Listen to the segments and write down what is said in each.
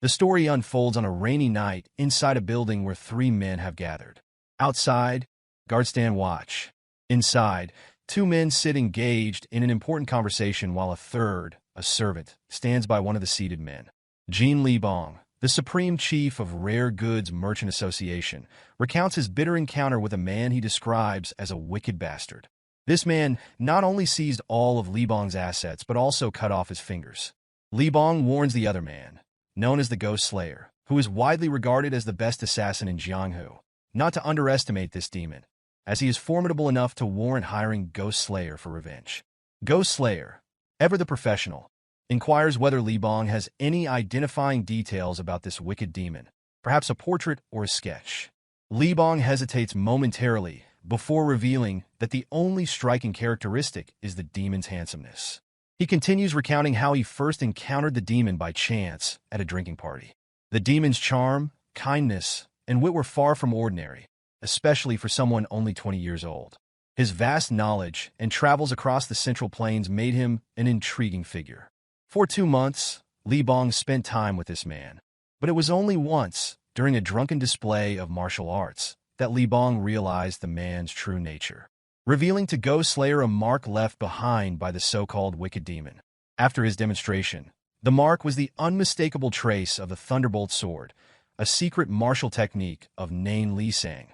The story unfolds on a rainy night inside a building where three men have gathered. Outside, guards stand watch. Inside, two men sit engaged in an important conversation while a third, a servant, stands by one of the seated men. Jin Libong, the supreme chief of Rare Goods Merchant Association, recounts his bitter encounter with a man he describes as a wicked bastard. This man not only seized all of Libong's assets but also cut off his fingers. Libong warns the other man, known as the Ghost Slayer, who is widely regarded as the best assassin in Jianghu, not to underestimate this demon, as he is formidable enough to warrant hiring Ghost Slayer for revenge. Ghost Slayer, ever the professional, inquires whether Libong has any identifying details about this wicked demon, perhaps a portrait or a sketch. Libong hesitates momentarily before revealing that the only striking characteristic is the demon's handsomeness. He continues recounting how he first encountered the demon by chance at a drinking party. The demon's charm, kindness, and wit were far from ordinary, especially for someone only 20 years old. His vast knowledge and travels across the Central Plains made him an intriguing figure. For 2 months, Libong spent time with this man, but it was only once, during a drunken display of martial arts, that Libong realized the man's true nature, revealing to Ghost Slayer a mark left behind by the so-called wicked demon. After his demonstration, the mark was the unmistakable trace of the Thunderbolt Sword, a secret martial technique of Nain Lisang,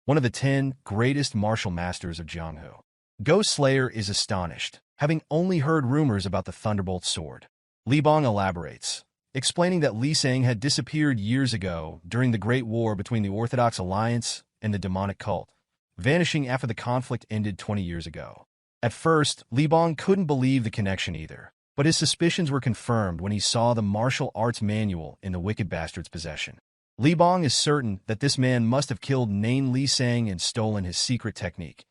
one of the 10 greatest martial masters of Jianghu. Ghost Slayer is astonished, having only heard rumors about the Thunderbolt Sword. Libong elaborates, explaining that Lisang had disappeared years ago during the Great War between the Orthodox Alliance and the demonic cult, vanishing after the conflict ended 20 years ago. At first, Libong couldn't believe the connection either, but his suspicions were confirmed when he saw the martial arts manual in the wicked bastard's possession. Libong is certain that this man must have killed Nain Lisang and stolen his secret technique,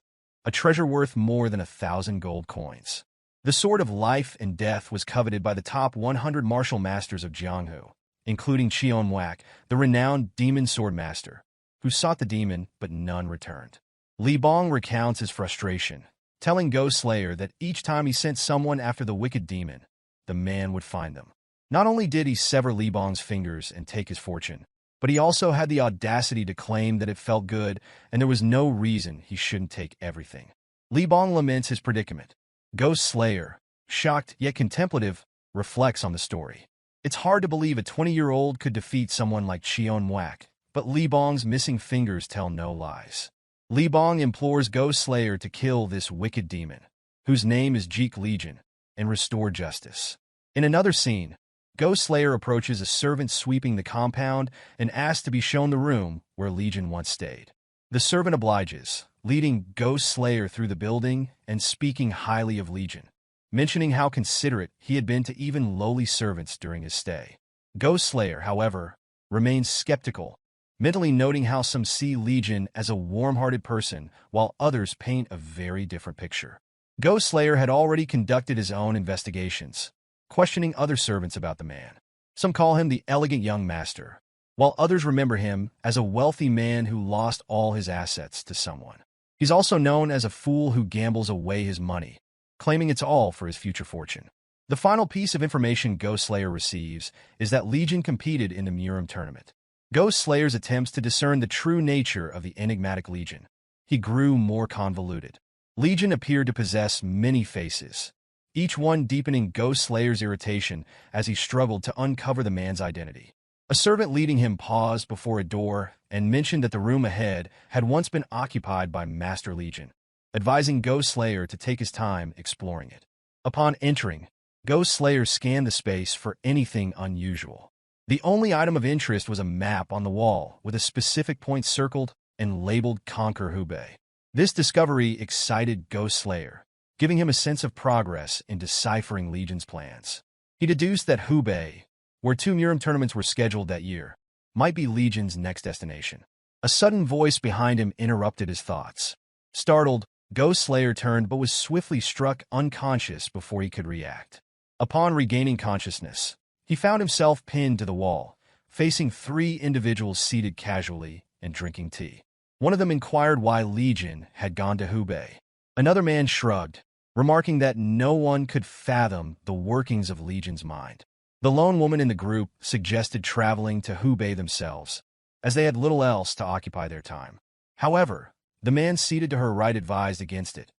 a treasure worth more than 1,000 gold coins. The Sword of Life and Death was coveted by the top 100 martial masters of Jianghu, including Cheon Wak, the renowned demon sword master, who sought the demon but none returned. Libong recounts his frustration, telling Ghost Slayer that each time he sent someone after the wicked demon, the man would find them. Not only did he sever Libong's fingers and take his fortune, but he also had the audacity to claim that it felt good and there was no reason he shouldn't take everything. Libong laments his predicament. Ghost Slayer, shocked yet contemplative, reflects on the story. It's hard to believe a 20-year-old could defeat someone like Cheon Wak, but Libong's missing fingers tell no lies. Libong implores Ghost Slayer to kill this wicked demon, whose name is Jeok Legion, and restore justice. In another scene, Ghost Slayer approaches a servant sweeping the compound and asks to be shown the room where Legion once stayed. The servant obliges, leading Ghost Slayer through the building and speaking highly of Legion, mentioning how considerate he had been to even lowly servants during his stay. Ghost Slayer, however, remains skeptical, mentally noting how some see Legion as a warm-hearted person while others paint a very different picture. Ghost Slayer had already conducted his own investigations, questioning other servants about the man. Some call him the elegant young master, while others remember him as a wealthy man who lost all his assets to someone. He's also known as a fool who gambles away his money, claiming it's all for his future fortune. The final piece of information Ghost Slayer receives is that Legion competed in the Murim tournament. Ghost Slayer's attempts to discern the true nature of the enigmatic Legion. He grew more convoluted. Legion appeared to possess many faces, each one deepening Ghost Slayer's irritation as he struggled to uncover the man's identity. A servant leading him paused before a door and mentioned that the room ahead had once been occupied by Master Legion, advising Ghost Slayer to take his time exploring it. Upon entering, Ghost Slayer scanned the space for anything unusual. The only item of interest was a map on the wall with a specific point circled and labeled Conquer Hubei. This discovery excited Ghost Slayer, giving him a sense of progress in deciphering Legion's plans. He deduced that Hubei, where 2 Murim tournaments were scheduled that year, might be Legion's next destination. A sudden voice behind him interrupted his thoughts. Startled, Ghost Slayer turned but was swiftly struck unconscious before he could react. Upon regaining consciousness, he found himself pinned to the wall, facing 3 individuals seated casually and drinking tea. One of them inquired why Legion had gone to Hubei. Another man shrugged, remarking that no one could fathom the workings of Legion's mind. The lone woman in the group suggested traveling to Hubei themselves, as they had little else to occupy their time. However, the man seated to her right advised against it,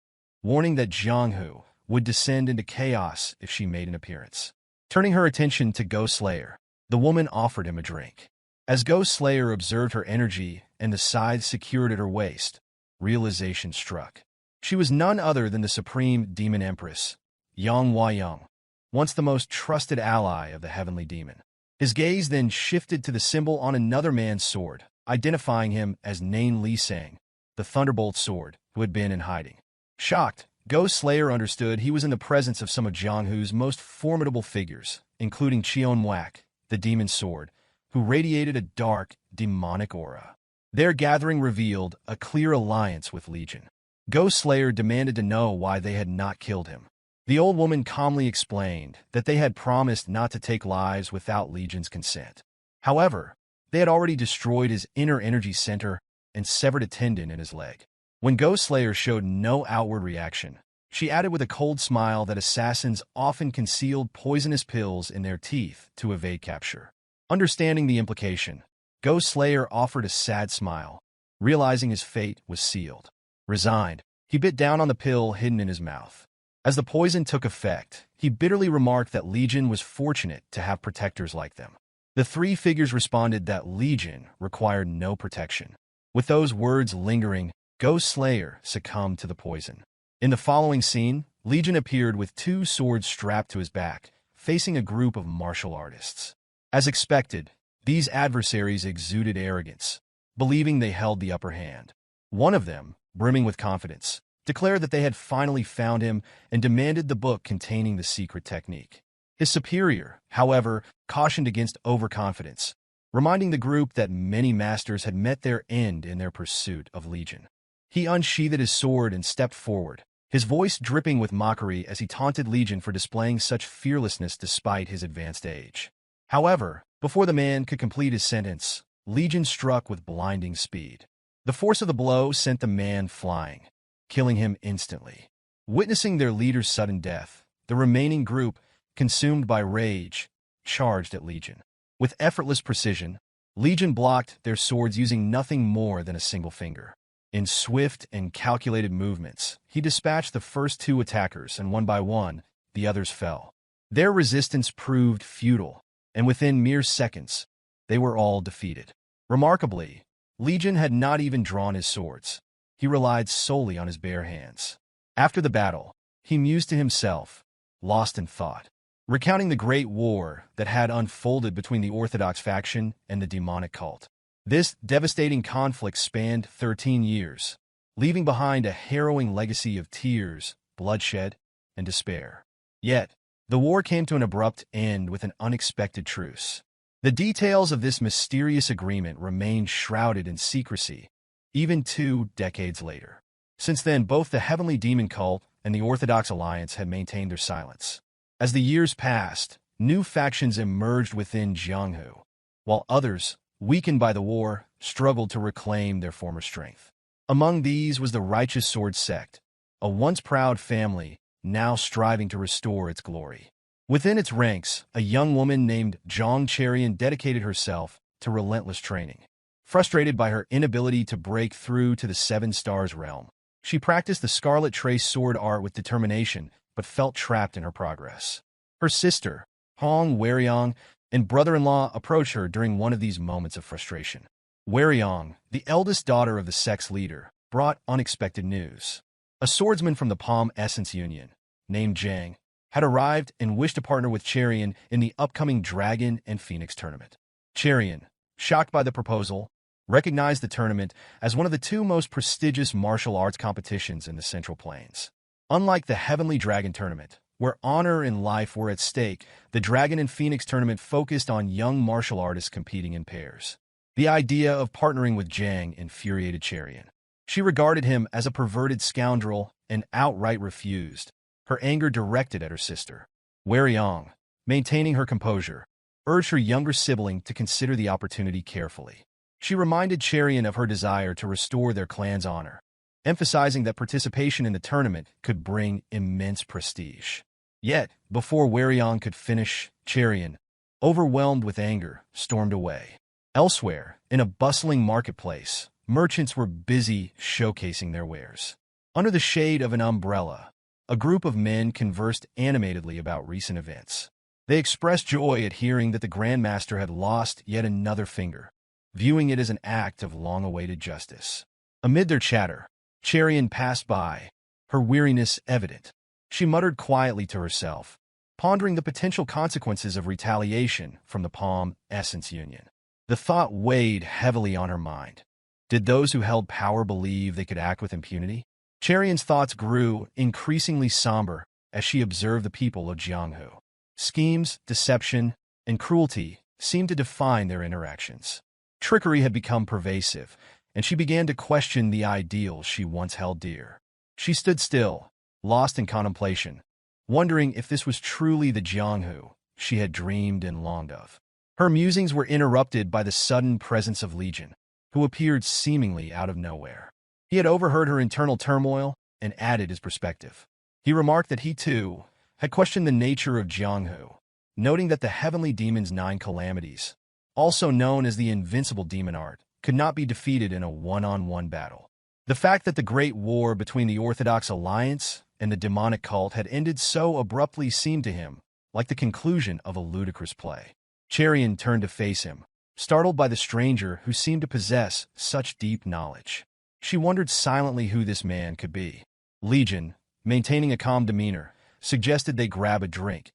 warning that Jianghu would descend into chaos if she made an appearance. Turning her attention to Ghost Slayer, the woman offered him a drink. As Ghost Slayer observed her energy and the scythe secured at her waist, realization struck. She was none other than the supreme demon empress, Yang Huayang, once the most trusted ally of the heavenly demon. His gaze then shifted to the symbol on another man's sword, identifying him as Nain Li Sang, the Thunderbolt sword, who had been in hiding. Shocked, Ghost Slayer understood he was in the presence of some of Jianghu's most formidable figures, including Cheon Mwak, the demon sword, who radiated a dark, demonic aura. Their gathering revealed a clear alliance with Legion. Ghost Slayer demanded to know why they had not killed him. The old woman calmly explained that they had promised not to take lives without Legion's consent. However, they had already destroyed his inner energy center and severed a tendon in his leg. When Ghost Slayer showed no outward reaction, she added with a cold smile that assassins often concealed poisonous pills in their teeth to evade capture. Understanding the implication, Ghost Slayer offered a sad smile, realizing his fate was sealed. Resigned, he bit down on the pill hidden in his mouth. As the poison took effect, he bitterly remarked that Legion was fortunate to have protectors like them. The three figures responded that Legion required no protection. With those words lingering, Ghost Slayer succumbed to the poison. In the following scene, Legion appeared with two swords strapped to his back, facing a group of martial artists. As expected, these adversaries exuded arrogance, believing they held the upper hand. One of them, brimming with confidence, declared that they had finally found him and demanded the book containing the secret technique. His superior, however, cautioned against overconfidence, reminding the group that many masters had met their end in their pursuit of Legion. He unsheathed his sword and stepped forward, his voice dripping with mockery as he taunted Legion for displaying such fearlessness despite his advanced age. However, before the man could complete his sentence, Legion struck with blinding speed. The force of the blow sent the man flying, killing him instantly. Witnessing their leader's sudden death, the remaining group, consumed by rage, charged at Legion. With effortless precision, Legion blocked their swords using nothing more than a single finger. In swift and calculated movements, he dispatched the first two attackers, and one by one, the others fell. Their resistance proved futile, and within mere seconds, they were all defeated. Remarkably, Legion had not even drawn his swords. He relied solely on his bare hands. After the battle, he mused to himself, lost in thought, recounting the great war that had unfolded between the Orthodox faction and the demonic cult. This devastating conflict spanned 13 years, leaving behind a harrowing legacy of tears, bloodshed, and despair. Yet, the war came to an abrupt end with an unexpected truce. The details of this mysterious agreement remained shrouded in secrecy, even 2 decades later. Since then, both the Heavenly Demon Cult and the Orthodox Alliance had maintained their silence. As the years passed, new factions emerged within Jianghu, while others, weakened by the war, struggled to reclaim their former strength. Among these was the Righteous Sword Sect, a once proud family, now striving to restore its glory. Within its ranks, a young woman named Zhang Cherian dedicated herself to relentless training. Frustrated by her inability to break through to the Seven Stars realm, she practiced the Scarlet Trace sword art with determination, but felt trapped in her progress. Her sister, Hong Weryong, and brother-in-law approached her during one of these moments of frustration. Weryong, the eldest daughter of the sect's leader, brought unexpected news. A swordsman from the Palm Essence Union, named Jang, had arrived and wished to partner with Cherian in the upcoming Dragon and Phoenix tournament. Cherian, shocked by the proposal, recognized the tournament as one of the 2 most prestigious martial arts competitions in the Central Plains. Unlike the Heavenly Dragon Tournament, where honor and life were at stake, the Dragon and Phoenix tournament focused on young martial artists competing in pairs. The idea of partnering with Jang infuriated Cherian. She regarded him as a perverted scoundrel and outright refused, her anger directed at her sister. Weryong, maintaining her composure, urged her younger sibling to consider the opportunity carefully. She reminded Cherian of her desire to restore their clan's honor, emphasizing that participation in the tournament could bring immense prestige. Yet, before Weryong could finish, Cherian, overwhelmed with anger, stormed away. Elsewhere, in a bustling marketplace, merchants were busy showcasing their wares. Under the shade of an umbrella, a group of men conversed animatedly about recent events. They expressed joy at hearing that the Grandmaster had lost yet another finger, viewing it as an act of long-awaited justice. Amid their chatter, Cherian passed by, her weariness evident. She muttered quietly to herself, pondering the potential consequences of retaliation from the Palm Essence Union. The thought weighed heavily on her mind. Did those who held power believe they could act with impunity? Cherian's thoughts grew increasingly somber as she observed the people of Jianghu. Schemes, deception, and cruelty seemed to define their interactions. Trickery had become pervasive, and she began to question the ideals she once held dear. She stood still, lost in contemplation, wondering if this was truly the Jianghu she had dreamed and longed of. Her musings were interrupted by the sudden presence of Legion, who appeared seemingly out of nowhere. He had overheard her internal turmoil and added his perspective. He remarked that he, too, had questioned the nature of Jianghu, noting that the heavenly demon's 9 calamities, also known as the invincible demon art, could not be defeated in a one-on-one battle. The fact that the great war between the Orthodox alliance and the demonic cult had ended so abruptly seemed to him like the conclusion of a ludicrous play. Cherian turned to face him, startled by the stranger who seemed to possess such deep knowledge. She wondered silently who this man could be. Legion, maintaining a calm demeanor, suggested they grab a drink,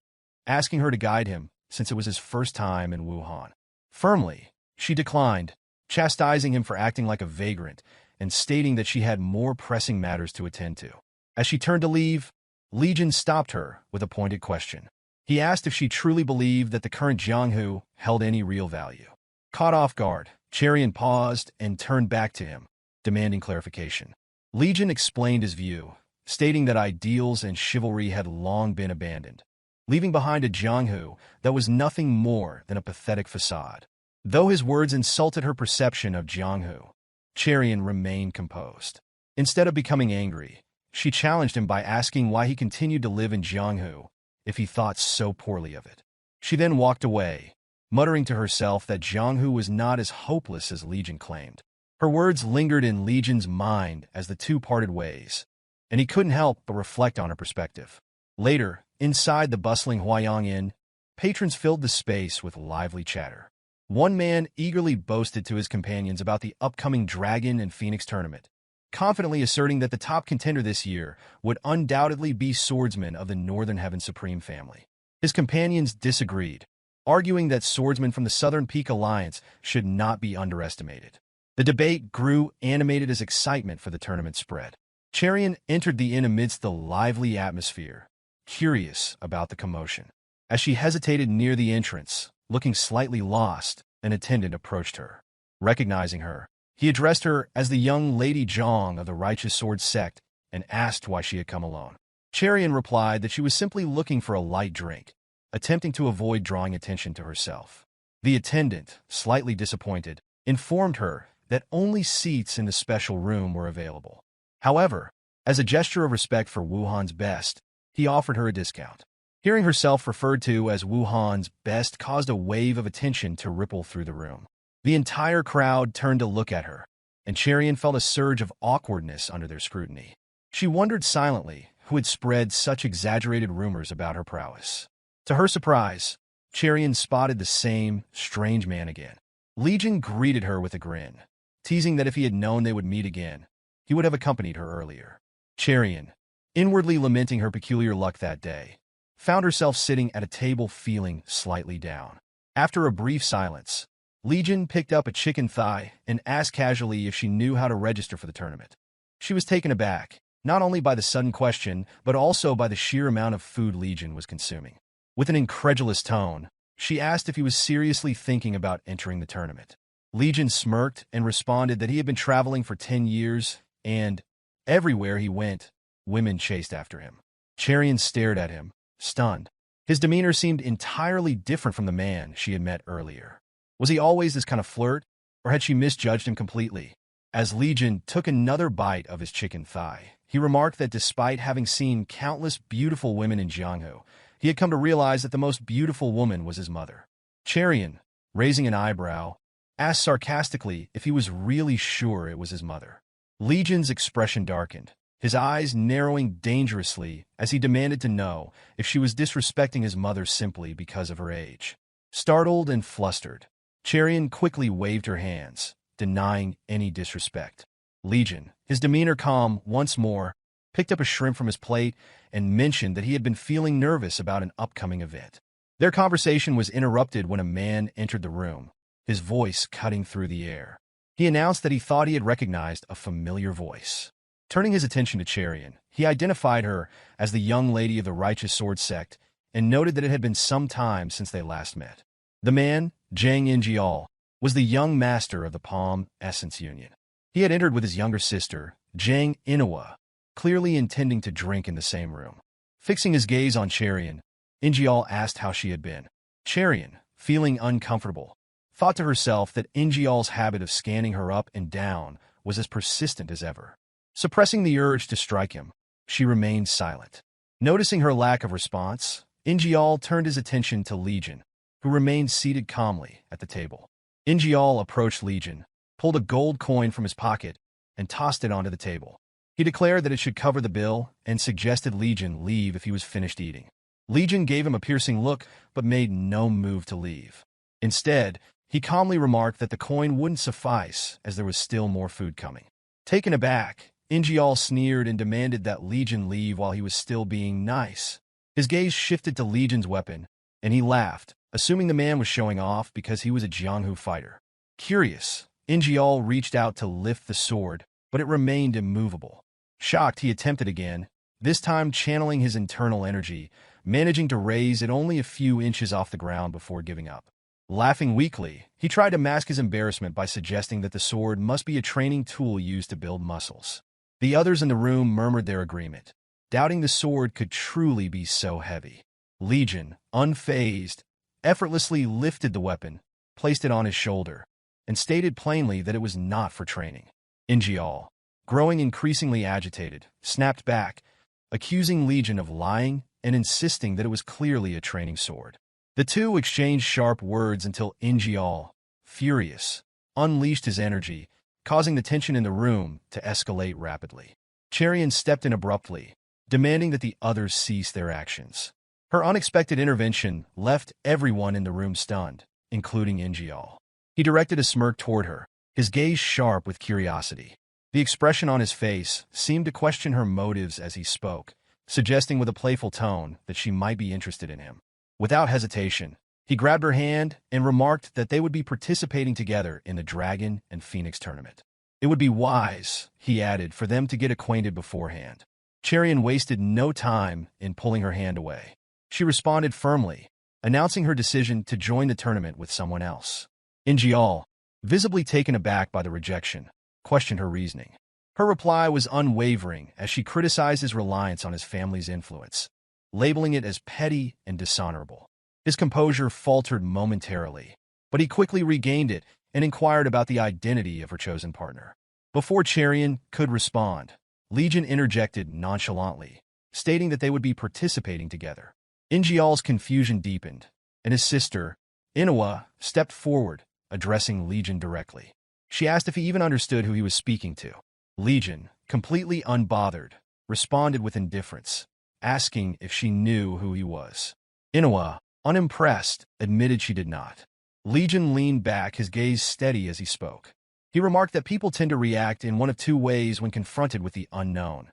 asking her to guide him since it was his first time in Wuhan. Firmly, she declined, chastising him for acting like a vagrant and stating that she had more pressing matters to attend to. As she turned to leave, Legion stopped her with a pointed question. He asked if she truly believed that the current Jianghu held any real value. Caught off guard, Cherian paused and turned back to him, demanding clarification. Legion explained his view, stating that ideals and chivalry had long been abandoned, leaving behind a Jianghu that was nothing more than a pathetic facade. Though his words insulted her perception of Jianghu, Cherian remained composed. Instead of becoming angry, she challenged him by asking why he continued to live in Jianghu if he thought so poorly of it. She then walked away, muttering to herself that Jianghu was not as hopeless as Legion claimed. Her words lingered in Legion's mind as the two parted ways, and he couldn't help but reflect on her perspective. Later, inside the bustling Huayang Inn, patrons filled the space with lively chatter. One man eagerly boasted to his companions about the upcoming Dragon and Phoenix tournament, confidently asserting that the top contender this year would undoubtedly be swordsmen of the Northern Heaven Supreme family. His companions disagreed, arguing that swordsmen from the Southern Peak Alliance should not be underestimated. The debate grew animated as excitement for the tournament spread. Cherian entered the inn amidst the lively atmosphere, curious about the commotion. As she hesitated near the entrance, looking slightly lost, an attendant approached her. Recognizing her, he addressed her as the young Lady Jang of the Righteous Sword Sect and asked why she had come alone. Cherian replied that she was simply looking for a light drink, attempting to avoid drawing attention to herself. The attendant, slightly disappointed, informed her that only seats in the special room were available. However, as a gesture of respect for Wuhan's best, he offered her a discount. Hearing herself referred to as Wuhan's best caused a wave of attention to ripple through the room. The entire crowd turned to look at her, and Cherian felt a surge of awkwardness under their scrutiny. She wondered silently who had spread such exaggerated rumors about her prowess. To her surprise, Cherian spotted the same strange man again. Legion greeted her with a grin, teasing that if he had known they would meet again, he would have accompanied her earlier. Cherian, inwardly lamenting her peculiar luck that day, found herself sitting at a table feeling slightly down. After a brief silence, Legion picked up a chicken thigh and asked casually if she knew how to register for the tournament. She was taken aback, not only by the sudden question, but also by the sheer amount of food Legion was consuming. With an incredulous tone, she asked if he was seriously thinking about entering the tournament. Legion smirked and responded that he had been traveling for 10 years, and everywhere he went, women chased after him. Cherian stared at him, stunned. His demeanor seemed entirely different from the man she had met earlier. Was he always this kind of flirt, or had she misjudged him completely? As Legion took another bite of his chicken thigh, he remarked that despite having seen countless beautiful women in Jianghu, he had come to realize that the most beautiful woman was his mother. Cherian, raising an eyebrow, asked sarcastically if he was really sure it was his mother. Legion's expression darkened, his eyes narrowing dangerously as he demanded to know if she was disrespecting his mother simply because of her age. Startled and flustered, Cherian quickly waved her hands, denying any disrespect. Legion, his demeanor calm once more, picked up a shrimp from his plate and mentioned that he had been feeling nervous about an upcoming event. Their conversation was interrupted when a man entered the room, his voice cutting through the air. He announced that he thought he had recognized a familiar voice. Turning his attention to Cherian, he identified her as the young lady of the Righteous Sword Sect and noted that it had been some time since they last met. The man, Jang Ingeol, was the young master of the Palm Essence Union. He had entered with his younger sister, Jang Ingeol, clearly intending to drink in the same room. Fixing his gaze on Cherian, Ingeol asked how she had been. Cherian, feeling uncomfortable, thought to herself that Ingeol's habit of scanning her up and down was as persistent as ever. Suppressing the urge to strike him, she remained silent. Noticing her lack of response, Ingeol turned his attention to Legion, who remained seated calmly at the table. Ingeol approached Legion, pulled a gold coin from his pocket, and tossed it onto the table. He declared that it should cover the bill and suggested Legion leave if he was finished eating. Legion gave him a piercing look but made no move to leave. Instead, he calmly remarked that the coin wouldn't suffice as there was still more food coming. Taken aback, Ingeol sneered and demanded that Legion leave while he was still being nice. His gaze shifted to Legion's weapon, and he laughed, assuming the man was showing off because he was a Jianghu fighter. Curious, Ingeol reached out to lift the sword, but it remained immovable. Shocked, he attempted again, this time channeling his internal energy, managing to raise it only a few inches off the ground before giving up. Laughing weakly, he tried to mask his embarrassment by suggesting that the sword must be a training tool used to build muscles. The others in the room murmured their agreement, doubting the sword could truly be so heavy. Legion, unfazed, effortlessly lifted the weapon, placed it on his shoulder, and stated plainly that it was not for training. Ingeol, growing increasingly agitated, snapped back, accusing Legion of lying and insisting that it was clearly a training sword. The two exchanged sharp words until Ingeol, furious, unleashed his energy, causing the tension in the room to escalate rapidly. Cherian stepped in abruptly, demanding that the others cease their actions. Her unexpected intervention left everyone in the room stunned, including Ingeol. He directed a smirk toward her, his gaze sharp with curiosity. The expression on his face seemed to question her motives as he spoke, suggesting with a playful tone that she might be interested in him. Without hesitation, he grabbed her hand and remarked that they would be participating together in the Dragon and Phoenix tournament. It would be wise, he added, for them to get acquainted beforehand. Cherian wasted no time in pulling her hand away. She responded firmly, announcing her decision to join the tournament with someone else. Ingeol, visibly taken aback by the rejection, questioned her reasoning. Her reply was unwavering as she criticized his reliance on his family's influence, labeling it as petty and dishonorable. His composure faltered momentarily, but he quickly regained it and inquired about the identity of her chosen partner. Before Cherian could respond, Legion interjected nonchalantly, stating that they would be participating together. Ingeol's confusion deepened, and his sister, Ingeol, stepped forward, addressing Legion directly. She asked if he even understood who he was speaking to. Legion, completely unbothered, responded with indifference, asking if she knew who he was. Ingeol, unimpressed, admitted she did not. Legion leaned back, his gaze steady as he spoke. He remarked that people tend to react in one of two ways when confronted with the unknown,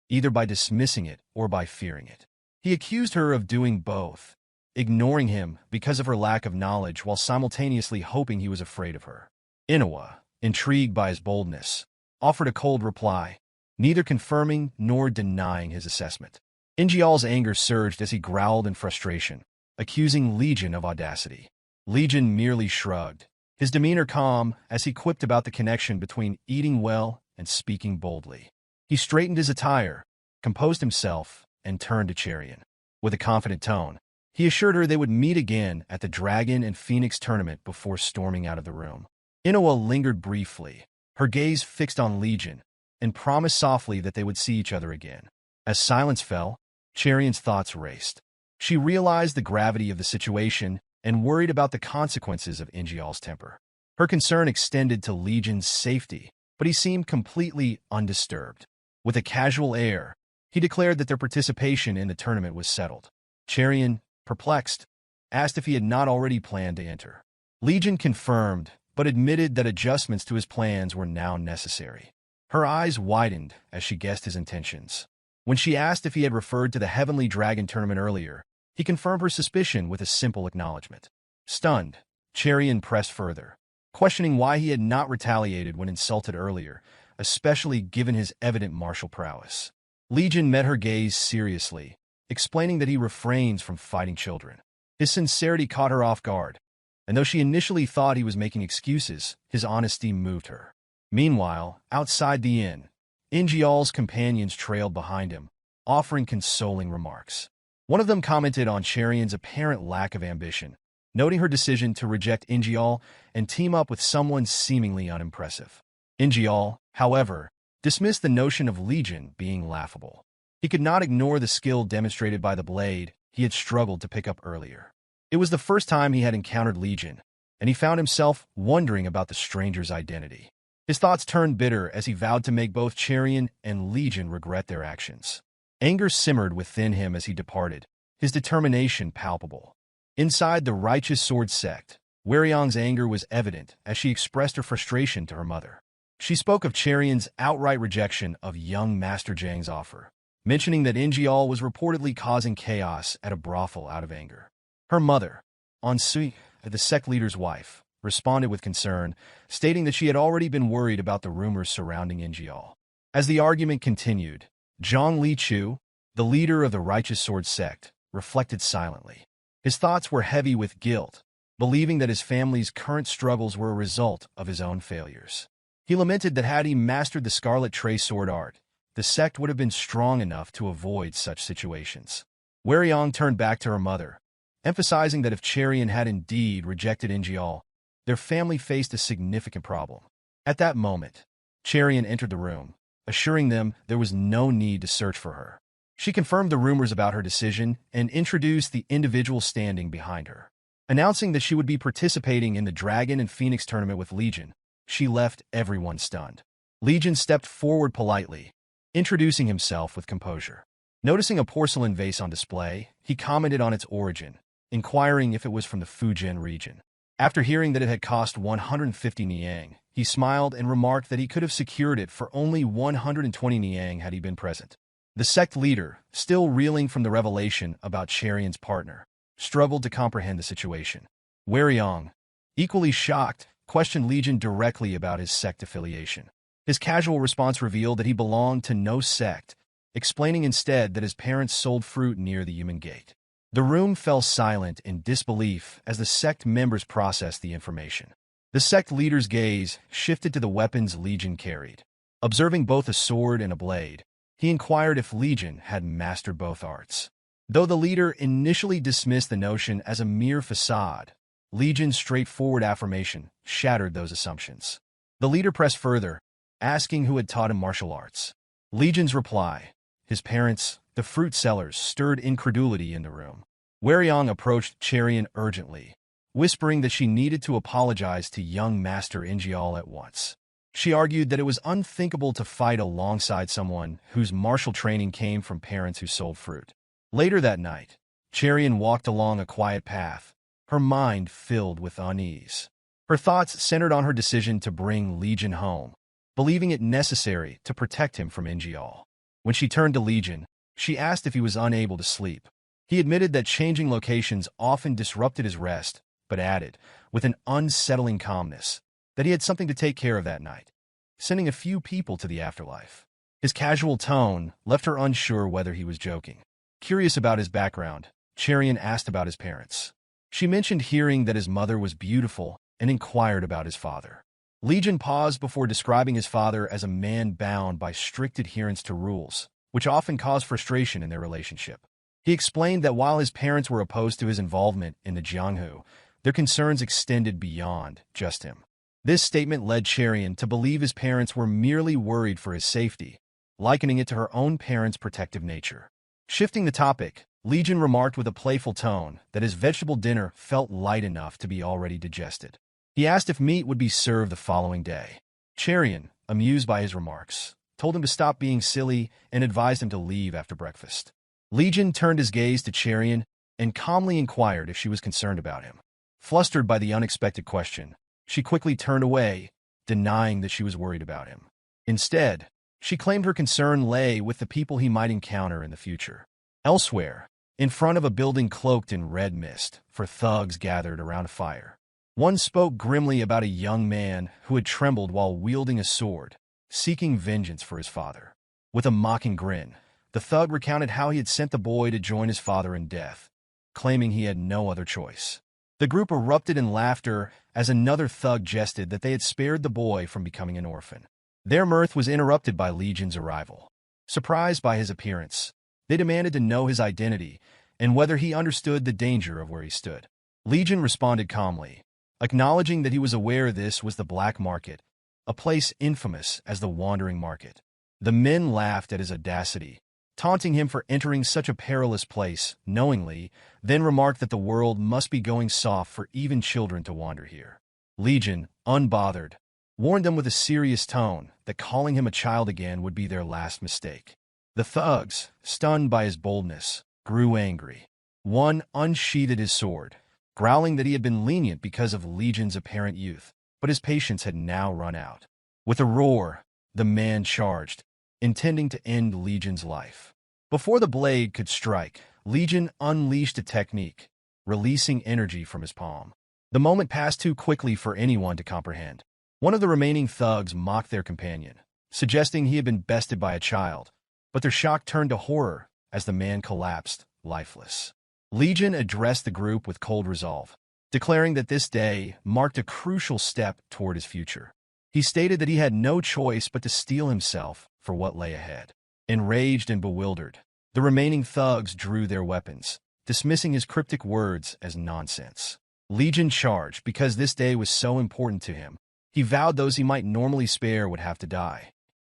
either by dismissing it or by fearing it. He accused her of doing both, ignoring him because of her lack of knowledge while simultaneously hoping he was afraid of her. Ingeol, intrigued by his boldness, offered a cold reply, neither confirming nor denying his assessment. Ingeol's anger surged as he growled in frustration, accusing Legion of audacity. Legion merely shrugged, his demeanor calm as he quipped about the connection between eating well and speaking boldly. He straightened his attire, composed himself, and turned to Cherian. With a confident tone, he assured her they would meet again at the Dragon and Phoenix tournament before storming out of the room. Ingeol lingered briefly, her gaze fixed on Legion, and promised softly that they would see each other again. As silence fell, Cherian's thoughts raced. She realized the gravity of the situation and worried about the consequences of Ingeol's temper. Her concern extended to Legion's safety, but he seemed completely undisturbed. With a casual air, he declared that their participation in the tournament was settled. Cherian, perplexed, asked if he had not already planned to enter. Legion confirmed, but admitted that adjustments to his plans were now necessary. Her eyes widened as she guessed his intentions. When she asked if he had referred to the Heavenly Dragon tournament earlier, he confirmed her suspicion with a simple acknowledgement. Stunned, Cherian pressed further, questioning why he had not retaliated when insulted earlier, especially given his evident martial prowess. Legion met her gaze seriously, explaining that he refrains from fighting children. His sincerity caught her off guard, and though she initially thought he was making excuses, his honesty moved her. Meanwhile, outside the inn, Ingeol's companions trailed behind him, offering consoling remarks. One of them commented on Cherian's apparent lack of ambition, noting her decision to reject Ingeol and team up with someone seemingly unimpressive. Ingeol, however, dismissed the notion of Legion being laughable. He could not ignore the skill demonstrated by the blade he had struggled to pick up earlier. It was the first time he had encountered Legion, and he found himself wondering about the stranger's identity. His thoughts turned bitter as he vowed to make both Cherian and Legion regret their actions. Anger simmered within him as he departed, his determination palpable. Inside the Righteous Sword Sect, Weryong's anger was evident as she expressed her frustration to her mother. She spoke of Cherian's outright rejection of young Master Jang's offer, mentioning that Ingeol was reportedly causing chaos at a brothel out of anger. Her mother, Ansui, the sect leader's wife, responded with concern, stating that she had already been worried about the rumors surrounding Ingeol. As the argument continued, Zhang Lichu, the leader of the Righteous Sword Sect, reflected silently. His thoughts were heavy with guilt, believing that his family's current struggles were a result of his own failures. He lamented that had he mastered the Scarlet Tray sword art, the sect would have been strong enough to avoid such situations. Weryong turned back to her mother, emphasizing that if Cherian had indeed rejected Ingeol, their family faced a significant problem. At that moment, Cherian entered the room, assuring them there was no need to search for her. She confirmed the rumors about her decision and introduced the individual standing behind her. Announcing that she would be participating in the Dragon and Phoenix tournament with Legion, she left everyone stunned. Legion stepped forward politely, introducing himself with composure. Noticing a porcelain vase on display, he commented on its origin, inquiring if it was from the Fujian region. After hearing that it had cost 150 niang, he smiled and remarked that he could have secured it for only 120 niang had he been present. The sect leader, still reeling from the revelation about Cherian's partner, struggled to comprehend the situation. Weryong, equally shocked, questioned Legion directly about his sect affiliation. His casual response revealed that he belonged to no sect, explaining instead that his parents sold fruit near the human gate. The room fell silent in disbelief as the sect members processed the information. The sect leader's gaze shifted to the weapons Legion carried. Observing both a sword and a blade, he inquired if Legion had mastered both arts. Though the leader initially dismissed the notion as a mere facade, Legion's straightforward affirmation shattered those assumptions. The leader pressed further, asking who had taught him martial arts. Legion's reply, his parents, the fruit sellers, stirred incredulity in the room. Weryong approached Cherian urgently, whispering that she needed to apologize to young Master Ingeol at once. She argued that it was unthinkable to fight alongside someone whose martial training came from parents who sold fruit. Later that night, Cherian walked along a quiet path, her mind filled with unease. Her thoughts centered on her decision to bring Legion home, believing it necessary to protect him from Ingeol. When she turned to Legion, she asked if he was unable to sleep. He admitted that changing locations often disrupted his rest, but added, with an unsettling calmness, that he had something to take care of that night, sending a few people to the afterlife. His casual tone left her unsure whether he was joking. Curious about his background, Cherian asked about his parents. She mentioned hearing that his mother was beautiful and inquired about his father. Legion paused before describing his father as a man bound by strict adherence to rules, which often caused frustration in their relationship. He explained that while his parents were opposed to his involvement in the Jianghu, their concerns extended beyond just him. This statement led Cherian to believe his parents were merely worried for his safety, likening it to her own parents' protective nature. Shifting the topic, Legion remarked with a playful tone that his vegetable dinner felt light enough to be already digested. He asked if meat would be served the following day. Cherian, amused by his remarks, told him to stop being silly and advised him to leave after breakfast. Legion turned his gaze to Cherian and calmly inquired if she was concerned about him. Flustered by the unexpected question, she quickly turned away, denying that she was worried about him. Instead, she claimed her concern lay with the people he might encounter in the future. Elsewhere, in front of a building cloaked in red mist, four thugs gathered around a fire. One spoke grimly about a young man who had trembled while wielding a sword, seeking vengeance for his father. With a mocking grin, the thug recounted how he had sent the boy to join his father in death, claiming he had no other choice. The group erupted in laughter as another thug jested that they had spared the boy from becoming an orphan. Their mirth was interrupted by Legion's arrival. Surprised by his appearance, they demanded to know his identity and whether he understood the danger of where he stood. Legion responded calmly, acknowledging that he was aware this was the black market, a place infamous as the wandering market. The men laughed at his audacity, taunting him for entering such a perilous place knowingly, then remarked that the world must be going soft for even children to wander here. Legion, unbothered, warned them with a serious tone that calling him a child again would be their last mistake. The thugs, stunned by his boldness, grew angry. One unsheathed his sword, growling that he had been lenient because of Legion's apparent youth, but his patience had now run out. With a roar, the man charged, intending to end Legion's life. Before the blade could strike, Legion unleashed a technique, releasing energy from his palm. The moment passed too quickly for anyone to comprehend. One of the remaining thugs mocked their companion, suggesting he had been bested by a child, but their shock turned to horror as the man collapsed, lifeless. Legion addressed the group with cold resolve, declaring that this day marked a crucial step toward his future. He stated that he had no choice but to steel himself for what lay ahead. Enraged and bewildered, the remaining thugs drew their weapons, dismissing his cryptic words as nonsense. Legion charged because this day was so important to him. He vowed those he might normally spare would have to die.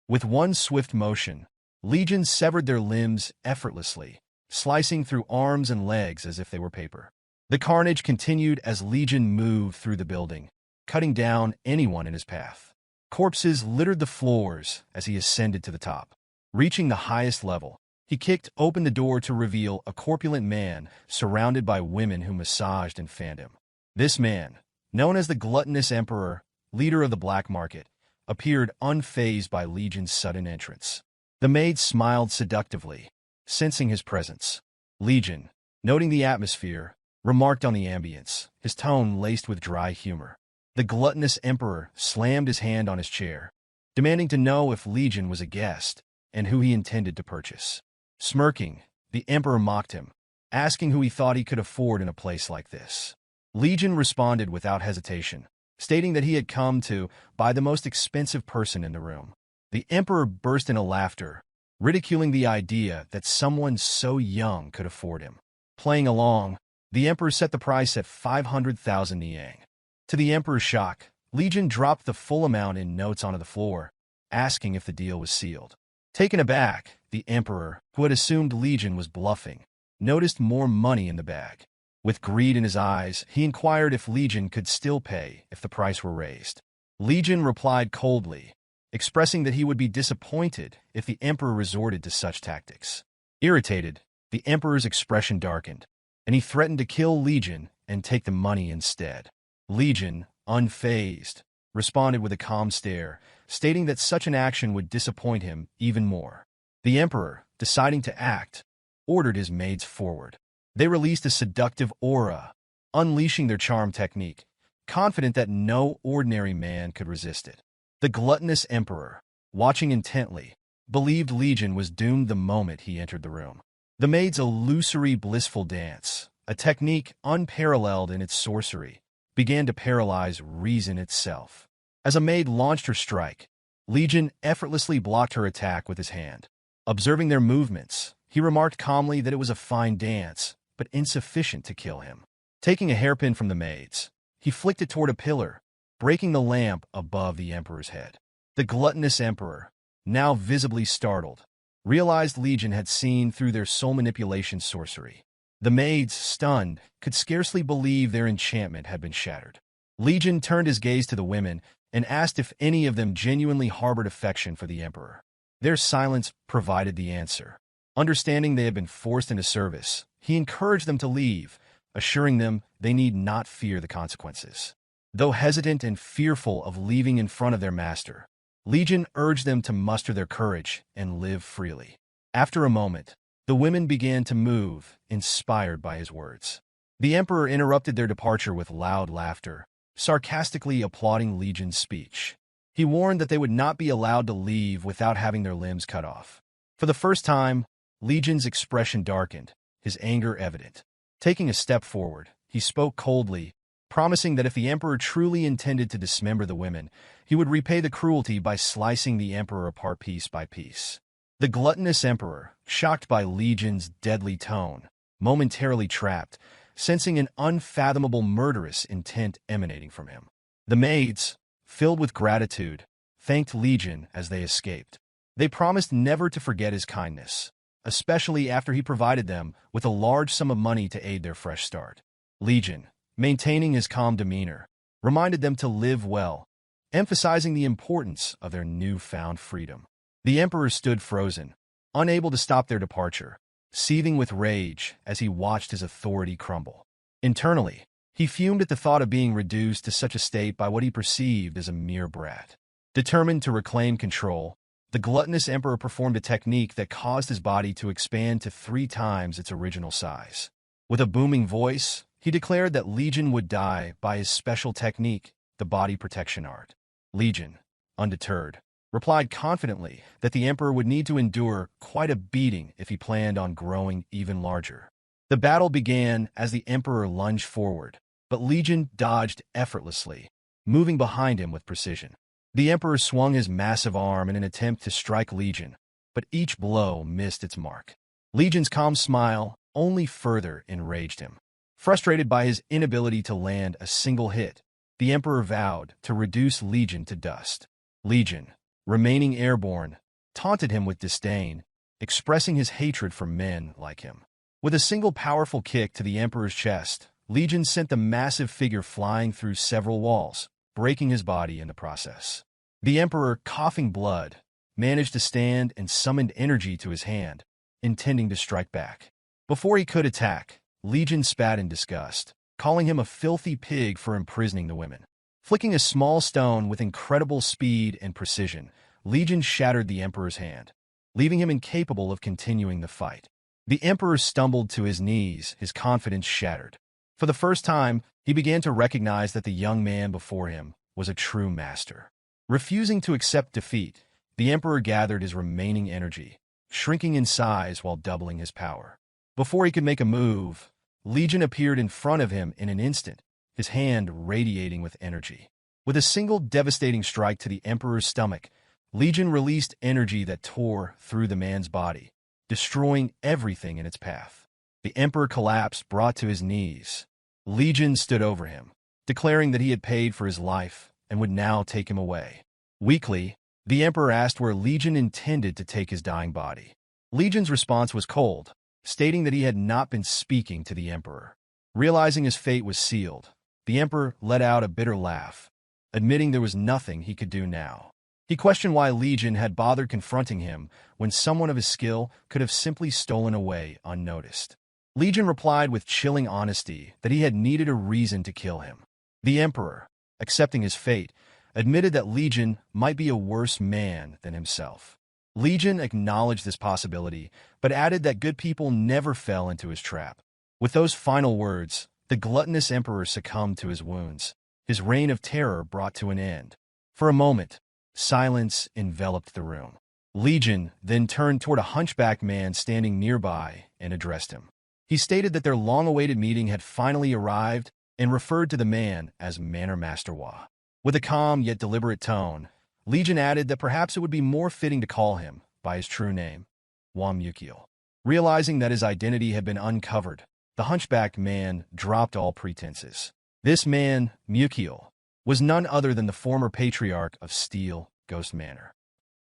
With one swift motion, Legion severed their limbs effortlessly, slicing through arms and legs as if they were paper. The carnage continued as Legion moved through the building, cutting down anyone in his path. Corpses littered the floors as he ascended to the top. Reaching the highest level, he kicked open the door to reveal a corpulent man surrounded by women who massaged and fanned him. This man, known as the Gluttonous Emperor, leader of the black market, appeared unfazed by Legion's sudden entrance. The maid smiled seductively, sensing his presence. Legion, noting the atmosphere, remarked on the ambience, his tone laced with dry humor. The Gluttonous Emperor slammed his hand on his chair, demanding to know if Legion was a guest and who he intended to purchase. Smirking, the Emperor mocked him, asking who he thought he could afford in a place like this. Legion responded without hesitation, stating that he had come to buy the most expensive person in the room. The Emperor burst into laughter, ridiculing the idea that someone so young could afford him. Playing along, the Emperor set the price at 500,000 niang. To the Emperor's shock, Legion dropped the full amount in notes onto the floor, asking if the deal was sealed. Taken aback, the Emperor, who had assumed Legion was bluffing, noticed more money in the bag. With greed in his eyes, he inquired if Legion could still pay if the price were raised. Legion replied coldly, expressing that he would be disappointed if the Emperor resorted to such tactics. Irritated, the Emperor's expression darkened, and he threatened to kill Legion and take the money instead. Legion, unfazed, responded with a calm stare, stating that such an action would disappoint him even more. The Emperor, deciding to act, ordered his maids forward. They released a seductive aura, unleashing their charm technique, confident that no ordinary man could resist it. The Gluttonous Emperor, watching intently, believed Legion was doomed the moment he entered the room. The maid's illusory blissful dance, a technique unparalleled in its sorcery, began to paralyze reason itself. As a maid launched her strike, Legion effortlessly blocked her attack with his hand. Observing their movements, he remarked calmly that it was a fine dance, but insufficient to kill him. Taking a hairpin from the maids, he flicked it toward a pillar, breaking the lamp above the Emperor's head. The Gluttonous Emperor, now visibly startled, realized Legion had seen through their soul manipulation sorcery. The maids, stunned, could scarcely believe their enchantment had been shattered. Legion turned his gaze to the women and asked if any of them genuinely harbored affection for the Emperor. Their silence provided the answer. Understanding they had been forced into service, he encouraged them to leave, assuring them they need not fear the consequences. Though hesitant and fearful of leaving in front of their master, Legion urged them to muster their courage and live freely. After a moment, the women began to move, inspired by his words. The Emperor interrupted their departure with loud laughter, sarcastically applauding Legion's speech. He warned that they would not be allowed to leave without having their limbs cut off. For the first time, Legion's expression darkened, his anger evident. Taking a step forward, he spoke coldly, promising that if the Emperor truly intended to dismember the women, he would repay the cruelty by slicing the Emperor apart piece by piece. The gluttonous Emperor, shocked by Legion's deadly tone, momentarily trapped, sensing an unfathomable murderous intent emanating from him. The maids, filled with gratitude, thanked Legion as they escaped. They promised never to forget his kindness, especially after he provided them with a large sum of money to aid their fresh start. Legion, maintaining his calm demeanor, reminded them to live well, emphasizing the importance of their newfound freedom. The Emperor stood frozen, unable to stop their departure, seething with rage as he watched his authority crumble. Internally, he fumed at the thought of being reduced to such a state by what he perceived as a mere brat. Determined to reclaim control, the gluttonous Emperor performed a technique that caused his body to expand to 3 times its original size. With a booming voice, he declared that Legion would die by his special technique, the body protection art. Legion, undeterred, replied confidently that the Emperor would need to endure quite a beating if he planned on growing even larger. The battle began as the Emperor lunged forward, but Legion dodged effortlessly, moving behind him with precision. The Emperor swung his massive arm in an attempt to strike Legion, but each blow missed its mark. Legion's calm smile only further enraged him. Frustrated by his inability to land a single hit, the Emperor vowed to reduce Legion to dust. Legion, remaining airborne, taunted him with disdain, expressing his hatred for men like him. With a single powerful kick to the Emperor's chest, Legion sent the massive figure flying through several walls, breaking his body in the process. The Emperor, coughing blood, managed to stand and summoned energy to his hand, intending to strike back. Before he could attack, Legion spat in disgust, calling him a filthy pig for imprisoning the women. Flicking a small stone with incredible speed and precision, Legion shattered the Emperor's hand, leaving him incapable of continuing the fight. The Emperor stumbled to his knees, his confidence shattered. For the first time, he began to recognize that the young man before him was a true master. Refusing to accept defeat, the Emperor gathered his remaining energy, shrinking in size while doubling his power. Before he could make a move, Legion appeared in front of him in an instant, his hand radiating with energy. With a single devastating strike to the Emperor's stomach, Legion released energy that tore through the man's body, destroying everything in its path. The Emperor collapsed, brought to his knees. Legion stood over him, declaring that he had paid for his life and would now take him away. Weakly, the Emperor asked where Legion intended to take his dying body. Legion's response was cold, stating that he had not been speaking to the Emperor. Realizing his fate was sealed, the Emperor let out a bitter laugh, admitting there was nothing he could do now. He questioned why Legion had bothered confronting him when someone of his skill could have simply stolen away unnoticed. Legion replied with chilling honesty that he had needed a reason to kill him. The Emperor, accepting his fate, admitted that Legion might be a worse man than himself. Legion acknowledged this possibility, but added that good people never fell into his trap. With those final words, the gluttonous Emperor succumbed to his wounds. His reign of terror brought to an end. For a moment, silence enveloped the room. Legion then turned toward a hunchback man standing nearby and addressed him. He stated that their long-awaited meeting had finally arrived and referred to the man as Manor Master Wa. With a calm yet deliberate tone, Legion added that perhaps it would be more fitting to call him by his true name, Wa Mukiel. Realizing that his identity had been uncovered, the hunchback man dropped all pretenses. This man, Mukiel, was none other than the former patriarch of Steel Ghost Manor.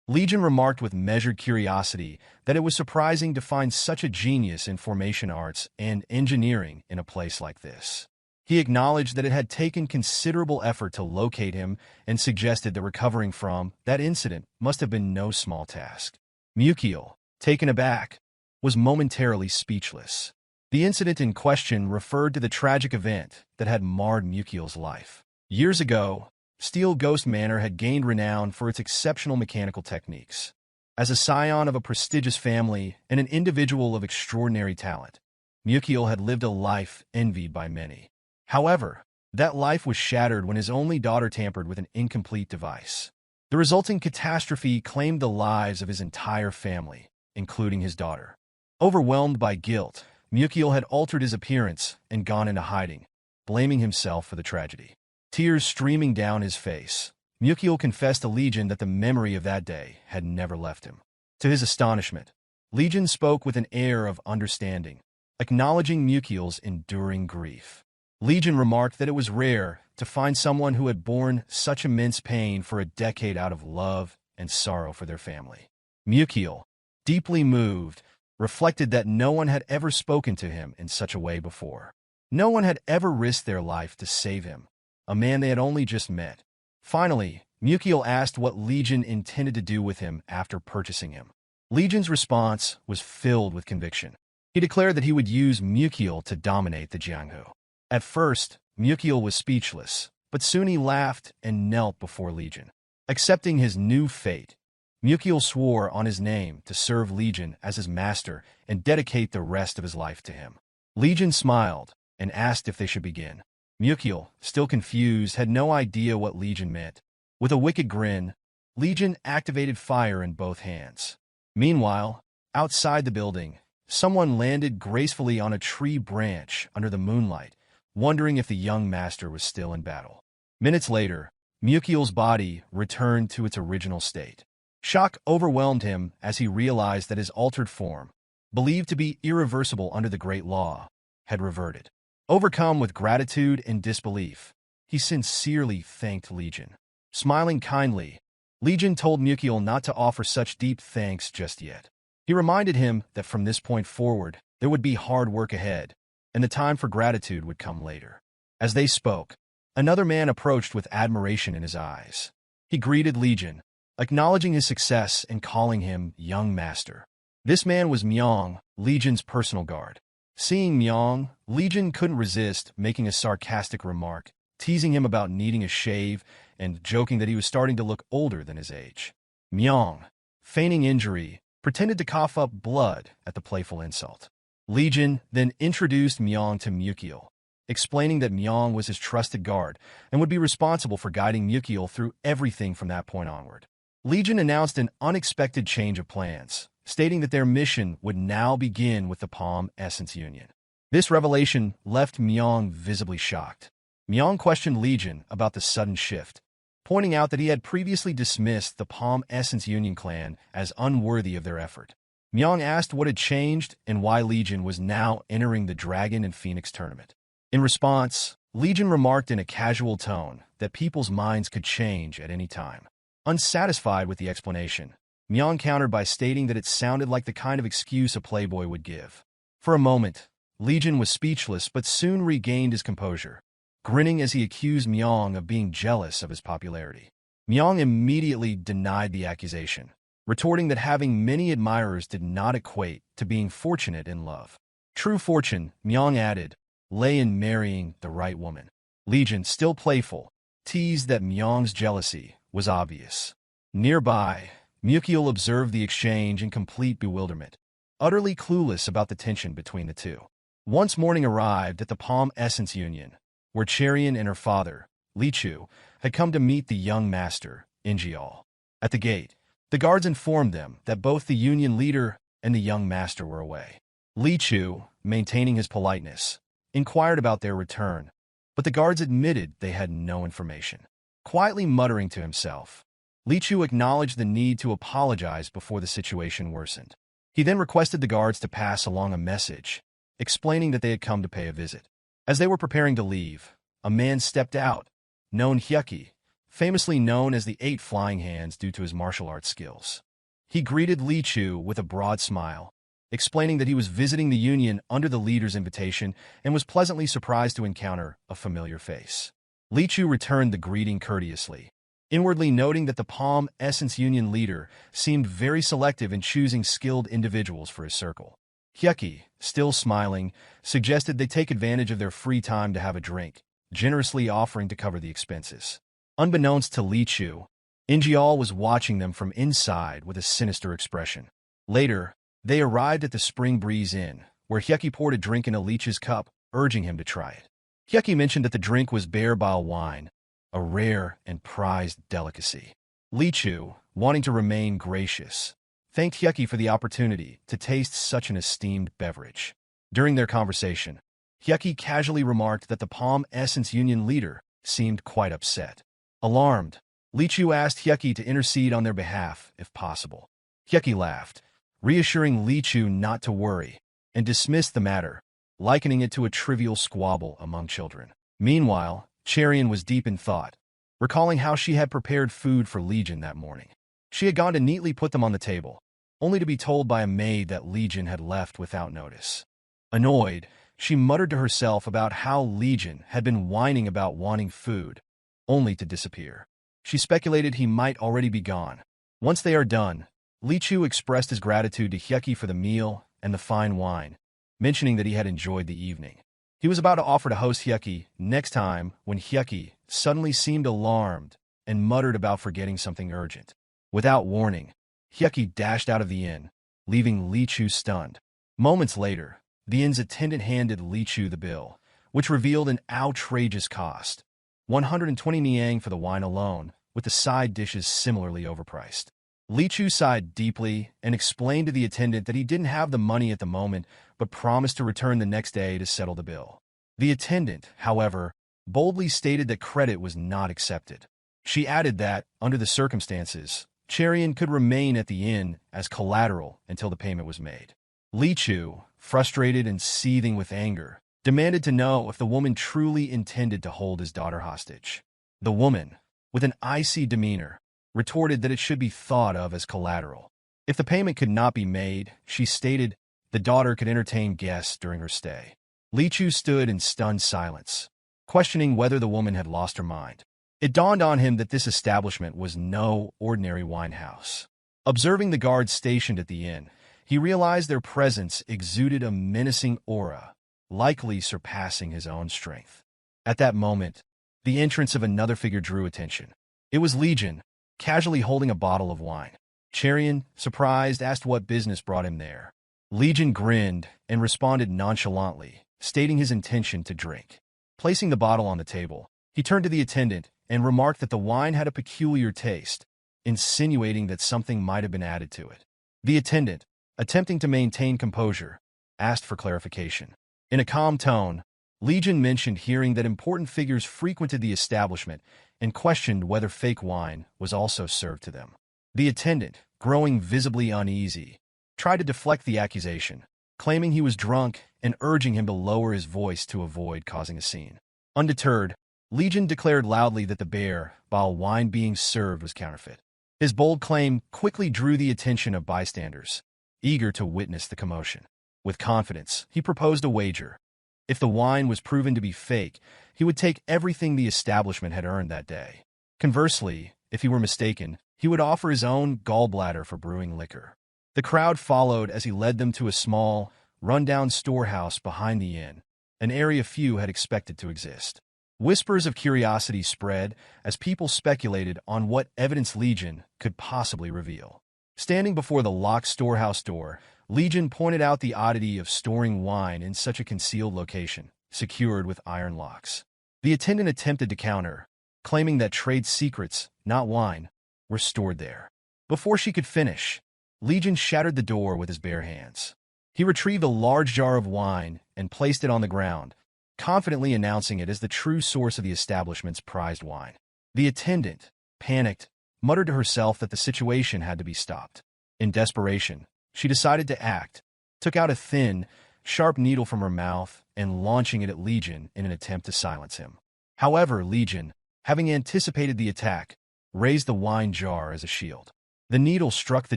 Legion remarked with measured curiosity that it was surprising to find such a genius in formation arts and engineering in a place like this. He acknowledged that it had taken considerable effort to locate him and suggested that recovering from that incident must have been no small task. Mukiel, taken aback, was momentarily speechless. The incident in question referred to the tragic event that had marred Mukiel's life. Years ago, Steel Ghost Manor had gained renown for its exceptional mechanical techniques. As a scion of a prestigious family and an individual of extraordinary talent, Mukiel had lived a life envied by many. However, that life was shattered when his only daughter tampered with an incomplete device. The resulting catastrophe claimed the lives of his entire family, including his daughter. Overwhelmed by guilt, Mukiel had altered his appearance and gone into hiding, blaming himself for the tragedy. Tears streaming down his face, Mukiel confessed to Legion that the memory of that day had never left him. To his astonishment, Legion spoke with an air of understanding, acknowledging Mukiel's enduring grief. Legion remarked that it was rare to find someone who had borne such immense pain for a decade out of love and sorrow for their family. Mukiel, deeply moved, reflected that no one had ever spoken to him in such a way before. No one had ever risked their life to save him, a man they had only just met. Finally, Mukiel asked what Legion intended to do with him after purchasing him. Legion's response was filled with conviction. He declared that he would use Mukiel to dominate the Jianghu. At first, Mukiel was speechless, but soon he laughed and knelt before Legion. Accepting his new fate, Mukiel swore on his name to serve Legion as his master and dedicate the rest of his life to him. Legion smiled and asked if they should begin. Mukiel, still confused, had no idea what Legion meant. With a wicked grin, Legion activated fire in both hands. Meanwhile, outside the building, someone landed gracefully on a tree branch under the moonlight, wondering if the young master was still in battle. Minutes later, Mukiel's body returned to its original state. Shock overwhelmed him as he realized that his altered form, believed to be irreversible under the Great Law, had reverted. Overcome with gratitude and disbelief, he sincerely thanked Legion. Smiling kindly, Legion told Mukiel not to offer such deep thanks just yet. He reminded him that from this point forward, there would be hard work ahead, and the time for gratitude would come later. As they spoke, another man approached with admiration in his eyes. He greeted Legion, acknowledging his success and calling him Young Master. This man was Myong, Legion's personal guard. Seeing Myong, Legion couldn't resist making a sarcastic remark, teasing him about needing a shave and joking that he was starting to look older than his age. Myong, feigning injury, pretended to cough up blood at the playful insult. Legion then introduced Myong to Mukiel, explaining that Myong was his trusted guard and would be responsible for guiding Mukiel through everything from that point onward. Legion announced an unexpected change of plans, stating that their mission would now begin with the Palm Essence Union. This revelation left Myong visibly shocked. Myong questioned Legion about the sudden shift, pointing out that he had previously dismissed the Palm Essence Union clan as unworthy of their effort. Myong asked what had changed and why Legion was now entering the Dragon and Phoenix tournament. In response, Legion remarked in a casual tone that people's minds could change at any time. Unsatisfied with the explanation, Myong countered by stating that it sounded like the kind of excuse a playboy would give. For a moment, Legion was speechless but soon regained his composure, grinning as he accused Myong of being jealous of his popularity. Myong immediately denied the accusation, retorting that having many admirers did not equate to being fortunate in love. True fortune, Myong added, lay in marrying the right woman. Legion, still playful, teased that Myong's jealousy was obvious. Nearby, Mukiel observed the exchange in complete bewilderment, utterly clueless about the tension between the two. Once morning arrived at the Palm Essence Union, where Cherian and her father, Lichu, had come to meet the young master, Ingeol. At the gate, the guards informed them that both the union leader and the young master were away. Lichu, maintaining his politeness, inquired about their return, but the guards admitted they had no information. Quietly muttering to himself, Lichu acknowledged the need to apologize before the situation worsened. He then requested the guards to pass along a message, explaining that they had come to pay a visit. As they were preparing to leave, a man stepped out, known Hyukki, famously known as the Eight Flying Hands due to his martial arts skills. He greeted Li Chu with a broad smile, explaining that he was visiting the Union under the leader's invitation and was pleasantly surprised to encounter a familiar face. Li Chu returned the greeting courteously, inwardly noting that the Palm Essence Union leader seemed very selective in choosing skilled individuals for his circle. Hyukki, still smiling, suggested they take advantage of their free time to have a drink, generously offering to cover the expenses. Unbeknownst to Li Chu, Ingeol was watching them from inside with a sinister expression. Later, they arrived at the Spring Breeze Inn, where Hyukki poured a drink into Li Chu's cup, urging him to try it. Hyukki mentioned that the drink was bear bile wine, a rare and prized delicacy. Li Chu, wanting to remain gracious, thanked Hyukki for the opportunity to taste such an esteemed beverage. During their conversation, Hyukki casually remarked that the Palm Essence Union leader seemed quite upset. Alarmed, Li Chu asked Hyukki to intercede on their behalf, if possible. Hyukki laughed, reassuring Li Chu not to worry, and dismissed the matter, likening it to a trivial squabble among children. Meanwhile, Cherian was deep in thought, recalling how she had prepared food for Legion that morning. She had gone to neatly put them on the table, only to be told by a maid that Legion had left without notice. Annoyed, she muttered to herself about how Legion had been whining about wanting food, only to disappear. She speculated he might already be gone. Once they are done, Li Chu expressed his gratitude to Hyukki for the meal and the fine wine, mentioning that he had enjoyed the evening. He was about to offer to host Hyukki next time when Hyukki suddenly seemed alarmed and muttered about forgetting something urgent. Without warning, Hyukki dashed out of the inn, leaving Li Chu stunned. Moments later, the inn's attendant handed Li Chu the bill, which revealed an outrageous cost: 120 niang for the wine alone, with the side dishes similarly overpriced. Li Chu sighed deeply and explained to the attendant that he didn't have the money at the moment, but promised to return the next day to settle the bill. The attendant, however, boldly stated that credit was not accepted. She added that, under the circumstances, Cherian could remain at the inn as collateral until the payment was made. Li Chu, frustrated and seething with anger, demanded to know if the woman truly intended to hold his daughter hostage. The woman, with an icy demeanor, retorted that it should be thought of as collateral. If the payment could not be made, she stated, the daughter could entertain guests during her stay. Li Chu stood in stunned silence, questioning whether the woman had lost her mind. It dawned on him that this establishment was no ordinary wine house. Observing the guards stationed at the inn, he realized their presence exuded a menacing aura, likely surpassing his own strength. At that moment, the entrance of another figure drew attention. It was Legion, casually holding a bottle of wine. Cherian, surprised, asked what business brought him there. Legion grinned and responded nonchalantly, stating his intention to drink. Placing the bottle on the table, he turned to the attendant and remarked that the wine had a peculiar taste, insinuating that something might have been added to it. The attendant, attempting to maintain composure, asked for clarification. In a calm tone, Legion mentioned hearing that important figures frequented the establishment and questioned whether fake wine was also served to them. The attendant, growing visibly uneasy, tried to deflect the accusation, claiming he was drunk and urging him to lower his voice to avoid causing a scene. Undeterred, Legion declared loudly that the bear, while wine being served, was counterfeit. His bold claim quickly drew the attention of bystanders, eager to witness the commotion. With confidence, he proposed a wager. If the wine was proven to be fake, he would take everything the establishment had earned that day. Conversely, if he were mistaken, he would offer his own gallbladder for brewing liquor. The crowd followed as he led them to a small, run-down storehouse behind the inn, an area few had expected to exist. Whispers of curiosity spread as people speculated on what evidence Legion could possibly reveal. Standing before the locked storehouse door, Legion pointed out the oddity of storing wine in such a concealed location, secured with iron locks. The attendant attempted to counter, claiming that trade secrets, not wine, were stored there. Before she could finish, Legion shattered the door with his bare hands. He retrieved a large jar of wine and placed it on the ground, confidently announcing it as the true source of the establishment's prized wine. The attendant, panicked, muttered to herself that the situation had to be stopped. In desperation, she decided to act, took out a thin, sharp needle from her mouth and launching it at Legion in an attempt to silence him. However, Legion, having anticipated the attack, raised the wine jar as a shield. The needle struck the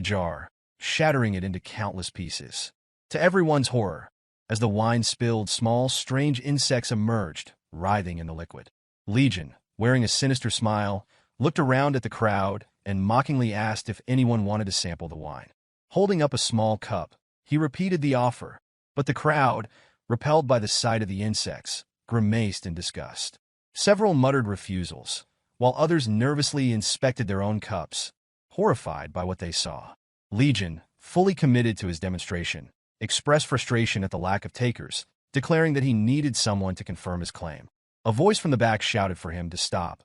jar, shattering it into countless pieces. To everyone's horror, as the wine spilled, small, strange insects emerged, writhing in the liquid. Legion, wearing a sinister smile, looked around at the crowd and mockingly asked if anyone wanted to sample the wine. Holding up a small cup, he repeated the offer, but the crowd, repelled by the sight of the insects, grimaced in disgust. Several muttered refusals, while others nervously inspected their own cups, horrified by what they saw. Legion, fully committed to his demonstration, expressed frustration at the lack of takers, declaring that he needed someone to confirm his claim. A voice from the back shouted for him to stop,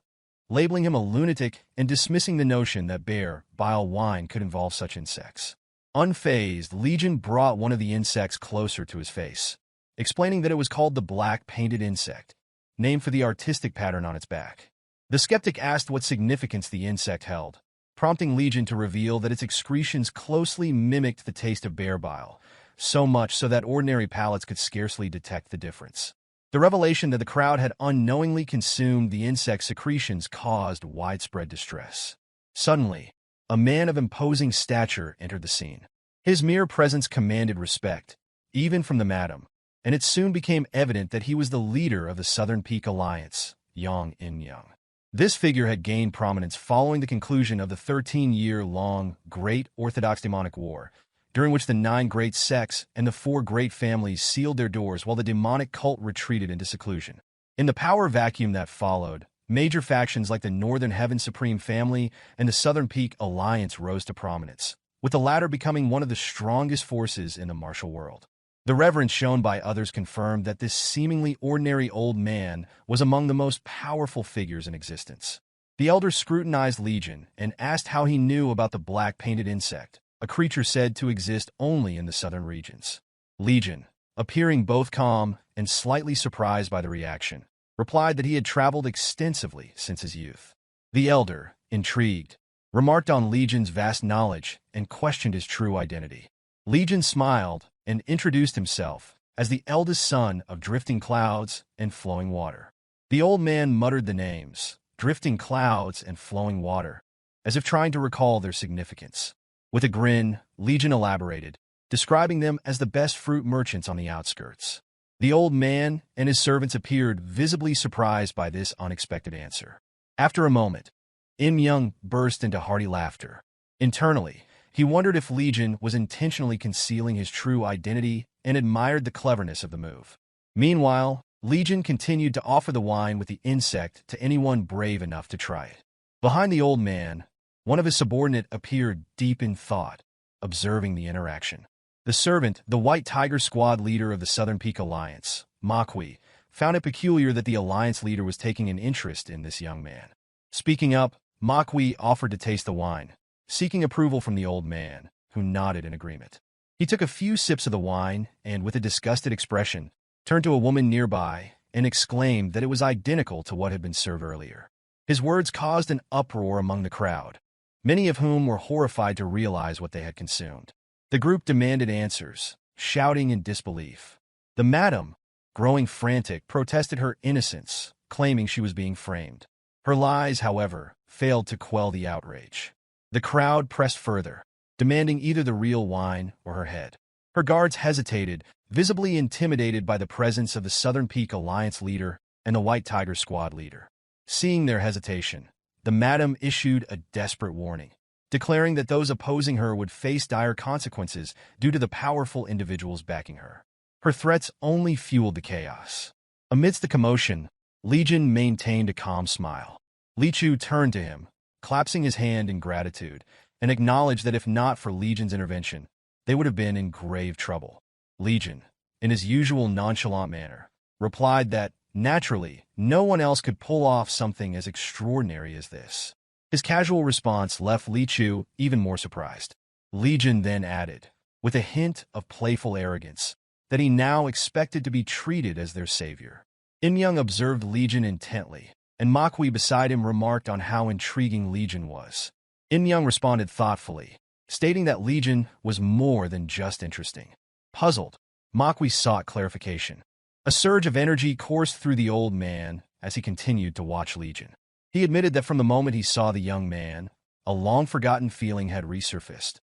labeling him a lunatic and dismissing the notion that bear, bile wine could involve such insects. Unfazed, Legion brought one of the insects closer to his face, explaining that it was called the black painted insect, named for the artistic pattern on its back. The skeptic asked what significance the insect held, prompting Legion to reveal that its excretions closely mimicked the taste of bear bile, so much so that ordinary palates could scarcely detect the difference. The revelation that the crowd had unknowingly consumed the insect's secretions caused widespread distress. Suddenly, a man of imposing stature entered the scene. His mere presence commanded respect, even from the madam, and it soon became evident that he was the leader of the Southern Peak Alliance, Jang Ingeol. This figure had gained prominence following the conclusion of the 13-year-long Great Orthodox Demonic War, during which the 9 great sects and the 4 great families sealed their doors while the demonic cult retreated into seclusion. In the power vacuum that followed, major factions like the Northern Heaven Supreme Family and the Southern Peak Alliance rose to prominence, with the latter becoming one of the strongest forces in the martial world. The reverence shown by others confirmed that this seemingly ordinary old man was among the most powerful figures in existence. The elders scrutinized Legion and asked how he knew about the black-painted insect, a creature said to exist only in the southern regions. Legion, appearing both calm and slightly surprised by the reaction, replied that he had traveled extensively since his youth. The elder, intrigued, remarked on Legion's vast knowledge and questioned his true identity. Legion smiled and introduced himself as the eldest son of drifting clouds and flowing water. The old man muttered the names, drifting clouds and flowing water, as if trying to recall their significance. With a grin, Legion elaborated, describing them as the best fruit merchants on the outskirts. The old man and his servants appeared visibly surprised by this unexpected answer. After a moment, Ingeol burst into hearty laughter. Internally, he wondered if Legion was intentionally concealing his true identity and admired the cleverness of the move. Meanwhile, Legion continued to offer the wine with the insect to anyone brave enough to try it. Behind the old man, one of his subordinates appeared deep in thought, observing the interaction. The servant, the White Tiger Squad leader of the Southern Peak Alliance, Makwi, found it peculiar that the Alliance leader was taking an interest in this young man. Speaking up, Makwi offered to taste the wine, seeking approval from the old man, who nodded in agreement. He took a few sips of the wine and, with a disgusted expression, turned to a woman nearby and exclaimed that it was identical to what had been served earlier. His words caused an uproar among the crowd, many of whom were horrified to realize what they had consumed. The group demanded answers, shouting in disbelief. The madam, growing frantic, protested her innocence, claiming she was being framed. Her lies, however, failed to quell the outrage. The crowd pressed further, demanding either the real wine or her head. Her guards hesitated, visibly intimidated by the presence of the Southern Peak Alliance leader and the White Tiger Squad leader. Seeing their hesitation, the madam issued a desperate warning, declaring that those opposing her would face dire consequences due to the powerful individuals backing her. Her threats only fueled the chaos. Amidst the commotion, Legion maintained a calm smile. Li Chu turned to him, clasping his hand in gratitude, and acknowledged that if not for Legion's intervention, they would have been in grave trouble. Legion, in his usual nonchalant manner, replied that, naturally, no one else could pull off something as extraordinary as this. His casual response left Li Chu even more surprised. Legion then added, with a hint of playful arrogance, that he now expected to be treated as their savior. Ingeol observed Legion intently, and Makwi beside him remarked on how intriguing Legion was. Ingeol responded thoughtfully, stating that Legion was more than just interesting. Puzzled, Makwi sought clarification. A surge of energy coursed through the old man as he continued to watch Legion. He admitted that from the moment he saw the young man, a long-forgotten feeling had resurfaced,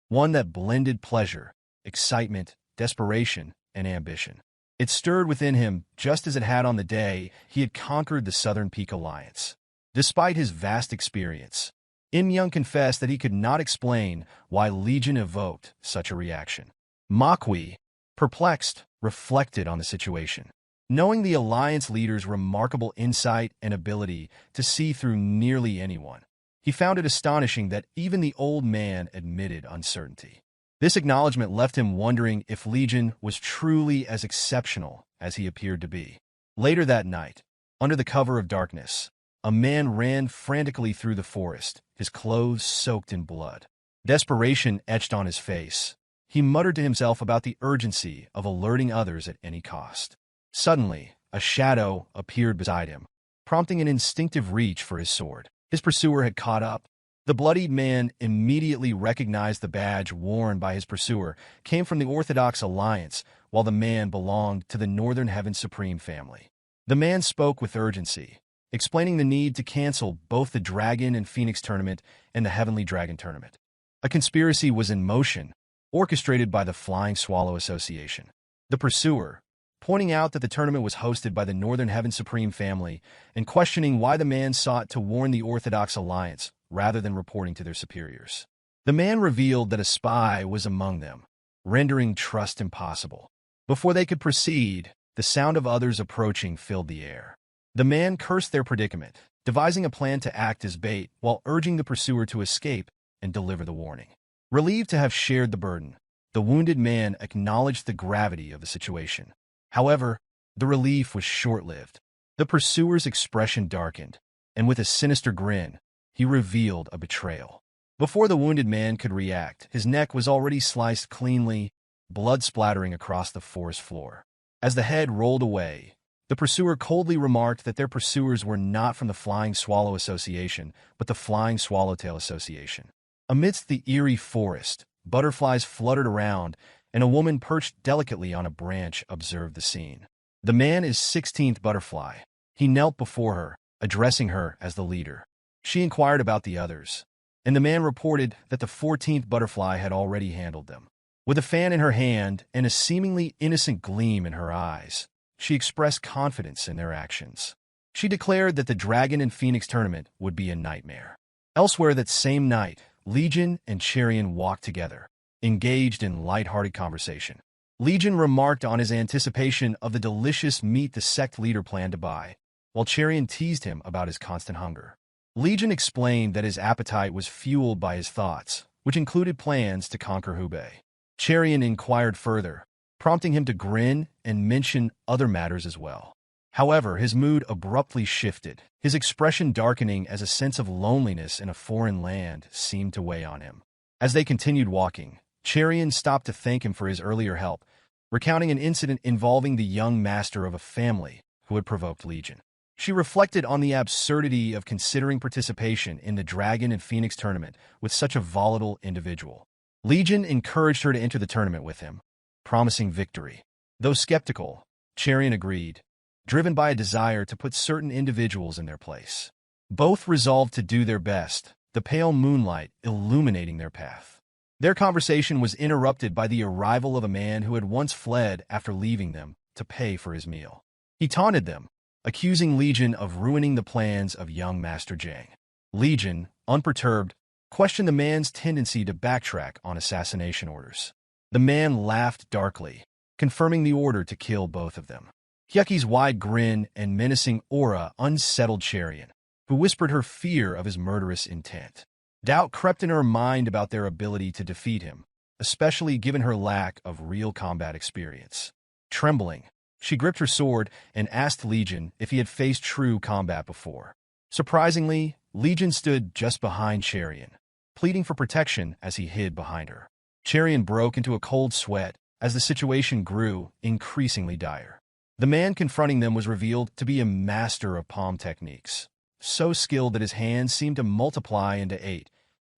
one that blended pleasure, excitement, desperation, and ambition. It stirred within him just as it had on the day he had conquered the Southern Peak Alliance. Despite his vast experience, Im confessed that he could not explain why Legion evoked such a reaction. Makwi, perplexed, reflected on the situation. Knowing the Alliance leader's remarkable insight and ability to see through nearly anyone, he found it astonishing that even the old man admitted uncertainty. This acknowledgement left him wondering if Legion was truly as exceptional as he appeared to be. Later that night, under the cover of darkness, a man ran frantically through the forest, his clothes soaked in blood. Desperation etched on his face. He muttered to himself about the urgency of alerting others at any cost. Suddenly, a shadow appeared beside him, prompting an instinctive reach for his sword. His pursuer had caught up. The bloodied man immediately recognized the badge worn by his pursuer came from the Orthodox Alliance, while the man belonged to the Northern Heaven Supreme family. The man spoke with urgency, explaining the need to cancel both the Dragon and Phoenix tournament and the Heavenly Dragon tournament. A conspiracy was in motion, orchestrated by the Flying Swallow Association. The pursuer, pointing out that the tournament was hosted by the Northern Heaven Supreme family and questioning why the man sought to warn the Orthodox Alliance rather than reporting to their superiors. The man revealed that a spy was among them, rendering trust impossible. Before they could proceed, the sound of others approaching filled the air. The man cursed their predicament, devising a plan to act as bait while urging the pursuer to escape and deliver the warning. Relieved to have shared the burden, the wounded man acknowledged the gravity of the situation. However, the relief was short-lived. The pursuer's expression darkened, and with a sinister grin, he revealed a betrayal. Before the wounded man could react, his neck was already sliced cleanly, blood splattering across the forest floor. As the head rolled away, the pursuer coldly remarked that their pursuers were not from the Flying Swallow Association, but the Flying Swallowtail Association. Amidst the eerie forest, butterflies fluttered around, and a woman perched delicately on a branch observed the scene. The man is 16th Butterfly. He knelt before her, addressing her as the leader. She inquired about the others, and the man reported that the 14th Butterfly had already handled them. With a fan in her hand and a seemingly innocent gleam in her eyes, she expressed confidence in their actions. She declared that the Dragon and Phoenix tournament would be a nightmare. Elsewhere that same night, Legion and Cherion walked together, engaged in light-hearted conversation. Legion remarked on his anticipation of the delicious meat the Sect leader planned to buy, while Cherion teased him about his constant hunger. Legion explained that his appetite was fueled by his thoughts, which included plans to conquer Hubei. Cherion inquired further, prompting him to grin and mention other matters as well. However, his mood abruptly shifted, his expression darkening as a sense of loneliness in a foreign land seemed to weigh on him. As they continued walking, Cherion stopped to thank him for his earlier help, recounting an incident involving the young master of a family who had provoked Legion. She reflected on the absurdity of considering participation in the Dragon and Phoenix tournament with such a volatile individual. Legion encouraged her to enter the tournament with him, promising victory. Though skeptical, Cherion agreed, driven by a desire to put certain individuals in their place. Both resolved to do their best, the pale moonlight illuminating their path. Their conversation was interrupted by the arrival of a man who had once fled after leaving them to pay for his meal. He taunted them, accusing Legion of ruining the plans of young Master Jang. Legion, unperturbed, questioned the man's tendency to backtrack on assassination orders. The man laughed darkly, confirming the order to kill both of them. Hyukki's wide grin and menacing aura unsettled Cherion, who whispered her fear of his murderous intent. Doubt crept in her mind about their ability to defeat him, especially given her lack of real combat experience. Trembling, she gripped her sword and asked Legion if he had faced true combat before. Surprisingly, Legion stood just behind Cherion, pleading for protection as he hid behind her. Cherion broke into a cold sweat as the situation grew increasingly dire. The man confronting them was revealed to be a master of palm techniques, so skilled that his hands seemed to multiply into 8,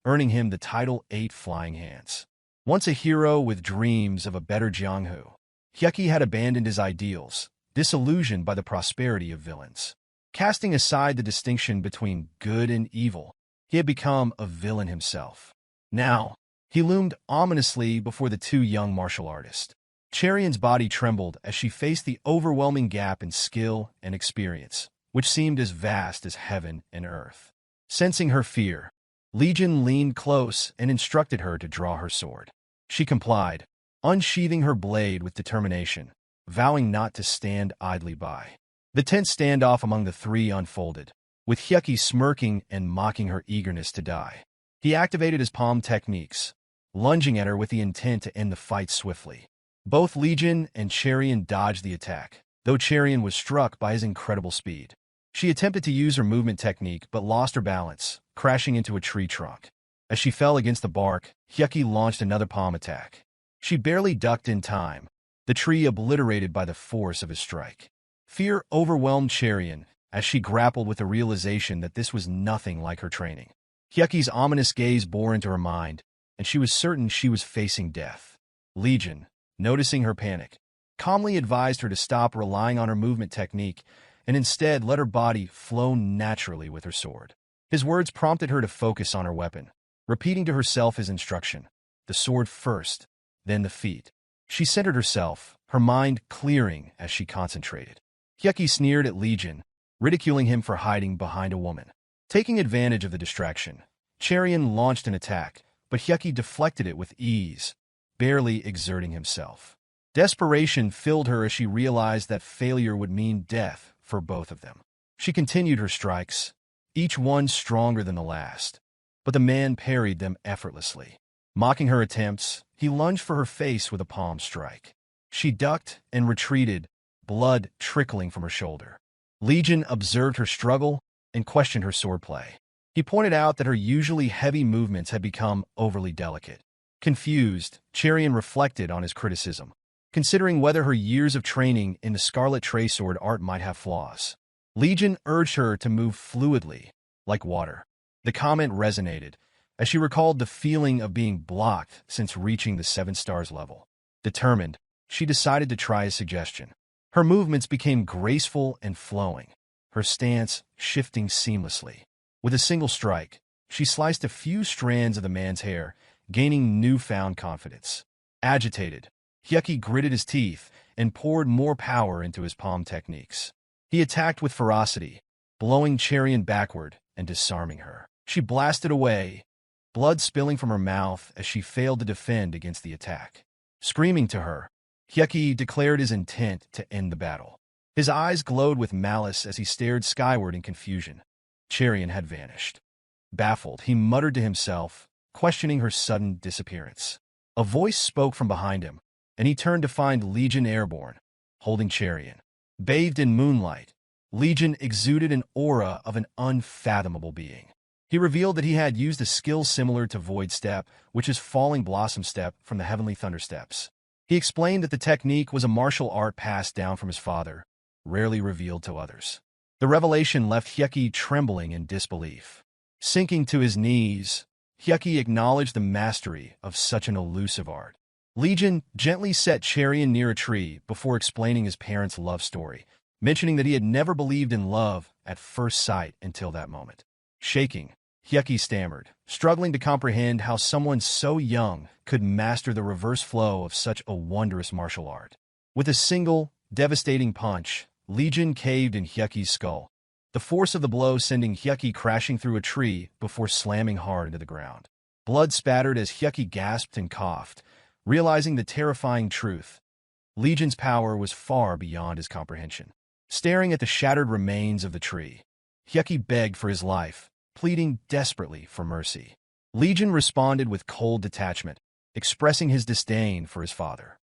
earning him the title 8 Flying Hands. Once a hero with dreams of a better Jianghu, Hyukki had abandoned his ideals, disillusioned by the prosperity of villains. Casting aside the distinction between good and evil, he had become a villain himself. Now, he loomed ominously before the two young martial artists. Cherion's body trembled as she faced the overwhelming gap in skill and experience, which seemed as vast as heaven and earth. Sensing her fear, Legion leaned close and instructed her to draw her sword. She complied, unsheathing her blade with determination, vowing not to stand idly by. The tense standoff among the three unfolded, with Hyukki smirking and mocking her eagerness to die. He activated his palm techniques, lunging at her with the intent to end the fight swiftly. Both Legion and Cherion dodged the attack, though Cherion was struck by his incredible speed. She attempted to use her movement technique but lost her balance, crashing into a tree trunk. As she fell against the bark, Hyukki launched another palm attack. She barely ducked in time, the tree obliterated by the force of his strike. Fear overwhelmed Cherion as she grappled with the realization that this was nothing like her training. Hyukki's ominous gaze bore into her mind, and she was certain she was facing death. Legion, noticing her panic, calmly advised her to stop relying on her movement technique and instead let her body flow naturally with her sword. His words prompted her to focus on her weapon, repeating to herself his instruction, the sword first, then the feet. She centered herself, her mind clearing as she concentrated. Hyukki sneered at Legion, ridiculing him for hiding behind a woman. Taking advantage of the distraction, Cherion launched an attack, but Hyukki deflected it with ease, barely exerting himself. Desperation filled her as she realized that failure would mean death for both of them. She continued her strikes, each one stronger than the last, but the man parried them effortlessly. Mocking her attempts, he lunged for her face with a palm strike. She ducked and retreated, blood trickling from her shoulder. Legion observed her struggle and questioned her swordplay. He pointed out that her usually heavy movements had become overly delicate. Confused, Cherion reflected on his criticism, considering whether her years of training in the Scarlet Tray-sword art might have flaws. Legion urged her to move fluidly, like water. The comment resonated, as she recalled the feeling of being blocked since reaching the 7 stars level. Determined, she decided to try his suggestion. Her movements became graceful and flowing, her stance shifting seamlessly. With a single strike, she sliced a few strands of the man's hair, gaining newfound confidence. Agitated, Hyukki gritted his teeth and poured more power into his palm techniques. He attacked with ferocity, blowing Cherion backward and disarming her. She blasted away, blood spilling from her mouth as she failed to defend against the attack. Screaming to her, Hyukki declared his intent to end the battle. His eyes glowed with malice as he stared skyward in confusion. Cherion had vanished. Baffled, he muttered to himself, questioning her sudden disappearance. A voice spoke from behind him, and he turned to find Legion airborne, holding Cherion. Bathed in moonlight, Legion exuded an aura of an unfathomable being. He revealed that he had used a skill similar to Void Step, which is Falling Blossom Step from the Heavenly Thunder Steps. He explained that the technique was a martial art passed down from his father, rarely revealed to others. The revelation left Hyukki trembling in disbelief. Sinking to his knees, Hyukki acknowledged the mastery of such an elusive art. Legion gently set Cherion near a tree before explaining his parents' love story, mentioning that he had never believed in love at first sight until that moment. Shaking, Hyukki stammered, struggling to comprehend how someone so young could master the reverse flow of such a wondrous martial art. With a single, devastating punch, Legion caved in Hyukki's skull, the force of the blow sending Hyukki crashing through a tree before slamming hard into the ground. Blood spattered as Hyukki gasped and coughed, realizing the terrifying truth. Legion's power was far beyond his comprehension. Staring at the shattered remains of the tree, Hyukki begged for his life, pleading desperately for mercy. Legion responded with cold detachment, expressing his disdain for his father.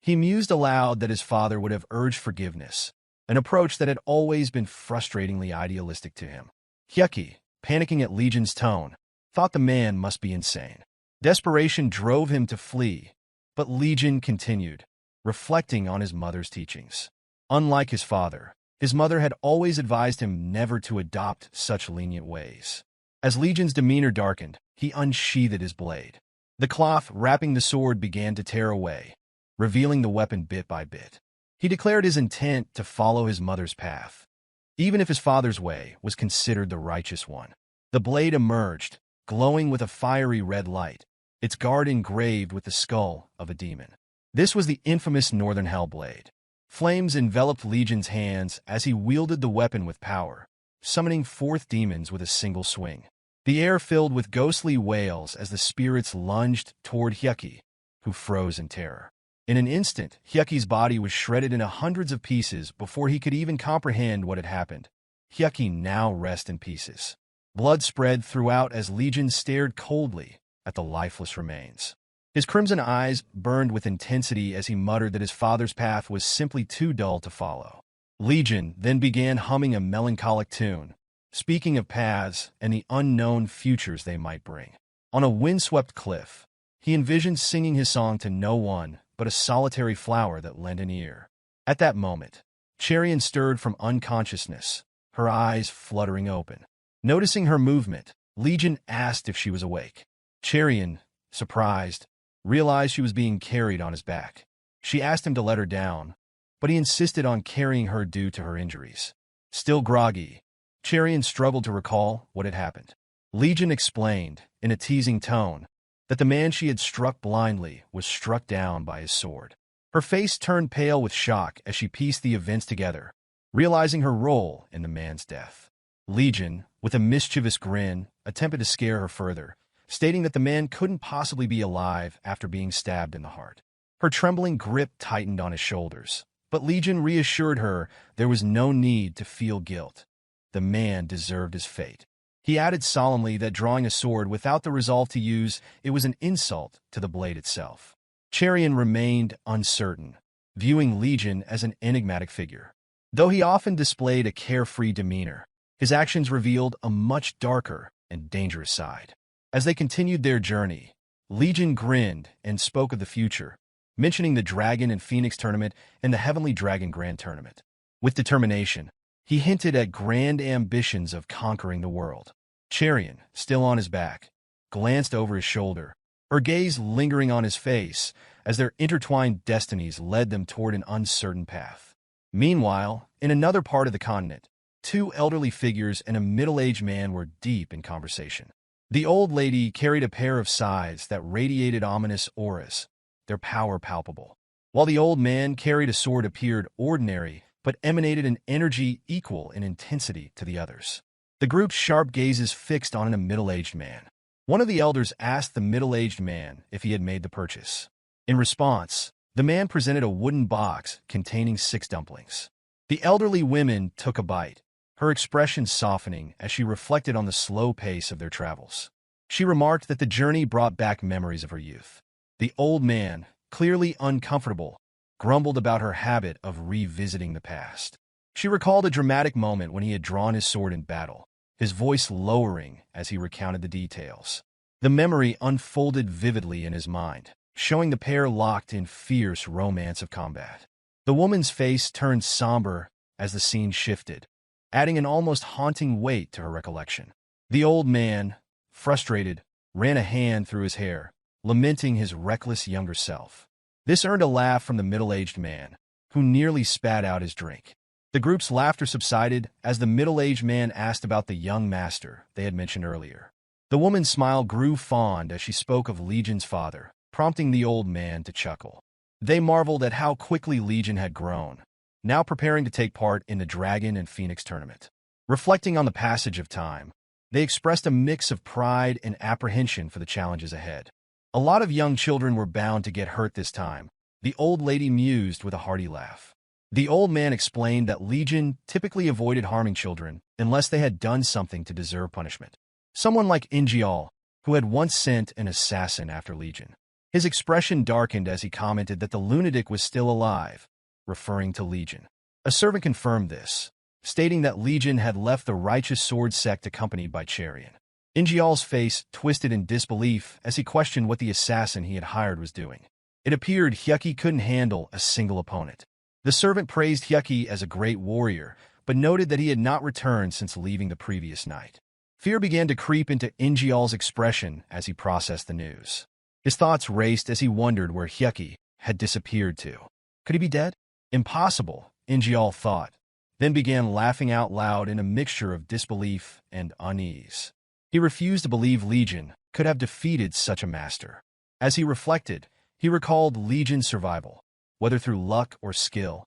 He mused aloud that his father would have urged forgiveness, an approach that had always been frustratingly idealistic to him. Hyukki, panicking at Legion's tone, thought the man must be insane. Desperation drove him to flee, but Legion continued, reflecting on his mother's teachings. Unlike his father, his mother had always advised him never to adopt such lenient ways. As Legion's demeanor darkened, he unsheathed his blade. The cloth wrapping the sword began to tear away, revealing the weapon bit by bit. He declared his intent to follow his mother's path, even if his father's way was considered the righteous one. The blade emerged, glowing with a fiery red light, its guard engraved with the skull of a demon. This was the infamous Northern Hellblade. Flames enveloped Legion's hands as he wielded the weapon with power, summoning forth demons with a single swing. The air filled with ghostly wails as the spirits lunged toward Hyukki, who froze in terror. In an instant, Hyukki's body was shredded into hundreds of pieces before he could even comprehend what had happened. Hyukki now rests in pieces. Blood spread throughout as Legion stared coldly at the lifeless remains. His crimson eyes burned with intensity as he muttered that his father's path was simply too dull to follow. Legion then began humming a melancholic tune, speaking of paths and the unknown futures they might bring. On a windswept cliff, he envisioned singing his song to no one but a solitary flower that lent an ear. At that moment, Cherian stirred from unconsciousness, her eyes fluttering open. Noticing her movement, Legion asked if she was awake. Cherian, surprised, realized she was being carried on his back. She asked him to let her down, but he insisted on carrying her due to her injuries. Still groggy, Cherian struggled to recall what had happened. Legion explained, in a teasing tone, that the man she had struck blindly was struck down by his sword. Her face turned pale with shock as she pieced the events together, realizing her role in the man's death. Legion, with a mischievous grin, attempted to scare her further, stating that the man couldn't possibly be alive after being stabbed in the heart. Her trembling grip tightened on his shoulders, but Legion reassured her there was no need to feel guilt. The man deserved his fate. He added solemnly that drawing a sword without the resolve to use it was an insult to the blade itself. Cherian remained uncertain, viewing Legion as an enigmatic figure. Though he often displayed a carefree demeanor, his actions revealed a much darker and dangerous side. As they continued their journey, Legion grinned and spoke of the future, mentioning the Dragon and Phoenix tournament and the Heavenly Dragon Grand Tournament. With determination, he hinted at grand ambitions of conquering the world. Cherian, still on his back, glanced over his shoulder, her gaze lingering on his face as their intertwined destinies led them toward an uncertain path. Meanwhile, in another part of the continent, two elderly figures and a middle-aged man were deep in conversation. The old lady carried a pair of scythes that radiated ominous auras, their power palpable, while the old man carried a sword appeared ordinary but emanated an energy equal in intensity to the others. The group's sharp gazes fixed on a middle-aged man. One of the elders asked the middle-aged man if he had made the purchase. In response, the man presented a wooden box containing 6 dumplings. The elderly woman took a bite, her expression softening as she reflected on the slow pace of their travels. She remarked that the journey brought back memories of her youth. The old man, clearly uncomfortable, grumbled about her habit of revisiting the past. She recalled a dramatic moment when he had drawn his sword in battle, his voice lowering as he recounted the details. The memory unfolded vividly in his mind, showing the pair locked in fierce romance of combat. The woman's face turned somber as the scene shifted, adding an almost haunting weight to her recollection. The old man, frustrated, ran a hand through his hair, lamenting his reckless younger self. This earned a laugh from the middle-aged man, who nearly spat out his drink. The group's laughter subsided as the middle-aged man asked about the young master they had mentioned earlier. The woman's smile grew fond as she spoke of Legion's father, prompting the old man to chuckle. They marveled at how quickly Legion had grown, now preparing to take part in the Dragon and Phoenix tournament. Reflecting on the passage of time, they expressed a mix of pride and apprehension for the challenges ahead. A lot of young children were bound to get hurt this time, the old lady mused with a hearty laugh. The old man explained that Legion typically avoided harming children unless they had done something to deserve punishment. Someone like Ingeol, who had once sent an assassin after Legion. His expression darkened as he commented that the lunatic was still alive, referring to Legion. A servant confirmed this, stating that Legion had left the Righteous Sword Sect accompanied by Cherian. Ingeol's face twisted in disbelief as he questioned what the assassin he had hired was doing. It appeared Hyukki couldn't handle a single opponent. The servant praised Hyukki as a great warrior, but noted that he had not returned since leaving the previous night. Fear began to creep into Ingeol's expression as he processed the news. His thoughts raced as he wondered where Hyukki had disappeared to. Could he be dead? Impossible, Ingeol thought, then began laughing out loud in a mixture of disbelief and unease. He refused to believe Legion could have defeated such a master. As he reflected, he recalled Legion's survival, whether through luck or skill,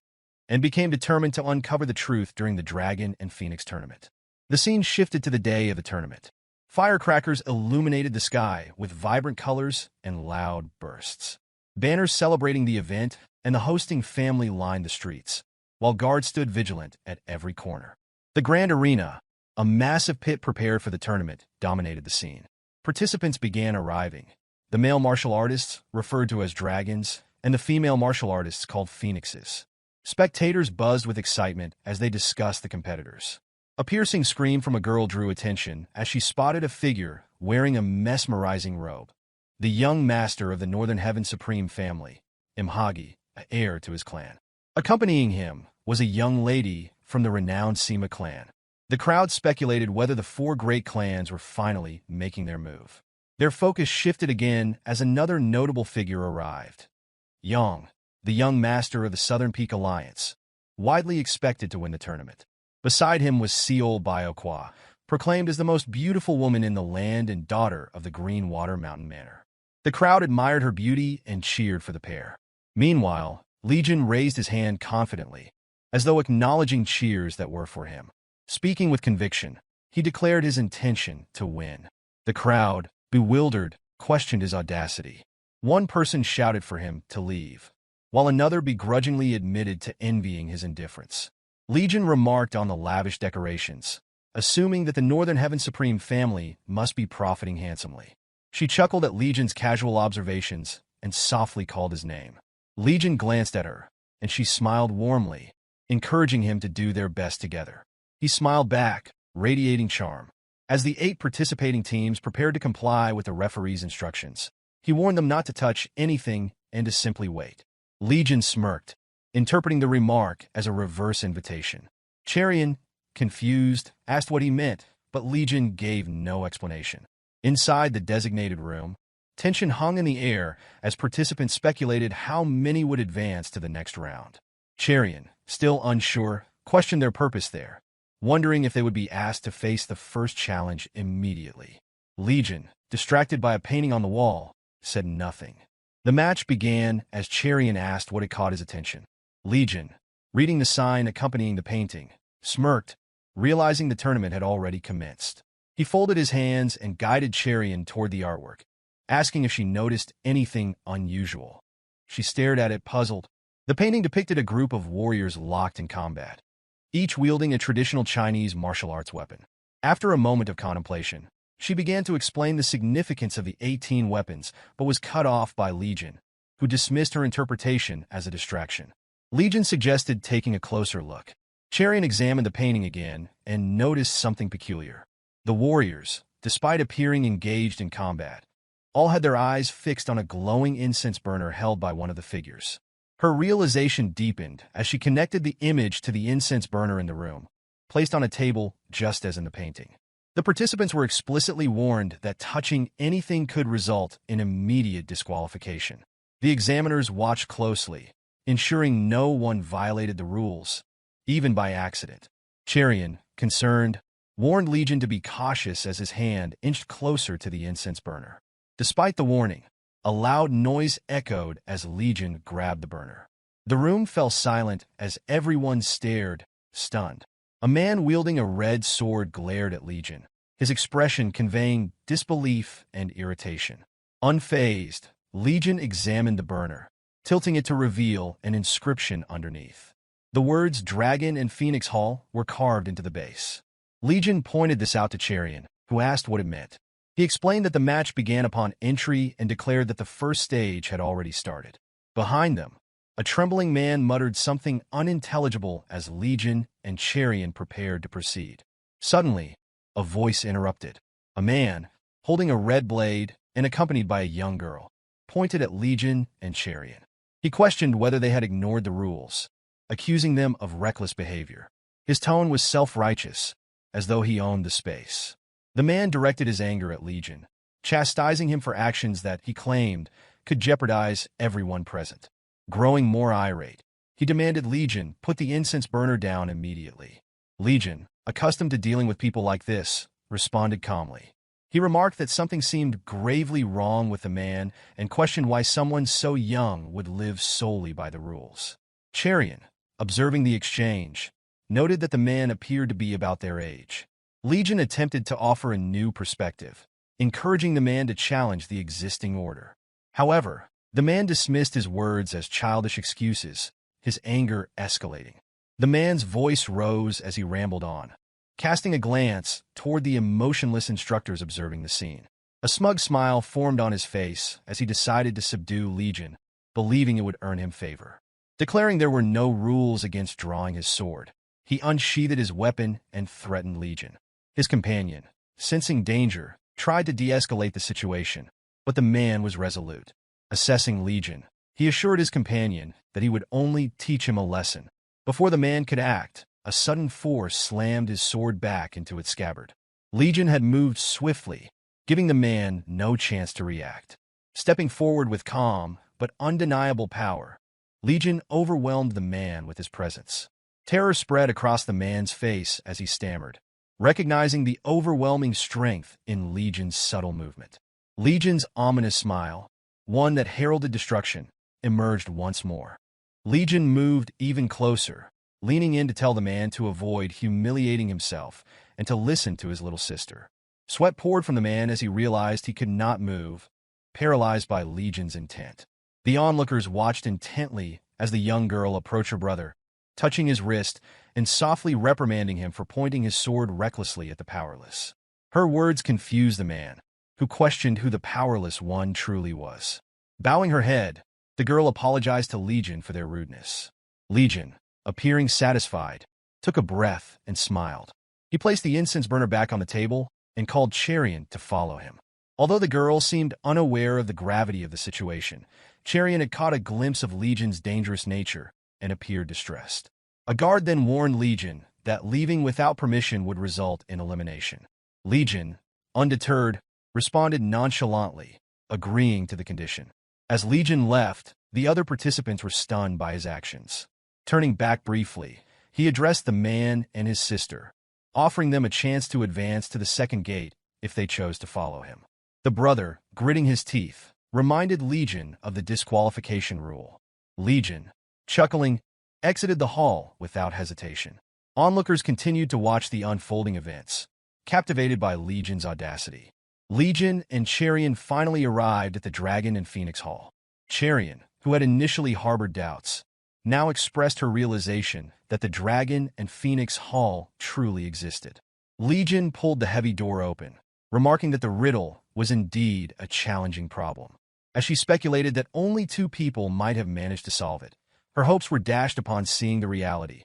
and became determined to uncover the truth during the Dragon and Phoenix tournament. The scene shifted to the day of the tournament. Firecrackers illuminated the sky with vibrant colors and loud bursts. Banners celebrating the event and the hosting family lined the streets, while guards stood vigilant at every corner. The grand arena, a massive pit prepared for the tournament, dominated the scene. Participants began arriving. The male martial artists, referred to as dragons, and the female martial artists called phoenixes. Spectators buzzed with excitement as they discussed the competitors. A piercing scream from a girl drew attention as she spotted a figure wearing a mesmerizing robe. The young master of the Northern Heaven Supreme family, Imhagi, heir to his clan. Accompanying him was a young lady from the renowned Sima clan. The crowd speculated whether the four great clans were finally making their move. Their focus shifted again as another notable figure arrived. Yang, the young master of the Southern Peak Alliance, widely expected to win the tournament. Beside him was Seolha, proclaimed as the most beautiful woman in the land and daughter of the Green Water Mountain Manor. The crowd admired her beauty and cheered for the pair. Meanwhile, Legion raised his hand confidently, as though acknowledging cheers that were for him. Speaking with conviction, he declared his intention to win. The crowd, bewildered, questioned his audacity. One person shouted for him to leave, while another begrudgingly admitted to envying his indifference. Legion remarked on the lavish decorations, assuming that the Northern Heaven Supreme family must be profiting handsomely. She chuckled at Legion's casual observations and softly called his name. Legion glanced at her, and she smiled warmly, encouraging him to do their best together. He smiled back, radiating charm. As the 8 participating teams prepared to comply with the referee's instructions, he warned them not to touch anything and to simply wait. Legion smirked, interpreting the remark as a reverse invitation. Cherian, confused, asked what he meant, but Legion gave no explanation. Inside the designated room, tension hung in the air as participants speculated how many would advance to the next round. Cherian, still unsure, questioned their purpose there, wondering if they would be asked to face the first challenge immediately. Legion, distracted by a painting on the wall, said nothing. The match began as Cherian asked what had caught his attention. Legion, reading the sign accompanying the painting, smirked, realizing the tournament had already commenced. He folded his hands and guided Cherian toward the artwork, asking if she noticed anything unusual. She stared at it, puzzled. The painting depicted a group of warriors locked in combat, each wielding a traditional Chinese martial arts weapon. After a moment of contemplation, she began to explain the significance of the 18 weapons, but was cut off by Legion, who dismissed her interpretation as a distraction. Legion suggested taking a closer look. Cherian examined the painting again and noticed something peculiar. The warriors, despite appearing engaged in combat, all had their eyes fixed on a glowing incense burner held by one of the figures. Her realization deepened as she connected the image to the incense burner in the room, placed on a table just as in the painting. The participants were explicitly warned that touching anything could result in immediate disqualification. The examiners watched closely, ensuring no one violated the rules, even by accident. Cherian, concerned, warned Legion to be cautious as his hand inched closer to the incense burner. Despite the warning, a loud noise echoed as Legion grabbed the burner. The room fell silent as everyone stared, stunned. A man wielding a red sword glared at Legion, his expression conveying disbelief and irritation. Unfazed, Legion examined the burner, tilting it to reveal an inscription underneath. The words Dragon and Phoenix Hall were carved into the base. Legion pointed this out to Cherian, who asked what it meant. He explained that the match began upon entry and declared that the first stage had already started. Behind them, a trembling man muttered something unintelligible as Legion and Cherian prepared to proceed. Suddenly, a voice interrupted. A man, holding a red blade and accompanied by a young girl, pointed at Legion and Cherian. He questioned whether they had ignored the rules, accusing them of reckless behavior. His tone was self-righteous, as though he owned the space. The man directed his anger at Legion, chastising him for actions that he claimed could jeopardize everyone present. Growing more irate, He demanded Legion put the incense burner down immediately. Legion, accustomed to dealing with people like this, responded calmly. He remarked that something seemed gravely wrong with the man and questioned why someone so young would live solely by the rules. Cherian, observing the exchange, noted that the man appeared to be about their age. Legion attempted to offer a new perspective, encouraging the man to challenge the existing order. However, the man dismissed his words as childish excuses, his anger escalating. The man's voice rose as he rambled on, casting a glance toward the emotionless instructors observing the scene. A smug smile formed on his face as he decided to subdue Legion, believing it would earn him favor. Declaring there were no rules against drawing his sword, he unsheathed his weapon and threatened Legion. His companion, sensing danger, tried to de-escalate the situation, but the man was resolute. Assessing Legion, he assured his companion that he would only teach him a lesson. Before the man could act, a sudden force slammed his sword back into its scabbard. Legion had moved swiftly, giving the man no chance to react. Stepping forward with calm but undeniable power, Legion overwhelmed the man with his presence. Terror spread across the man's face as he stammered, recognizing the overwhelming strength in Legion's subtle movement. Legion's ominous smile, one that heralded destruction, emerged once more. Legion moved even closer, leaning in to tell the man to avoid humiliating himself and to listen to his little sister. Sweat poured from the man as he realized he could not move, paralyzed by Legion's intent. The onlookers watched intently as the young girl approached her brother, touching his wrist and softly reprimanding him for pointing his sword recklessly at the powerless. Her words confused the man, who questioned who the powerless one truly was. Bowing her head, the girl apologized to Legion for their rudeness. Legion, appearing satisfied, took a breath and smiled. He placed the incense burner back on the table and called Cherian to follow him. Although the girl seemed unaware of the gravity of the situation, Cherian had caught a glimpse of Legion's dangerous nature and appeared distressed. A guard then warned Legion that leaving without permission would result in elimination. Legion, undeterred, responded nonchalantly, agreeing to the condition. As Legion left, the other participants were stunned by his actions. Turning back briefly, he addressed the man and his sister, offering them a chance to advance to the second gate if they chose to follow him. The brother, gritting his teeth, reminded Legion of the disqualification rule. Legion, chuckling, exited the hall without hesitation. Onlookers continued to watch the unfolding events, captivated by Legion's audacity. Legion and Cherian finally arrived at the Dragon and Phoenix Hall. Cherian, who had initially harbored doubts, now expressed her realization that the Dragon and Phoenix Hall truly existed. Legion pulled the heavy door open, remarking that the riddle was indeed a challenging problem. As she speculated that only 2 people might have managed to solve it, her hopes were dashed upon seeing the reality.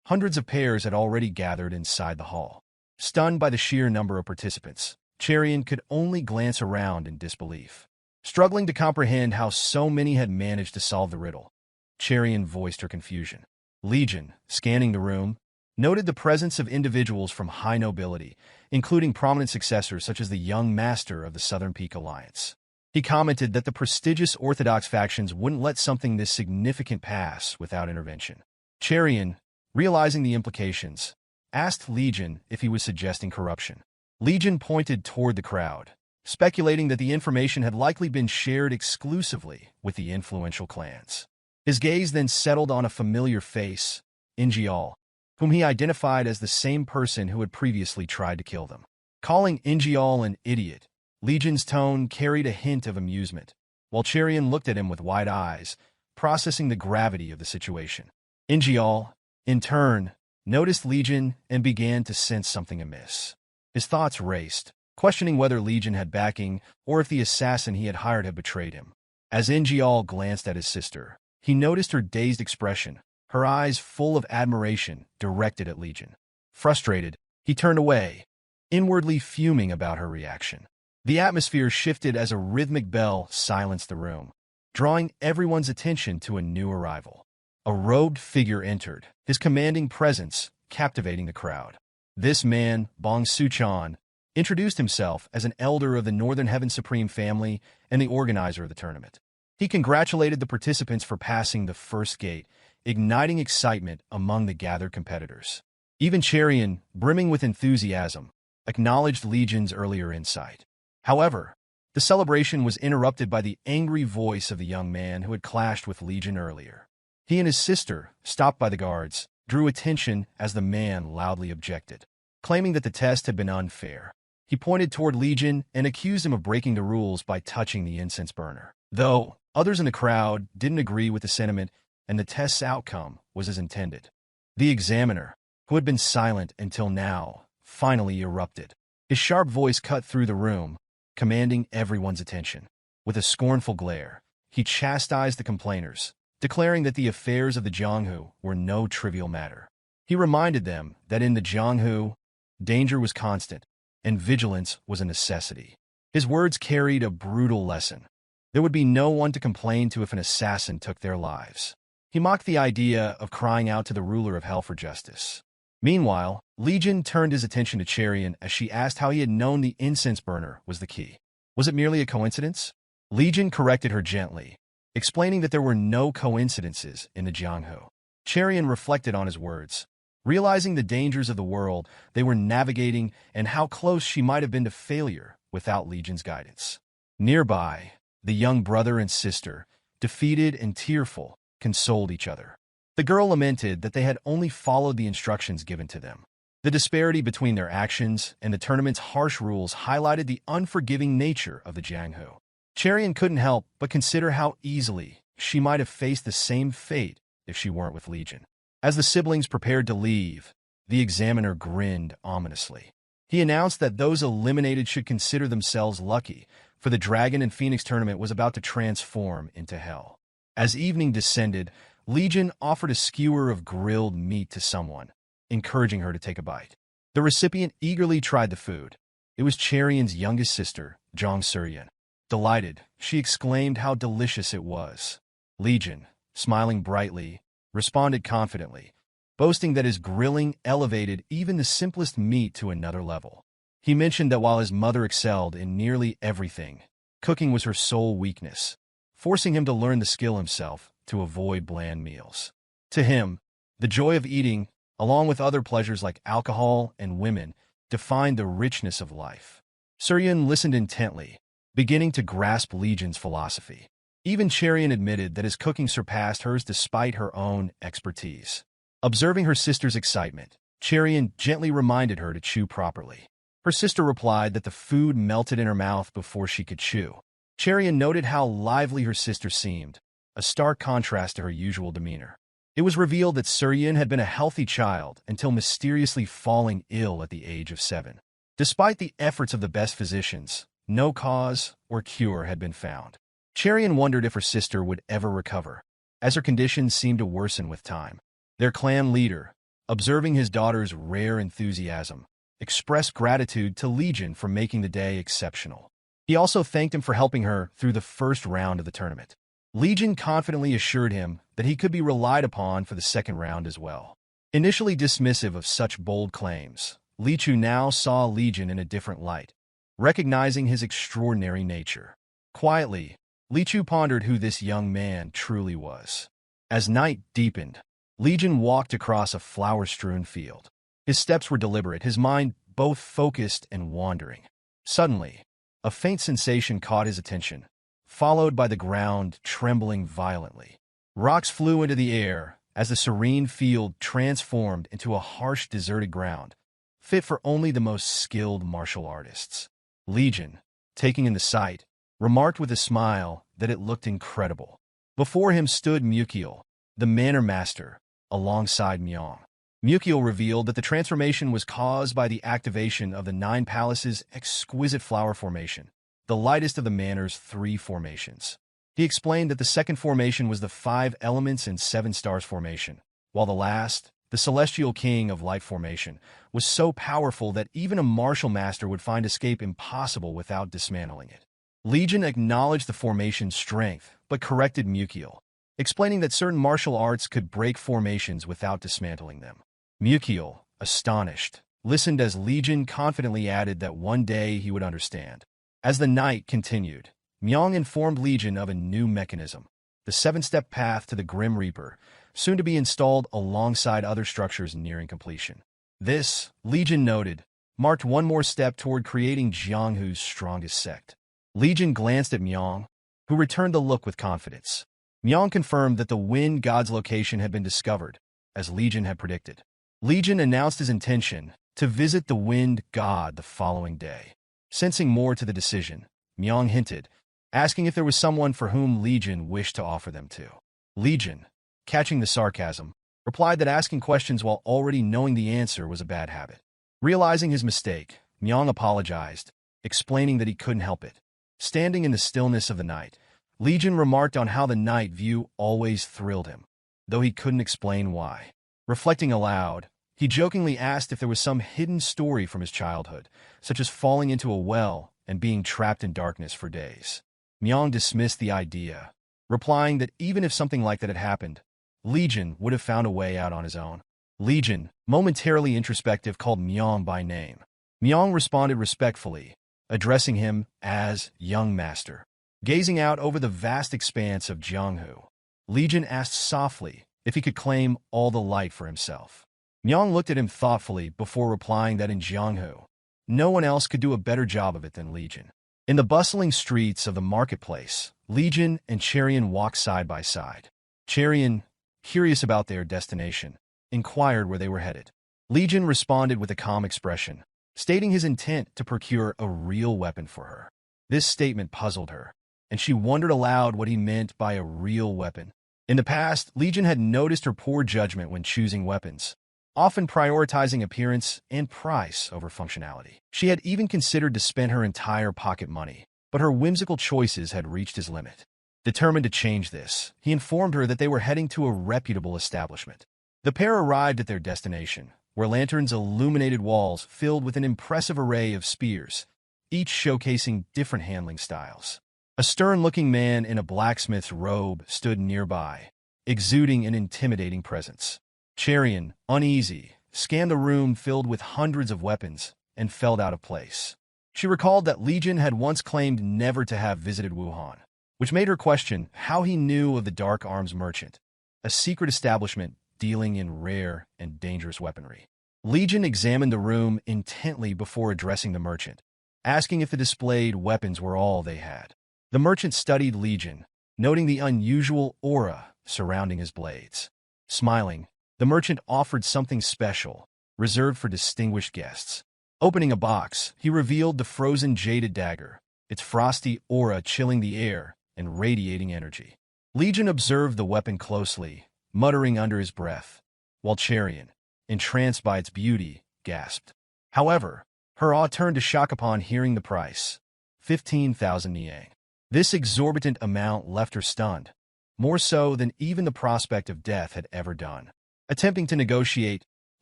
Hundreds of pairs had already gathered inside the hall. Stunned by the sheer number of participants, Cherian could only glance around in disbelief. Struggling to comprehend how so many had managed to solve the riddle, Cherian voiced her confusion. Legion, scanning the room, noted the presence of individuals from high nobility, including prominent successors such as the young master of the Southern Peak Alliance. He commented that the prestigious Orthodox factions wouldn't let something this significant pass without intervention. Cherian, realizing the implications, asked Legion if he was suggesting corruption. Legion pointed toward the crowd, speculating that the information had likely been shared exclusively with the influential clans. His gaze then settled on a familiar face, Ingeol, whom he identified as the same person who had previously tried to kill them. Calling Ingeol an idiot, Legion's tone carried a hint of amusement, while Cherian looked at him with wide eyes, processing the gravity of the situation. Ingeol, in turn, noticed Legion and began to sense something amiss. His thoughts raced, questioning whether Legion had backing or if the assassin he had hired had betrayed him. As Ingeol glanced at his sister, he noticed her dazed expression, her eyes full of admiration directed at Legion. Frustrated, he turned away, inwardly fuming about her reaction. The atmosphere shifted as a rhythmic bell silenced the room, drawing everyone's attention to a new arrival. A robed figure entered, his commanding presence captivating the crowd. This man, Bong Suchan, introduced himself as an elder of the Northern Heaven Supreme family and the organizer of the tournament. He congratulated the participants for passing the first gate, igniting excitement among the gathered competitors. Even Cherian, brimming with enthusiasm, acknowledged Legion's earlier insight. However, the celebration was interrupted by the angry voice of the young man who had clashed with Legion earlier. He and his sister, stopped by the guards, drew attention as the man loudly objected, claiming that the test had been unfair. He pointed toward Legion and accused him of breaking the rules by touching the incense burner. Though others in the crowd didn't agree with the sentiment and the test's outcome was as intended. The examiner, who had been silent until now, finally erupted. His sharp voice cut through the room, commanding everyone's attention. With a scornful glare, he chastised the complainers, declaring that the affairs of the Jianghu were no trivial matter. He reminded them that in the Jianghu, danger was constant, and vigilance was a necessity. His words carried a brutal lesson. There would be no one to complain to if an assassin took their lives. He mocked the idea of crying out to the ruler of hell for justice. Meanwhile, Legion turned his attention to Cherian as she asked how he had known the incense burner was the key. Was it merely a coincidence? Legion corrected her gently, explaining that there were no coincidences in the Jianghu. Cherian reflected on his words, realizing the dangers of the world they were navigating and how close she might have been to failure without Legion's guidance. Nearby, the young brother and sister, defeated and tearful, consoled each other. The girl lamented that they had only followed the instructions given to them. The disparity between their actions and the tournament's harsh rules highlighted the unforgiving nature of the Jianghu. Cherian couldn't help but consider how easily she might have faced the same fate if she weren't with Legion. As the siblings prepared to leave, the examiner grinned ominously. He announced that those eliminated should consider themselves lucky, for the Dragon and Phoenix tournament was about to transform into hell. As evening descended, Legion offered a skewer of grilled meat to someone, encouraging her to take a bite. The recipient eagerly tried the food. It was Cherian's youngest sister, Jang Soorin. Delighted, she exclaimed how delicious it was. Legion, smiling brightly, responded confidently, boasting that his grilling elevated even the simplest meat to another level. He mentioned that while his mother excelled in nearly everything, cooking was her sole weakness, forcing him to learn the skill himself to avoid bland meals. To him, the joy of eating, along with other pleasures like alcohol and women, defined the richness of life. Soorin listened intently, beginning to grasp Legion's philosophy. Even Cherian admitted that his cooking surpassed hers despite her own expertise. Observing her sister's excitement, Cherian gently reminded her to chew properly. Her sister replied that the food melted in her mouth before she could chew. Cherian noted how lively her sister seemed, a stark contrast to her usual demeanor. It was revealed that Soorin had been a healthy child until mysteriously falling ill at the age of 7. Despite the efforts of the best physicians, no cause or cure had been found. Cherian wondered if her sister would ever recover, as her condition seemed to worsen with time. Their clan leader, observing his daughter's rare enthusiasm, expressed gratitude to Legion for making the day exceptional. He also thanked him for helping her through the first round of the tournament. Legion confidently assured him that he could be relied upon for the second round as well. Initially dismissive of such bold claims, Li Chu now saw Legion in a different light, recognizing his extraordinary nature. Quietly, Li Chu pondered who this young man truly was. As night deepened, Legion walked across a flower-strewn field. His steps were deliberate, his mind both focused and wandering. Suddenly, a faint sensation caught his attention, followed by the ground trembling violently. Rocks flew into the air as the serene field transformed into a harsh, deserted ground, fit for only the most skilled martial artists. Legion, taking in the sight, remarked with a smile that it looked incredible. Before him stood Mukiel, the Manor Master, alongside Myong. Mukiel revealed that the transformation was caused by the activation of the 9 Palaces' exquisite flower formation, the lightest of the Manor's 3 formations. He explained that the second formation was the 5 Elements and 7 Stars formation, while the last, the Celestial King of Light formation, was so powerful that even a martial master would find escape impossible without dismantling it. Legion acknowledged the formation's strength, but corrected Mukiel, explaining that certain martial arts could break formations without dismantling them. Mukiel, astonished, listened as Legion confidently added that one day he would understand. As the night continued, Myong informed Legion of a new mechanism, the 7-step path to the Grim Reaper, soon to be installed alongside other structures nearing completion. This, Legion noted, marked one more step toward creating Jianghu's strongest sect. Legion glanced at Myong, who returned the look with confidence. Myong confirmed that the Wind God's location had been discovered, as Legion had predicted. Legion announced his intention to visit the Wind God the following day. Sensing more to the decision, Myong hinted, asking if there was someone for whom Legion wished to offer them to. Legion, catching the sarcasm, replied that asking questions while already knowing the answer was a bad habit. Realizing his mistake, Myong apologized, explaining that he couldn't help it. Standing in the stillness of the night, Legion remarked on how the night view always thrilled him, though he couldn't explain why. Reflecting aloud, he jokingly asked if there was some hidden story from his childhood, such as falling into a well and being trapped in darkness for days. Myong dismissed the idea, replying that even if something like that had happened, Legion would have found a way out on his own. Legion, momentarily introspective, called Myong by name. Myong responded respectfully, addressing him as young master. Gazing out over the vast expanse of Jianghu, Legion asked softly if he could claim all the light for himself. Myong looked at him thoughtfully before replying that in Jianghu, no one else could do a better job of it than Legion. In the bustling streets of the marketplace, Legion and Cherian walked side by side. Cherian, curious about their destination, inquired where they were headed. Legion responded with a calm expression, stating his intent to procure a real weapon for her. This statement puzzled her, and she wondered aloud what he meant by a real weapon. In the past, Legion had noticed her poor judgment when choosing weapons, often prioritizing appearance and price over functionality. She had even considered to spend her entire pocket money, but her whimsical choices had reached his limit. Determined to change this, he informed her that they were heading to a reputable establishment. The pair arrived at their destination, where lanterns illuminated walls filled with an impressive array of spears, each showcasing different handling styles. A stern-looking man in a blacksmith's robe stood nearby, exuding an intimidating presence. Cherian, uneasy, scanned a room filled with hundreds of weapons and felt out of place. She recalled that Legion had once claimed never to have visited Wuhan, which made her question how he knew of the Dark Arms Merchant, a secret establishment dealing in rare and dangerous weaponry. Legion examined the room intently before addressing the merchant, asking if the displayed weapons were all they had. The merchant studied Legion, noting the unusual aura surrounding his blades. Smiling, the merchant offered something special, reserved for distinguished guests. Opening a box, he revealed the frozen jaded dagger, its frosty aura chilling the air and radiating energy. Legion observed the weapon closely, muttering under his breath, while Cherian, entranced by its beauty, gasped. However, her awe turned to shock upon hearing the price: 15,000 niang. This exorbitant amount left her stunned, more so than even the prospect of death had ever done. Attempting to negotiate,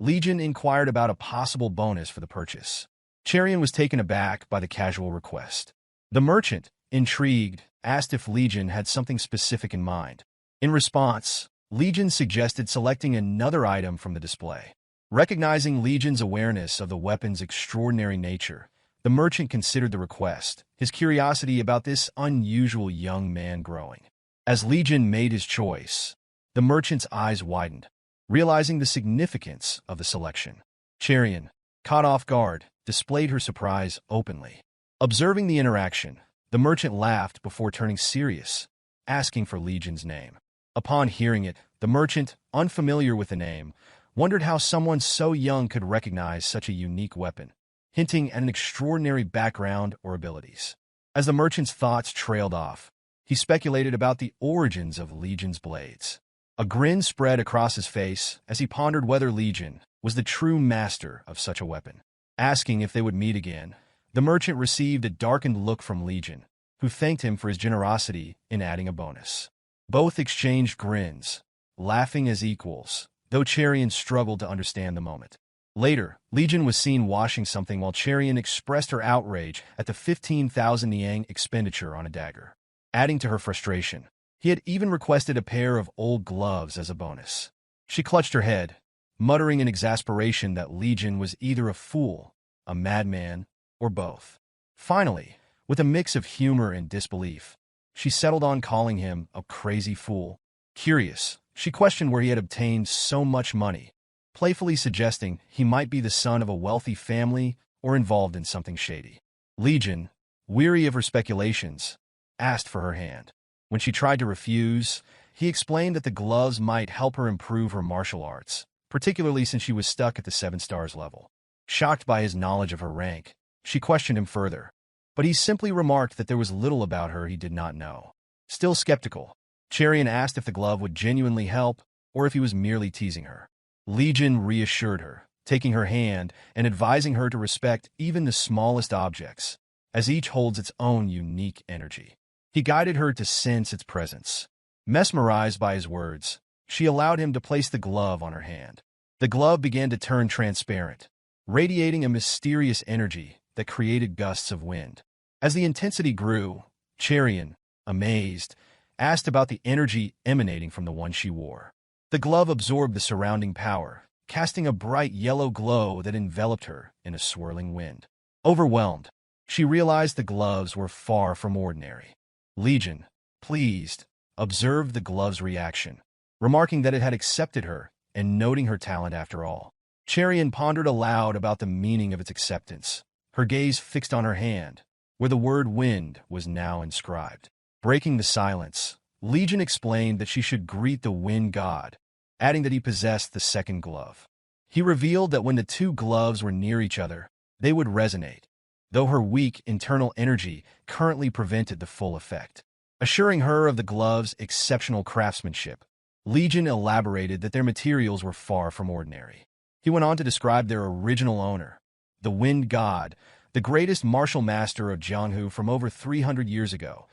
Legion inquired about a possible bonus for the purchase. Cherian was taken aback by the casual request. The merchant, intrigued, asked if Legion had something specific in mind. In response, Legion suggested selecting another item from the display. Recognizing Legion's awareness of the weapon's extraordinary nature, the merchant considered the request, his curiosity about this unusual young man growing. As Legion made his choice, the merchant's eyes widened, realizing the significance of the selection. Cherian, caught off guard, displayed her surprise openly. Observing the interaction, the merchant laughed before turning serious, asking for Legion's name. Upon hearing it, the merchant, unfamiliar with the name, wondered how someone so young could recognize such a unique weapon, hinting at an extraordinary background or abilities. As the merchant's thoughts trailed off, he speculated about the origins of Legion's blades. A grin spread across his face as he pondered whether Legion was the true master of such a weapon. Asking if they would meet again, the merchant received a darkened look from Legion, who thanked him for his generosity in adding a bonus. Both exchanged grins, laughing as equals, though Cherian struggled to understand the moment. Later, Legion was seen washing something while Cherian expressed her outrage at the 15,000 niang expenditure on a dagger. Adding to her frustration, he had even requested a pair of old gloves as a bonus. She clutched her head, muttering in exasperation that Legion was either a fool, a madman, or both. Finally, with a mix of humor and disbelief, she settled on calling him a crazy fool. Curious, She questioned where he had obtained so much money, playfully suggesting he might be the son of a wealthy family or involved in something shady. Legion, weary of her speculations, asked for her hand. When she tried to refuse, he explained that the gloves might help her improve her martial arts, particularly since she was stuck at the 7 stars level. Shocked by his knowledge of her rank, she questioned him further, but he simply remarked that there was little about her he did not know. Still skeptical, Cherian asked if the glove would genuinely help or if he was merely teasing her. Legion reassured her, taking her hand and advising her to respect even the smallest objects, as each holds its own unique energy. He guided her to sense its presence. Mesmerized by his words, she allowed him to place the glove on her hand. The glove began to turn transparent, radiating a mysterious energy that created gusts of wind. As the intensity grew, Cherian, amazed, asked about the energy emanating from the one she wore. The glove absorbed the surrounding power, casting a bright yellow glow that enveloped her in a swirling wind. Overwhelmed, she realized the gloves were far from ordinary. Legion, pleased, observed the glove's reaction, remarking that it had accepted her and noting her talent after all. Cherian pondered aloud about the meaning of its acceptance, her gaze fixed on her hand, where the word wind was now inscribed. Breaking the silence, Legion explained that she should greet the wind god, adding that he possessed the second glove. He revealed that when the 2 gloves were near each other, they would resonate, though her weak internal energy currently prevented the full effect. Assuring her of the glove's exceptional craftsmanship, Legion elaborated that their materials were far from ordinary. He went on to describe their original owner, the Wind God, the greatest martial master of Jianghu from over 300 years ago,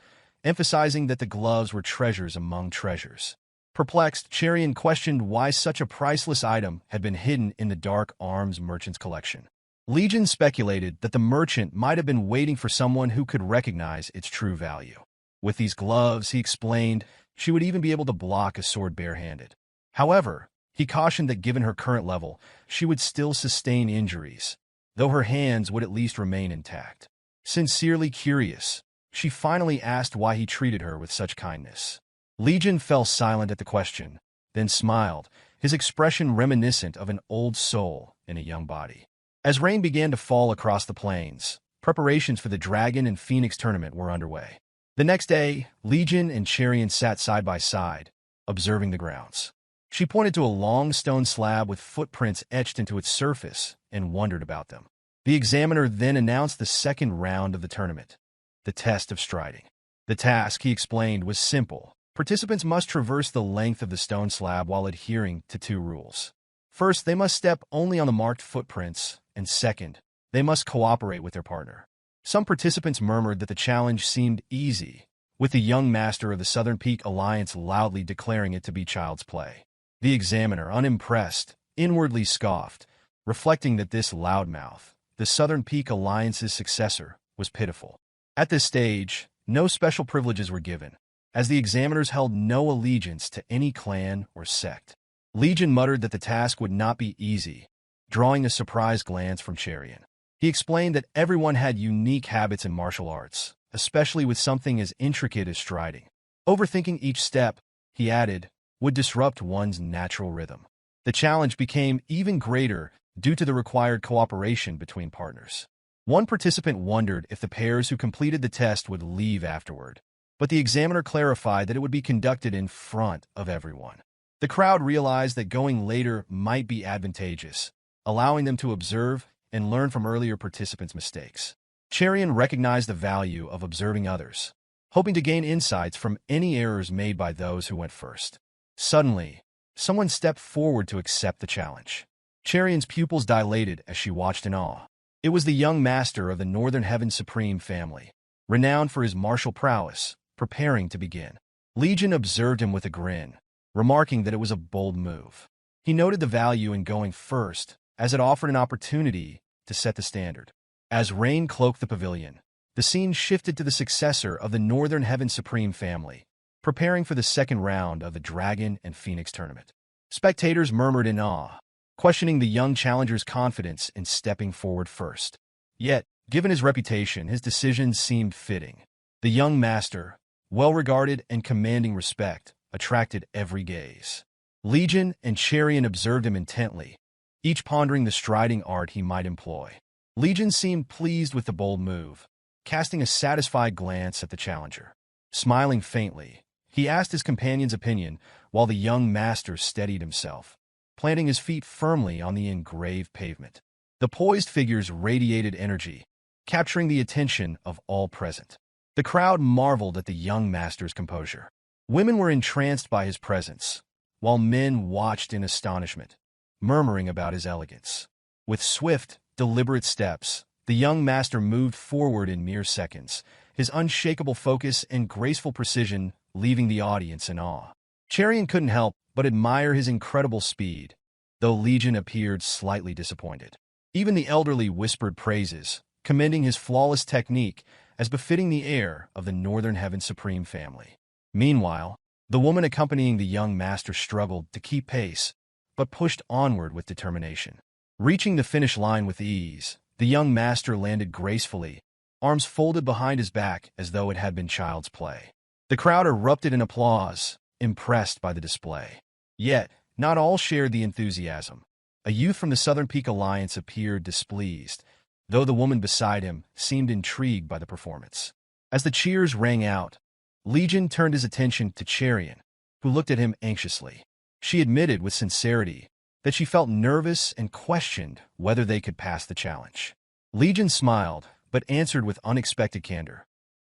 emphasizing that the gloves were treasures among treasures. Perplexed, Cherian questioned why such a priceless item had been hidden in the Dark Arms merchant's collection. Legion speculated that the merchant might have been waiting for someone who could recognize its true value. With these gloves, he explained, she would even be able to block a sword barehanded. However, he cautioned that given her current level, she would still sustain injuries, though her hands would at least remain intact. Sincerely curious, she finally asked why he treated her with such kindness. Legion fell silent at the question, then smiled, his expression reminiscent of an old soul in a young body. As rain began to fall across the plains, preparations for the Dragon and Phoenix tournament were underway. The next day, Legion and Cherian sat side by side, observing the grounds. She pointed to a long stone slab with footprints etched into its surface and wondered about them. The examiner then announced the second round of the tournament, the test of striding. The task, he explained, was simple. Participants must traverse the length of the stone slab while adhering to 2 rules. First, they must step only on the marked footprints, and second, they must cooperate with their partner. Some participants murmured that the challenge seemed easy, with the young master of the Southern Peak Alliance loudly declaring it to be child's play. The examiner, unimpressed, inwardly scoffed, reflecting that this loudmouth, the Southern Peak Alliance's successor, was pitiful. At this stage, no special privileges were given, as the examiners held no allegiance to any clan or sect. Legion muttered that the task would not be easy, drawing a surprised glance from Cherian. He explained that everyone had unique habits in martial arts, especially with something as intricate as striding. Overthinking each step, he added, would disrupt one's natural rhythm. The challenge became even greater due to the required cooperation between partners. One participant wondered if the pairs who completed the test would leave afterward, but the examiner clarified that it would be conducted in front of everyone. The crowd realized that going later might be advantageous, allowing them to observe and learn from earlier participants' mistakes. Cherian recognized the value of observing others, hoping to gain insights from any errors made by those who went first. Suddenly, someone stepped forward to accept the challenge. Cherian's pupils dilated as she watched in awe. It was the young master of the Northern Heaven Supreme family, renowned for his martial prowess, preparing to begin. Legion observed him with a grin, remarking that it was a bold move. He noted the value in going first, as it offered an opportunity to set the standard. As rain cloaked the pavilion, the scene shifted to the successor of the Northern Heaven Supreme family, preparing for the second round of the Dragon and Phoenix tournament. Spectators murmured in awe, questioning the young challenger's confidence in stepping forward first. Yet, given his reputation, his decisions seemed fitting. The young master, well-regarded and commanding respect, attracted every gaze. Legion and Charion observed him intently, each pondering the striding art he might employ. Legion seemed pleased with the bold move, casting a satisfied glance at the challenger. Smiling faintly, he asked his companion's opinion while the young master steadied himself, planting his feet firmly on the engraved pavement. The poised figures radiated energy, capturing the attention of all present. The crowd marveled at the young master's composure. Women were entranced by his presence, while men watched in astonishment, murmuring about his elegance. With swift, deliberate steps, the young master moved forward in mere seconds, his unshakable focus and graceful precision leaving the audience in awe. Charion couldn't help but admire his incredible speed, though Legion appeared slightly disappointed. Even the elderly whispered praises, commending his flawless technique as befitting the heir of the Northern Heaven Supreme family. Meanwhile, the woman accompanying the young master struggled to keep pace, but pushed onward with determination. Reaching the finish line with ease, the young master landed gracefully, arms folded behind his back as though it had been child's play. The crowd erupted in applause, impressed by the display. Yet, not all shared the enthusiasm. A youth from the Southern Peak Alliance appeared displeased, though the woman beside him seemed intrigued by the performance. As the cheers rang out, Legion turned his attention to Charion, who looked at him anxiously. She admitted with sincerity that she felt nervous and questioned whether they could pass the challenge. Legion smiled, but answered with unexpected candor.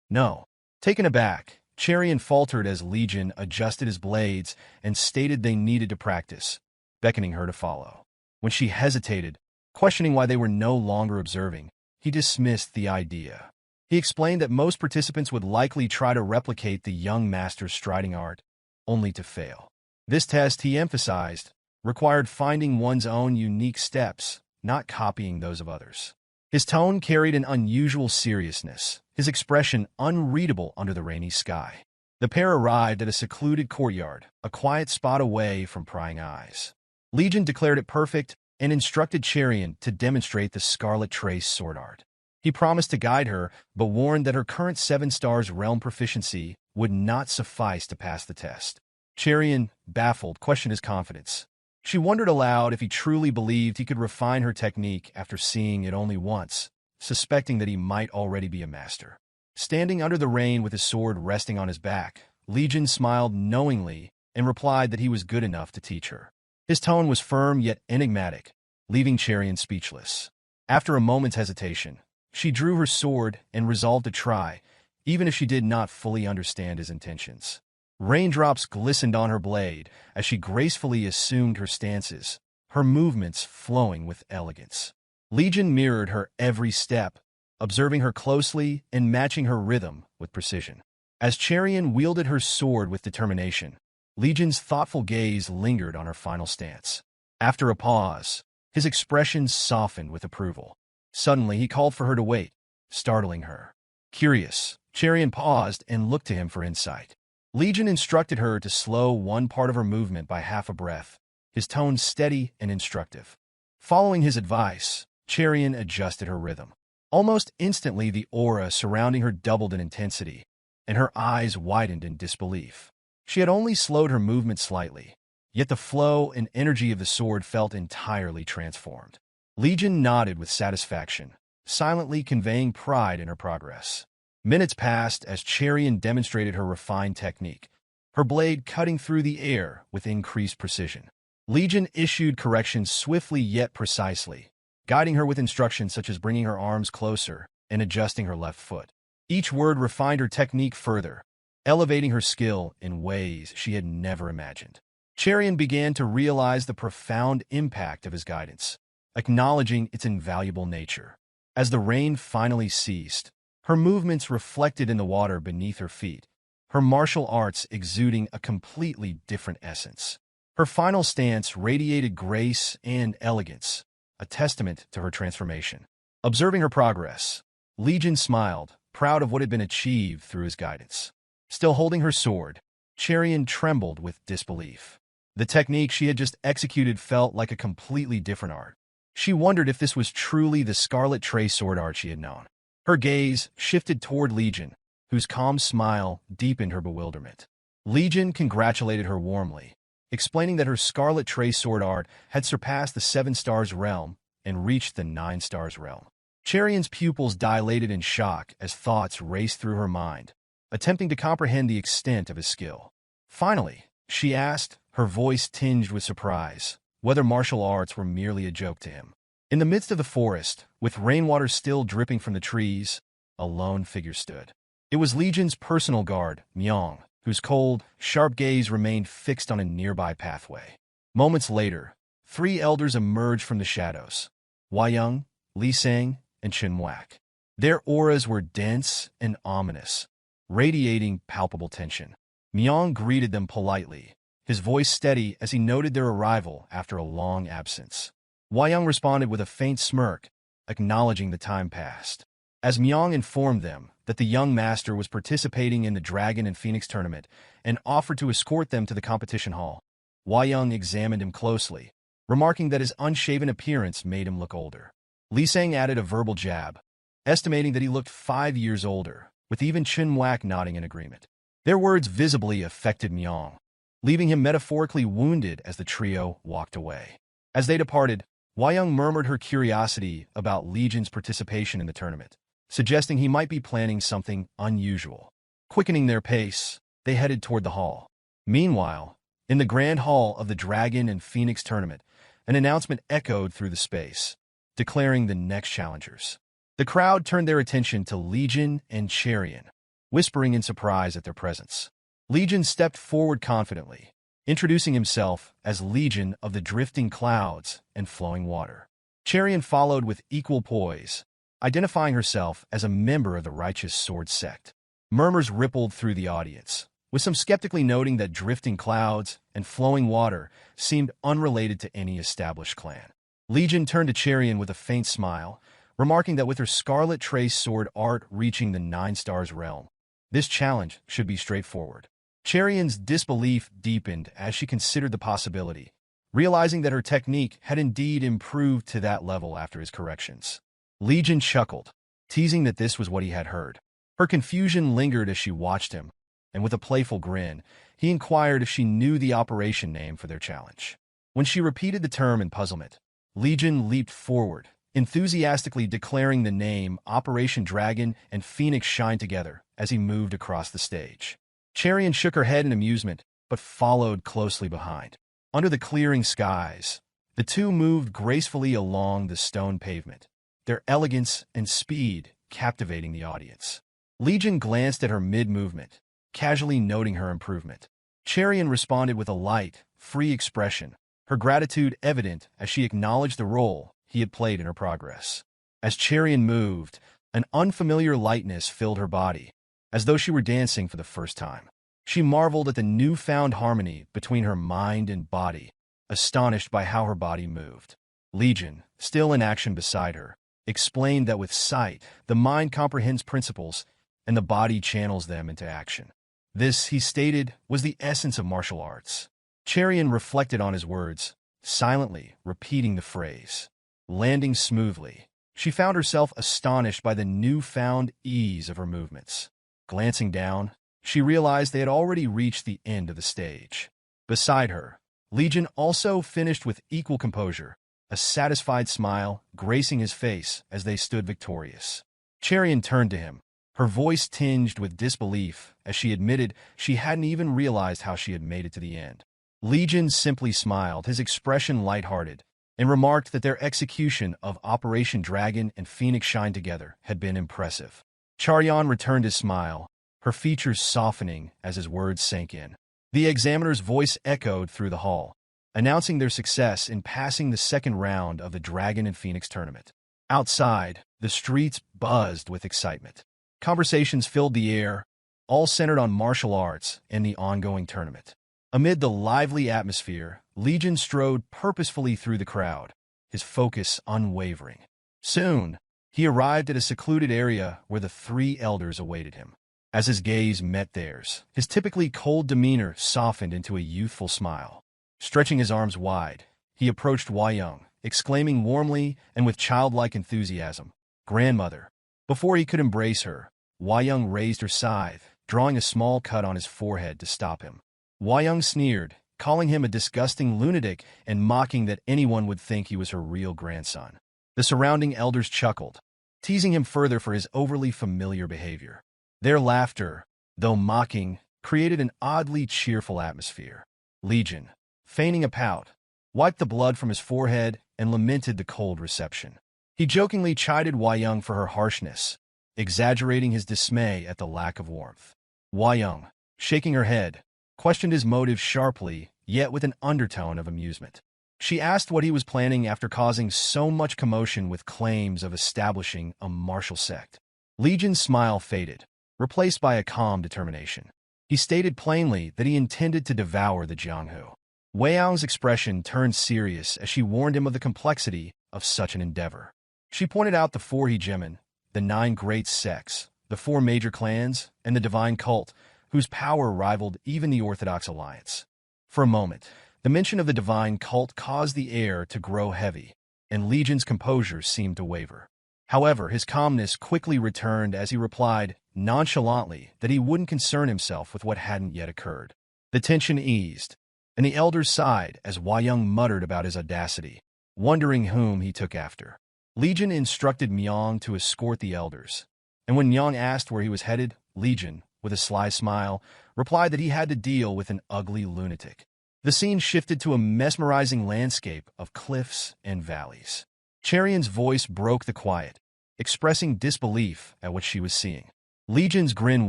No. Taken aback, Charion faltered as Legion adjusted his blades and stated they needed to practice, beckoning her to follow. When she hesitated, questioning why they were no longer observing, he dismissed the idea. He explained that most participants would likely try to replicate the young master's striding art, only to fail. This test, he emphasized, required finding one's own unique steps, not copying those of others. His tone carried an unusual seriousness, his expression unreadable under the rainy sky. The pair arrived at a secluded courtyard, a quiet spot away from prying eyes. Legion declared it perfect and instructed Charion to demonstrate the Scarlet Trace sword art. He promised to guide her, but warned that her current 7 stars realm proficiency would not suffice to pass the test. Charion, baffled, questioned his confidence. She wondered aloud if he truly believed he could refine her technique after seeing it only once, suspecting that he might already be a master. Standing under the rain with his sword resting on his back, Legion smiled knowingly and replied that he was good enough to teach her. His tone was firm yet enigmatic, leaving Charion speechless. After a moment's hesitation, she drew her sword and resolved to try, even if she did not fully understand his intentions. Raindrops glistened on her blade as she gracefully assumed her stances, her movements flowing with elegance. Legion mirrored her every step, observing her closely and matching her rhythm with precision. As Charion wielded her sword with determination, Legion's thoughtful gaze lingered on her final stance. After a pause, his expression softened with approval. Suddenly, he called for her to wait, startling her. Curious, Charion paused and looked to him for insight. Legion instructed her to slow one part of her movement by half a breath, his tone steady and instructive. Following his advice, Charion adjusted her rhythm. Almost instantly, the aura surrounding her doubled in intensity, and her eyes widened in disbelief. She had only slowed her movement slightly, yet the flow and energy of the sword felt entirely transformed. Legion nodded with satisfaction, silently conveying pride in her progress. Minutes passed as Charion demonstrated her refined technique, her blade cutting through the air with increased precision. Legion issued corrections swiftly yet precisely, guiding her with instructions such as bringing her arms closer and adjusting her left foot. Each word refined her technique further, elevating her skill in ways she had never imagined. Charion began to realize the profound impact of his guidance, acknowledging its invaluable nature. As the rain finally ceased, her movements reflected in the water beneath her feet, her martial arts exuding a completely different essence. Her final stance radiated grace and elegance, a testament to her transformation. Observing her progress, Legion smiled, proud of what had been achieved through his guidance. Still holding her sword, Charion trembled with disbelief. The technique she had just executed felt like a completely different art. She wondered if this was truly the Scarlet Trace sword art she had known. Her gaze shifted toward Legion, whose calm smile deepened her bewilderment. Legion congratulated her warmly, explaining that her Scarlet Trace sword art had surpassed the 7 stars realm and reached the 9 stars realm. Cherion's pupils dilated in shock as thoughts raced through her mind, attempting to comprehend the extent of his skill. Finally, she asked, her voice tinged with surprise, whether martial arts were merely a joke to him. In the midst of the forest, with rainwater still dripping from the trees, a lone figure stood. It was Legion's personal guard, Myong, whose cold, sharp gaze remained fixed on a nearby pathway. Moments later, 3 elders emerged from the shadows: Hwa-young, Lee-sang, and Chin-wak. Their auras were dense and ominous, radiating palpable tension. Myong greeted them politely, his voice steady as he noted their arrival after a long absence. Hwa-young responded with a faint smirk, acknowledging the time passed. As Myong informed them that the young master was participating in the Dragon and Phoenix tournament and offered to escort them to the competition hall, Hwa-young examined him closely, remarking that his unshaven appearance made him look older. Lee-sang added a verbal jab, estimating that he looked 5 years older, with even Chin-wak nodding in agreement. Their words visibly affected Myong, leaving him metaphorically wounded as the trio walked away. As they departed, Hwa-young murmured her curiosity about Legion's participation in the tournament, suggesting he might be planning something unusual. Quickening their pace, they headed toward the hall. Meanwhile, in the grand hall of the Dragon and Phoenix tournament, an announcement echoed through the space, declaring the next challengers. The crowd turned their attention to Legion and Cherion, whispering in surprise at their presence. Legion stepped forward confidently, introducing himself as Legion of the Drifting Clouds and Flowing Water. Cherion followed with equal poise, identifying herself as a member of the Righteous Sword Sect. Murmurs rippled through the audience, with some skeptically noting that Drifting Clouds and Flowing Water seemed unrelated to any established clan. Legion turned to Cherion with a faint smile, remarking that with her Scarlet Trace sword art reaching the 9 stars realm, this challenge should be straightforward. Cherion's disbelief deepened as she considered the possibility, realizing that her technique had indeed improved to that level after his corrections. Legion chuckled, teasing that this was what he had heard. Her confusion lingered as she watched him, and with a playful grin, he inquired if she knew the operation name for their challenge. When she repeated the term in puzzlement, Legion leaped forward, enthusiastically declaring the name Operation Dragon and Phoenix Shine Together as he moved across the stage. Cherion shook her head in amusement, but followed closely behind. Under the clearing skies, the two moved gracefully along the stone pavement, their elegance and speed captivating the audience. Legion glanced at her mid-movement, casually noting her improvement. Cherion responded with a light, free expression, her gratitude evident as she acknowledged the role he had played in her progress. As Cherion moved, an unfamiliar lightness filled her body, as though she were dancing for the first time. She marveled at the newfound harmony between her mind and body, astonished by how her body moved. Legion, still in action beside her, explained that with sight, the mind comprehends principles and the body channels them into action. This, he stated, was the essence of martial arts. Cherion reflected on his words, silently repeating the phrase. Landing smoothly, she found herself astonished by the newfound ease of her movements. Glancing down, she realized they had already reached the end of the stage. Beside her, Legion also finished with equal composure, a satisfied smile gracing his face as they stood victorious. Cherion turned to him, her voice tinged with disbelief as she admitted she hadn't even realized how she had made it to the end. Legion simply smiled, his expression lighthearted, and remarked that their execution of Operation Dragon and Phoenix Shine Together had been impressive. Cherion returned his smile, her features softening as his words sank in. The examiner's voice echoed through the hall, announcing their success in passing the second round of the Dragon and Phoenix tournament. Outside, the streets buzzed with excitement. Conversations filled the air, all centered on martial arts and the ongoing tournament. Amid the lively atmosphere, Legion strode purposefully through the crowd, his focus unwavering. Soon, he arrived at a secluded area where the 3 elders awaited him. As his gaze met theirs, his typically cold demeanor softened into a youthful smile. Stretching his arms wide, he approached Hwa-young, exclaiming warmly and with childlike enthusiasm, "Grandmother!" Before he could embrace her, Hwa-young raised her scythe, drawing a small cut on his forehead to stop him. Hwa-young sneered, calling him a disgusting lunatic and mocking that anyone would think he was her real grandson. The surrounding elders chuckled, teasing him further for his overly familiar behavior. Their laughter, though mocking, created an oddly cheerful atmosphere. Legion, feigning a pout, wiped the blood from his forehead and lamented the cold reception. He jokingly chided Wayang for her harshness, exaggerating his dismay at the lack of warmth. Wayang, shaking her head, questioned his motives sharply, yet with an undertone of amusement. She asked what he was planning after causing so much commotion with claims of establishing a martial sect. Legion's smile faded, replaced by a calm determination. He stated plainly that he intended to devour the Jianghu. Wayang's expression turned serious as she warned him of the complexity of such an endeavor. She pointed out the 4 hegemon, the 9 great sects, the 4 major clans, and the divine cult, whose power rivaled even the Orthodox alliance. For a moment, the mention of the divine cult caused the air to grow heavy, and Legion's composure seemed to waver. However, his calmness quickly returned as he replied nonchalantly that he wouldn't concern himself with what hadn't yet occurred. The tension eased, and the elders sighed as Wayang muttered about his audacity, wondering whom he took after. Legion instructed Myong to escort the elders, and when Myong asked where he was headed, Legion, with a sly smile, replied that he had to deal with an ugly lunatic. The scene shifted to a mesmerizing landscape of cliffs and valleys. Cherion's voice broke the quiet, expressing disbelief at what she was seeing. Legion's grin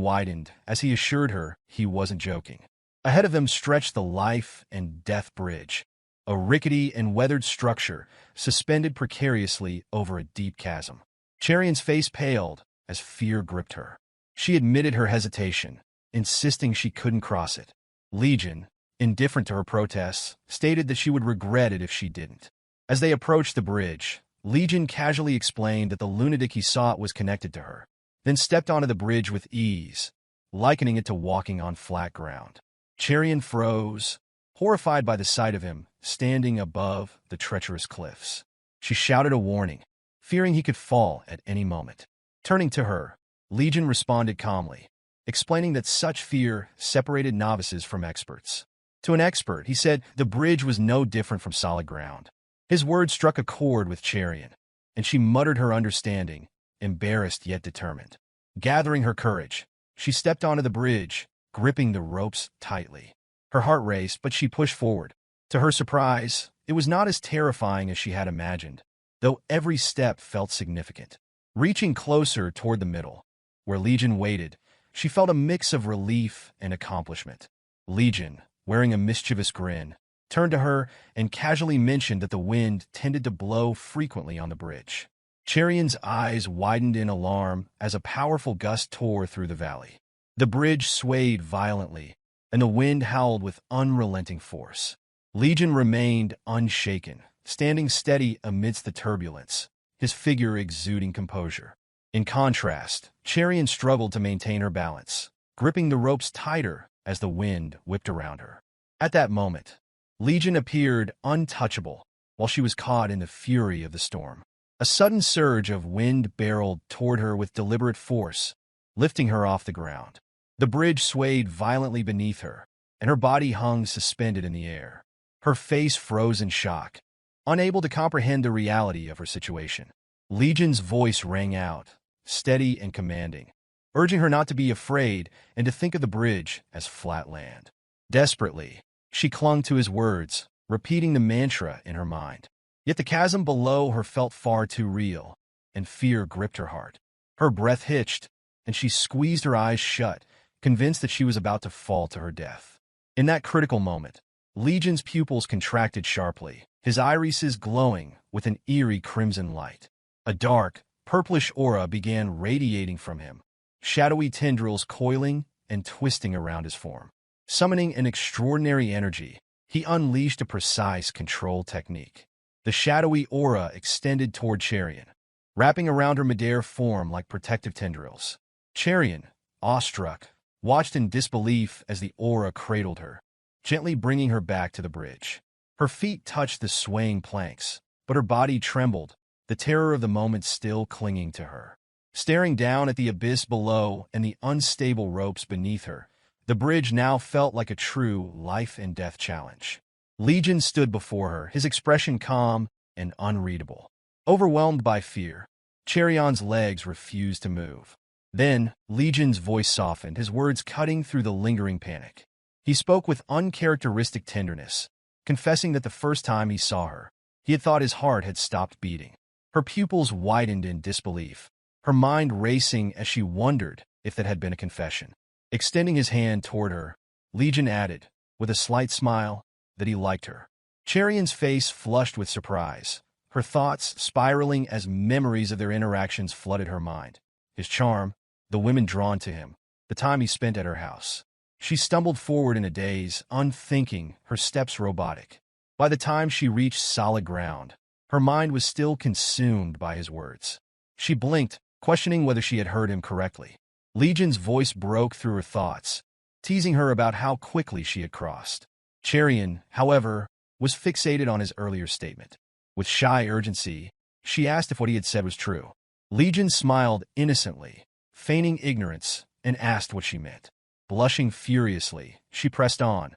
widened as he assured her he wasn't joking. Ahead of them stretched the life and death bridge, a rickety and weathered structure suspended precariously over a deep chasm. Cherion's face paled as fear gripped her. She admitted her hesitation, insisting she couldn't cross it. Legion, indifferent to her protests, stated that she would regret it if she didn't. As they approached the bridge, Legion casually explained that the lunatic he sought was connected to her, then stepped onto the bridge with ease, likening it to walking on flat ground. Cherion froze, horrified by the sight of him standing above the treacherous cliffs. She shouted a warning, fearing he could fall at any moment. Turning to her, Legion responded calmly, explaining that such fear separated novices from experts. To an expert, he said the bridge was no different from solid ground. His words struck a chord with Cherion, and she muttered her understanding, embarrassed yet determined. Gathering her courage, she stepped onto the bridge, gripping the ropes tightly. Her heart raced, but she pushed forward. To her surprise, it was not as terrifying as she had imagined, though every step felt significant. Reaching closer toward the middle, where Legion waited, she felt a mix of relief and accomplishment. Legion, wearing a mischievous grin, turned to her and casually mentioned that the wind tended to blow frequently on the bridge. Cherion's eyes widened in alarm as a powerful gust tore through the valley. The bridge swayed violently, and the wind howled with unrelenting force. Legion remained unshaken, standing steady amidst the turbulence, his figure exuding composure. In contrast, Cherion struggled to maintain her balance, gripping the ropes tighter as the wind whipped around her. At that moment, Legion appeared untouchable while she was caught in the fury of the storm. A sudden surge of wind barreled toward her with deliberate force, lifting her off the ground. The bridge swayed violently beneath her, and her body hung suspended in the air. Her face froze in shock, unable to comprehend the reality of her situation. Legion's voice rang out, steady and commanding, urging her not to be afraid and to think of the bridge as flat land. Desperately, she clung to his words, repeating the mantra in her mind. Yet the chasm below her felt far too real, and fear gripped her heart. Her breath hitched, and she squeezed her eyes shut, convinced that she was about to fall to her death. In that critical moment, Legion's pupils contracted sharply, his irises glowing with an eerie crimson light. A dark, purplish aura began radiating from him, shadowy tendrils coiling and twisting around his form. Summoning an extraordinary energy, he unleashed a precise control technique. The shadowy aura extended toward Cherion, wrapping around her midair form like protective tendrils. Cherion, awestruck, watched in disbelief as the aura cradled her, gently bringing her back to the bridge. Her feet touched the swaying planks, but her body trembled, the terror of the moment still clinging to her. Staring down at the abyss below and the unstable ropes beneath her, The bridge now felt like a true life-and-death challenge. Legion stood before her, his expression calm and unreadable. Overwhelmed by fear, Cherion's legs refused to move. Then, Legion's voice softened, his words cutting through the lingering panic. He spoke with uncharacteristic tenderness, confessing that the first time he saw her, he had thought his heart had stopped beating. Her pupils widened in disbelief, her mind racing as she wondered if that had been a confession. Extending his hand toward her, Legion added, with a slight smile, that he liked her. Cherion's face flushed with surprise, her thoughts spiraling as memories of their interactions flooded her mind. His charm, the women drawn to him, the time he spent at her house. She stumbled forward in a daze, unthinking, her steps robotic. By the time she reached solid ground, her mind was still consumed by his words. She blinked, questioning whether she had heard him correctly. Legion's voice broke through her thoughts, teasing her about how quickly she had crossed. Cherion, however, was fixated on his earlier statement. With shy urgency, she asked if what he had said was true. Legion smiled innocently, feigning ignorance, and asked what she meant. Blushing furiously, she pressed on,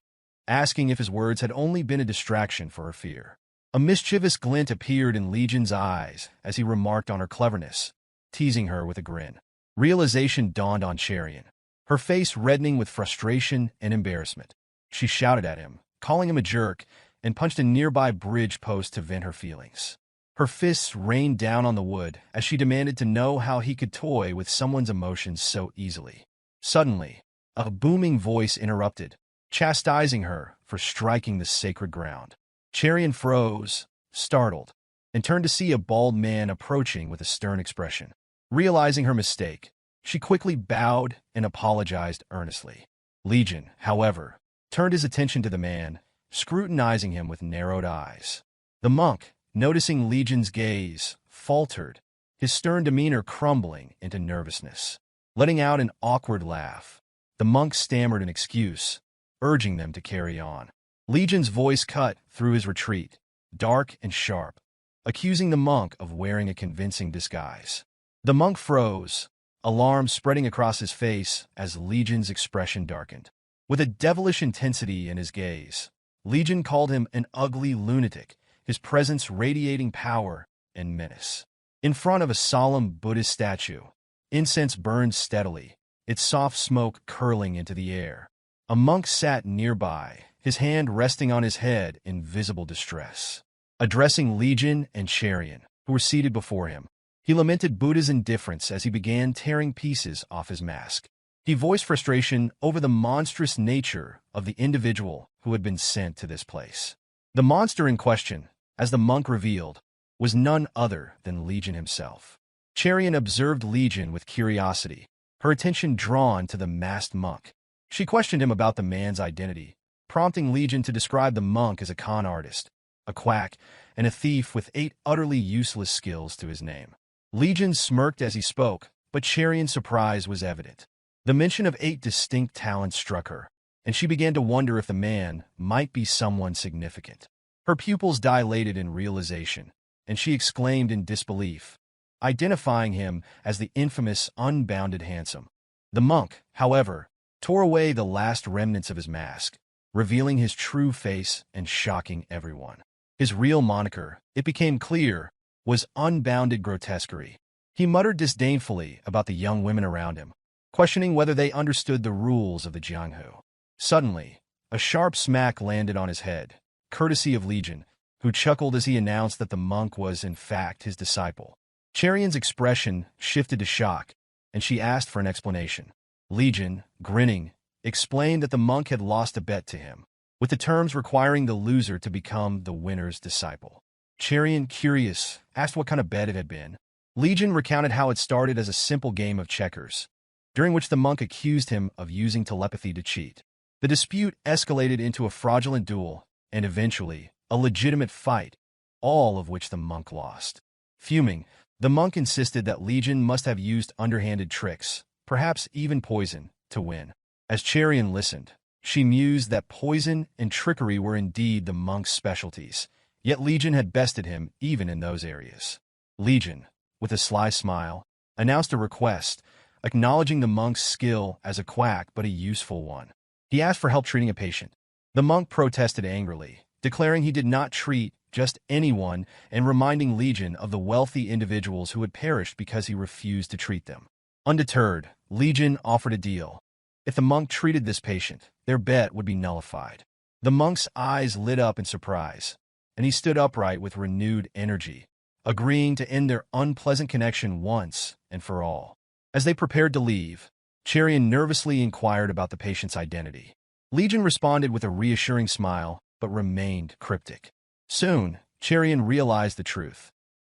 asking if his words had only been a distraction for her fear. A mischievous glint appeared in Legion's eyes as he remarked on her cleverness, teasing her with a grin. Realization dawned on Cherion, her face reddening with frustration and embarrassment. She shouted at him, calling him a jerk, and punched a nearby bridge post to vent her feelings. Her fists rained down on the wood as she demanded to know how he could toy with someone's emotions so easily. Suddenly, a booming voice interrupted, chastising her for striking the sacred ground. Cherion froze, startled, and turned to see a bald man approaching with a stern expression. Realizing her mistake, she quickly bowed and apologized earnestly. Legion, however, turned his attention to the man, scrutinizing him with narrowed eyes. The monk, noticing Legion's gaze, faltered, his stern demeanor crumbling into nervousness. Letting out an awkward laugh, the monk stammered an excuse, urging them to carry on. Legion's voice cut through his retreat, dark and sharp, accusing the monk of wearing a convincing disguise. The monk froze, alarm spreading across his face as Legion's expression darkened. With a devilish intensity in his gaze, Legion called him an ugly lunatic, his presence radiating power and menace. In front of a solemn Buddhist statue, incense burned steadily, its soft smoke curling into the air. A monk sat nearby, his hand resting on his head in visible distress. Addressing Legion and Cherion, who were seated before him, he lamented Buddha's indifference as he began tearing pieces off his mask. He voiced frustration over the monstrous nature of the individual who had been sent to this place. The monster in question, as the monk revealed, was none other than Legion himself. Cherion observed Legion with curiosity, her attention drawn to the masked monk. She questioned him about the man's identity, prompting Legion to describe the monk as a con artist, a quack, and a thief with 8 utterly useless skills to his name. Legion smirked as he spoke, but Cherion's surprise was evident. The mention of 8 distinct talents struck her, and she began to wonder if the man might be someone significant. Her pupils dilated in realization, and she exclaimed in disbelief, identifying him as the infamous Unbounded Handsome. The monk, however, tore away the last remnants of his mask, revealing his true face and shocking everyone. His real moniker, it became clear, was Unbounded Grotesquerie. He muttered disdainfully about the young women around him, questioning whether they understood the rules of the Jianghu. Suddenly, a sharp smack landed on his head, courtesy of Legion, who chuckled as he announced that the monk was in fact his disciple. Cherion's expression shifted to shock, and she asked for an explanation. Legion, grinning, explained that the monk had lost a bet to him, with the terms requiring the loser to become the winner's disciple. Cherion, curious, asked what kind of bet it had been. Legion recounted how it started as a simple game of checkers, during which the monk accused him of using telepathy to cheat. The dispute escalated into a fraudulent duel, and eventually, a legitimate fight, all of which the monk lost. Fuming, the monk insisted that Legion must have used underhanded tricks, perhaps even poison, to win. As Cherion listened, she mused that poison and trickery were indeed the monk's specialties, yet Legion had bested him even in those areas. Legion, with a sly smile, announced a request, acknowledging the monk's skill as a quack but a useful one. He asked for help treating a patient. The monk protested angrily, declaring he did not treat just anyone and reminding Legion of the wealthy individuals who had perished because he refused to treat them. Undeterred, Legion offered a deal. If the monk treated this patient, their bet would be nullified. The monk's eyes lit up in surprise, and he stood upright with renewed energy, agreeing to end their unpleasant connection once and for all. As they prepared to leave, Cherian nervously inquired about the patient's identity. Legion responded with a reassuring smile, but remained cryptic. Soon, Cherian realized the truth.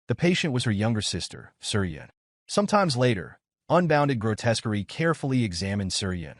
The patient was her younger sister, Soorin. Sometimes later, Unbounded Grotesquerie carefully examined Soorin,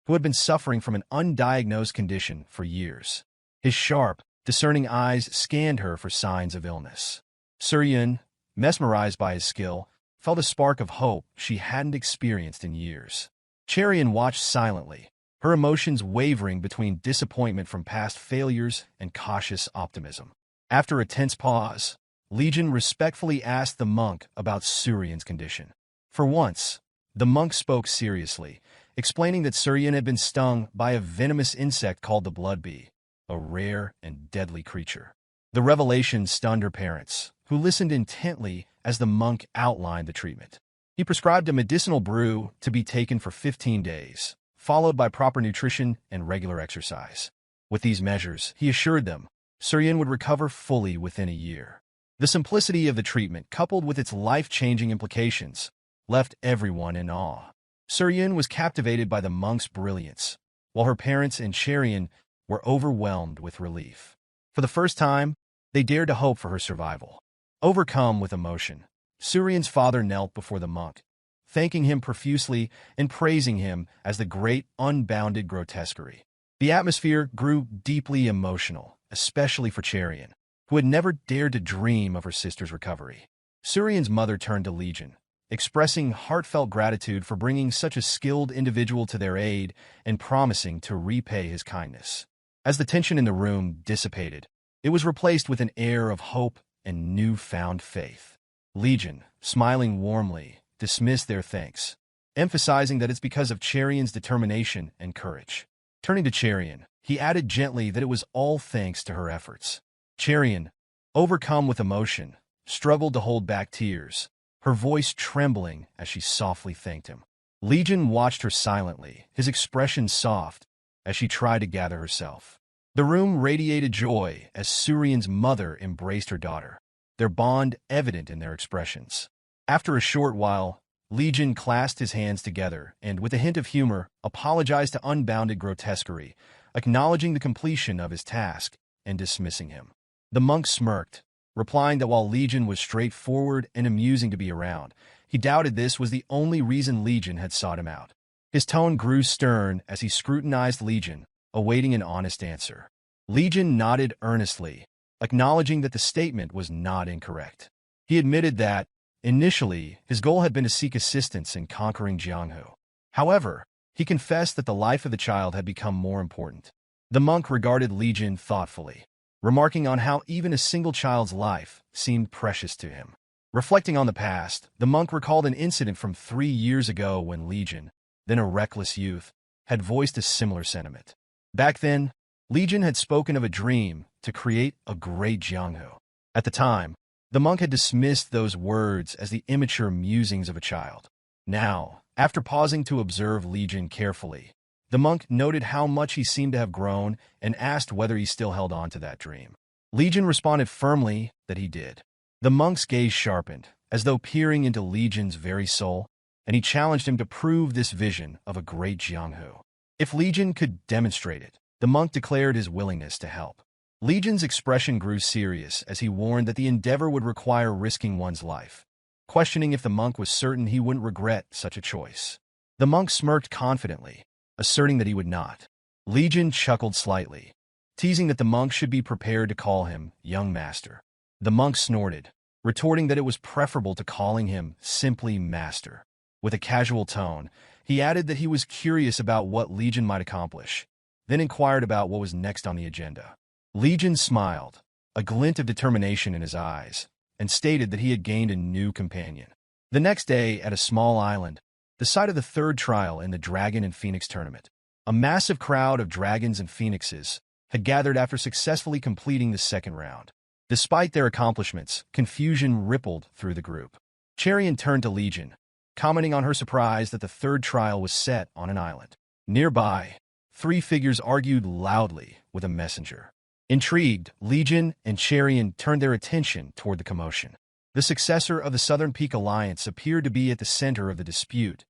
who had been suffering from an undiagnosed condition for years. His sharp, discerning eyes scanned her for signs of illness. Soorin, mesmerized by his skill, felt a spark of hope she hadn't experienced in years. Cherian watched silently, her emotions wavering between disappointment from past failures and cautious optimism. After a tense pause, Legion respectfully asked the monk about Soorin's condition. For once, the monk spoke seriously, explaining that Soorin had been stung by a venomous insect called the blood bee, a rare and deadly creature. The revelation stunned her parents, who listened intently as the monk outlined the treatment. He prescribed a medicinal brew to be taken for 15 days, followed by proper nutrition and regular exercise. With these measures, he assured them, Soorin would recover fully within a year. The simplicity of the treatment, coupled with its life-changing implications, left everyone in awe. Soorin was captivated by the monk's brilliance, while her parents and Cherian were overwhelmed with relief. For the first time, they dared to hope for her survival. Overcome with emotion, Soorin's father knelt before the monk, thanking him profusely and praising him as the great unbounded grotesquerie. The atmosphere grew deeply emotional, especially for Cherian, who had never dared to dream of her sister's recovery. Soorin's mother turned to Legion, expressing heartfelt gratitude for bringing such a skilled individual to their aid and promising to repay his kindness. As the tension in the room dissipated, it was replaced with an air of hope and newfound faith. Legion, smiling warmly, dismissed their thanks, emphasizing that it's because of Cherian's determination and courage. Turning to Cherian, he added gently that it was all thanks to her efforts. Cherian, overcome with emotion, struggled to hold back tears, her voice trembling as she softly thanked him. Legion watched her silently, his expression soft, as she tried to gather herself. The room radiated joy as Soorin's mother embraced her daughter, their bond evident in their expressions. After a short while, Legion clasped his hands together and, with a hint of humor, apologized to Unbounded Grotesquerie, acknowledging the completion of his task and dismissing him. The monk smirked, replying that while Legion was straightforward and amusing to be around, he doubted this was the only reason Legion had sought him out. His tone grew stern as he scrutinized Legion, awaiting an honest answer. Legion nodded earnestly, acknowledging that the statement was not incorrect. He admitted that, initially, his goal had been to seek assistance in conquering Jianghu. However, he confessed that the life of the child had become more important. The monk regarded Legion thoughtfully, remarking on how even a single child's life seemed precious to him. Reflecting on the past, the monk recalled an incident from 3 years ago when Legion, then a reckless youth, had voiced a similar sentiment. Back then, Legion had spoken of a dream to create a great Jianghu. At the time, the monk had dismissed those words as the immature musings of a child. Now, after pausing to observe Legion carefully, the monk noted how much he seemed to have grown and asked whether he still held on to that dream. Legion responded firmly that he did. The monk's gaze sharpened, as though peering into Legion's very soul, and he challenged him to prove this vision of a great Jianghu. If Legion could demonstrate it, the monk declared his willingness to help. Legion's expression grew serious as he warned that the endeavor would require risking one's life, questioning if the monk was certain he wouldn't regret such a choice. The monk smirked confidently, asserting that he would not. Legion chuckled slightly, teasing that the monk should be prepared to call him young master. The monk snorted, retorting that it was preferable to calling him simply master. With a casual tone, he added that he was curious about what Legion might accomplish, then inquired about what was next on the agenda. Legion smiled, a glint of determination in his eyes, and stated that he had gained a new companion. The next day, at a small island, the site of the third trial in the Dragon and Phoenix tournament, A massive crowd of dragons and phoenixes had gathered after successfully completing the second round. Despite their accomplishments, confusion rippled through the group. Cherian turned to Legion, commenting on her surprise that the third trial was set on an island. Nearby, three figures argued loudly with a messenger. Intrigued, Legion and Cherian turned their attention toward the commotion. The successor of the Southern Peak Alliance appeared to be at the center of the dispute,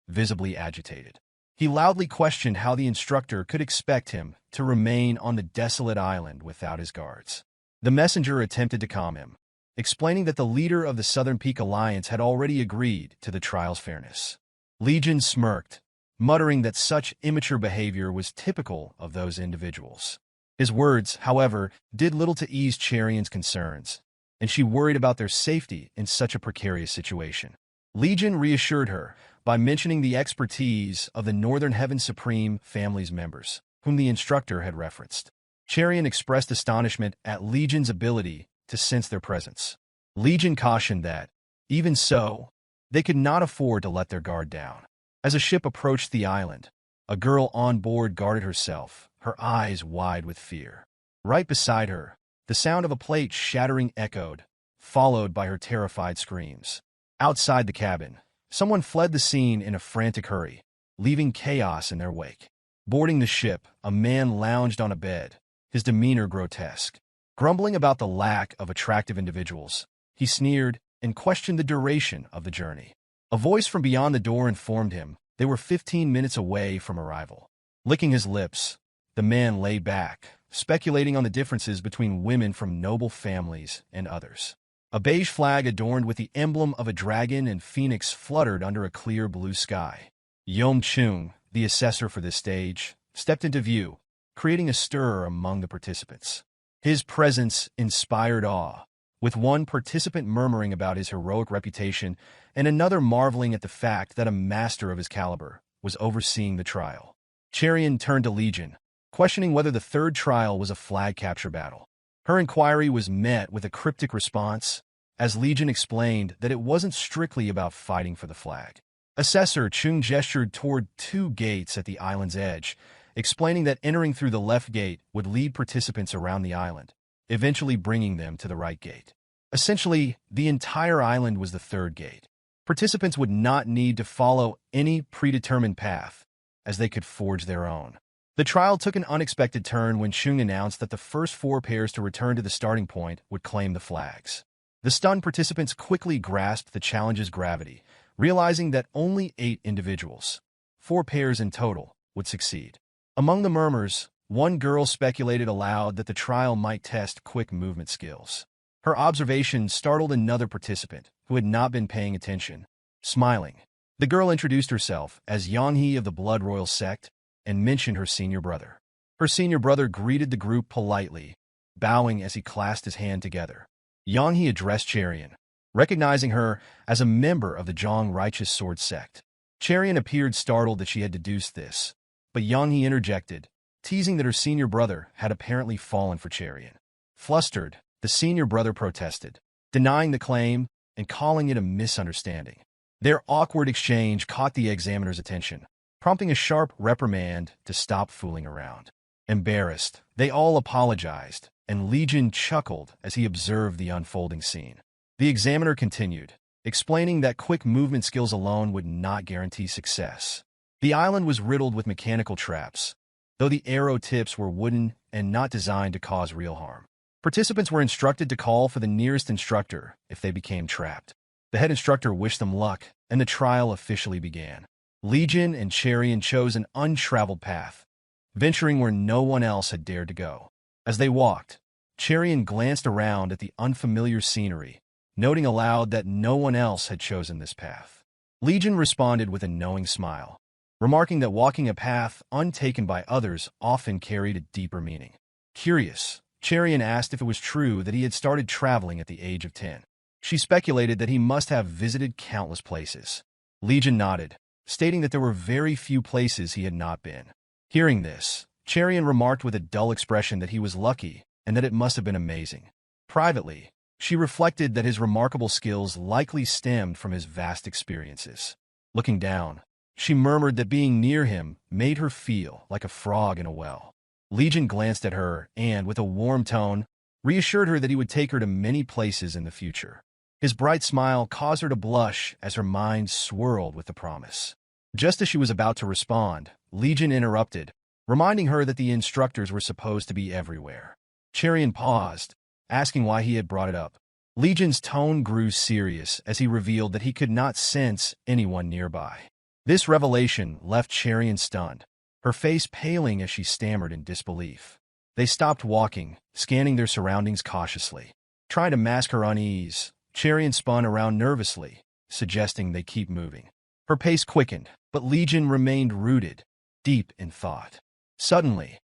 visibly agitated. He loudly questioned how the instructor could expect him to remain on the desolate island without his guards. The messenger attempted to calm him, explaining that the leader of the Southern Peak Alliance had already agreed to the trial's fairness. Legion smirked, muttering that such immature behavior was typical of those individuals. His words, however, did little to ease Cherian's concerns, and she worried about their safety in such a precarious situation. Legion reassured her by mentioning the expertise of the Northern Heaven Supreme family's members, whom the instructor had referenced. Cherian expressed astonishment at Legion's ability to sense their presence. Legion cautioned that, even so, they could not afford to let their guard down. As a ship approached the island, a girl on board guarded herself, her eyes wide with fear. Right beside her, the sound of a plate shattering echoed, followed by her terrified screams. Outside the cabin, someone fled the scene in a frantic hurry, leaving chaos in their wake. Boarding the ship, a man lounged on a bed, his demeanor grotesque. Grumbling about the lack of attractive individuals, he sneered and questioned the duration of the journey. A voice from beyond the door informed him they were 15 minutes away from arrival. Licking his lips, the man lay back, speculating on the differences between women from noble families and others. A beige flag adorned with the emblem of a dragon and phoenix fluttered under a clear blue sky. Yom Chung, the assessor for this stage, stepped into view, creating a stir among the participants. His presence inspired awe, with one participant murmuring about his heroic reputation and another marveling at the fact that a master of his caliber was overseeing the trial. Cherian turned to Legion, questioning whether the third trial was a flag capture battle. Her inquiry was met with a cryptic response, as Legion explained that it wasn't strictly about fighting for the flag. Assessor Chung gestured toward two gates at the island's edge, explaining that entering through the left gate would lead participants around the island, eventually bringing them to the right gate. Essentially, the entire island was the third gate. Participants would not need to follow any predetermined path, as they could forge their own. The trial took an unexpected turn when Chung announced that the first 4 pairs to return to the starting point would claim the flags. The stunned participants quickly grasped the challenge's gravity, realizing that only 8 individuals, 4 pairs in total, would succeed. Among the murmurs, one girl speculated aloud that the trial might test quick movement skills. Her observation startled another participant who had not been paying attention. Smiling, the girl introduced herself as Yanghe of the Blood Royal Sect and mentioned her senior brother. Her senior brother greeted the group politely, bowing as he clasped his hand together. Yanghe addressed Cherian, recognizing her as a member of the Jang Righteous Sword Sect. Cherian appeared startled that she had deduced this, but Yanghe interjected, teasing that her senior brother had apparently fallen for Cherian. Flustered, the senior brother protested, denying the claim and calling it a misunderstanding. Their awkward exchange caught the examiner's attention, prompting a sharp reprimand to stop fooling around. Embarrassed, they all apologized, and Legion chuckled as he observed the unfolding scene. The examiner continued, explaining that quick movement skills alone would not guarantee success. The island was riddled with mechanical traps, though the arrow tips were wooden and not designed to cause real harm. Participants were instructed to call for the nearest instructor if they became trapped. The head instructor wished them luck, and the trial officially began. Legion and Cherian chose an untraveled path, venturing where no one else had dared to go. As they walked, Cherian glanced around at the unfamiliar scenery, noting aloud that no one else had chosen this path. Legion responded with a knowing smile, remarking that walking a path untaken by others often carried a deeper meaning. Curious, Cherian asked if it was true that he had started traveling at the age of 10. She speculated that he must have visited countless places. Legion nodded, stating that there were very few places he had not been. Hearing this, Cherian remarked with a dull expression that he was lucky and that it must have been amazing. Privately, she reflected that his remarkable skills likely stemmed from his vast experiences. Looking down, She murmured that being near him made her feel like a frog in a well. Legion glanced at her and, with a warm tone, reassured her that he would take her to many places in the future. His bright smile caused her to blush as her mind swirled with the promise. Just as she was about to respond, Legion interrupted, reminding her that the instructors were supposed to be everywhere. Cherian paused, asking why he had brought it up. Legion's tone grew serious as he revealed that he could not sense anyone nearby. This revelation left Cherian stunned, her face paling as she stammered in disbelief. They stopped walking, scanning their surroundings cautiously. Trying to mask her unease, Cherian spun around nervously, suggesting they keep moving. Her pace quickened, but Legion remained rooted, deep in thought. Suddenly,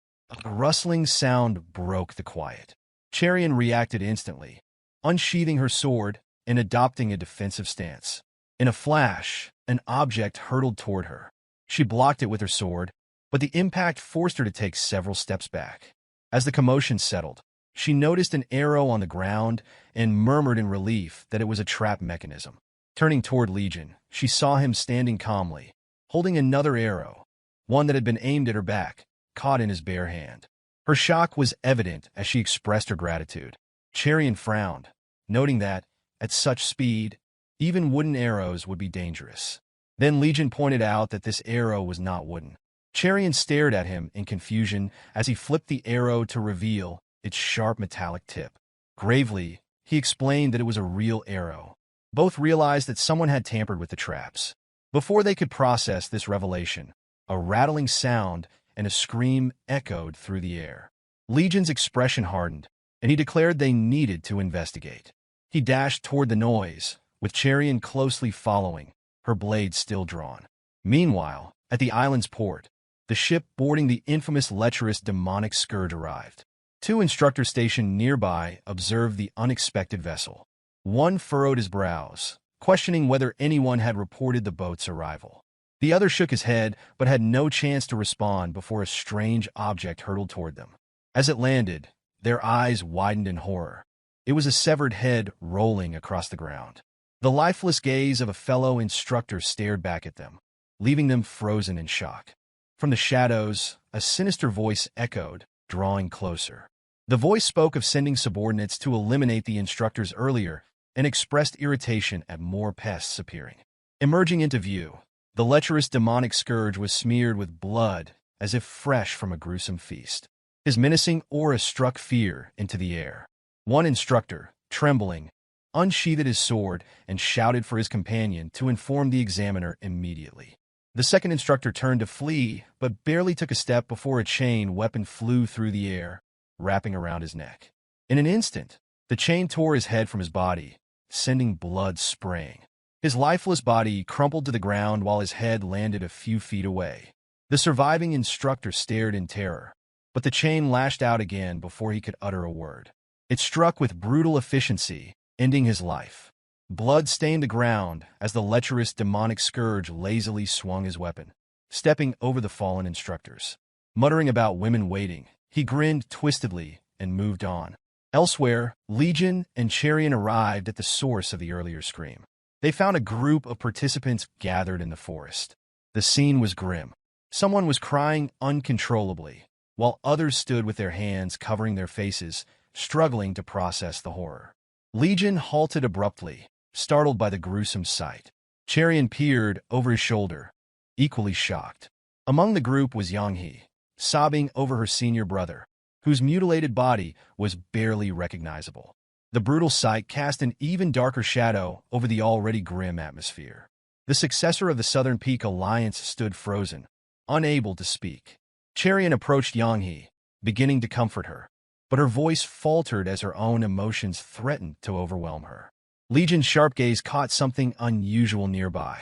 a rustling sound broke the quiet. Cherian reacted instantly, unsheathing her sword and adopting a defensive stance. In a flash, an object hurtled toward her. She blocked it with her sword, but the impact forced her to take several steps back. As the commotion settled, she noticed an arrow on the ground and murmured in relief that it was a trap mechanism. Turning toward Legion, she saw him standing calmly, holding another arrow, one that had been aimed at her back, caught in his bare hand. Her shock was evident as she expressed her gratitude. Cherian frowned, noting that, at such speed, even wooden arrows would be dangerous. Then Legion pointed out that this arrow was not wooden. Cherian stared at him in confusion as he flipped the arrow to reveal its sharp metallic tip. Gravely, he explained that it was a real arrow. Both realized that someone had tampered with the traps. Before they could process this revelation, a rattling sound and a scream echoed through the air. Legion's expression hardened, and he declared they needed to investigate. He dashed toward the noise, with Cherian closely following, her blade still drawn. Meanwhile, at the island's port, the ship boarding the infamous lecherous demonic scourge arrived. Two instructors stationed nearby observed the unexpected vessel. One furrowed his brows, questioning whether anyone had reported the boat's arrival. The other shook his head, but had no chance to respond before a strange object hurtled toward them. As it landed, their eyes widened in horror. It was a severed head rolling across the ground. The lifeless gaze of a fellow instructor stared back at them, leaving them frozen in shock. From the shadows, a sinister voice echoed, drawing closer. The voice spoke of sending subordinates to eliminate the instructors earlier and expressed irritation at more pests appearing. Emerging into view, the lecherous demonic scourge was smeared with blood as if fresh from a gruesome feast. His menacing aura struck fear into the air. One instructor, trembling, unsheathed his sword and shouted for his companion to inform the examiner immediately. The second instructor turned to flee, but barely took a step before a chain weapon flew through the air, wrapping around his neck. In an instant, the chain tore his head from his body, sending blood spraying. His lifeless body crumpled to the ground while his head landed a few feet away. The surviving instructor stared in terror, but the chain lashed out again before he could utter a word. It struck with brutal efficiency, ending his life. Blood stained the ground as the lecherous demonic scourge lazily swung his weapon, stepping over the fallen instructors. Muttering about women waiting, he grinned twistedly and moved on. Elsewhere, Legion and Cherian arrived at the source of the earlier scream. They found a group of participants gathered in the forest. The scene was grim. Someone was crying uncontrollably, while others stood with their hands covering their faces, struggling to process the horror. Legion halted abruptly, startled by the gruesome sight. Cherian peered over his shoulder, equally shocked. Among the group was Jianghu, sobbing over her senior brother, whose mutilated body was barely recognizable. The brutal sight cast an even darker shadow over the already grim atmosphere. The successor of the Southern Peak Alliance stood frozen, unable to speak. Cherian approached Jianghu, beginning to comfort her, but her voice faltered as her own emotions threatened to overwhelm her. Legion's sharp gaze caught something unusual nearby.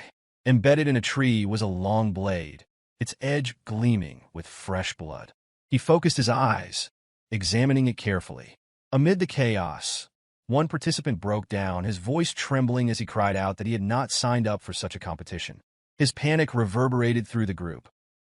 Embedded in a tree was a long blade, its edge gleaming with fresh blood. He focused his eyes, examining it carefully. Amid the chaos, one participant broke down, his voice trembling as he cried out that he had not signed up for such a competition. His panic reverberated through the group,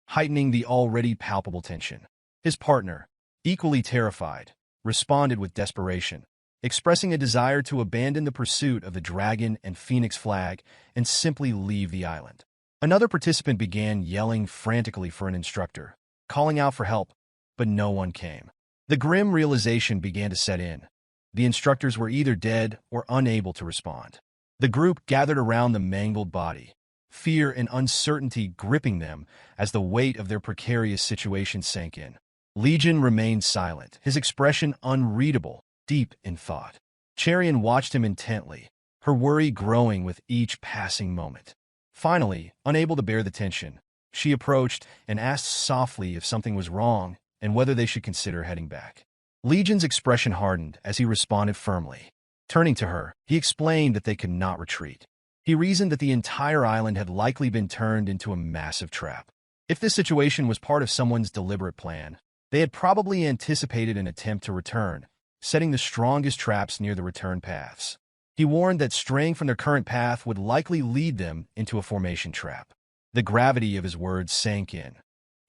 heightening the already palpable tension. His partner, equally terrified, responded with desperation, expressing a desire to abandon the pursuit of the dragon and phoenix flag and simply leave the island. Another participant began yelling frantically for an instructor, calling out for help, but no one came. The grim realization began to set in. The instructors were either dead or unable to respond. The group gathered around the mangled body, fear and uncertainty gripping them as the weight of their precarious situation sank in. Legion remained silent, his expression unreadable, deep in thought. Cherian watched him intently, her worry growing with each passing moment. Finally, unable to bear the tension, she approached and asked softly if something was wrong and whether they should consider heading back. Legion's expression hardened as he responded firmly. Turning to her, he explained that they could not retreat. He reasoned that the entire island had likely been turned into a massive trap. If this situation was part of someone's deliberate plan, they had probably anticipated an attempt to return, setting the strongest traps near the return paths. He warned that straying from their current path would likely lead them into a formation trap. The gravity of his words sank in,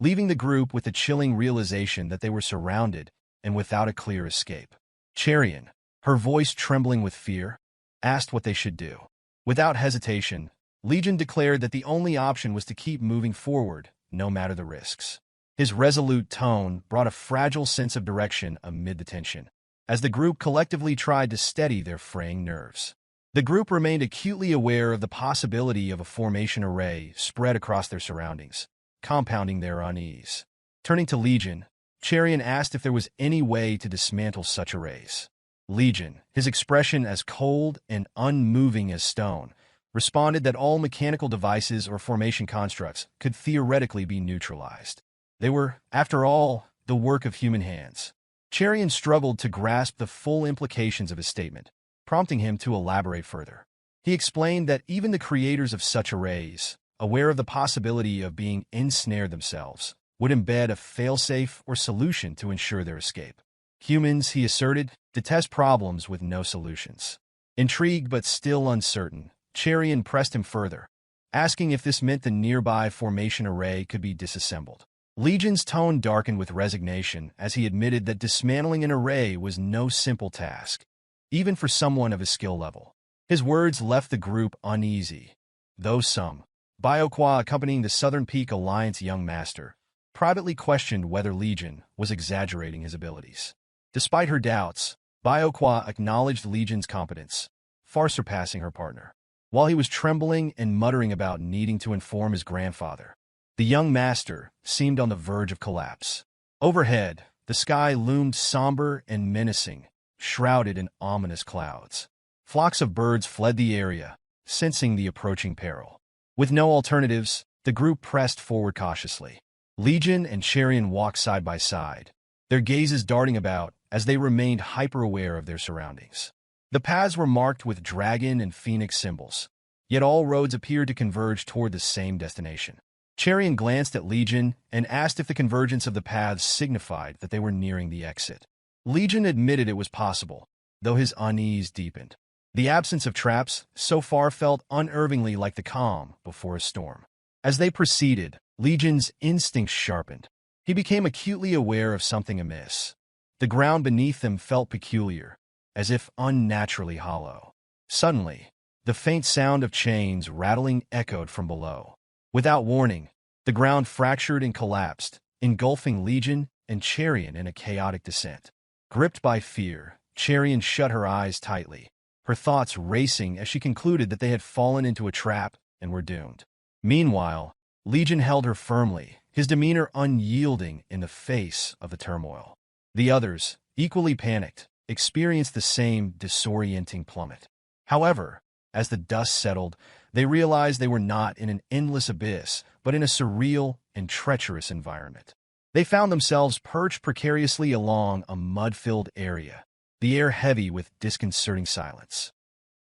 leaving the group with the chilling realization that they were surrounded and without a clear escape. Cherian, her voice trembling with fear, asked what they should do. Without hesitation, Legion declared that the only option was to keep moving forward, no matter the risks. His resolute tone brought a fragile sense of direction amid the tension, as the group collectively tried to steady their fraying nerves. The group remained acutely aware of the possibility of a formation array spread across their surroundings, compounding their unease. Turning to Legion, Cherian asked if there was any way to dismantle such arrays. Legion, his expression as cold and unmoving as stone, responded that all mechanical devices or formation constructs could theoretically be neutralized. They were, after all, the work of human hands. Cherian struggled to grasp the full implications of his statement, prompting him to elaborate further. He explained that even the creators of such arrays, aware of the possibility of being ensnared themselves, would embed a failsafe or solution to ensure their escape. Humans, he asserted, detest problems with no solutions. Intrigued but still uncertain, Cherian pressed him further, asking if this meant the nearby formation array could be disassembled. Legion's tone darkened with resignation as he admitted that dismantling an array was no simple task, even for someone of his skill level. His words left the group uneasy, though some, Baiokwa accompanying the Southern Peak Alliance young master, privately questioned whether Legion was exaggerating his abilities. Despite her doubts, Baiokwa acknowledged Legion's competence, far surpassing her partner. While he was trembling and muttering about needing to inform his grandfather, the young master seemed on the verge of collapse. Overhead, the sky loomed somber and menacing, shrouded in ominous clouds. Flocks of birds fled the area, sensing the approaching peril. With no alternatives, the group pressed forward cautiously. Legion and Cherian walked side by side, their gazes darting about as they remained hyper-aware of their surroundings. The paths were marked with dragon and phoenix symbols, yet all roads appeared to converge toward the same destination. Cherian glanced at Legion and asked if the convergence of the paths signified that they were nearing the exit. Legion admitted it was possible, though his unease deepened. The absence of traps so far felt unervingly like the calm before a storm. As they proceeded, Legion's instincts sharpened. He became acutely aware of something amiss. The ground beneath them felt peculiar, as if unnaturally hollow. Suddenly, the faint sound of chains rattling echoed from below. Without warning, the ground fractured and collapsed, engulfing Legion and Cherian in a chaotic descent. Gripped by fear, Cherian shut her eyes tightly, her thoughts racing as she concluded that they had fallen into a trap and were doomed. Meanwhile, Legion held her firmly, his demeanor unyielding in the face of the turmoil. The others, equally panicked, experienced the same disorienting plummet. However, as the dust settled, they realized they were not in an endless abyss, but in a surreal and treacherous environment. They found themselves perched precariously along a mud-filled area, the air heavy with disconcerting silence.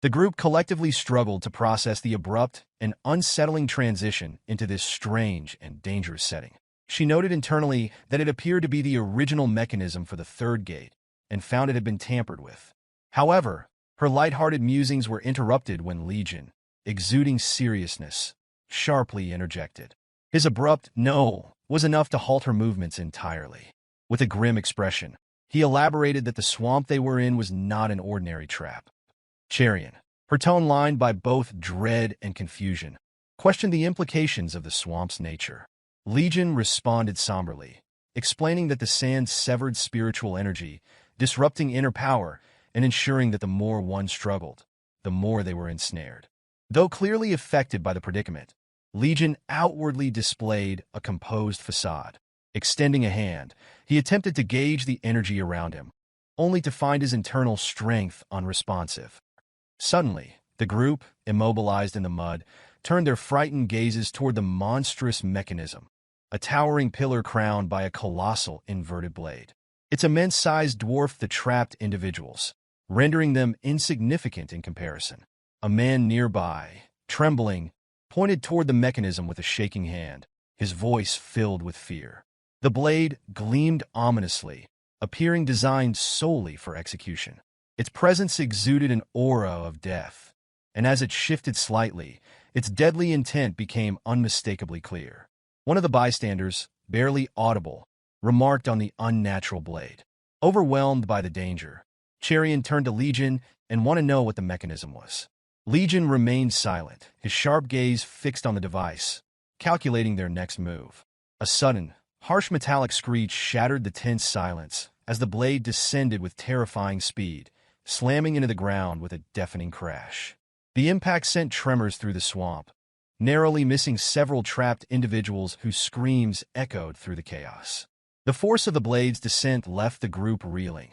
The group collectively struggled to process the abrupt and unsettling transition into this strange and dangerous setting. She noted internally that it appeared to be the original mechanism for the third gate, and found it had been tampered with. However, her light-hearted musings were interrupted when Legion, exuding seriousness, sharply interjected. His abrupt "no" was enough to halt her movements entirely. With a grim expression, he elaborated that the swamp they were in was not an ordinary trap. Cherian, her tone lined by both dread and confusion, questioned the implications of the swamp's nature. Legion responded somberly, explaining that the sand severed spiritual energy, disrupting inner power, and ensuring that the more one struggled, the more they were ensnared. Though clearly affected by the predicament, Legion outwardly displayed a composed facade. Extending a hand, he attempted to gauge the energy around him, only to find his internal strength unresponsive. Suddenly, the group, immobilized in the mud, turned their frightened gazes toward the monstrous mechanism, a towering pillar crowned by a colossal inverted blade. Its immense size dwarfed the trapped individuals, rendering them insignificant in comparison. A man nearby, trembling, pointed toward the mechanism with a shaking hand, his voice filled with fear. The blade gleamed ominously, appearing designed solely for execution. Its presence exuded an aura of death, and as it shifted slightly, its deadly intent became unmistakably clear. One of the bystanders, barely audible, remarked on the unnatural blade. Overwhelmed by the danger, Cherian turned to Legion and wanted to know what the mechanism was. Legion remained silent, his sharp gaze fixed on the device, calculating their next move. A sudden, harsh metallic screech shattered the tense silence as the blade descended with terrifying speed, slamming into the ground with a deafening crash. The impact sent tremors through the swamp, narrowly missing several trapped individuals whose screams echoed through the chaos. The force of the blade's descent left the group reeling,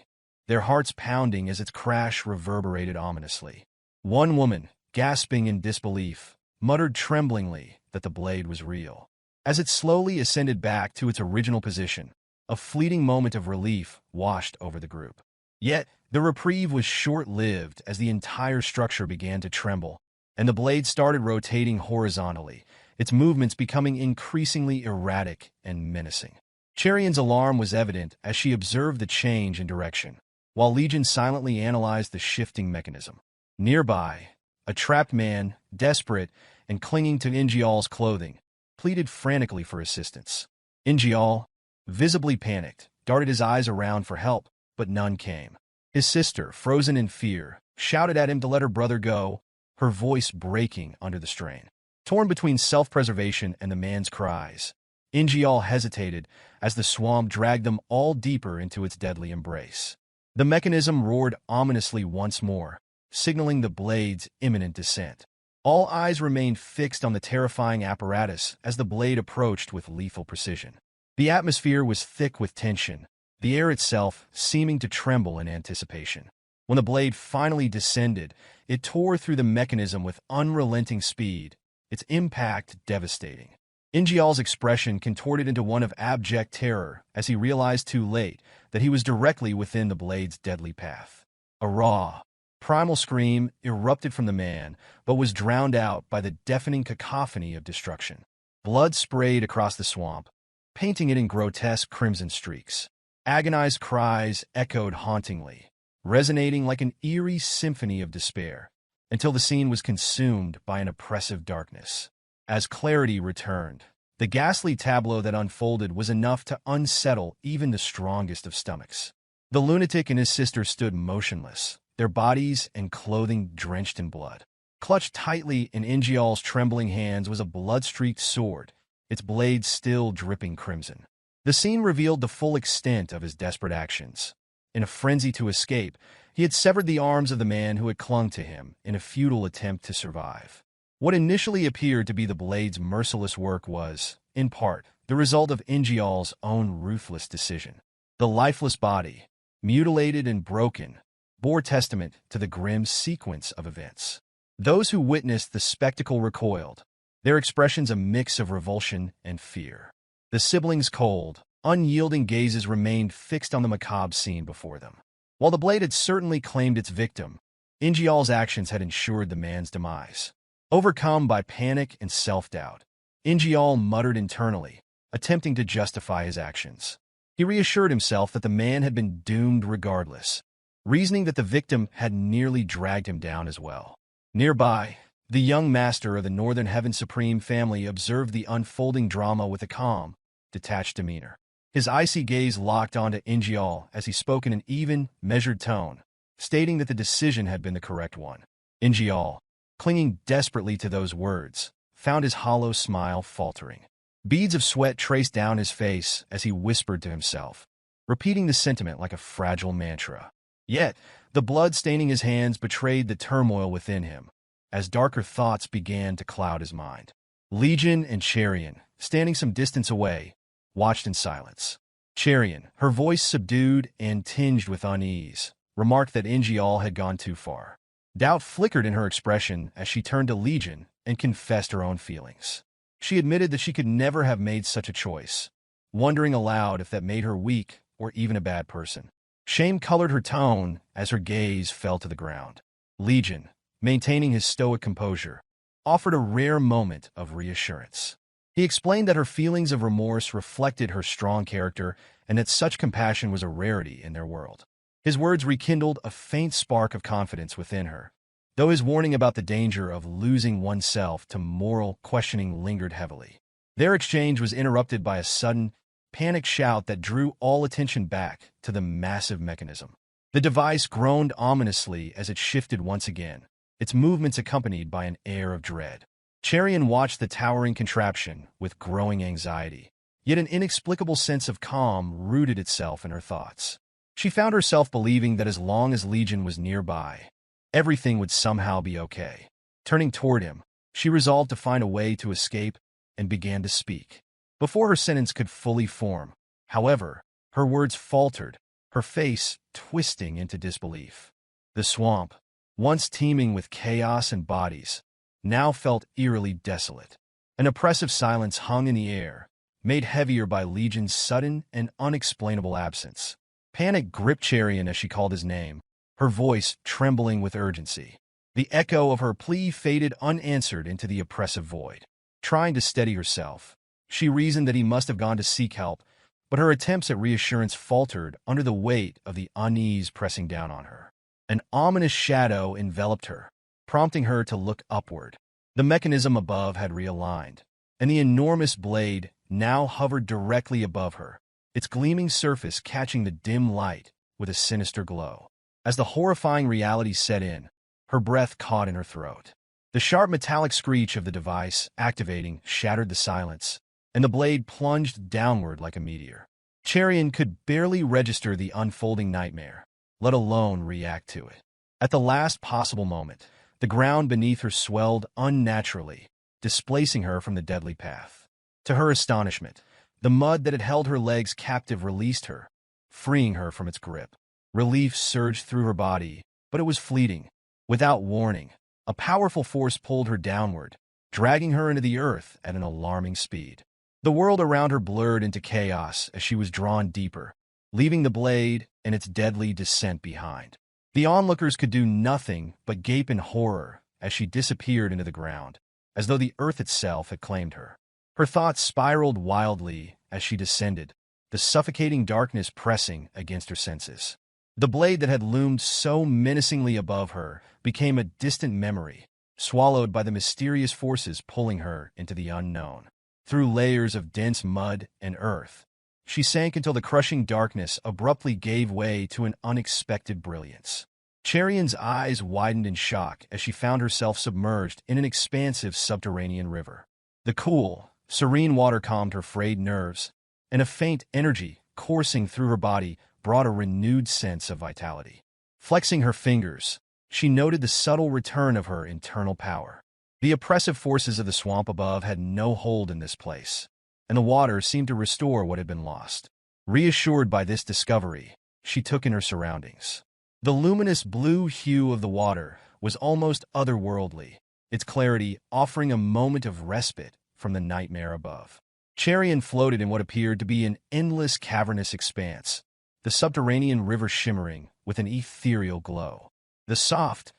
their hearts pounding as its crash reverberated ominously. One woman, gasping in disbelief, muttered tremblingly that the blade was real. As it slowly ascended back to its original position, a fleeting moment of relief washed over the group. Yet, the reprieve was short-lived as the entire structure began to tremble, and the blade started rotating horizontally, its movements becoming increasingly erratic and menacing. Cherian's alarm was evident as she observed the change in direction, while Legion silently analyzed the shifting mechanism. Nearby, a trapped man, desperate and clinging to Ingeol's clothing, pleaded frantically for assistance. Ingeol, visibly panicked, darted his eyes around for help, but none came. His sister, frozen in fear, shouted at him to let her brother go, her voice breaking under the strain. Torn between self-preservation and the man's cries, Ingeol hesitated as the swamp dragged them all deeper into its deadly embrace. The mechanism roared ominously once more, signaling the blade's imminent descent. All eyes remained fixed on the terrifying apparatus as the blade approached with lethal precision. The atmosphere was thick with tension, the air itself seeming to tremble in anticipation. When the blade finally descended, it tore through the mechanism with unrelenting speed, its impact devastating. Ingeol's expression contorted into one of abject terror as he realized too late that he was directly within the blade's deadly path. A raw, primal scream erupted from the man, but was drowned out by the deafening cacophony of destruction. Blood sprayed across the swamp, painting it in grotesque crimson streaks. Agonized cries echoed hauntingly, resonating like an eerie symphony of despair, until the scene was consumed by an oppressive darkness. As clarity returned, the ghastly tableau that unfolded was enough to unsettle even the strongest of stomachs. The lunatic and his sister stood motionless, their bodies and clothing drenched in blood. Clutched tightly in Ingeol's trembling hands was a blood-streaked sword, its blade still dripping crimson. The scene revealed the full extent of his desperate actions. In a frenzy to escape, he had severed the arms of the man who had clung to him in a futile attempt to survive. What initially appeared to be the blade's merciless work was, in part, the result of Ingeol's own ruthless decision. The lifeless body, mutilated and broken, bore testament to the grim sequence of events. Those who witnessed the spectacle recoiled, their expressions a mix of revulsion and fear. The siblings' cold, unyielding gazes remained fixed on the macabre scene before them. While the blade had certainly claimed its victim, Ingeol's actions had ensured the man's demise. Overcome by panic and self-doubt, Ingeol muttered internally, attempting to justify his actions. He reassured himself that the man had been doomed regardless, reasoning that the victim had nearly dragged him down as well. Nearby, the young master of the Northern Heaven Supreme family observed the unfolding drama with a calm, detached demeanor. His icy gaze locked onto Ingeol as he spoke in an even, measured tone, stating that the decision had been the correct one. Ingeol, clinging desperately to those words, found his hollow smile faltering. Beads of sweat traced down his face as he whispered to himself, repeating the sentiment like a fragile mantra. Yet, the blood staining his hands betrayed the turmoil within him, as darker thoughts began to cloud his mind. Legion and Cherian, standing some distance away, watched in silence. Cherian, her voice subdued and tinged with unease, remarked that Ingeol had gone too far. Doubt flickered in her expression as she turned to Legion and confessed her own feelings. She admitted that she could never have made such a choice, wondering aloud if that made her weak or even a bad person. Shame colored her tone as her gaze fell to the ground. Legion, maintaining his stoic composure, offered a rare moment of reassurance. He explained that her feelings of remorse reflected her strong character and that such compassion was a rarity in their world. His words rekindled a faint spark of confidence within her, though his warning about the danger of losing oneself to moral questioning lingered heavily. Their exchange was interrupted by a sudden, panicked shout that drew all attention back to the massive mechanism. The device groaned ominously as it shifted once again, its movements accompanied by an air of dread. Cherian watched the towering contraption with growing anxiety, yet an inexplicable sense of calm rooted itself in her thoughts. She found herself believing that as long as Legion was nearby, everything would somehow be okay. Turning toward him, she resolved to find a way to escape and began to speak. Before her sentence could fully form, however, her words faltered, her face twisting into disbelief. The swamp, once teeming with chaos and bodies, now felt eerily desolate. An oppressive silence hung in the air, made heavier by Legion's sudden and unexplainable absence. Panic gripped Cherian as she called his name, her voice trembling with urgency. The echo of her plea faded unanswered into the oppressive void. Trying to steady herself, she reasoned that he must have gone to seek help, but her attempts at reassurance faltered under the weight of the unease pressing down on her. An ominous shadow enveloped her, prompting her to look upward. The mechanism above had realigned, and the enormous blade now hovered directly above her, its gleaming surface catching the dim light with a sinister glow. As the horrifying reality set in, her breath caught in her throat. The sharp metallic screech of the device activating shattered the silence, and the blade plunged downward like a meteor. Cherian could barely register the unfolding nightmare, let alone react to it. At the last possible moment, the ground beneath her swelled unnaturally, displacing her from the deadly path. To her astonishment, the mud that had held her legs captive released her, freeing her from its grip. Relief surged through her body, but it was fleeting. Without warning, a powerful force pulled her downward, dragging her into the earth at an alarming speed. The world around her blurred into chaos as she was drawn deeper, leaving the blade and its deadly descent behind. The onlookers could do nothing but gape in horror as she disappeared into the ground, as though the earth itself had claimed her. Her thoughts spiraled wildly as she descended, the suffocating darkness pressing against her senses. The blade that had loomed so menacingly above her became a distant memory, swallowed by the mysterious forces pulling her into the unknown. Through layers of dense mud and earth, she sank until the crushing darkness abruptly gave way to an unexpected brilliance. Cherian's eyes widened in shock as she found herself submerged in an expansive subterranean river. The cool, serene water calmed her frayed nerves, and a faint energy coursing through her body brought a renewed sense of vitality. Flexing her fingers, she noted the subtle return of her internal power. The oppressive forces of the swamp above had no hold in this place, and the water seemed to restore what had been lost. Reassured by this discovery, she took in her surroundings. The luminous blue hue of the water was almost otherworldly, its clarity offering a moment of respite from the nightmare above. Cherian floated in what appeared to be an endless cavernous expanse, the subterranean river shimmering with an ethereal glow. The soft,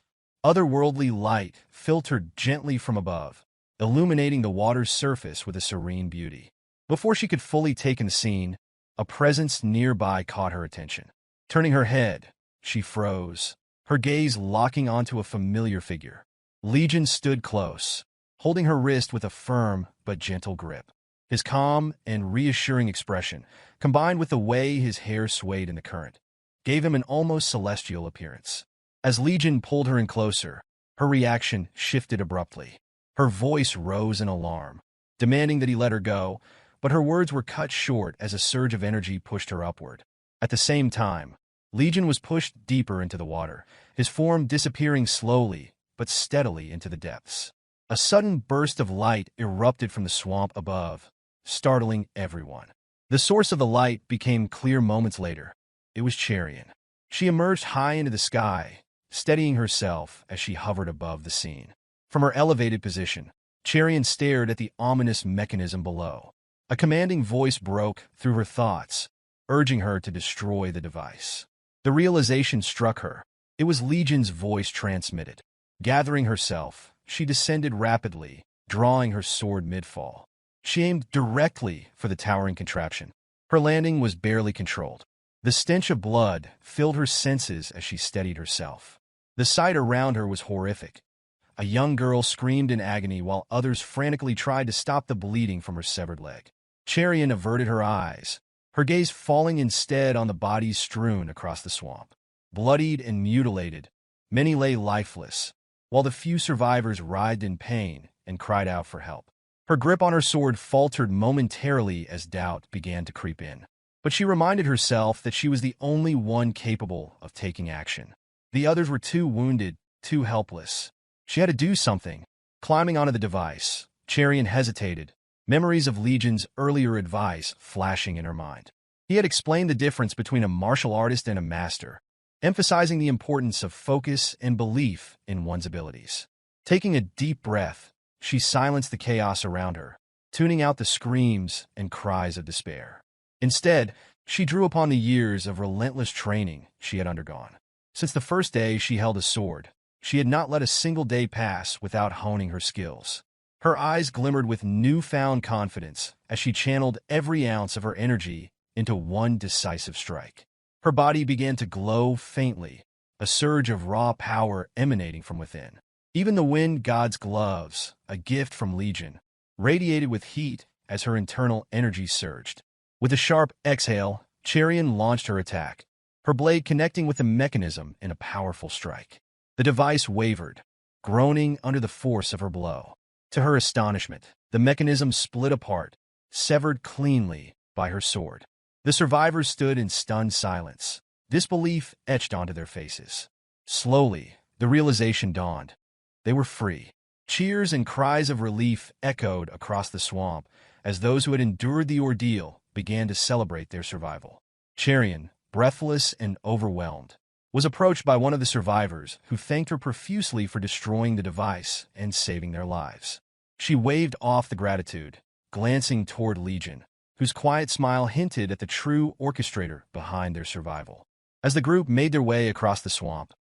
otherworldly light filtered gently from above, illuminating the water's surface with a serene beauty. Before she could fully take in the scene, a presence nearby caught her attention. Turning her head, she froze, her gaze locking onto a familiar figure. Legion stood close, holding her wrist with a firm but gentle grip. His calm and reassuring expression, combined with the way his hair swayed in the current, gave him an almost celestial appearance. As Legion pulled her in closer, her reaction shifted abruptly. Her voice rose in alarm, demanding that he let her go, but her words were cut short as a surge of energy pushed her upward. At the same time, Legion was pushed deeper into the water, his form disappearing slowly but steadily into the depths. A sudden burst of light erupted from the swamp above, startling everyone. The source of the light became clear moments later. It was Cherian. She emerged high into the sky, steadying herself as she hovered above the scene. From her elevated position, Cherian stared at the ominous mechanism below. A commanding voice broke through her thoughts, urging her to destroy the device. The realization struck her. It was Legion's voice transmitted. Gathering herself, she descended rapidly, drawing her sword mid-fall. She aimed directly for the towering contraption. Her landing was barely controlled. The stench of blood filled her senses as she steadied herself. The sight around her was horrific. A young girl screamed in agony while others frantically tried to stop the bleeding from her severed leg. Cherian averted her eyes, her gaze falling instead on the bodies strewn across the swamp. Bloodied and mutilated, many lay lifeless, while the few survivors writhed in pain and cried out for help. Her grip on her sword faltered momentarily as doubt began to creep in. But she reminded herself that she was the only one capable of taking action. The others were too wounded, too helpless. She had to do something. Climbing onto the device, Cherian hesitated, memories of Legion's earlier advice flashing in her mind. He had explained the difference between a martial artist and a master, emphasizing the importance of focus and belief in one's abilities. Taking a deep breath, she silenced the chaos around her, tuning out the screams and cries of despair. Instead, she drew upon the years of relentless training she had undergone. Since the first day she held a sword, she had not let a single day pass without honing her skills. Her eyes glimmered with newfound confidence as she channeled every ounce of her energy into one decisive strike. Her body began to glow faintly, a surge of raw power emanating from within. Even the wind god's gloves, a gift from Legion, radiated with heat as her internal energy surged. With a sharp exhale, Cherian launched her attack, her blade connecting with the mechanism in a powerful strike. The device wavered, groaning under the force of her blow. To her astonishment, the mechanism split apart, severed cleanly by her sword. The survivors stood in stunned silence, disbelief etched onto their faces. Slowly, the realization dawned. They were free. Cheers and cries of relief echoed across the swamp as those who had endured the ordeal began to celebrate their survival. Cherian, breathless and overwhelmed, was approached by one of the survivors who thanked her profusely for destroying the device and saving their lives. She waved off the gratitude, glancing toward Legion, whose quiet smile hinted at the true orchestrator behind their survival. As the group made their way across the swamp,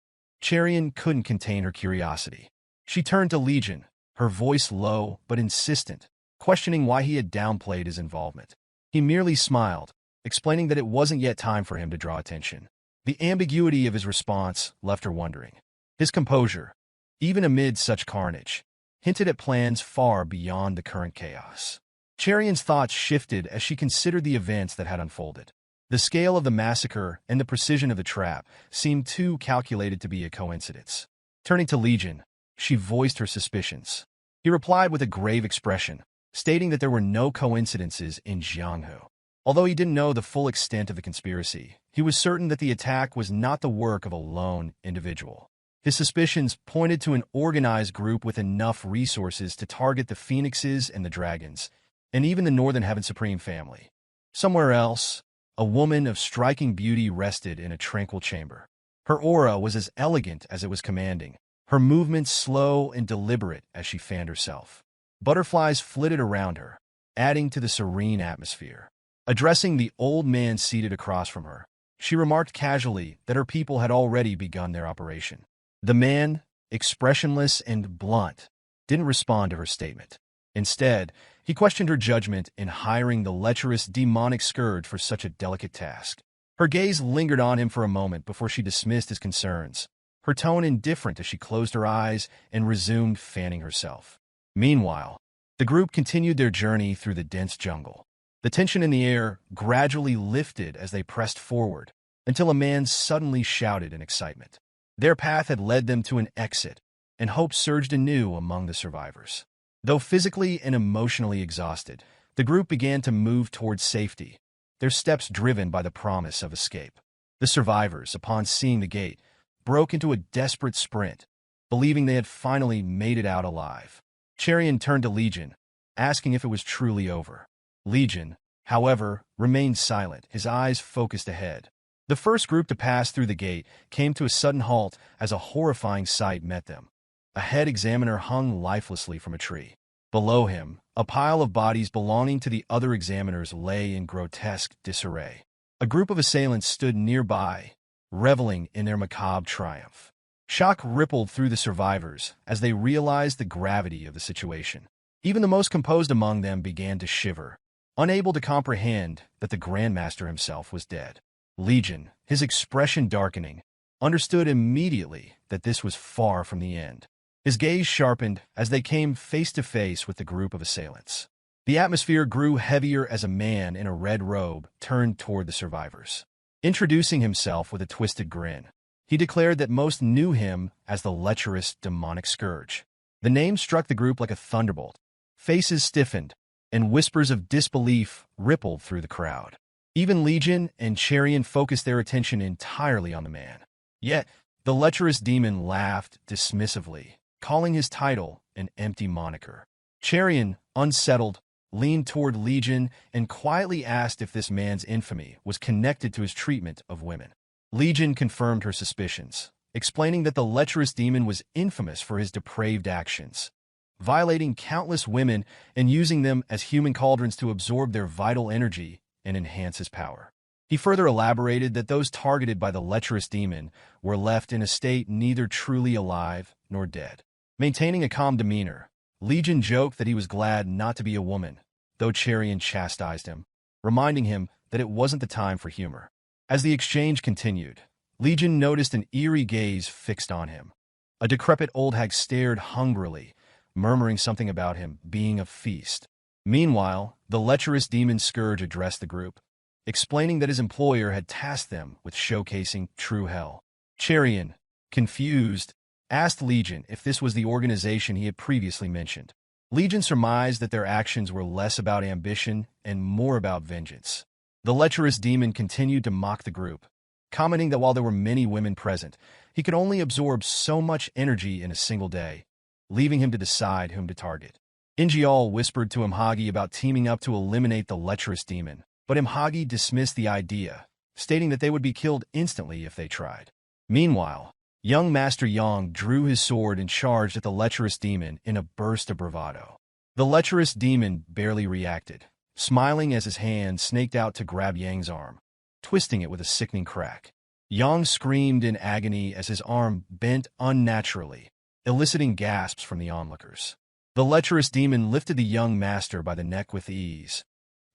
Cherian couldn't contain her curiosity. She turned to Legion, her voice low but insistent, questioning why he had downplayed his involvement. He merely smiled, explaining that it wasn't yet time for him to draw attention. The ambiguity of his response left her wondering. His composure, even amid such carnage, hinted at plans far beyond the current chaos. Cherian's thoughts shifted as she considered the events that had unfolded. The scale of the massacre and the precision of the trap seemed too calculated to be a coincidence. Turning to Legion, she voiced her suspicions. He replied with a grave expression, stating that there were no coincidences in Jianghu. Although he didn't know the full extent of the conspiracy, he was certain that the attack was not the work of a lone individual. His suspicions pointed to an organized group with enough resources to target the Phoenixes and the Dragons, and even the Northern Heaven Supreme family. Somewhere else, a woman of striking beauty rested in a tranquil chamber. Her aura was as elegant as it was commanding, her movements slow and deliberate as she fanned herself. Butterflies flitted around her, adding to the serene atmosphere. Addressing the old man seated across from her, she remarked casually that her people had already begun their operation. The man, expressionless and blunt, didn't respond to her statement. Instead, he questioned her judgment in hiring the lecherous demonic scourge for such a delicate task. Her gaze lingered on him for a moment before she dismissed his concerns, her tone indifferent as she closed her eyes and resumed fanning herself. Meanwhile, the group continued their journey through the dense jungle. The tension in the air gradually lifted as they pressed forward, until a man suddenly shouted in excitement. Their path had led them to an exit, and hope surged anew among the survivors. Though physically and emotionally exhausted, the group began to move towards safety, their steps driven by the promise of escape. The survivors, upon seeing the gate, broke into a desperate sprint, believing they had finally made it out alive. Cherian turned to Legion, asking if it was truly over. Legion, however, remained silent, his eyes focused ahead. The first group to pass through the gate came to a sudden halt as a horrifying sight met them. A head examiner hung lifelessly from a tree. Below him, a pile of bodies belonging to the other examiners lay in grotesque disarray. A group of assailants stood nearby, reveling in their macabre triumph. Shock rippled through the survivors as they realized the gravity of the situation. Even the most composed among them began to shiver, unable to comprehend that the Grandmaster himself was dead. Legion, his expression darkening, understood immediately that this was far from the end. His gaze sharpened as they came face to face with the group of assailants. The atmosphere grew heavier as a man in a red robe turned toward the survivors. Introducing himself with a twisted grin, he declared that most knew him as the lecherous demonic scourge. The name struck the group like a thunderbolt. Faces stiffened, and whispers of disbelief rippled through the crowd. Even Legion and Cherian focused their attention entirely on the man. Yet, the lecherous demon laughed dismissively, calling his title an empty moniker. Cherian, unsettled, leaned toward Legion and quietly asked if this man's infamy was connected to his treatment of women. Legion confirmed her suspicions, explaining that the lecherous demon was infamous for his depraved actions, violating countless women and using them as human cauldrons to absorb their vital energy and enhance his power. He further elaborated that those targeted by the lecherous demon were left in a state neither truly alive nor dead. Maintaining a calm demeanor, Legion joked that he was glad not to be a woman, though Cherian chastised him, reminding him that it wasn't the time for humor. As the exchange continued, Legion noticed an eerie gaze fixed on him. A decrepit old hag stared hungrily, murmuring something about him being a feast. Meanwhile, the lecherous demon scourge addressed the group, explaining that his employer had tasked them with showcasing true hell. Cherian, confused, asked Legion if this was the organization he had previously mentioned. Legion surmised that their actions were less about ambition and more about vengeance. The lecherous demon continued to mock the group, commenting that while there were many women present, he could only absorb so much energy in a single day, leaving him to decide whom to target. Ingeol whispered to Imhagi about teaming up to eliminate the lecherous demon, but Imhagi dismissed the idea, stating that they would be killed instantly if they tried. Meanwhile, young Master Yang drew his sword and charged at the lecherous demon in a burst of bravado. The lecherous demon barely reacted, smiling as his hand snaked out to grab Yang's arm, twisting it with a sickening crack. Yang screamed in agony as his arm bent unnaturally, eliciting gasps from the onlookers. The lecherous demon lifted the young master by the neck with ease,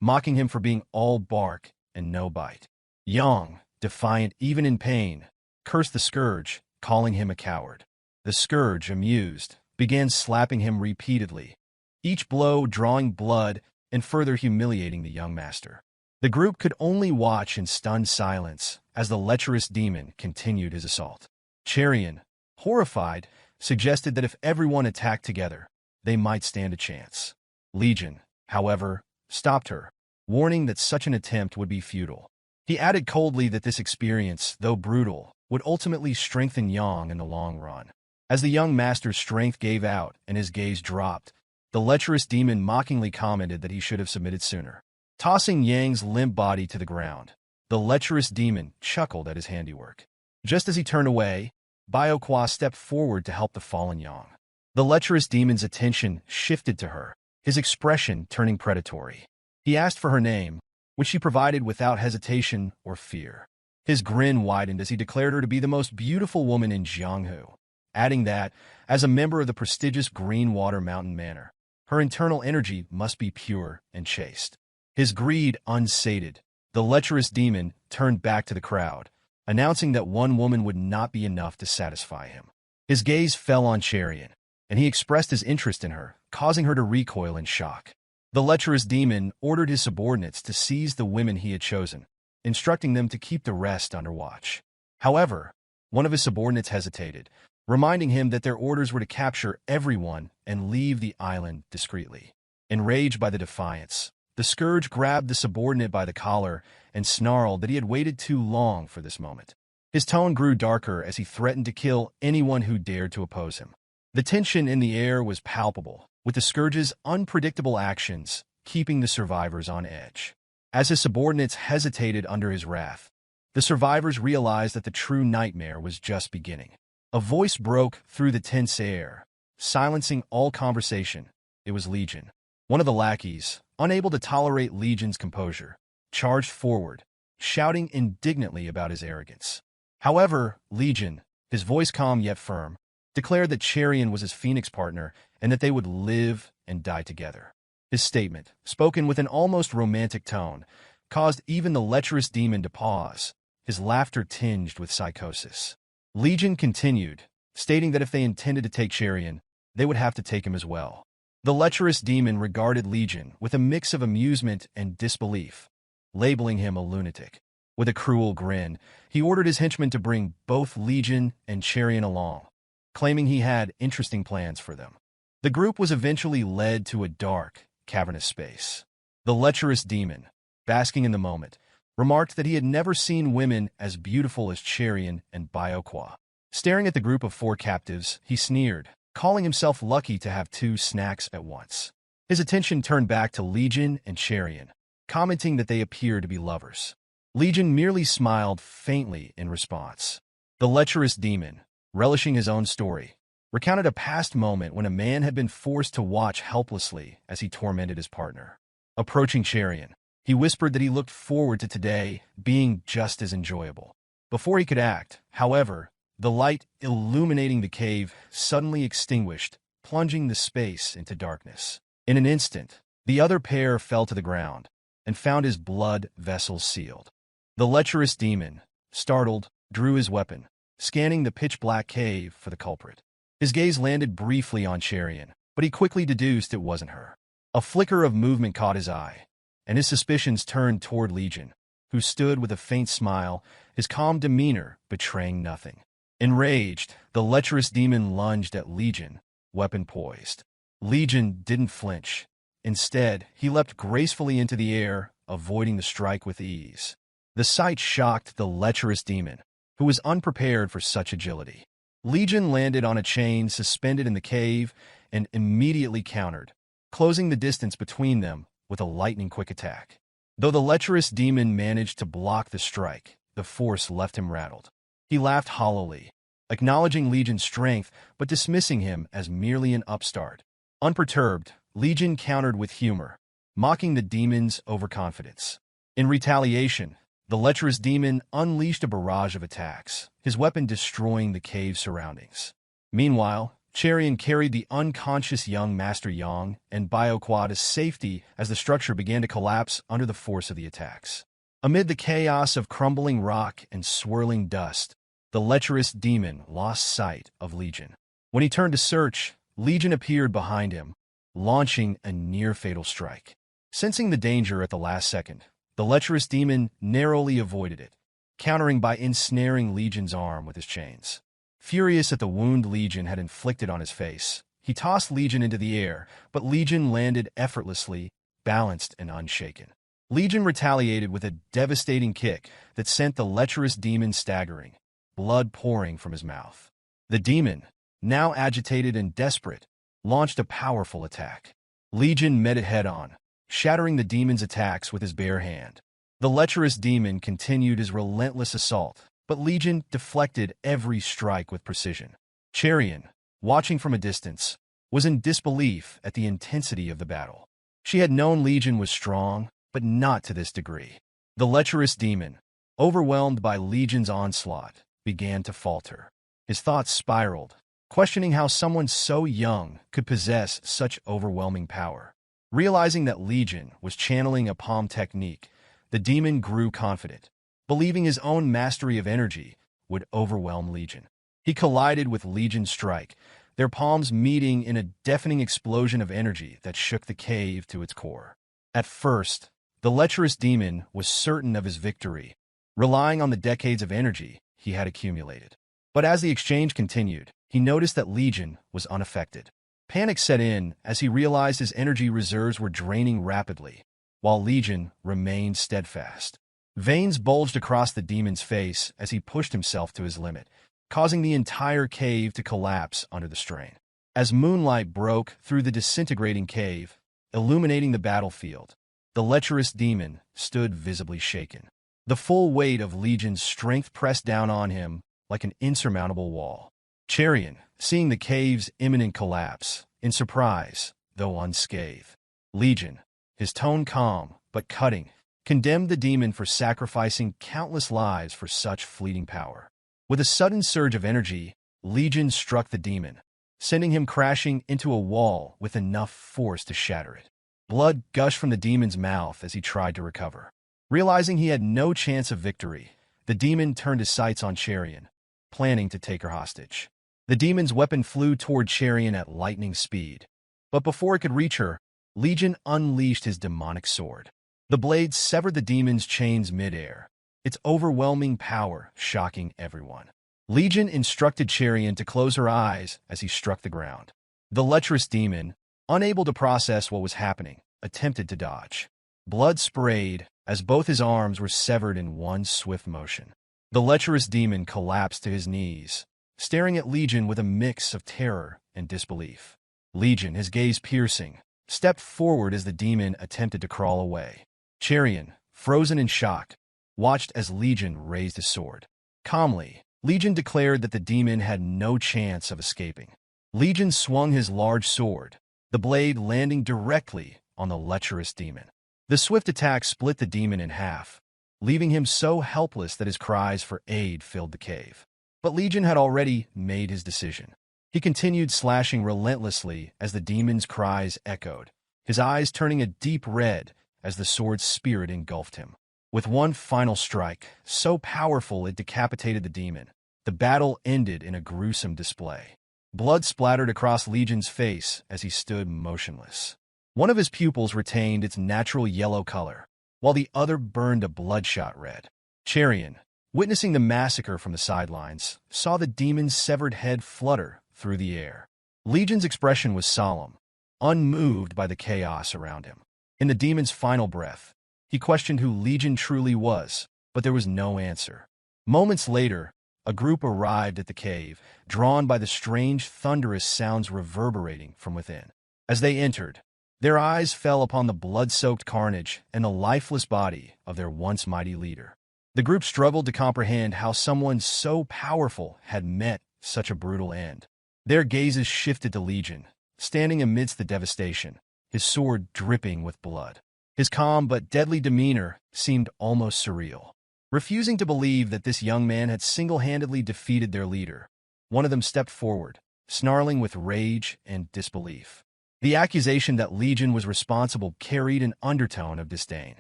mocking him for being all bark and no bite. Yang, defiant even in pain, cursed the scourge, calling him a coward. The scourge, amused, began slapping him repeatedly, each blow drawing blood and further humiliating the young master. The group could only watch in stunned silence as the lecherous demon continued his assault. Cherian, horrified, suggested that if everyone attacked together, they might stand a chance. Legion, however, stopped her, warning that such an attempt would be futile. He added coldly that this experience, though brutal, would ultimately strengthen Yang in the long run. As the young master's strength gave out and his gaze dropped, the lecherous demon mockingly commented that he should have submitted sooner. Tossing Yang's limp body to the ground, the lecherous demon chuckled at his handiwork. Just as he turned away, Baiokwa stepped forward to help the fallen Yang. The lecherous demon's attention shifted to her, his expression turning predatory. He asked for her name, which she provided without hesitation or fear. His grin widened as he declared her to be the most beautiful woman in Jianghu, adding that, as a member of the prestigious Greenwater Mountain Manor, her internal energy must be pure and chaste. His greed unsated, the lecherous demon turned back to the crowd, announcing that one woman would not be enough to satisfy him. His gaze fell on Cherian, and he expressed his interest in her, causing her to recoil in shock. The lecherous demon ordered his subordinates to seize the women he had chosen, instructing them to keep the rest under watch. However, one of his subordinates hesitated, reminding him that their orders were to capture everyone and leave the island discreetly. Enraged by the defiance, the Scourge grabbed the subordinate by the collar and snarled that he had waited too long for this moment. His tone grew darker as he threatened to kill anyone who dared to oppose him. The tension in the air was palpable, with the Scourge's unpredictable actions keeping the survivors on edge. As his subordinates hesitated under his wrath, the survivors realized that the true nightmare was just beginning. A voice broke through the tense air, silencing all conversation. It was Legion. One of the lackeys, unable to tolerate Legion's composure, charged forward, shouting indignantly about his arrogance. However, Legion, his voice calm yet firm, declared that Cherian was his Phoenix partner and that they would live and die together. His statement, spoken with an almost romantic tone, caused even the lecherous demon to pause, his laughter tinged with psychosis. Legion continued, stating that if they intended to take Cherian, they would have to take him as well. The lecherous demon regarded Legion with a mix of amusement and disbelief, labeling him a lunatic. With a cruel grin, he ordered his henchmen to bring both Legion and Cherian along, claiming he had interesting plans for them. The group was eventually led to a dark, cavernous space. The lecherous demon, basking in the moment, remarked that he had never seen women as beautiful as Cherian and Bioqua. Staring at the group of 4 captives, he sneered, calling himself lucky to have 2 snacks at once. His attention turned back to Legion and Cherian, commenting that they appeared to be lovers. Legion merely smiled faintly in response. The lecherous demon, relishing his own story, recounted a past moment when a man had been forced to watch helplessly as he tormented his partner. Approaching Cherian, he whispered that he looked forward to today being just as enjoyable. Before he could act, however, the light illuminating the cave suddenly extinguished, plunging the space into darkness. In an instant, the other pair fell to the ground and found his blood vessels sealed. The lecherous demon, startled, drew his weapon, scanning the pitch-black cave for the culprit. His gaze landed briefly on Cherian, but he quickly deduced it wasn't her. A flicker of movement caught his eye, and his suspicions turned toward Legion, who stood with a faint smile, his calm demeanor betraying nothing. Enraged, the lecherous demon lunged at Legion, weapon poised. Legion didn't flinch. Instead, he leapt gracefully into the air, avoiding the strike with ease. The sight shocked the lecherous demon, who was unprepared for such agility. Legion landed on a chain suspended in the cave and immediately countered, closing the distance between them with a lightning-quick attack. Though the lecherous demon managed to block the strike, the force left him rattled. He laughed hollowly, acknowledging Legion's strength but dismissing him as merely an upstart. Unperturbed, Legion countered with humor, mocking the demon's overconfidence. In retaliation, the lecherous demon unleashed a barrage of attacks, his weapon destroying the cave's surroundings. Meanwhile, Cherian carried the unconscious young Master Yang and Bioqua to safety as the structure began to collapse under the force of the attacks. Amid the chaos of crumbling rock and swirling dust, the lecherous demon lost sight of Legion. When he turned to search, Legion appeared behind him, launching a near-fatal strike. Sensing the danger at the last second, the lecherous demon narrowly avoided it, countering by ensnaring Legion's arm with his chains. Furious at the wound Legion had inflicted on his face, he tossed Legion into the air, but Legion landed effortlessly, balanced and unshaken. Legion retaliated with a devastating kick that sent the lecherous demon staggering, blood pouring from his mouth. The demon, now agitated and desperate, launched a powerful attack. Legion met it head-on, shattering the demon's attacks with his bare hand. The lecherous demon continued his relentless assault, but Legion deflected every strike with precision. Cherian, watching from a distance, was in disbelief at the intensity of the battle. She had known Legion was strong, but not to this degree. The lecherous demon, overwhelmed by Legion's onslaught, began to falter. His thoughts spiraled, questioning how someone so young could possess such overwhelming power. Realizing that Legion was channeling a palm technique, the demon grew confident, believing his own mastery of energy would overwhelm Legion. He collided with Legion's strike, their palms meeting in a deafening explosion of energy that shook the cave to its core. At first, the lecherous demon was certain of his victory, relying on the decades of energy he had accumulated. But as the exchange continued, he noticed that Legion was unaffected. Panic set in as he realized his energy reserves were draining rapidly, while Legion remained steadfast. Veins bulged across the demon's face as he pushed himself to his limit, causing the entire cave to collapse under the strain. As moonlight broke through the disintegrating cave, illuminating the battlefield, the lecherous demon stood visibly shaken. The full weight of Legion's strength pressed down on him like an insurmountable wall. Cherion, seeing the cave's imminent collapse, in surprise, though unscathed. Legion, his tone calm but cutting, condemned the demon for sacrificing countless lives for such fleeting power. With a sudden surge of energy, Legion struck the demon, sending him crashing into a wall with enough force to shatter it. Blood gushed from the demon's mouth as he tried to recover. Realizing he had no chance of victory, the demon turned his sights on Cherion, planning to take her hostage. The demon's weapon flew toward Cherion at lightning speed, but before it could reach her, Legion unleashed his demonic sword. The blade severed the demon's chains midair, its overwhelming power shocking everyone. Legion instructed Cherion to close her eyes as he struck the ground. The lecherous demon, unable to process what was happening, attempted to dodge. Blood sprayed as both his arms were severed in one swift motion. The lecherous demon collapsed to his knees, staring at Legion with a mix of terror and disbelief. Legion, his gaze piercing, stepped forward as the demon attempted to crawl away. Cherion, frozen in shock, watched as Legion raised his sword. Calmly, Legion declared that the demon had no chance of escaping. Legion swung his large sword, the blade landing directly on the lecherous demon. The swift attack split the demon in half, leaving him so helpless that his cries for aid filled the cave. But Legion had already made his decision. He continued slashing relentlessly as the demon's cries echoed, his eyes turning a deep red as the sword's spirit engulfed him. With one final strike, so powerful it decapitated the demon, the battle ended in a gruesome display. Blood splattered across Legion's face as he stood motionless. One of his pupils retained its natural yellow color, while the other burned a bloodshot red. Cherion, witnessing the massacre from the sidelines, saw the demon's severed head flutter through the air. Legion's expression was solemn, unmoved by the chaos around him. In the demon's final breath, he questioned who Legion truly was, but there was no answer. Moments later, a group arrived at the cave, drawn by the strange, thunderous sounds reverberating from within. As they entered, their eyes fell upon the blood-soaked carnage and the lifeless body of their once mighty leader. The group struggled to comprehend how someone so powerful had met such a brutal end. Their gazes shifted to Legion, standing amidst the devastation, his sword dripping with blood. His calm but deadly demeanor seemed almost surreal. Refusing to believe that this young man had single-handedly defeated their leader, one of them stepped forward, snarling with rage and disbelief. The accusation that Legion was responsible carried an undertone of disdain.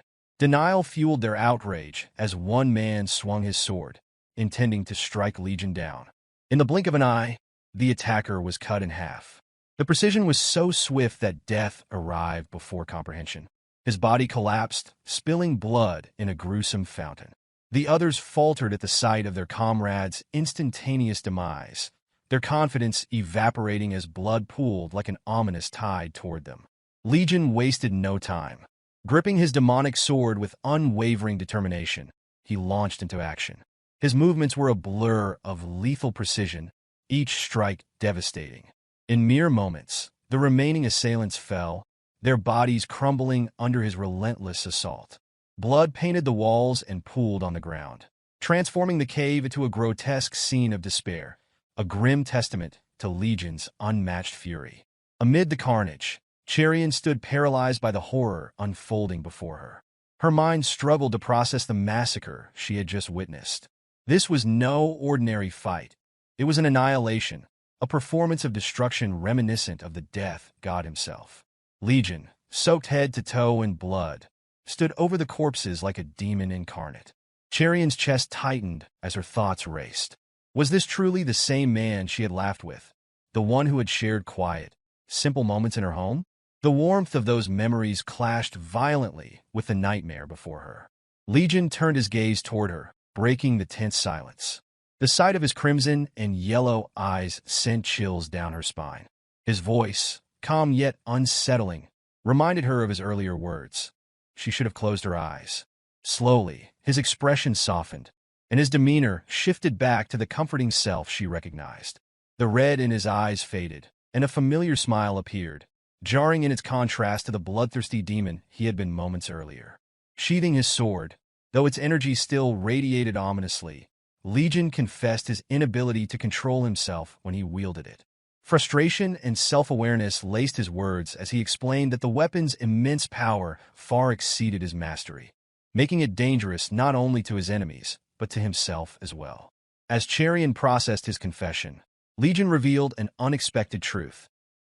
Denial fueled their outrage as one man swung his sword, intending to strike Legion down. In the blink of an eye, the attacker was cut in half. The precision was so swift that death arrived before comprehension. His body collapsed, spilling blood in a gruesome fountain. The others faltered at the sight of their comrade's instantaneous demise, their confidence evaporating as blood pooled like an ominous tide toward them. Legion wasted no time. Gripping his demonic sword with unwavering determination, he launched into action. His movements were a blur of lethal precision, each strike devastating. In mere moments, the remaining assailants fell, their bodies crumbling under his relentless assault. Blood painted the walls and pooled on the ground, transforming the cave into a grotesque scene of despair, a grim testament to Legion's unmatched fury. Amid the carnage, Cherion stood paralyzed by the horror unfolding before her. Her mind struggled to process the massacre she had just witnessed. This was no ordinary fight. It was an annihilation, a performance of destruction reminiscent of the death god himself. Legion, soaked head to toe in blood, stood over the corpses like a demon incarnate. Cherion's chest tightened as her thoughts raced. Was this truly the same man she had laughed with, the one who had shared quiet, simple moments in her home? The warmth of those memories clashed violently with the nightmare before her. Legion turned his gaze toward her, breaking the tense silence. The sight of his crimson and yellow eyes sent chills down her spine. His voice, calm yet unsettling, reminded her of his earlier words. She should have closed her eyes. Slowly, his expression softened, and his demeanor shifted back to the comforting self she recognized. The red in his eyes faded, and a familiar smile appeared, jarring in its contrast to the bloodthirsty demon he had been moments earlier. Sheathing his sword, though its energy still radiated ominously, Legion confessed his inability to control himself when he wielded it. Frustration and self-awareness laced his words as he explained that the weapon's immense power far exceeded his mastery, making it dangerous not only to his enemies, but to himself as well. As Cherian processed his confession, Legion revealed an unexpected truth.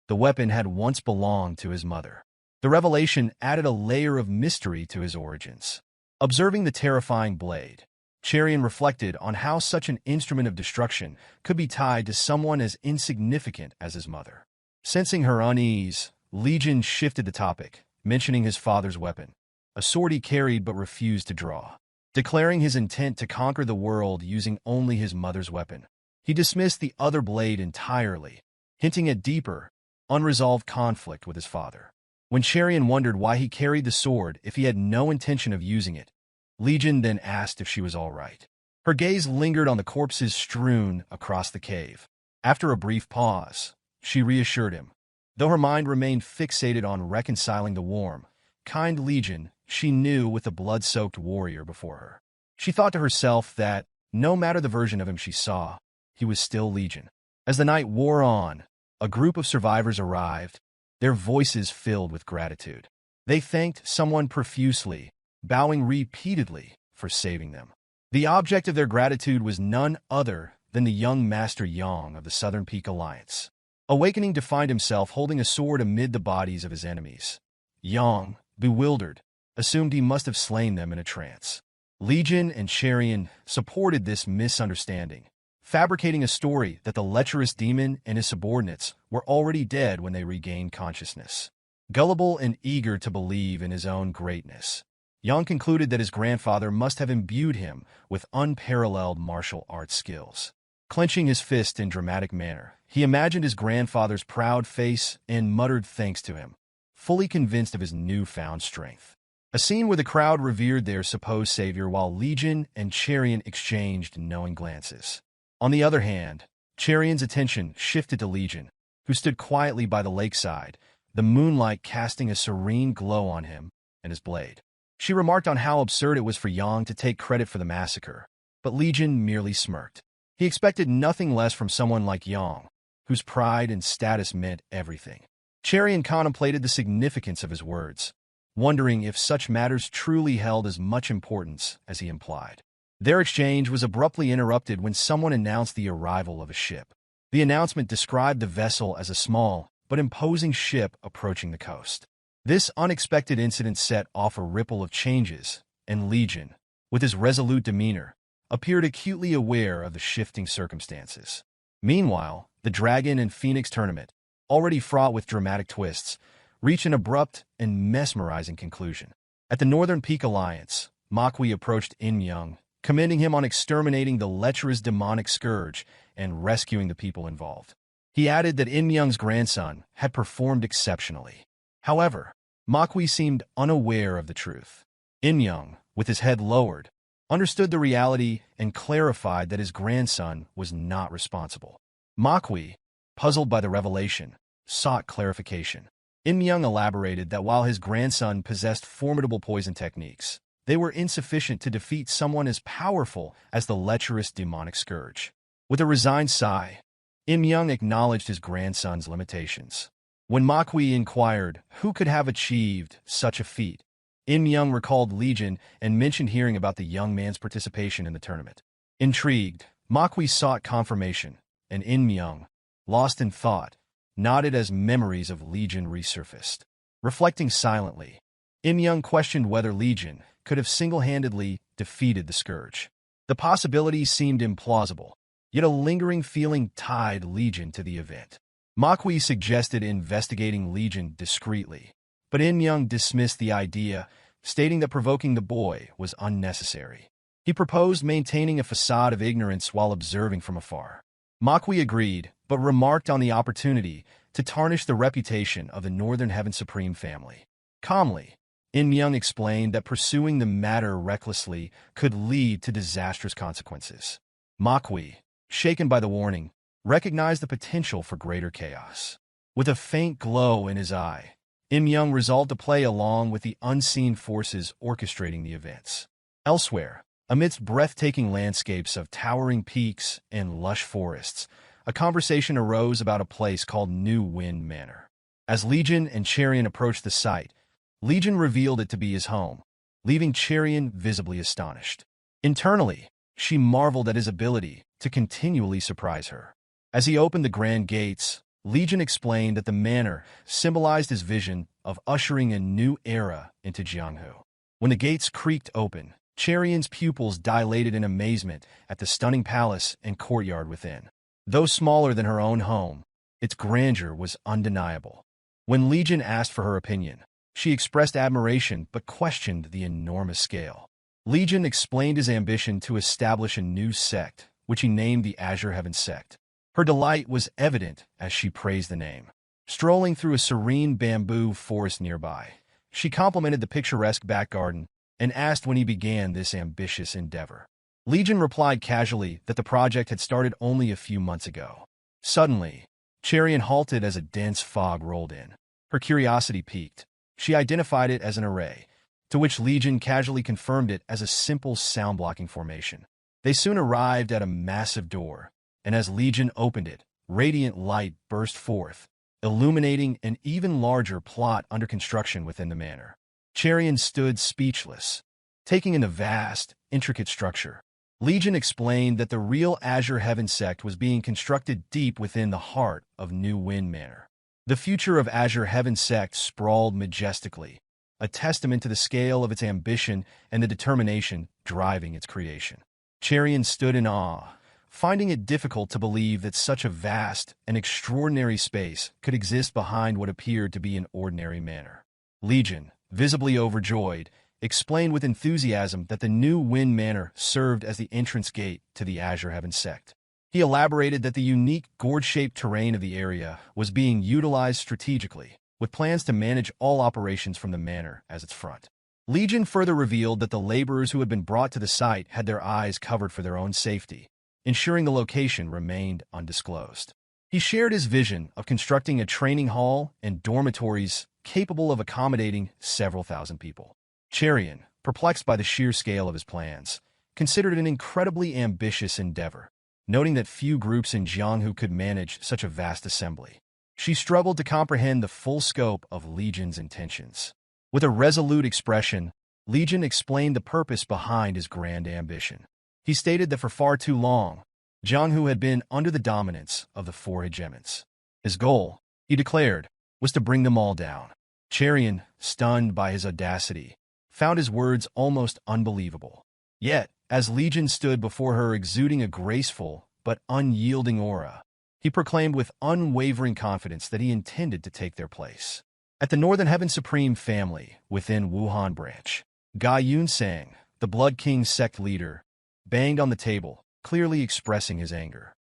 The weapon had once belonged to his mother. The revelation added a layer of mystery to his origins. Observing the terrifying blade, Cherian reflected on how such an instrument of destruction could be tied to someone as insignificant as his mother. Sensing her unease, Legion shifted the topic, mentioning his father's weapon, a sword he carried but refused to draw. Declaring his intent to conquer the world using only his mother's weapon, he dismissed the other blade entirely, hinting at deeper, unresolved conflict with his father. When Cherian wondered why he carried the sword if he had no intention of using it, Legion then asked if she was all right. Her gaze lingered on the corpses strewn across the cave. After a brief pause, she reassured him. Though her mind remained fixated on reconciling the warm, kind Legion she knew with the blood-soaked warrior before her. She thought to herself that, no matter the version of him she saw, he was still Legion. As the night wore on, a group of survivors arrived, their voices filled with gratitude. They thanked someone profusely, bowing repeatedly for saving them. The object of their gratitude was none other than the young Master Yang of the Southern Peak Alliance. Awakening to find himself holding a sword amid the bodies of his enemies, Yang, bewildered, assumed he must have slain them in a trance. Legion and Cherian supported this misunderstanding, fabricating a story that the lecherous demon and his subordinates were already dead when they regained consciousness. Gullible and eager to believe in his own greatness, Yang concluded that his grandfather must have imbued him with unparalleled martial arts skills. Clenching his fist in dramatic manner, he imagined his grandfather's proud face and muttered thanks to him, fully convinced of his newfound strength. A scene where the crowd revered their supposed savior while Legion and Cherian exchanged knowing glances. On the other hand, Cherian's attention shifted to Legion, who stood quietly by the lakeside, the moonlight casting a serene glow on him and his blade. She remarked on how absurd it was for Yang to take credit for the massacre, but Legion merely smirked. He expected nothing less from someone like Yang, whose pride and status meant everything. Cherian contemplated the significance of his words, wondering if such matters truly held as much importance as he implied. Their exchange was abruptly interrupted when someone announced the arrival of a ship. The announcement described the vessel as a small but imposing ship approaching the coast. This unexpected incident set off a ripple of changes, and Legion, with his resolute demeanor, appeared acutely aware of the shifting circumstances. Meanwhile, the Dragon and Phoenix tournament, already fraught with dramatic twists, reached an abrupt and mesmerizing conclusion. At the Northern Peak Alliance, Makwi approached In-myung, commending him on exterminating the lecherous demonic scourge and rescuing the people involved. He added that In-myung's grandson had performed exceptionally. However, Makwi seemed unaware of the truth. In-myung, with his head lowered, understood the reality and clarified that his grandson was not responsible. Makwi, puzzled by the revelation, sought clarification. In-myung elaborated that while his grandson possessed formidable poison techniques, they were insufficient to defeat someone as powerful as the lecherous demonic scourge. With a resigned sigh, In-myung acknowledged his grandson's limitations. When Makwi inquired who could have achieved such a feat, In-myung recalled Legion and mentioned hearing about the young man's participation in the tournament. Intrigued, Makwi sought confirmation, and In-myung, lost in thought, nodded as memories of Legion resurfaced. Reflecting silently, In-myung questioned whether Legion could have single-handedly defeated the Scourge. The possibility seemed implausible, yet a lingering feeling tied Legion to the event. Makwi suggested investigating Legion discreetly, but In-myung dismissed the idea, stating that provoking the boy was unnecessary. He proposed maintaining a facade of ignorance while observing from afar. Makwi agreed, but remarked on the opportunity to tarnish the reputation of the Northern Heaven Supreme family. Calmly, In-myung explained that pursuing the matter recklessly could lead to disastrous consequences. Makwi, shaken by the warning, recognized the potential for greater chaos. With a faint glow in his eye, In-myung resolved to play along with the unseen forces orchestrating the events. Elsewhere, amidst breathtaking landscapes of towering peaks and lush forests, a conversation arose about a place called New Wind Manor. As Legion and Cherian approached the site, Legion revealed it to be his home, leaving Cherian visibly astonished. Internally, she marveled at his ability to continually surprise her. As he opened the grand gates, Legion explained that the manor symbolized his vision of ushering a new era into Jianghu. When the gates creaked open, Cherian's pupils dilated in amazement at the stunning palace and courtyard within. Though smaller than her own home, its grandeur was undeniable. When Legion asked for her opinion, she expressed admiration but questioned the enormous scale. Legion explained his ambition to establish a new sect, which he named the Azure Heaven Sect. Her delight was evident as she praised the name. Strolling through a serene bamboo forest nearby, she complimented the picturesque back garden and asked when he began this ambitious endeavor. Legion replied casually that the project had started only a few months ago. Suddenly, Cherian halted as a dense fog rolled in. Her curiosity piqued. She identified it as an array, to which Legion casually confirmed it as a simple sound-blocking formation. They soon arrived at a massive door, and as Legion opened it, radiant light burst forth, illuminating an even larger plot under construction within the manor. Cherian stood speechless, taking in the vast, intricate structure. Legion explained that the real Azure Heaven Sect was being constructed deep within the heart of New Wind Manor. The future of Azure Heaven Sect sprawled majestically, a testament to the scale of its ambition and the determination driving its creation. Cherian stood in awe, finding it difficult to believe that such a vast and extraordinary space could exist behind what appeared to be an ordinary manor. Legion, visibly overjoyed, explained with enthusiasm that the New Wind Manor served as the entrance gate to the Azure Heaven Sect. He elaborated that the unique gourd-shaped terrain of the area was being utilized strategically, with plans to manage all operations from the manor as its front. Legion further revealed that the laborers who had been brought to the site had their eyes covered for their own safety, ensuring the location remained undisclosed. He shared his vision of constructing a training hall and dormitories capable of accommodating several thousand people. Cherian, perplexed by the sheer scale of his plans, considered it an incredibly ambitious endeavor, noting that few groups in Jianghu could manage such a vast assembly. She struggled to comprehend the full scope of Legion's intentions. With a resolute expression, Legion explained the purpose behind his grand ambition. He stated that for far too long, Jianghu had been under the dominance of the four hegemons. His goal, he declared, was to bring them all down. Cherian, stunned by his audacity, found his words almost unbelievable. Yet, as Legion stood before her exuding a graceful but unyielding aura, he proclaimed with unwavering confidence that he intended to take their place. At the Northern Heaven Supreme family within Wuhan branch, Ga Yunsang, the Blood King's sect leader, banged on the table, clearly expressing his anger.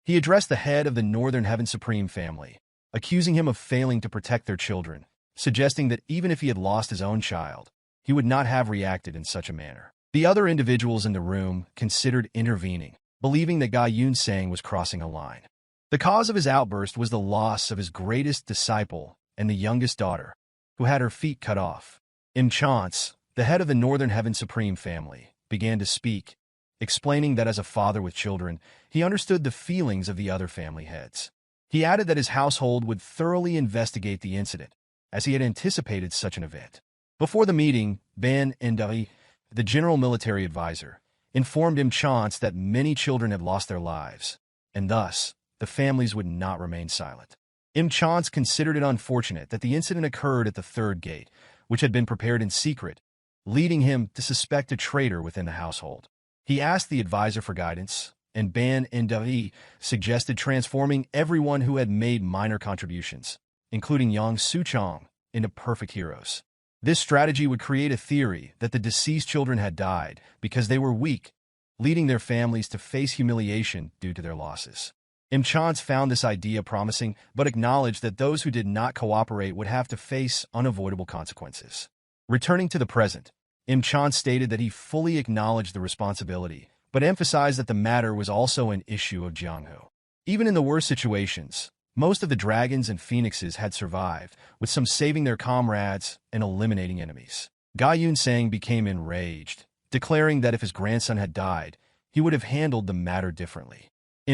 He addressed the head of the Northern Heaven Supreme family, accusing him of failing to protect their children, suggesting that even if he had lost his own child, he would not have reacted in such a manner. The other individuals in the room considered intervening, believing that Ga Yunsang was crossing a line. The cause of his outburst was the loss of his greatest disciple and the youngest daughter, who had her feet cut off. Im Chance, the head of the Northern Heaven Supreme family, began to speak, explaining that as a father with children, he understood the feelings of the other family heads. He added that his household would thoroughly investigate the incident, as he had anticipated such an event. Before the meeting, Ban Endari, the general military advisor, informed Im Chance that many children had lost their lives, and thus, the families would not remain silent. Im Chance considered it unfortunate that the incident occurred at the third gate, which had been prepared in secret, leading him to suspect a traitor within the household. He asked the advisor for guidance, and Ban Endari suggested transforming everyone who had made minor contributions, including Yang Suchong, into perfect heroes. This strategy would create a theory that the deceased children had died because they were weak, leading their families to face humiliation due to their losses. Chance found this idea promising, but acknowledged that those who did not cooperate would have to face unavoidable consequences. Returning to the present, Chance stated that he fully acknowledged the responsibility, but emphasized that the matter was also an issue of Jianghu. Even in the worst situations, most of the dragons and phoenixes had survived, with some saving their comrades and eliminating enemies. Ga Yunsang became enraged, declaring that if his grandson had died, he would have handled the matter differently.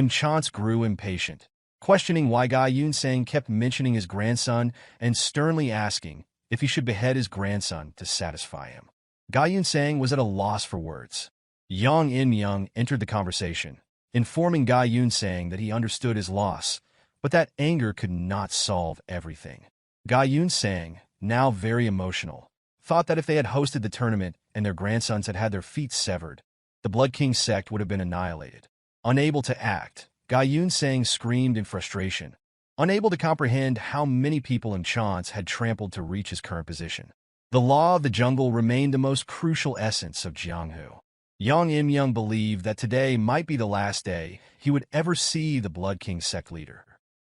Chance grew impatient, questioning why Ga Yunsang kept mentioning his grandson and sternly asking if he should behead his grandson to satisfy him. Ga Yunsang was at a loss for words. Yang In-myung entered the conversation, informing Ga Yunsang that he understood his loss, but that anger could not solve everything. Ga Yunsang, now very emotional, thought that if they had hosted the tournament and their grandsons had had their feet severed, the Blood King sect would have been annihilated. Unable to act, Ga Yunsang screamed in frustration, unable to comprehend how many people Chance had trampled to reach his current position. The law of the jungle remained the most crucial essence of Jianghu. Yang In-myung believed that today might be the last day he would ever see the Blood King sect leader.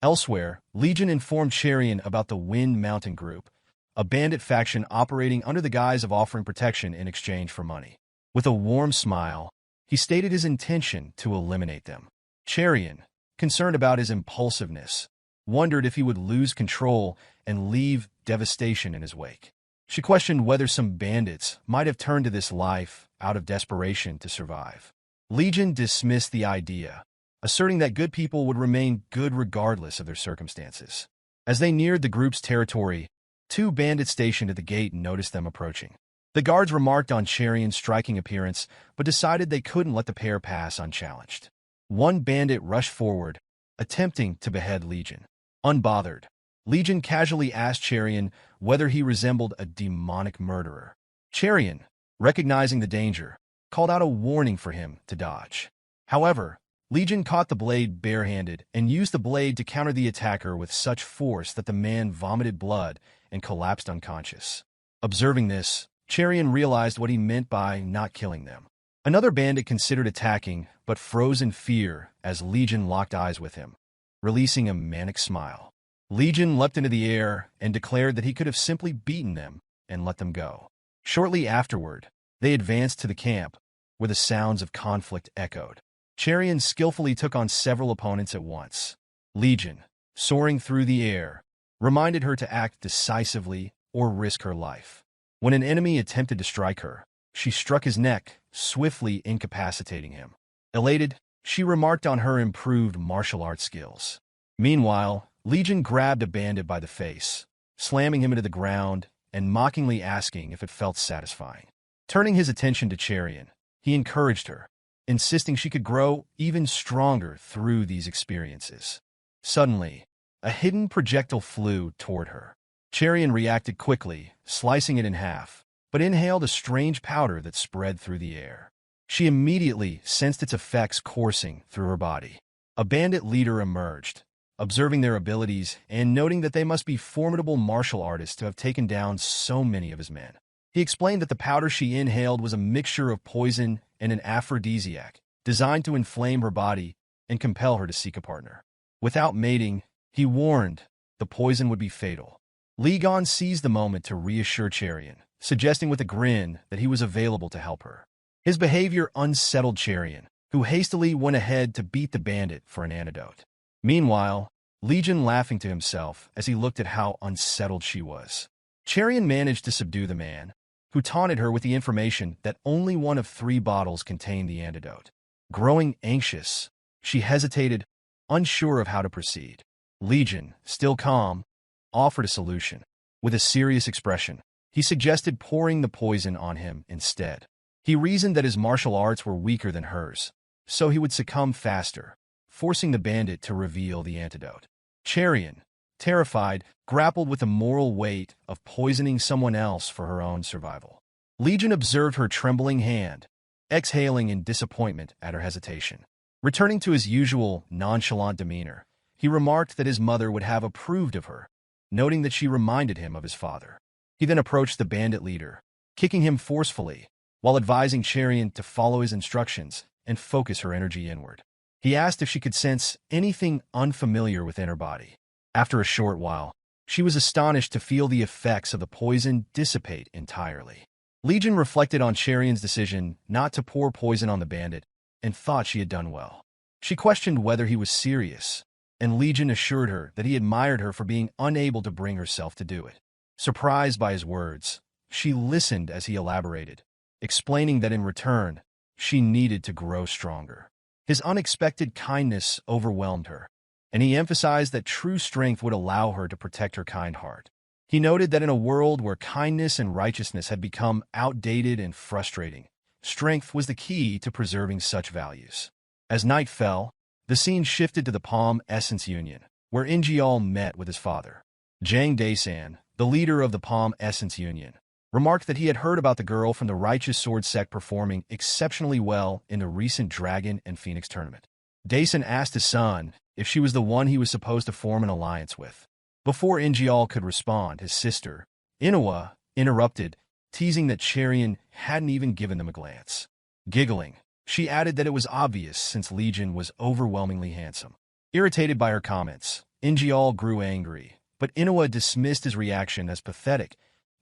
Elsewhere, Legion informed Cherian about the Wind Mountain Group, a bandit faction operating under the guise of offering protection in exchange for money. With a warm smile, he stated his intention to eliminate them. Cherian, concerned about his impulsiveness, wondered if he would lose control and leave devastation in his wake. She questioned whether some bandits might have turned to this life out of desperation to survive. Legion dismissed the idea, asserting that good people would remain good regardless of their circumstances. As they neared the group's territory, two bandits stationed at the gate noticed them approaching. The guards remarked on Cherian's striking appearance, but decided they couldn't let the pair pass unchallenged. One bandit rushed forward, attempting to behead Legion. Unbothered, Legion casually asked Cherian whether he resembled a demonic murderer. Cherian, recognizing the danger, called out a warning for him to dodge. However, Legion caught the blade barehanded and used the blade to counter the attacker with such force that the man vomited blood and collapsed unconscious. Observing this, Cherian realized what he meant by not killing them. Another bandit considered attacking, but froze in fear as Legion locked eyes with him, releasing a manic smile. Legion leapt into the air and declared that he could have simply beaten them and let them go. Shortly afterward, they advanced to the camp, where the sounds of conflict echoed. Cherian skillfully took on several opponents at once. Legion, soaring through the air, reminded her to act decisively or risk her life. When an enemy attempted to strike her, she struck his neck, swiftly incapacitating him. Elated, she remarked on her improved martial arts skills. Meanwhile, Legion grabbed a bandit by the face, slamming him into the ground and mockingly asking if it felt satisfying. Turning his attention to Cherian, he encouraged her, insisting she could grow even stronger through these experiences. Suddenly, a hidden projectile flew toward her. Cherian reacted quickly, slicing it in half, but inhaled a strange powder that spread through the air. She immediately sensed its effects coursing through her body. A bandit leader emerged, observing their abilities and noting that they must be formidable martial artists to have taken down so many of his men. He explained that the powder she inhaled was a mixture of poison and an aphrodisiac, designed to inflame her body and compel her to seek a partner. Without mating, he warned the poison would be fatal. Li Gon seized the moment to reassure Cherian, suggesting with a grin that he was available to help her. His behavior unsettled Cherian, who hastily went ahead to beat the bandit for an antidote. Meanwhile, Legion laughing to himself as he looked at how unsettled she was. Cherian managed to subdue the man, who taunted her with the information that only one of 3 bottles contained the antidote. Growing anxious, she hesitated, unsure of how to proceed. Legion, still calm, offered a solution. With a serious expression, he suggested pouring the poison on him instead. He reasoned that his martial arts were weaker than hers, so he would succumb faster, forcing the bandit to reveal the antidote. Cherian, terrified, grappled with the moral weight of poisoning someone else for her own survival. Legion observed her trembling hand, exhaling in disappointment at her hesitation. Returning to his usual nonchalant demeanor, he remarked that his mother would have approved of her, noting that she reminded him of his father. He then approached the bandit leader, kicking him forcefully, while advising Cherian to follow his instructions and focus her energy inward. He asked if she could sense anything unfamiliar within her body. After a short while, she was astonished to feel the effects of the poison dissipate entirely. Legion reflected on Cherian's decision not to pour poison on the bandit and thought she had done well. She questioned whether he was serious, and Legion assured her that he admired her for being unable to bring herself to do it. Surprised by his words, she listened as he elaborated, explaining that in return, she needed to grow stronger. His unexpected kindness overwhelmed her, and he emphasized that true strength would allow her to protect her kind heart. He noted that in a world where kindness and righteousness had become outdated and frustrating, strength was the key to preserving such values. As night fell, the scene shifted to the Palm Essence Union, where Ingeol met with his father. Jang Daesan, the leader of the Palm Essence Union, remarked that he had heard about the girl from the Righteous Sword Sect performing exceptionally well in the recent Dragon and Phoenix tournament. Daesan asked his son if she was the one he was supposed to form an alliance with. Before Ingeol could respond, his sister, Innwa, interrupted, teasing that Cherian hadn't even given them a glance. Giggling, she added that it was obvious since Legion was overwhelmingly handsome. Irritated by her comments, Ingeol grew angry, but Innwa dismissed his reaction as pathetic,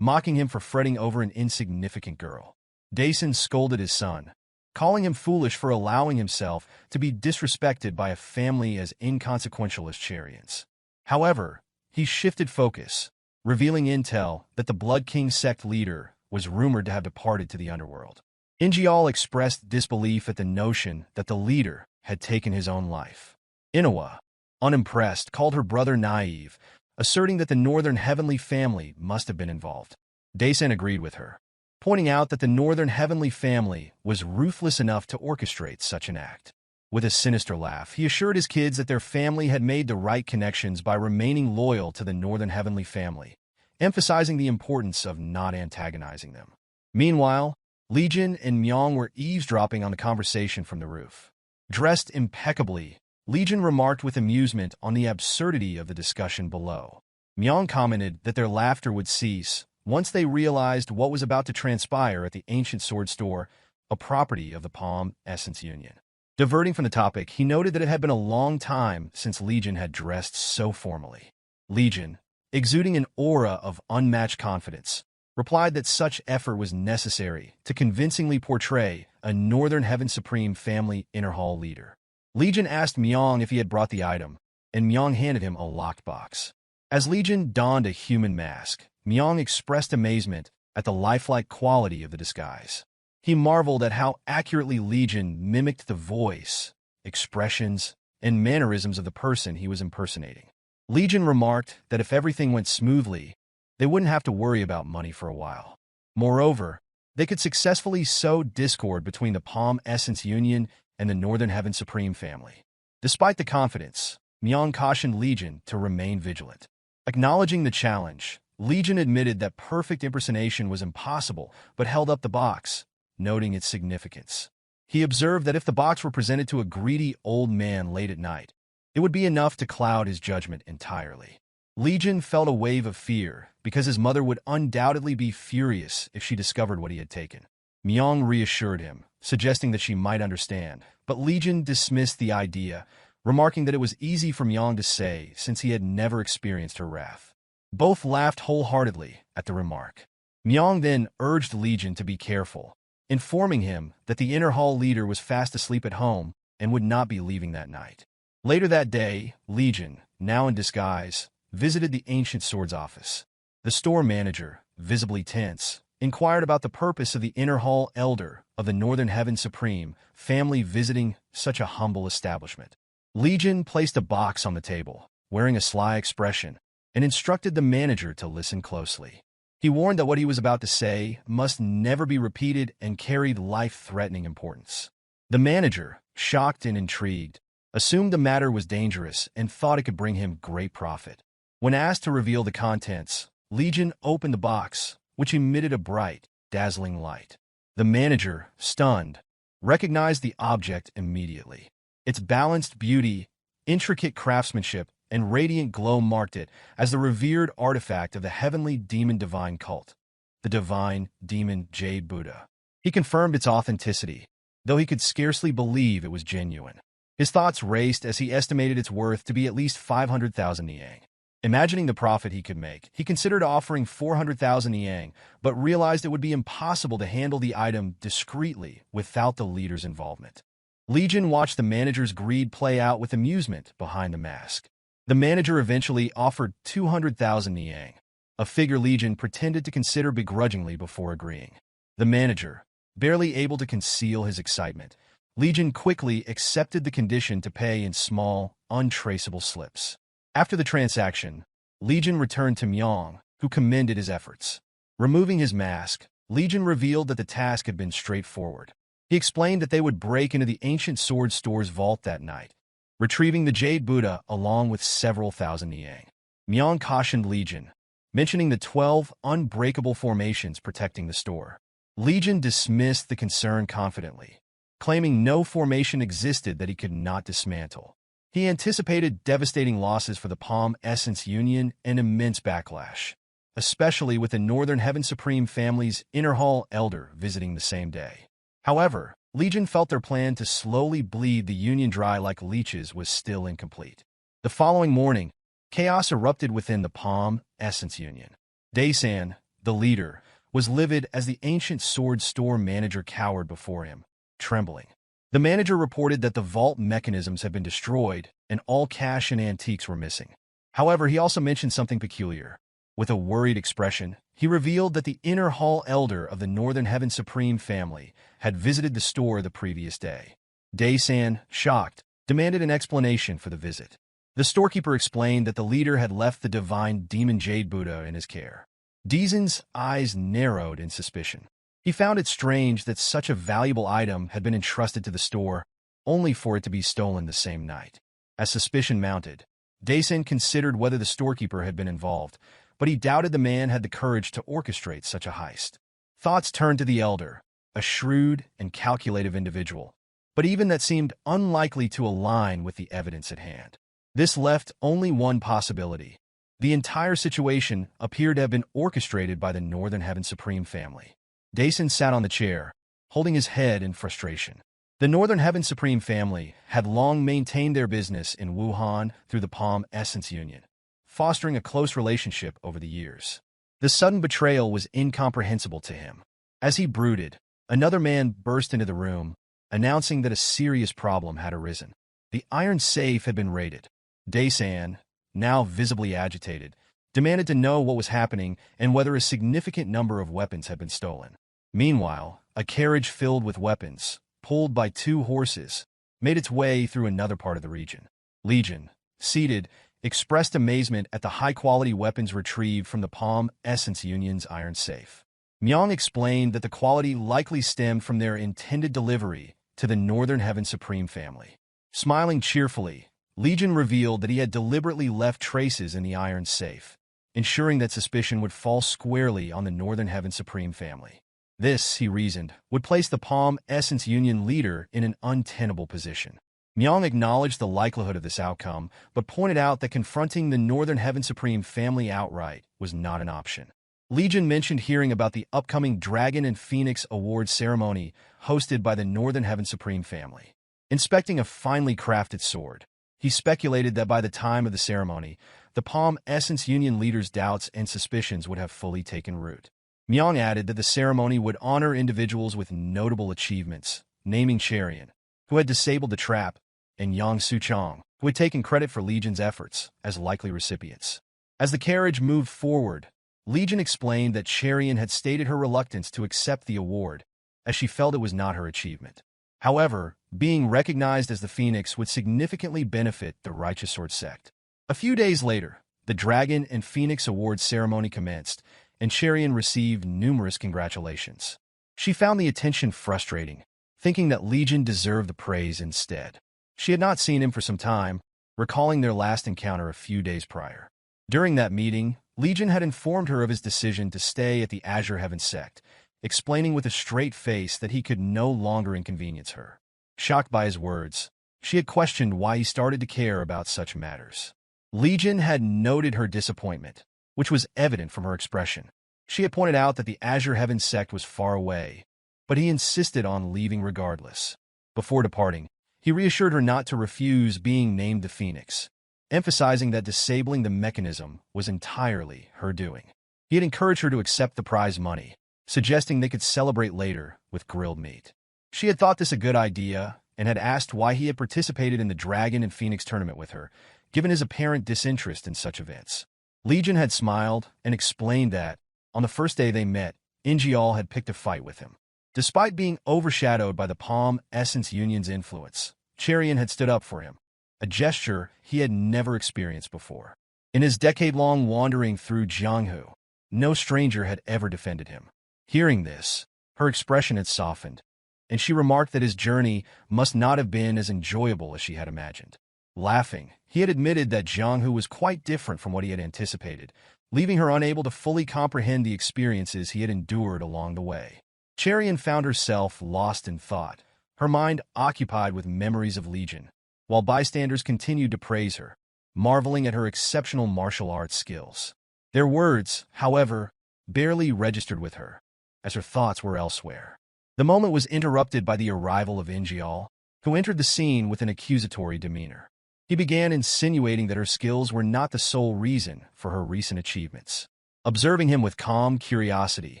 mocking him for fretting over an insignificant girl. Daesan scolded his son, calling him foolish for allowing himself to be disrespected by a family as inconsequential as Cherian's. However, he shifted focus, revealing intel that the Blood King sect leader was rumored to have departed to the underworld. Ingeol expressed disbelief at the notion that the leader had taken his own life. Innwa, unimpressed, called her brother naive, asserting that the Northern Heavenly family must have been involved. Daesan agreed with her, pointing out that the Northern Heavenly family was ruthless enough to orchestrate such an act. With a sinister laugh, he assured his kids that their family had made the right connections by remaining loyal to the Northern Heavenly family, emphasizing the importance of not antagonizing them. Meanwhile, Legion and Myong were eavesdropping on the conversation from the roof. Dressed impeccably, Legion remarked with amusement on the absurdity of the discussion below. Myong commented that their laughter would cease once they realized what was about to transpire at the Ancient Sword Store, a property of the Palm Essence Union. Diverting from the topic, he noted that it had been a long time since Legion had dressed so formally. Legion, exuding an aura of unmatched confidence, replied that such effort was necessary to convincingly portray a Northern Heaven Supreme family inner hall leader. Legion asked Myong if he had brought the item, and Myong handed him a locked box. As Legion donned a human mask, Myong expressed amazement at the lifelike quality of the disguise. He marveled at how accurately Legion mimicked the voice, expressions, and mannerisms of the person he was impersonating. Legion remarked that if everything went smoothly, they wouldn't have to worry about money for a while. Moreover, they could successfully sow discord between the Palm Essence Union and the Northern Heaven Supreme family. Despite the confidence, Myong cautioned Legion to remain vigilant. Acknowledging the challenge, Legion admitted that perfect impersonation was impossible, but held up the box, noting its significance. He observed that if the box were presented to a greedy old man late at night, it would be enough to cloud his judgment entirely. Legion felt a wave of fear because his mother would undoubtedly be furious if she discovered what he had taken. Myong reassured him, suggesting that she might understand, but Legion dismissed the idea, remarking that it was easy for Myong to say since he had never experienced her wrath. Both laughed wholeheartedly at the remark. Myong then urged Legion to be careful, informing him that the inner hall leader was fast asleep at home and would not be leaving that night. Later that day, Legion, now in disguise, visited the Ancient Sword's office. The store manager, visibly tense, inquired about the purpose of the inner hall elder of the Northern Heaven Supreme family visiting such a humble establishment. Legion placed a box on the table, wearing a sly expression, and instructed the manager to listen closely. He warned that what he was about to say must never be repeated and carried life-threatening importance. The manager, shocked and intrigued, assumed the matter was dangerous and thought it could bring him great profit. When asked to reveal the contents, Legion opened the box, which emitted a bright, dazzling light. The manager, stunned, recognized the object immediately. Its balanced beauty, intricate craftsmanship, and radiant glow marked it as the revered artifact of the heavenly demon divine cult, the divine demon Jade Buddha. He confirmed its authenticity, though he could scarcely believe it was genuine. His thoughts raced as he estimated its worth to be at least 500,000 niang. Imagining the profit he could make, he considered offering 400,000 niang, but realized it would be impossible to handle the item discreetly without the leader's involvement. Legion watched the manager's greed play out with amusement behind the mask. The manager eventually offered 200,000 niang, a figure Legion pretended to consider begrudgingly before agreeing. The manager, barely able to conceal his excitement, Legion quickly accepted the condition to pay in small, untraceable slips. After the transaction, Legion returned to Myong, who commended his efforts. Removing his mask, Legion revealed that the task had been straightforward. He explained that they would break into the ancient sword store's vault that night, retrieving the Jade Buddha along with several thousand niang. Myong cautioned Legion, mentioning the 12 unbreakable formations protecting the store. Legion dismissed the concern confidently, claiming no formation existed that he could not dismantle. He anticipated devastating losses for the Palm Essence Union and immense backlash, especially with the Northern Heaven Supreme family's Inner Hall elder visiting the same day. However, Legion felt their plan to slowly bleed the Union dry like leeches was still incomplete. The following morning, chaos erupted within the Palm Essence Union. Daesan, the leader, was livid as the ancient sword store manager cowered before him, trembling. The manager reported that the vault mechanisms had been destroyed and all cash and antiques were missing. However, he also mentioned something peculiar. With a worried expression, he revealed that the Inner Hall elder of the Northern Heaven Supreme family had visited the store the previous day. Daesan, shocked, demanded an explanation for the visit. The storekeeper explained that the leader had left the divine demon Jade Buddha in his care. Daesan's eyes narrowed in suspicion. He found it strange that such a valuable item had been entrusted to the store, only for it to be stolen the same night. As suspicion mounted, Daesan considered whether the storekeeper had been involved, but he doubted the man had the courage to orchestrate such a heist. Thoughts turned to the elder, a shrewd and calculative individual, but even that seemed unlikely to align with the evidence at hand. This left only one possibility. The entire situation appeared to have been orchestrated by the Northern Heaven Supreme family. Daesan sat on the chair, holding his head in frustration. The Northern Heaven Supreme family had long maintained their business in Wuhan through the Palm Essence Union, fostering a close relationship over the years. The sudden betrayal was incomprehensible to him. As he brooded, another man burst into the room, announcing that a serious problem had arisen. The iron safe had been raided. Daesan, now visibly agitated, demanded to know what was happening and whether a significant number of weapons had been stolen. Meanwhile, a carriage filled with weapons, pulled by 2 horses, made its way through another part of the region. Legion, seated, expressed amazement at the high-quality weapons retrieved from the Palm Essence Union's iron safe. Myong explained that the quality likely stemmed from their intended delivery to the Northern Heaven Supreme family. Smiling cheerfully, Legion revealed that he had deliberately left traces in the iron safe, ensuring that suspicion would fall squarely on the Northern Heaven Supreme family. This, he reasoned, would place the Palm Essence Union leader in an untenable position. Myong acknowledged the likelihood of this outcome, but pointed out that confronting the Northern Heaven Supreme family outright was not an option. Legion mentioned hearing about the upcoming Dragon and Phoenix Awards ceremony hosted by the Northern Heaven Supreme family. Inspecting a finely crafted sword, he speculated that by the time of the ceremony, the Palm Essence Union leader's doubts and suspicions would have fully taken root. Myong added that the ceremony would honor individuals with notable achievements, naming Cherian, who had disabled the trap, and Yang Suchong, who had taken credit for Legion's efforts, as likely recipients. As the carriage moved forward, Legion explained that Cherian had stated her reluctance to accept the award, as she felt it was not her achievement. However, being recognized as the Phoenix would significantly benefit the Righteous Sword Sect. A few days later, the Dragon and Phoenix Awards ceremony commenced, and Cherian received numerous congratulations. She found the attention frustrating, thinking that Legion deserved the praise instead. She had not seen him for some time, recalling their last encounter a few days prior. During that meeting, Legion had informed her of his decision to stay at the Azure Heaven Sect, explaining with a straight face that he could no longer inconvenience her. Shocked by his words, she had questioned why he started to care about such matters. Legion had noted her disappointment, which was evident from her expression. She had pointed out that the Azure Heaven sect was far away, but he insisted on leaving regardless. Before departing, he reassured her not to refuse being named the Phoenix, emphasizing that disabling the mechanism was entirely her doing. He had encouraged her to accept the prize money, suggesting they could celebrate later with grilled meat. She had thought this a good idea and had asked why he had participated in the Dragon and Phoenix tournament with her, given his apparent disinterest in such events. Legion had smiled and explained that, on the first day they met, Ingeol had picked a fight with him. Despite being overshadowed by the Palm Essence Union's influence, Cherian had stood up for him, a gesture he had never experienced before. In his decade-long wandering through Jianghu, no stranger had ever defended him. Hearing this, her expression had softened, and she remarked that his journey must not have been as enjoyable as she had imagined. Laughing, he had admitted that Jianghu was quite different from what he had anticipated, leaving her unable to fully comprehend the experiences he had endured along the way. Cherian found herself lost in thought, her mind occupied with memories of Legion, while bystanders continued to praise her, marveling at her exceptional martial arts skills. Their words, however, barely registered with her, as her thoughts were elsewhere. The moment was interrupted by the arrival of Ingeol, who entered the scene with an accusatory demeanor. He began insinuating that her skills were not the sole reason for her recent achievements. Observing him with calm curiosity,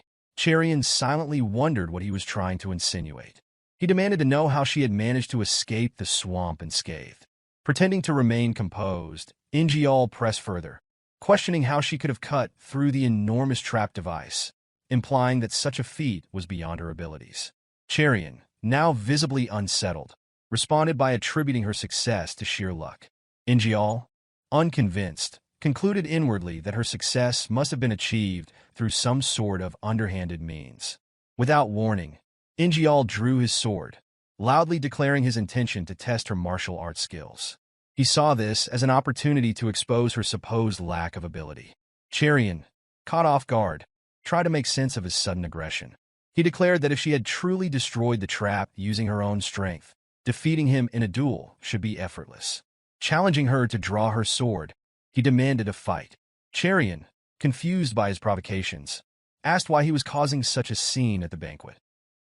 Cherian silently wondered what he was trying to insinuate. He demanded to know how she had managed to escape the swamp unscathed. Pretending to remain composed, Ingeol pressed further, questioning how she could have cut through the enormous trap device, implying that such a feat was beyond her abilities. Cherian, now visibly unsettled, responded by attributing her success to sheer luck. Ingeol, unconvinced, concluded inwardly that her success must have been achieved through some sort of underhanded means. Without warning, Ingeol drew his sword, loudly declaring his intention to test her martial arts skills. He saw this as an opportunity to expose her supposed lack of ability. Cherian, caught off guard, tried to make sense of his sudden aggression. He declared that if she had truly destroyed the trap using her own strength, defeating him in a duel should be effortless. Challenging her to draw her sword, he demanded a fight. Cherian, confused by his provocations, asked why he was causing such a scene at the banquet.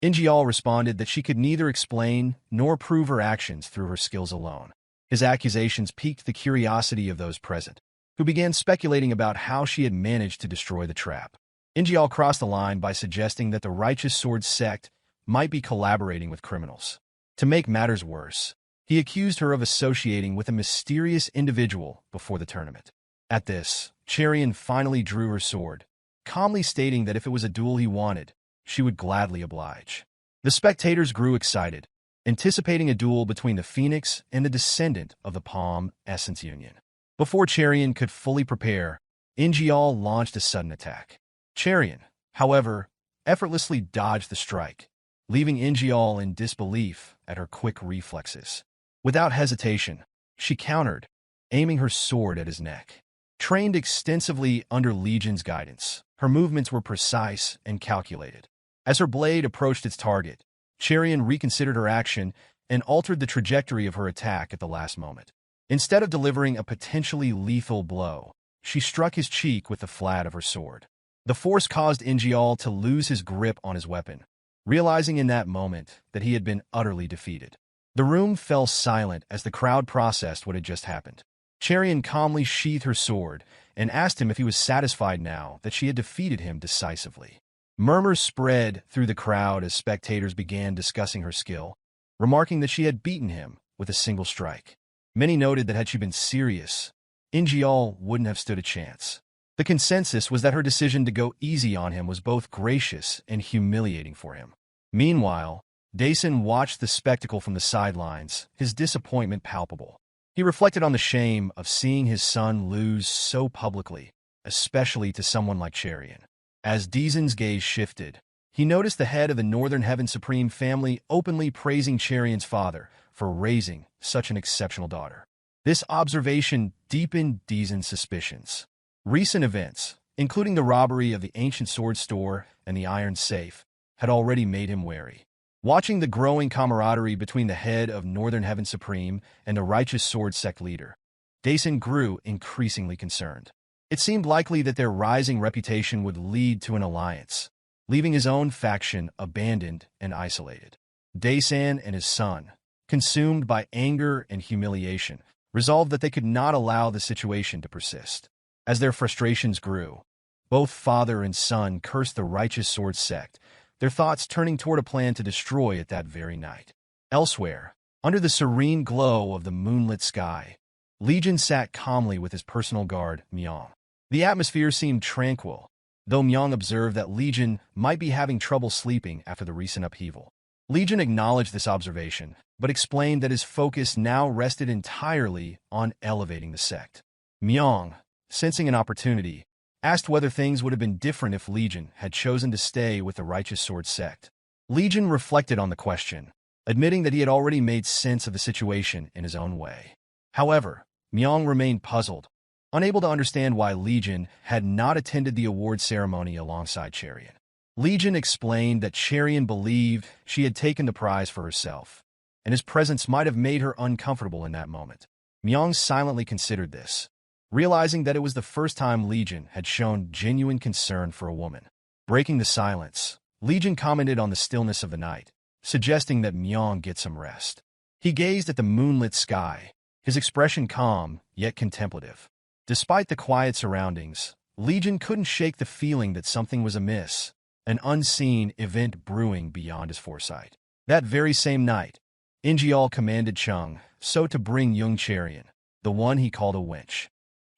Ingeol responded that she could neither explain nor prove her actions through her skills alone. His accusations piqued the curiosity of those present, who began speculating about how she had managed to destroy the trap. Ingeol crossed the line by suggesting that the Righteous Sword Sect might be collaborating with criminals. To make matters worse, he accused her of associating with a mysterious individual before the tournament. At this, Cherian finally drew her sword, calmly stating that if it was a duel he wanted, she would gladly oblige. The spectators grew excited, anticipating a duel between the Phoenix and the Descendant of the Palm Essence Union. Before Cherian could fully prepare, Ingeol launched a sudden attack. Cherian, however, effortlessly dodged the strike, leaving Ingeol in disbelief at her quick reflexes. Without hesitation, she countered, aiming her sword at his neck. Trained extensively under Legion's guidance, her movements were precise and calculated. As her blade approached its target, Cherian reconsidered her action and altered the trajectory of her attack at the last moment. Instead of delivering a potentially lethal blow, she struck his cheek with the flat of her sword. The force caused Ingeol to lose his grip on his weapon, realizing in that moment that he had been utterly defeated. The room fell silent as the crowd processed what had just happened. Cherian calmly sheathed her sword and asked him if he was satisfied now that she had defeated him decisively. Murmurs spread through the crowd as spectators began discussing her skill, remarking that she had beaten him with a single strike. Many noted that had she been serious, Ingeol wouldn't have stood a chance. The consensus was that her decision to go easy on him was both gracious and humiliating for him. Meanwhile, Dason watched the spectacle from the sidelines, his disappointment palpable. He reflected on the shame of seeing his son lose so publicly, especially to someone like Cherian. As Dason's gaze shifted, he noticed the head of the Northern Heaven Supreme family openly praising Cherian's father for raising such an exceptional daughter. This observation deepened Dason's suspicions. Recent events, including the robbery of the ancient sword store and the iron safe, had already made him wary. Watching the growing camaraderie between the head of Northern Heaven Supreme and the Righteous Sword Sect leader, Daesun grew increasingly concerned. It seemed likely that their rising reputation would lead to an alliance, leaving his own faction abandoned and isolated. Daesun and his son, consumed by anger and humiliation, resolved that they could not allow the situation to persist. As their frustrations grew, both father and son cursed the Righteous Sword Sect, their thoughts turning toward a plan to destroy it that very night. Elsewhere, under the serene glow of the moonlit sky, Legion sat calmly with his personal guard, Myong. The atmosphere seemed tranquil, though Myong observed that Legion might be having trouble sleeping after the recent upheaval. Legion acknowledged this observation, but explained that his focus now rested entirely on elevating the sect. Myong, sensing an opportunity, asked whether things would have been different if Legion had chosen to stay with the Righteous Sword Sect. Legion reflected on the question, admitting that he had already made sense of the situation in his own way. However, Myong remained puzzled, unable to understand why Legion had not attended the award ceremony alongside Cherian. Legion explained that Cherian believed she had taken the prize for herself, and his presence might have made her uncomfortable in that moment. Myong silently considered this, realizing that it was the first time Legion had shown genuine concern for a woman. Breaking the silence, Legion commented on the stillness of the night, suggesting that Myong get some rest. He gazed at the moonlit sky, his expression calm yet contemplative. Despite the quiet surroundings, Legion couldn't shake the feeling that something was amiss, an unseen event brewing beyond his foresight. That very same night, Ingeol commanded Chung So to bring young Cherian, the one he called a wench.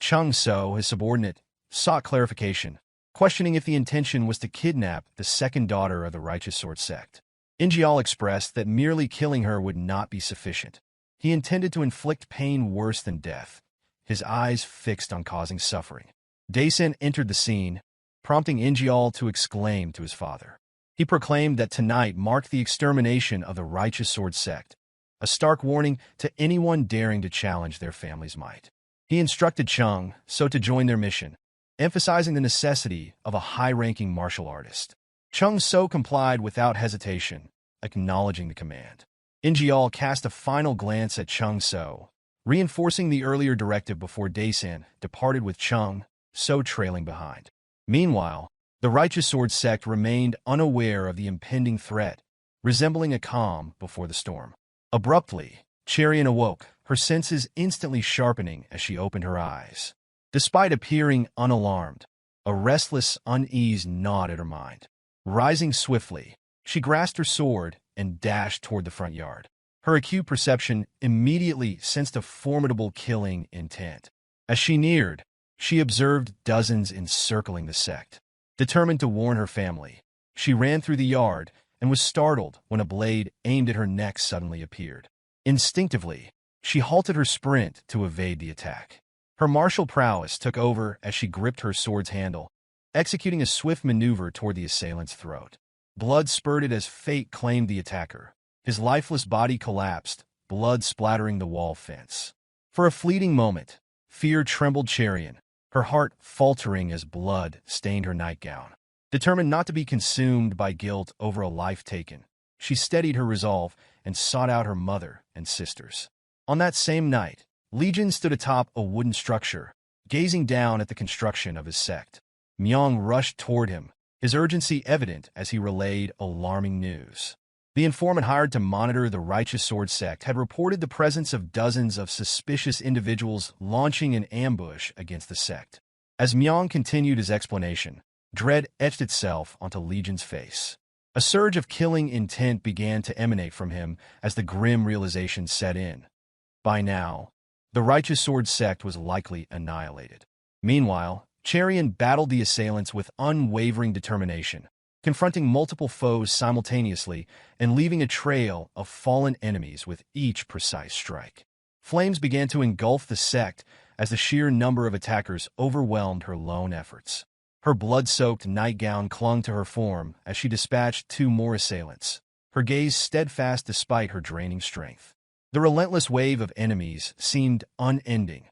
Chung So, his subordinate, sought clarification, questioning if the intention was to kidnap the second daughter of the Righteous Sword Sect. Ingeol expressed that merely killing her would not be sufficient. He intended to inflict pain worse than death, his eyes fixed on causing suffering. Daesun entered the scene, prompting Ingeol to exclaim to his father. He proclaimed that tonight marked the extermination of the Righteous Sword Sect, a stark warning to anyone daring to challenge their family's might. He instructed Chung So to join their mission, emphasizing the necessity of a high-ranking martial artist. Chung So complied without hesitation, acknowledging the command. Ingeol cast a final glance at Chung So, reinforcing the earlier directive before Daesun departed with Chung So trailing behind. Meanwhile, the Righteous Sword Sect remained unaware of the impending threat, resembling a calm before the storm. Abruptly, Cherian awoke, her senses instantly sharpening as she opened her eyes. Despite appearing unalarmed, a restless unease gnawed at her mind. Rising swiftly, she grasped her sword and dashed toward the front yard. Her acute perception immediately sensed a formidable killing intent. As she neared, she observed dozens encircling the sect. Determined to warn her family, she ran through the yard and was startled when a blade aimed at her neck suddenly appeared. Instinctively, she halted her sprint to evade the attack. Her martial prowess took over as she gripped her sword's handle, executing a swift maneuver toward the assailant's throat. Blood spurted as fate claimed the attacker. His lifeless body collapsed, blood splattering the wall fence. For a fleeting moment, fear trembled Cherian, her heart faltering as blood stained her nightgown. Determined not to be consumed by guilt over a life taken, she steadied her resolve and sought out her mother and sisters. On that same night, Legion stood atop a wooden structure, gazing down at the construction of his sect. Myong rushed toward him, his urgency evident as he relayed alarming news. The informant hired to monitor the Righteous Sword Sect had reported the presence of dozens of suspicious individuals launching an ambush against the sect. As Myong continued his explanation, dread etched itself onto Legion's face. A surge of killing intent began to emanate from him as the grim realization set in. By now, the Righteous Sword Sect was likely annihilated. Meanwhile, Cherian battled the assailants with unwavering determination, confronting multiple foes simultaneously and leaving a trail of fallen enemies with each precise strike. Flames began to engulf the sect as the sheer number of attackers overwhelmed her lone efforts. Her blood-soaked nightgown clung to her form as she dispatched 2 more assailants, her gaze steadfast despite her draining strength. The relentless wave of enemies seemed unending,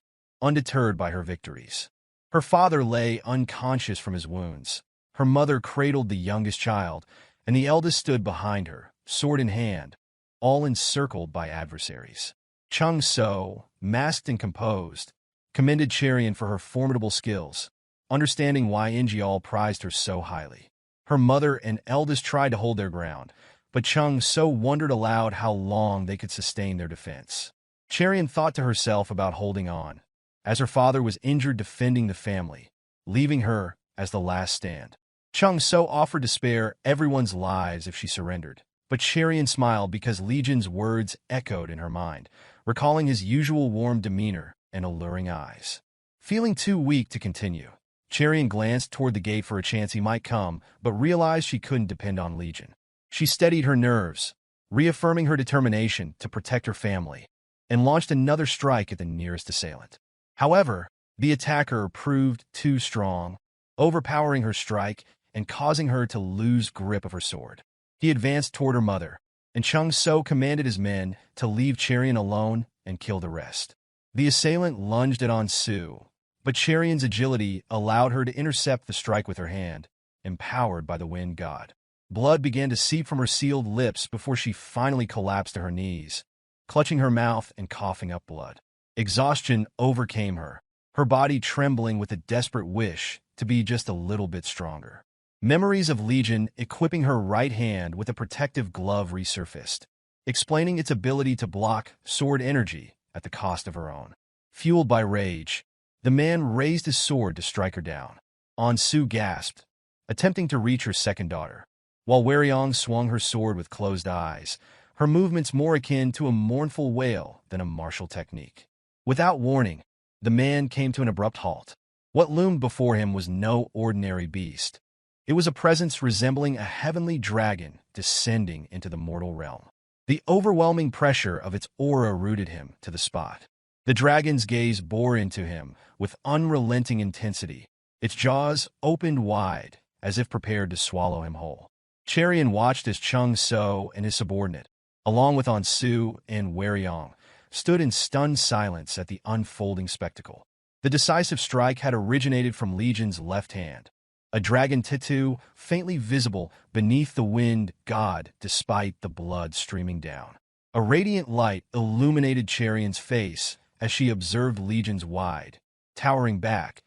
undeterred by her victories. Her father lay unconscious from his wounds. Her mother cradled the youngest child, and the eldest stood behind her, sword in hand, all encircled by adversaries. Chung So, masked and composed, commended Cherian for her formidable skills, understanding why Ingeol prized her so highly. Her mother and eldest tried to hold their ground, but Chung So wondered aloud how long they could sustain their defense. Cherian thought to herself about holding on, as her father was injured defending the family, leaving her as the last stand. Chung So offered to spare everyone's lives if she surrendered, but Cherian smiled because Legion's words echoed in her mind, recalling his usual warm demeanor and alluring eyes. Feeling too weak to continue, Cherian glanced toward the gate for a chance he might come, but realized she couldn't depend on Legion. She steadied her nerves, reaffirming her determination to protect her family, and launched another strike at the nearest assailant. However, the attacker proved too strong, overpowering her strike and causing her to lose grip of her sword. He advanced toward her mother, and Chung So commanded his men to leave Cherian alone and kill the rest. The assailant lunged at Ansu, but Cherian's agility allowed her to intercept the strike with her hand, empowered by the wind god. Blood began to seep from her sealed lips before she finally collapsed to her knees, clutching her mouth and coughing up blood. Exhaustion overcame her, her body trembling with a desperate wish to be just a little bit stronger. Memories of Legion equipping her right hand with a protective glove resurfaced, explaining its ability to block sword energy at the cost of her own. Fueled by rage, the man raised his sword to strike her down. Ansu gasped, attempting to reach her second daughter, while Weryong swung her sword with closed eyes, her movements more akin to a mournful wail than a martial technique. Without warning, the man came to an abrupt halt. What loomed before him was no ordinary beast. It was a presence resembling a heavenly dragon descending into the mortal realm. The overwhelming pressure of its aura rooted him to the spot. The dragon's gaze bore into him with unrelenting intensity, its jaws opened wide as if prepared to swallow him whole. Cherian watched as Chung So and his subordinate, along with Ansu and Weryong, stood in stunned silence at the unfolding spectacle. The decisive strike had originated from Legion's left hand, a dragon tattoo faintly visible beneath the wind god despite the blood streaming down. A radiant light illuminated Cherian's face as she observed Legion's wide, towering back,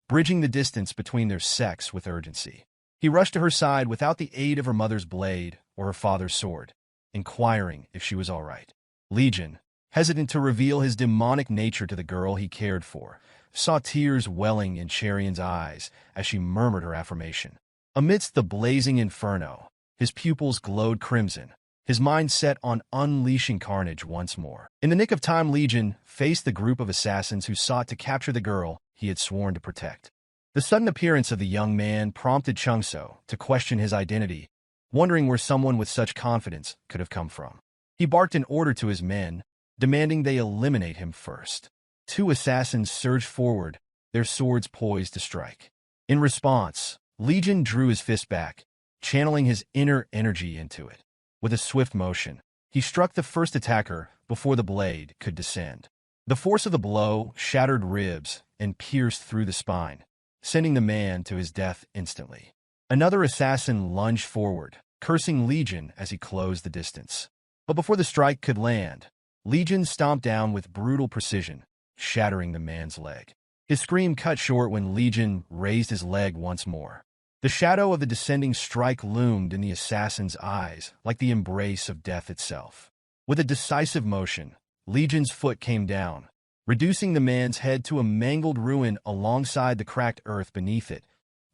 bridging the distance between their sects with urgency. He rushed to her side without the aid of her mother's blade or her father's sword, inquiring if she was all right. Legion, hesitant to reveal his demonic nature to the girl he cared for, saw tears welling in Cherian's eyes as she murmured her affirmation. Amidst the blazing inferno, his pupils glowed crimson, his mind set on unleashing carnage once more. In the nick of time, Legion faced the group of assassins who sought to capture the girl he had sworn to protect. The sudden appearance of the young man prompted Chung So to question his identity, wondering where someone with such confidence could have come from. He barked an order to his men, demanding they eliminate him first. Two assassins surged forward, their swords poised to strike. In response, Legion drew his fist back, channeling his inner energy into it. With a swift motion, he struck the first attacker before the blade could descend. The force of the blow shattered ribs and pierced through the spine, sending the man to his death instantly. Another assassin lunged forward, cursing Legion as he closed the distance. But before the strike could land, Legion stomped down with brutal precision, shattering the man's leg. His scream cut short when Legion raised his leg once more. The shadow of the descending strike loomed in the assassin's eyes like the embrace of death itself. With a decisive motion, Legion's foot came down, reducing the man's head to a mangled ruin alongside the cracked earth beneath it.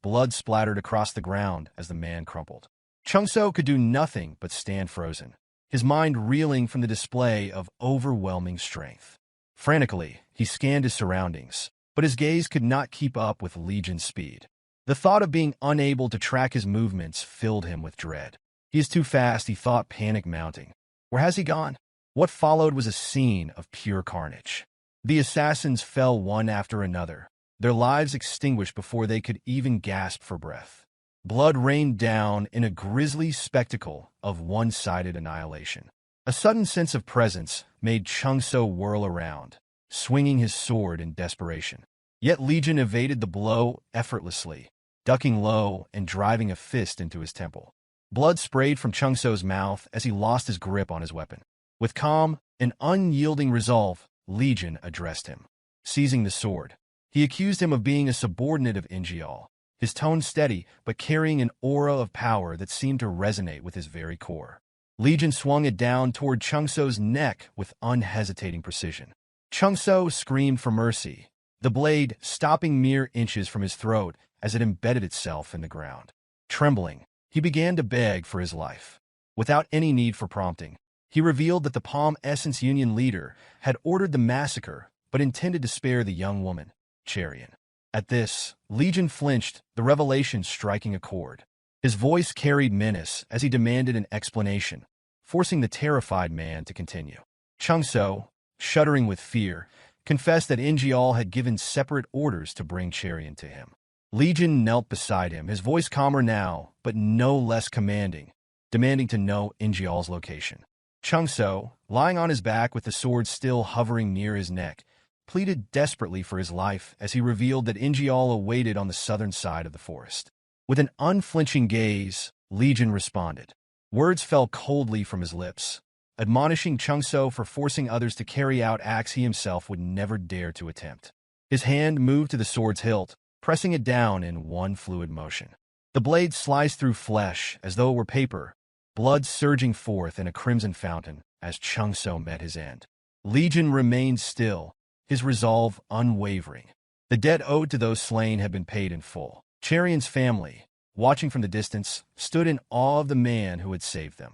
Blood splattered across the ground as the man crumpled. Chung So could do nothing but stand frozen, his mind reeling from the display of overwhelming strength. Frantically, he scanned his surroundings, but his gaze could not keep up with Legion's speed. The thought of being unable to track his movements filled him with dread. He is too fast, he thought, panic mounting. Where has he gone? What followed was a scene of pure carnage. The assassins fell one after another, their lives extinguished before they could even gasp for breath. Blood rained down in a grisly spectacle of one-sided annihilation. A sudden sense of presence made Chung So whirl around, swinging his sword in desperation. Yet Legion evaded the blow effortlessly, ducking low and driving a fist into his temple. Blood sprayed from Chung So's mouth as he lost his grip on his weapon. With calm and unyielding resolve, Legion addressed him. seizing the sword. He accused him of being a subordinate of Ingeol, his tone steady but carrying an aura of power that seemed to resonate with his very core. Legion swung it down toward Chungso's neck with unhesitating precision. Chungso screamed for mercy, the blade stopping mere inches from his throat as it embedded itself in the ground. Trembling, he began to beg for his life. Without any need for prompting, he revealed that the Palm Essence Union leader had ordered the massacre but intended to spare the young woman, Cherian. At this, Legion flinched, the revelation striking a chord. His voice carried menace as he demanded an explanation, forcing the terrified man to continue. Chungso, shuddering with fear, confessed that Ingeol had given separate orders to bring Cherian to him. Legion knelt beside him, his voice calmer now, but no less commanding, demanding to know Ingeol's location. Chungso, lying on his back with the sword still hovering near his neck, pleaded desperately for his life as he revealed that Ingeol awaited on the southern side of the forest. With an unflinching gaze, Legion responded. Words fell coldly from his lips, admonishing Chungso for forcing others to carry out acts he himself would never dare to attempt. His hand moved to the sword's hilt, pressing it down in one fluid motion. The blade sliced through flesh as though it were paper, blood surging forth in a crimson fountain as Chungso met his end. Legion remained still, his resolve unwavering. The debt owed to those slain had been paid in full. Cherian's family, watching from the distance, stood in awe of the man who had saved them.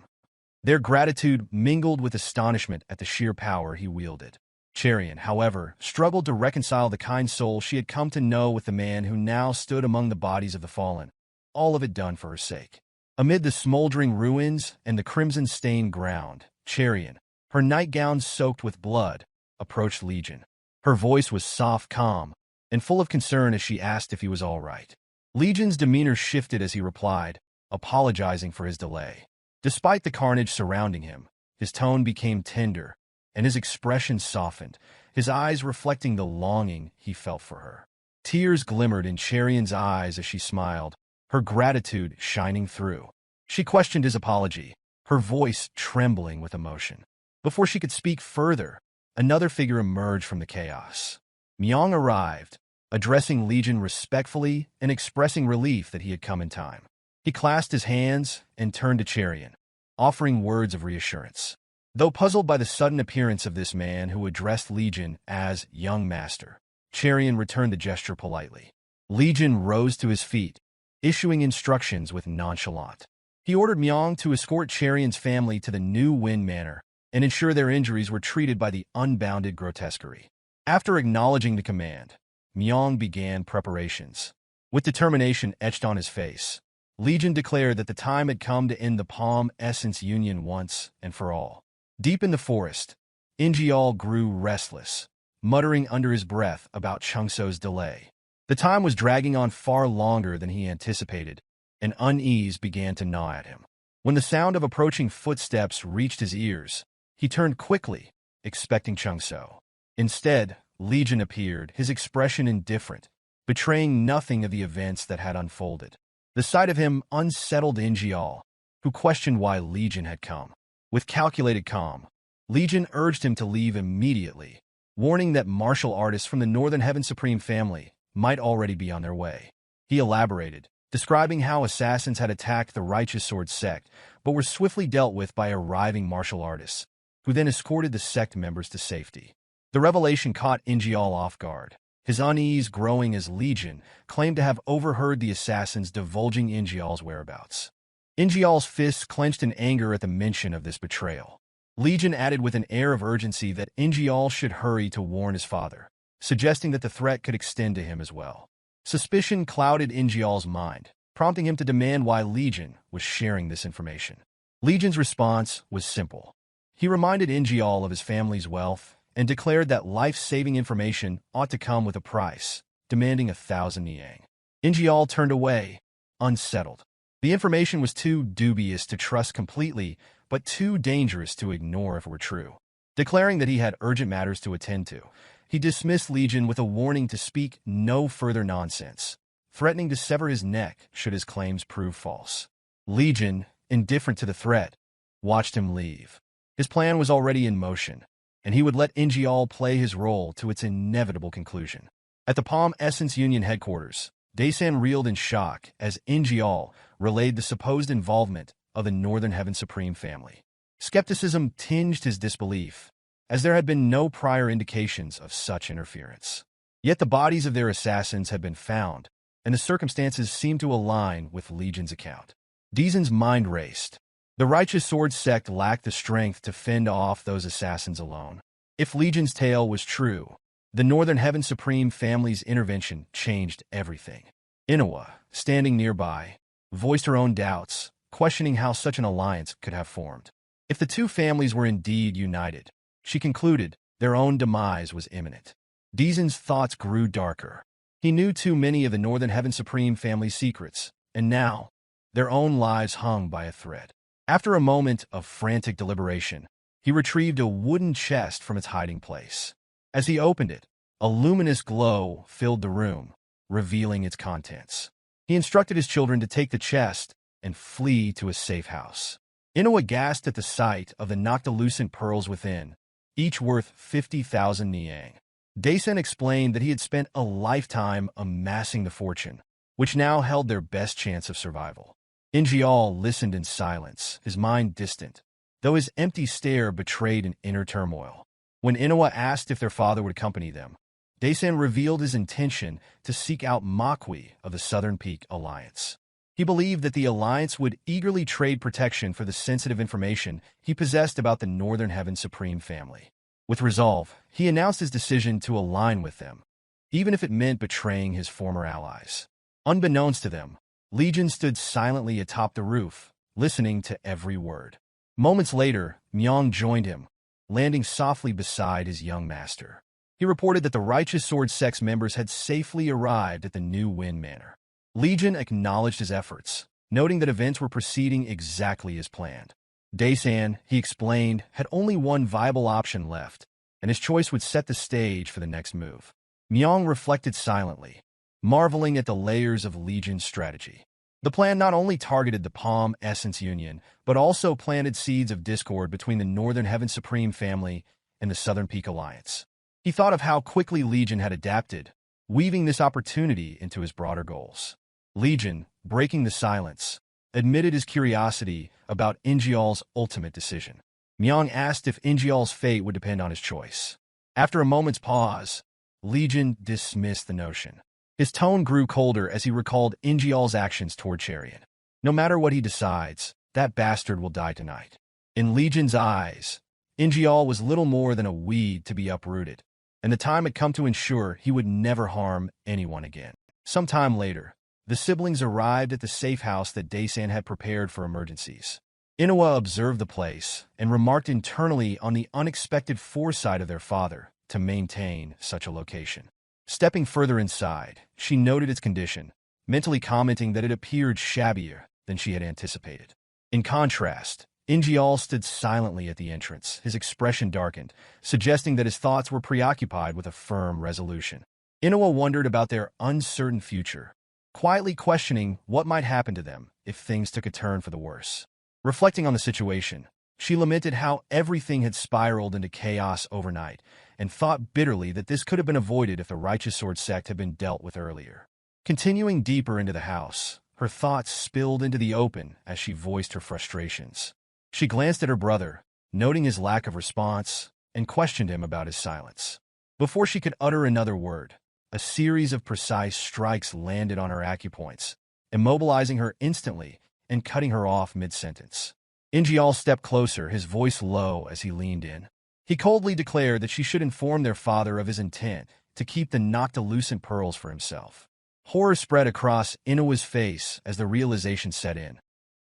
Their gratitude mingled with astonishment at the sheer power he wielded. Cherian, however, struggled to reconcile the kind soul she had come to know with the man who now stood among the bodies of the fallen, all of it done for her sake. Amid the smoldering ruins and the crimson-stained ground, Cherian, her nightgown soaked with blood, approached Legion. Her voice was soft, calm, and full of concern as she asked if he was all right. Legion's demeanor shifted as he replied, apologizing for his delay. Despite the carnage surrounding him, his tone became tender, and his expression softened, his eyes reflecting the longing he felt for her. Tears glimmered in Cherian's eyes as she smiled, her gratitude shining through. She questioned his apology, her voice trembling with emotion. Before she could speak further, another figure emerged from the chaos. Myong arrived, addressing Legion respectfully and expressing relief that he had come in time. He clasped his hands and turned to Cherian, offering words of reassurance. Though puzzled by the sudden appearance of this man who addressed Legion as young master, Cherian returned the gesture politely. Legion rose to his feet, issuing instructions with nonchalance. He ordered Myong to escort Cherian's family to the New Wind Manor and ensure their injuries were treated by the unbounded grotesquerie. After acknowledging the command, Myong began preparations. With determination etched on his face, Legion declared that the time had come to end the Palm Essence Union once and for all. Deep in the forest, Ingeol grew restless, muttering under his breath about Chungso's delay. The time was dragging on far longer than he anticipated, and unease began to gnaw at him. When the sound of approaching footsteps reached his ears, he turned quickly, expecting Chungso. Instead, Legion appeared, his expression indifferent, betraying nothing of the events that had unfolded. The sight of him unsettled Ingeol, who questioned why Legion had come. With calculated calm, Legion urged him to leave immediately, warning that martial artists from the Northern Heaven Supreme family might already be on their way. He elaborated, describing how assassins had attacked the Righteous Sword Sect, but were swiftly dealt with by arriving martial artists, who then escorted the Sect members to safety. The revelation caught Ingeol off guard, his unease growing as Legion claimed to have overheard the assassins divulging Ingeol's whereabouts. Ingeol's fists clenched in anger at the mention of this betrayal. Legion added with an air of urgency that Ingeol should hurry to warn his father, suggesting that the threat could extend to him as well. Suspicion clouded Ingeol's mind, prompting him to demand why Legion was sharing this information. Legion's response was simple. He reminded Ingeol of his family's wealth and declared that life-saving information ought to come with a price, demanding 1,000 niang. Ingeol turned away, unsettled. The information was too dubious to trust completely, but too dangerous to ignore if it were true. Declaring that he had urgent matters to attend to, he dismissed Legion with a warning to speak no further nonsense, threatening to sever his neck should his claims prove false. Legion, indifferent to the threat, watched him leave. His plan was already in motion, and he would let Ingeol play his role to its inevitable conclusion. At the Palm Essence Union headquarters, Daesan reeled in shock as Ingeol relayed the supposed involvement of the Northern Heaven Supreme family. Skepticism tinged his disbelief, as there had been no prior indications of such interference. Yet the bodies of their assassins had been found, and the circumstances seemed to align with Legion's account. Daesan's mind raced. The Righteous Sword Sect lacked the strength to fend off those assassins alone. If Legion's tale was true, the Northern Heaven Supreme family's intervention changed everything. Inoue, standing nearby, voiced her own doubts, questioning how such an alliance could have formed. If the two families were indeed united, she concluded their own demise was imminent. Daesan's thoughts grew darker. He knew too many of the Northern Heaven Supreme family's secrets, and now, their own lives hung by a thread. After a moment of frantic deliberation, he retrieved a wooden chest from its hiding place. As he opened it, a luminous glow filled the room, revealing its contents. He instructed his children to take the chest and flee to a safe house. Inoue gasped at the sight of the noctilucent pearls within, each worth 50,000 niang. Daesan explained that he had spent a lifetime amassing the fortune, which now held their best chance of survival. Ingeol listened in silence, his mind distant, though his empty stare betrayed an inner turmoil. When Inoue asked if their father would accompany them, Daesan revealed his intention to seek out Makwi of the Southern Peak Alliance. He believed that the Alliance would eagerly trade protection for the sensitive information he possessed about the Northern Heaven Supreme family. With resolve, he announced his decision to align with them, even if it meant betraying his former allies. Unbeknownst to them, Legion stood silently atop the roof, listening to every word. Moments later, Myong joined him, landing softly beside his young master. He reported that the Righteous Sword Sect's members had safely arrived at the New Wind Manor. Legion acknowledged his efforts, noting that events were proceeding exactly as planned. Daesan, he explained, had only one viable option left, and his choice would set the stage for the next move. Myong reflected silently, marveling at the layers of Legion's strategy. The plan not only targeted the Palm Essence Union, but also planted seeds of discord between the Northern Heaven Supreme family and the Southern Peak Alliance. He thought of how quickly Legion had adapted, weaving this opportunity into his broader goals. Legion, breaking the silence, admitted his curiosity about Ingeol's ultimate decision. Myong asked if Ingeol's fate would depend on his choice. After a moment's pause, Legion dismissed the notion. His tone grew colder as he recalled Ingeol's actions toward Chariot. No matter what he decides, that bastard will die tonight. In Legion's eyes, Ingeol was little more than a weed to be uprooted, and the time had come to ensure he would never harm anyone again. Some time later, the siblings arrived at the safe house that Daesan had prepared for emergencies. Inoue observed the place and remarked internally on the unexpected foresight of their father to maintain such a location. Stepping further inside, she noted its condition, mentally commenting that it appeared shabbier than she had anticipated. In contrast, Ingeol stood silently at the entrance, his expression darkened, suggesting that his thoughts were preoccupied with a firm resolution. Inoue wondered about their uncertain future, quietly questioning what might happen to them if things took a turn for the worse. Reflecting on the situation, she lamented how everything had spiraled into chaos overnight, and thought bitterly that this could have been avoided if the Righteous Sword Sect had been dealt with earlier. Continuing deeper into the house, her thoughts spilled into the open as she voiced her frustrations. She glanced at her brother, noting his lack of response, and questioned him about his silence. Before she could utter another word, a series of precise strikes landed on her acupoints, immobilizing her instantly and cutting her off mid-sentence. Ingeol stepped closer, his voice low as he leaned in. He coldly declared that she should inform their father of his intent to keep the noctilucent pearls for himself. Horror spread across Inoue's face as the realization set in.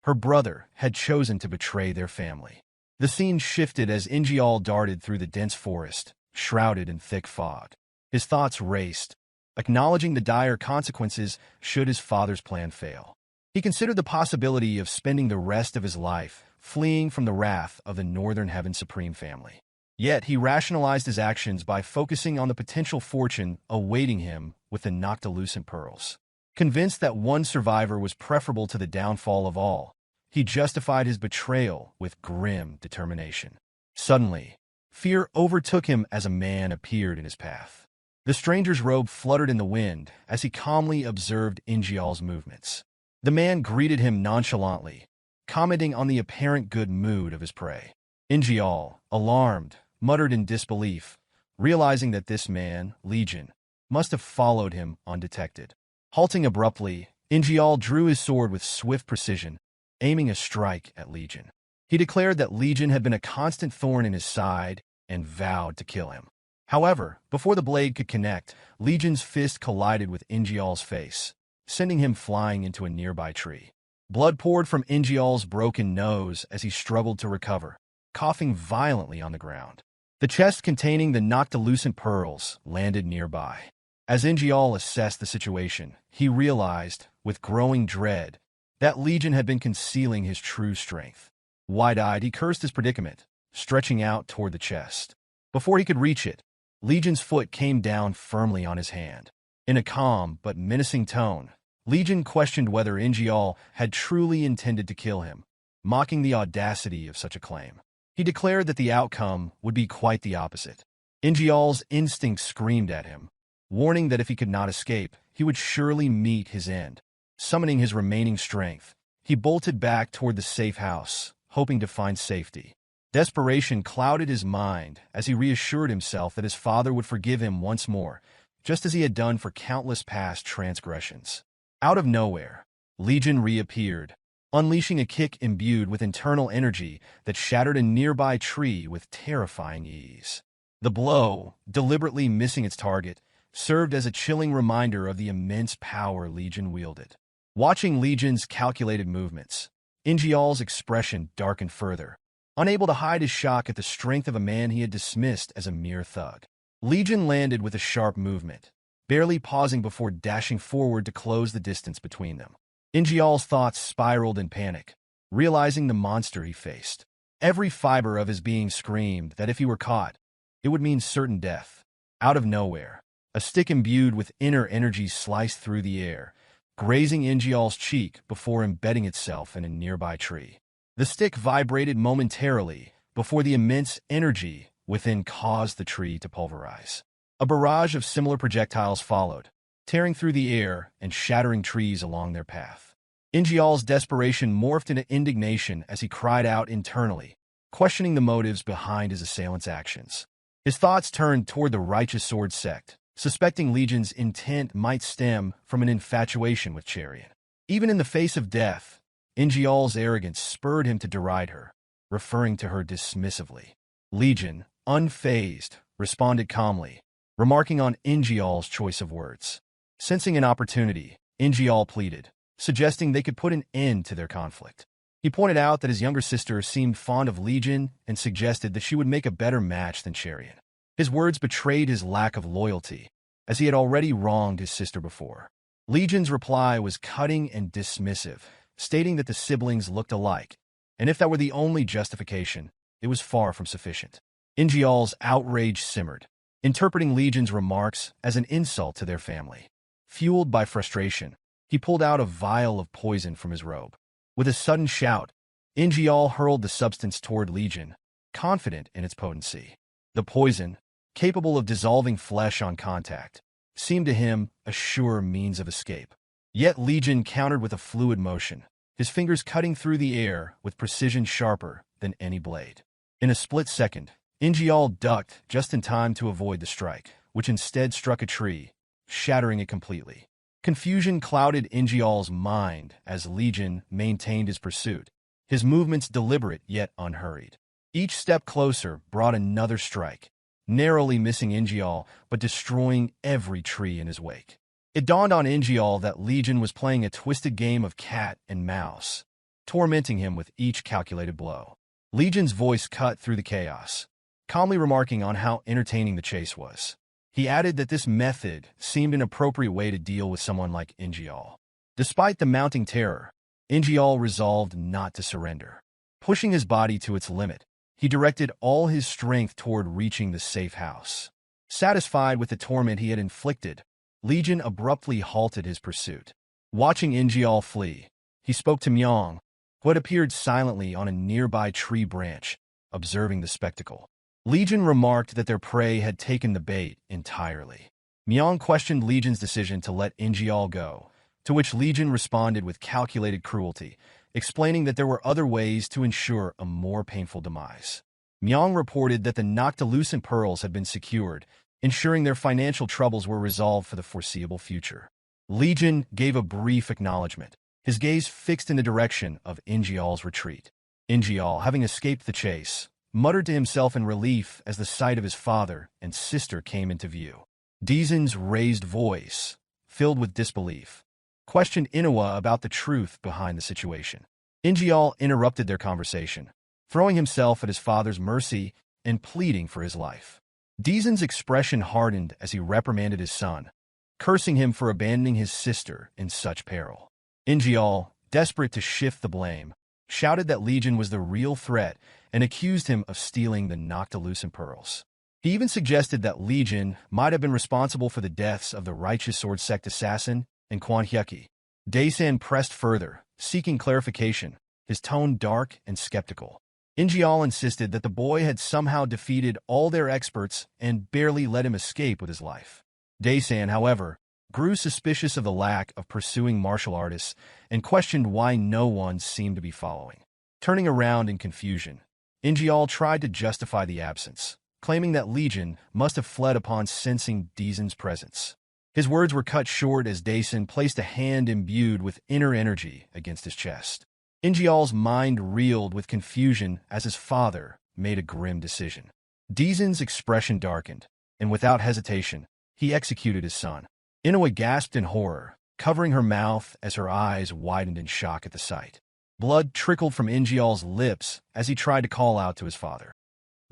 Her brother had chosen to betray their family. The scene shifted as Ingeol darted through the dense forest, shrouded in thick fog. His thoughts raced, acknowledging the dire consequences should his father's plan fail. He considered the possibility of spending the rest of his life fleeing from the wrath of the Northern Heaven Supreme family. Yet he rationalized his actions by focusing on the potential fortune awaiting him with the noctilucent pearls. Convinced that one survivor was preferable to the downfall of all, he justified his betrayal with grim determination. Suddenly, Fear overtook him as a man appeared in his path. The stranger's robe fluttered in the wind as he calmly observed Ingeol's movements. The man greeted him nonchalantly, commenting on the apparent good mood of his prey. Ingeol, alarmed, muttered in disbelief, realizing that this man, Legion, must have followed him undetected. Halting abruptly, Ingeol drew his sword with swift precision, aiming a strike at Legion. He declared that Legion had been a constant thorn in his side and vowed to kill him. However, before the blade could connect, Legion's fist collided with Ingeol's face, sending him flying into a nearby tree. Blood poured from Ingeol's broken nose as he struggled to recover, coughing violently on the ground. The chest containing the noctilucent pearls landed nearby. As Ingeol assessed the situation, he realized, with growing dread, that Legion had been concealing his true strength. Wide-eyed, he cursed his predicament, stretching out toward the chest. Before he could reach it, Legion's foot came down firmly on his hand. In a calm but menacing tone, Legion questioned whether Ingeol had truly intended to kill him, mocking the audacity of such a claim. He declared that the outcome would be quite the opposite. Ingeol's instincts screamed at him, warning that if he could not escape, he would surely meet his end. Summoning his remaining strength, he bolted back toward the safe house, hoping to find safety. Desperation clouded his mind as he reassured himself that his father would forgive him once more, just as he had done for countless past transgressions. Out of nowhere, Legion reappeared, unleashing a kick imbued with internal energy that shattered a nearby tree with terrifying ease. The blow, deliberately missing its target, served as a chilling reminder of the immense power Legion wielded. Watching Legion's calculated movements, Ingeol's expression darkened further, unable to hide his shock at the strength of a man he had dismissed as a mere thug. Legion landed with a sharp movement, barely pausing before dashing forward to close the distance between them. Ingeol's thoughts spiraled in panic, realizing the monster he faced. Every fiber of his being screamed that if he were caught, it would mean certain death. Out of nowhere, a stick imbued with inner energy sliced through the air, grazing Ingeol's cheek before embedding itself in a nearby tree. The stick vibrated momentarily before the immense energy within caused the tree to pulverize. A barrage of similar projectiles followed, tearing through the air and shattering trees along their path. Ingeol's desperation morphed into indignation as he cried out internally, questioning the motives behind his assailant's actions. His thoughts turned toward the righteous sword sect, suspecting Legion's intent might stem from an infatuation with Chariot. Even in the face of death, Ingeol's arrogance spurred him to deride her, referring to her dismissively. Legion, unfazed, responded calmly, remarking on Ingeol's choice of words. Sensing an opportunity, Ingeol pleaded, suggesting they could put an end to their conflict. He pointed out that his younger sister seemed fond of Legion and suggested that she would make a better match than Chariot. His words betrayed his lack of loyalty, as he had already wronged his sister before. Legion's reply was cutting and dismissive, stating that the siblings looked alike, and if that were the only justification, it was far from sufficient. Ingeol's outrage simmered, interpreting Legion's remarks as an insult to their family. Fueled by frustration, he pulled out a vial of poison from his robe. With a sudden shout, Ingeol hurled the substance toward Legion, confident in its potency. The poison, capable of dissolving flesh on contact, seemed to him a sure means of escape. Yet Legion countered with a fluid motion, his fingers cutting through the air with precision sharper than any blade. In a split second, Ingeol ducked just in time to avoid the strike, which instead struck a tree, shattering it completely. Confusion clouded Ingeol's mind as Legion maintained his pursuit, his movements deliberate yet unhurried. Each step closer brought another strike, narrowly missing Ingeol but destroying every tree in his wake. It dawned on Ingeol that Legion was playing a twisted game of cat and mouse, tormenting him with each calculated blow. Legion's voice cut through the chaos, calmly remarking on how entertaining the chase was. He added that this method seemed an appropriate way to deal with someone like Ingeol. Despite the mounting terror, Ingeol resolved not to surrender. Pushing his body to its limit, he directed all his strength toward reaching the safe house. Satisfied with the torment he had inflicted, Legion abruptly halted his pursuit. Watching Ingeol flee, he spoke to Myong, who had appeared silently on a nearby tree branch, observing the spectacle. Legion remarked that their prey had taken the bait entirely. Myong questioned Legion's decision to let Ingeol go, to which Legion responded with calculated cruelty, explaining that there were other ways to ensure a more painful demise. Myong reported that the Noctilucent pearls had been secured, ensuring their financial troubles were resolved for the foreseeable future. Legion gave a brief acknowledgement, his gaze fixed in the direction of Ingeol's retreat. Ingeol, having escaped the chase, muttered to himself in relief as the sight of his father and sister came into view. Deezen's raised voice, filled with disbelief, questioned Inoue about the truth behind the situation. Ingeol interrupted their conversation, throwing himself at his father's mercy and pleading for his life. Deezen's expression hardened as he reprimanded his son, cursing him for abandoning his sister in such peril. Ingeol, desperate to shift the blame, shouted that Legion was the real threat and accused him of stealing the Noctilucent pearls. He even suggested that Legion might have been responsible for the deaths of the Righteous Sword Sect assassin and Hyukki. Daesan pressed further, seeking clarification, his tone dark and skeptical. Ingeol insisted that the boy had somehow defeated all their experts and barely let him escape with his life. Daesan, however, grew suspicious of the lack of pursuing martial artists and questioned why no one seemed to be following. Turning around in confusion, Ingeol tried to justify the absence, claiming that Legion must have fled upon sensing Deezen's presence. His words were cut short as Daesan placed a hand imbued with inner energy against his chest. Ingeol's mind reeled with confusion as his father made a grim decision. Deezen's expression darkened, and without hesitation, he executed his son. Inoue gasped in horror, covering her mouth as her eyes widened in shock at the sight. Blood trickled from Ingeol's lips as he tried to call out to his father.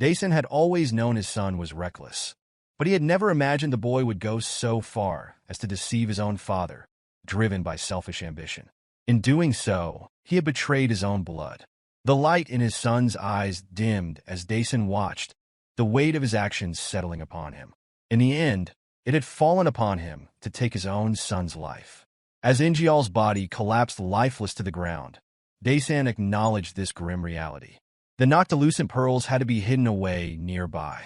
Daesan had always known his son was reckless, but he had never imagined the boy would go so far as to deceive his own father, driven by selfish ambition. In doing so, he had betrayed his own blood. The light in his son's eyes dimmed as Daesan watched, the weight of his actions settling upon him. In the end, it had fallen upon him to take his own son's life. As Ingeol's body collapsed lifeless to the ground, Daesan acknowledged this grim reality. The Noctilucent pearls had to be hidden away nearby.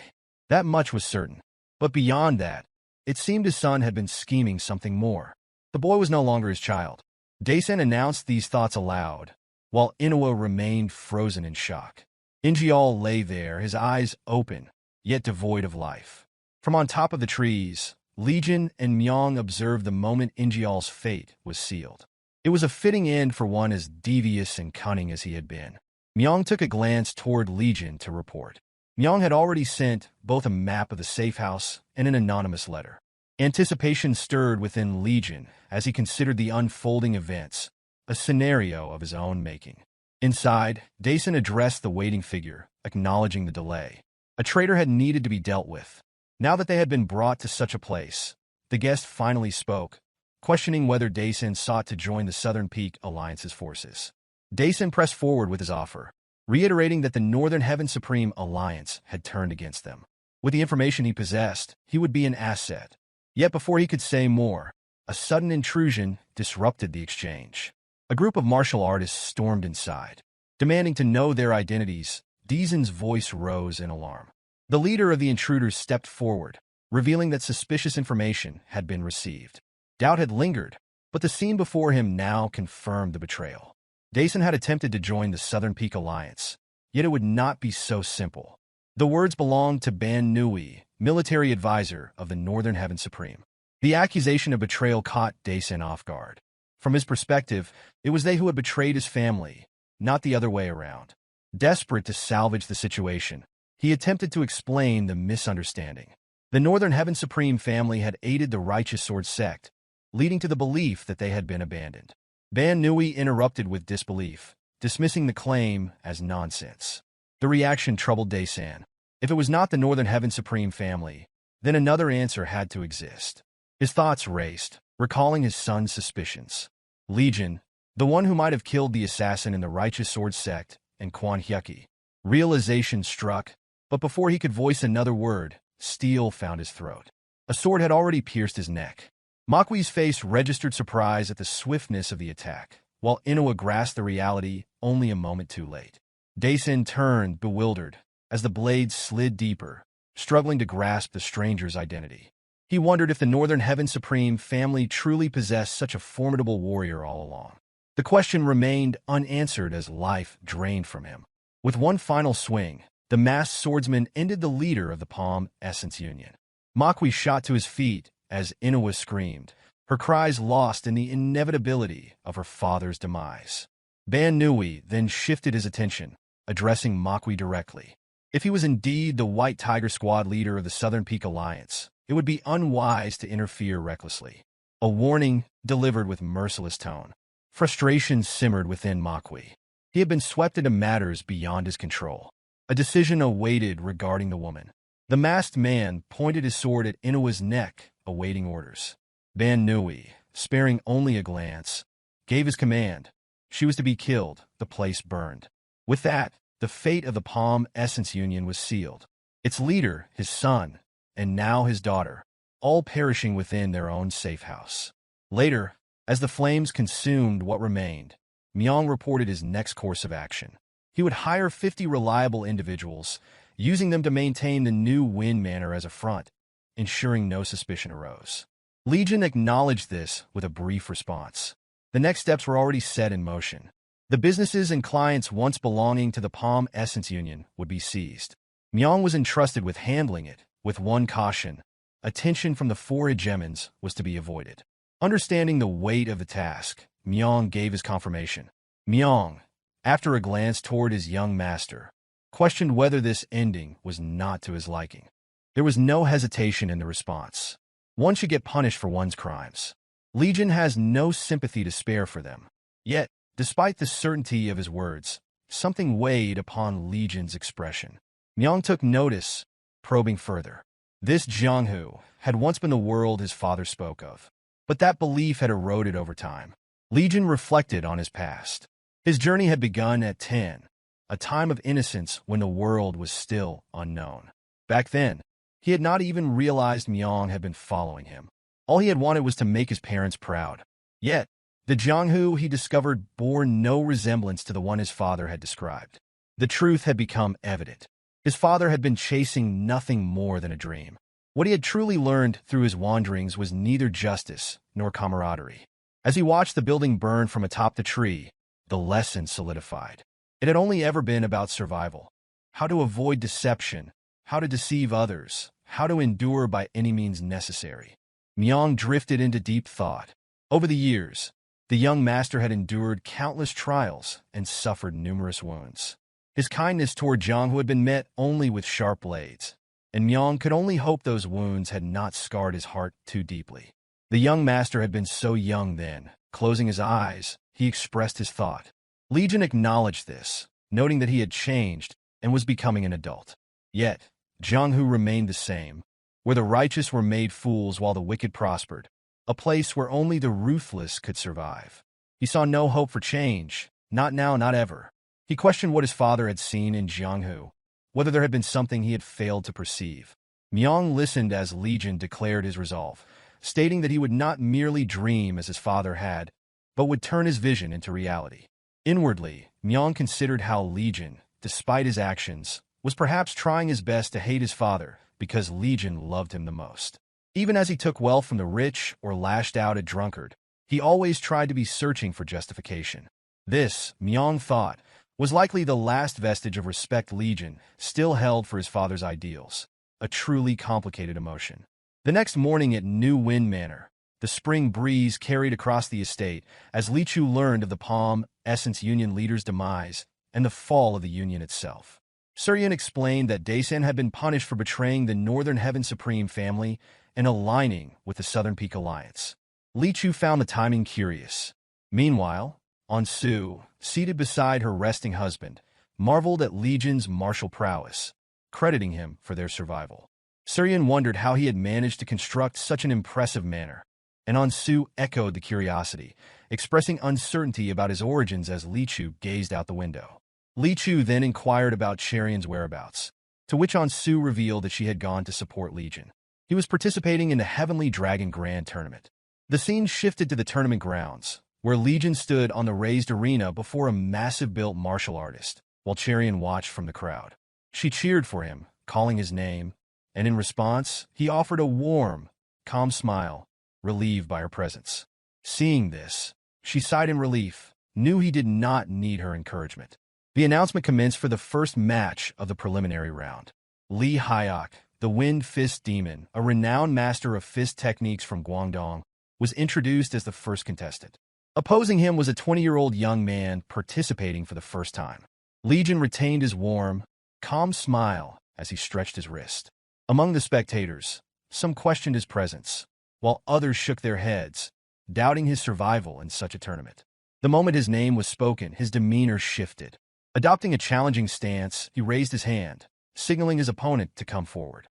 That much was certain. But beyond that, it seemed his son had been scheming something more. The boy was no longer his child. Daesan announced these thoughts aloud, while Inoue remained frozen in shock. Ingeol lay there, his eyes open, yet devoid of life. From on top of the trees, Legion and Myong observed the moment Ingeol's fate was sealed. It was a fitting end for one as devious and cunning as he had been. Myong took a glance toward Legion to report. Myong had already sent both a map of the safe house and an anonymous letter. Anticipation stirred within Legion as he considered the unfolding events, a scenario of his own making. Inside, Daesan addressed the waiting figure, acknowledging the delay. A traitor had needed to be dealt with. Now that they had been brought to such a place, the guest finally spoke, questioning whether Daesan sought to join the Southern Peak Alliance's forces. Daesan pressed forward with his offer, reiterating that the Northern Heaven Supreme Alliance had turned against them. With the information he possessed, he would be an asset. Yet before he could say more, a sudden intrusion disrupted the exchange. A group of martial artists stormed inside. Demanding to know their identities, Deezen's voice rose in alarm. The leader of the intruders stepped forward, revealing that suspicious information had been received. Doubt had lingered, but the scene before him now confirmed the betrayal. Daesan had attempted to join the Southern Peak Alliance, yet it would not be so simple. The words belonged to Ban Nui, military advisor of the Northern Heaven Supreme. The accusation of betrayal caught Daesan off guard. From his perspective, it was they who had betrayed his family, not the other way around. Desperate to salvage the situation, he attempted to explain the misunderstanding. The Northern Heaven Supreme family had aided the Righteous Sword Sect, leading to the belief that they had been abandoned. Ban Nui interrupted with disbelief, dismissing the claim as nonsense. The reaction troubled Daesan. If it was not the Northern Heaven Supreme family, then another answer had to exist. His thoughts raced, recalling his son's suspicions. Legion, the one who might have killed the assassin in the Righteous Sword Sect, and Hyukki. Realization struck, but before he could voice another word, steel found his throat. A sword had already pierced his neck. Makui's face registered surprise at the swiftness of the attack, while Inoue grasped the reality only a moment too late. Daesan turned, bewildered, as the blade slid deeper, struggling to grasp the stranger's identity. He wondered if the Northern Heaven Supreme family truly possessed such a formidable warrior all along. The question remained unanswered as life drained from him. With one final swing, the masked swordsman ended the leader of the Palm Essence Union. Makwi shot to his feet as Inoue screamed, her cries lost in the inevitability of her father's demise. Ban Nui then shifted his attention, addressing Makwi directly. If he was indeed the White Tiger Squad leader of the Southern Peak Alliance, it would be unwise to interfere recklessly. A warning delivered with merciless tone. Frustration simmered within Makwi. He had been swept into matters beyond his control. A decision awaited regarding the woman. The masked man pointed his sword at Inoue's neck, awaiting orders. Ban Nui, sparing only a glance, gave his command. She was to be killed, the place burned. With that, the fate of the Palm Essence Union was sealed. Its leader, his son, and now his daughter, all perishing within their own safe house. Later, as the flames consumed what remained, Myong reported his next course of action. He would hire 50 reliable individuals, using them to maintain the new Wind Manor as a front, ensuring no suspicion arose. Legion acknowledged this with a brief response. The next steps were already set in motion. The businesses and clients once belonging to the Palm Essence Union would be seized. Myong was entrusted with handling it, with one caution. Attention from the four hegemons was to be avoided. Understanding the weight of the task, Myong gave his confirmation. Myong, after a glance toward his young master, questioned whether this ending was not to his liking. There was no hesitation in the response. One should get punished for one's crimes. Legion has no sympathy to spare for them. Yet, despite the certainty of his words, something weighed upon Legion's expression. Myong took notice, probing further. This Jianghu had once been the world his father spoke of, but that belief had eroded over time. Legion reflected on his past. His journey had begun at 10, a time of innocence when the world was still unknown. Back then, he had not even realized Myong had been following him. All he had wanted was to make his parents proud. Yet, the Jianghu he discovered bore no resemblance to the one his father had described. The truth had become evident. His father had been chasing nothing more than a dream. What he had truly learned through his wanderings was neither justice nor camaraderie. As he watched the building burn from atop the tree, the lesson solidified. It had only ever been about survival. How to avoid deception, how to deceive others, how to endure by any means necessary. Myong drifted into deep thought. Over the years, the young master had endured countless trials and suffered numerous wounds. His kindness toward Jianghu had been met only with sharp blades, and Myong could only hope those wounds had not scarred his heart too deeply. The young master had been so young then. Closing his eyes, he expressed his thought. Legion acknowledged this, noting that he had changed and was becoming an adult. Yet, Jianghu remained the same, where the righteous were made fools while the wicked prospered, a place where only the ruthless could survive. He saw no hope for change, not now, not ever. He questioned what his father had seen in Jianghu, whether there had been something he had failed to perceive. Myong listened as Legion declared his resolve, stating that he would not merely dream as his father had, but would turn his vision into reality. Inwardly, Myong considered how Legion, despite his actions, was perhaps trying his best to hate his father because Legion loved him the most. Even as he took wealth from the rich or lashed out at drunkard, he always tried to be searching for justification. This, Myong thought, was likely the last vestige of respect Legion still held for his father's ideals, a truly complicated emotion. The next morning at New Wind Manor, the spring breeze carried across the estate as Li Chu learned of the Palm Essence Union leader's demise and the fall of the Union itself. Soorin explained that Descendant had been punished for betraying the Northern Heaven Supreme family and aligning with the Southern Peak Alliance. Li Chu found the timing curious. Meanwhile, Ansu, seated beside her resting husband, marveled at Legion's martial prowess, crediting him for their survival. Soorin wondered how he had managed to construct such an impressive manor, and Ansu echoed the curiosity, expressing uncertainty about his origins as Li Chu gazed out the window. Li Chu then inquired about Cherion's whereabouts, to which Ansu revealed that she had gone to support Legion. He was participating in the Heavenly Dragon Grand Tournament. The scene shifted to the tournament grounds, where Legion stood on the raised arena before a massive-built martial artist, while Cherion watched from the crowd. She cheered for him, calling his name, and in response, he offered a warm, calm smile, relieved by her presence. Seeing this, she sighed in relief, knew he did not need her encouragement. The announcement commenced for the first match of the preliminary round. Lee Hyuk, the Wind Fist Demon, a renowned master of fist techniques from Guangdong, was introduced as the first contestant. Opposing him was a 20-year-old young man participating for the first time. Legion retained his warm, calm smile as he stretched his wrist. Among the spectators, some questioned his presence, while others shook their heads, doubting his survival in such a tournament. The moment his name was spoken, his demeanor shifted. Adopting a challenging stance, he raised his hand, signaling his opponent to come forward.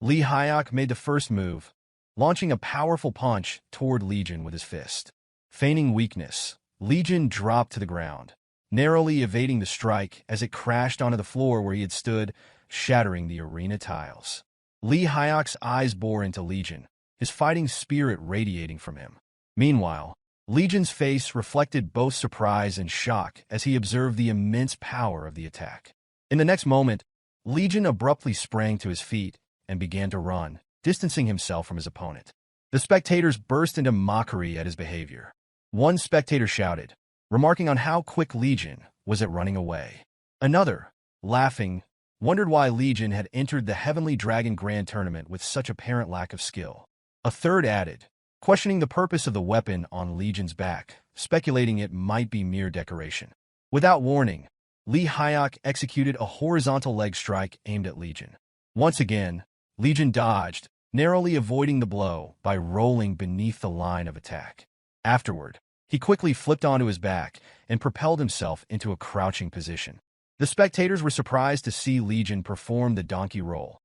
Lee Hyuk made the first move, launching a powerful punch toward Legion with his fist. Feigning weakness, Legion dropped to the ground, narrowly evading the strike as it crashed onto the floor where he had stood, shattering the arena tiles. Lee Hyuk's eyes bore into Legion, his fighting spirit radiating from him. Meanwhile, Legion's face reflected both surprise and shock as he observed the immense power of the attack. In the next moment, Legion abruptly sprang to his feet and began to run, distancing himself from his opponent. The spectators burst into mockery at his behavior. One spectator shouted, remarking on how quick Legion was at running away. Another, laughing, wondered why Legion had entered the Heavenly Dragon Grand Tournament with such apparent lack of skill. A third added, questioning the purpose of the weapon on Legion's back, speculating it might be mere decoration. Without warning, Lee Hyuk executed a horizontal leg strike aimed at Legion. Once again, Legion dodged, narrowly avoiding the blow by rolling beneath the line of attack. Afterward, he quickly flipped onto his back and propelled himself into a crouching position. The spectators were surprised to see Legion perform the donkey roll,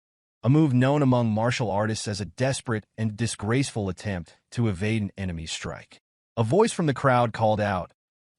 a move known among martial artists as a desperate and disgraceful attempt to evade an enemy's strike. A voice from the crowd called out,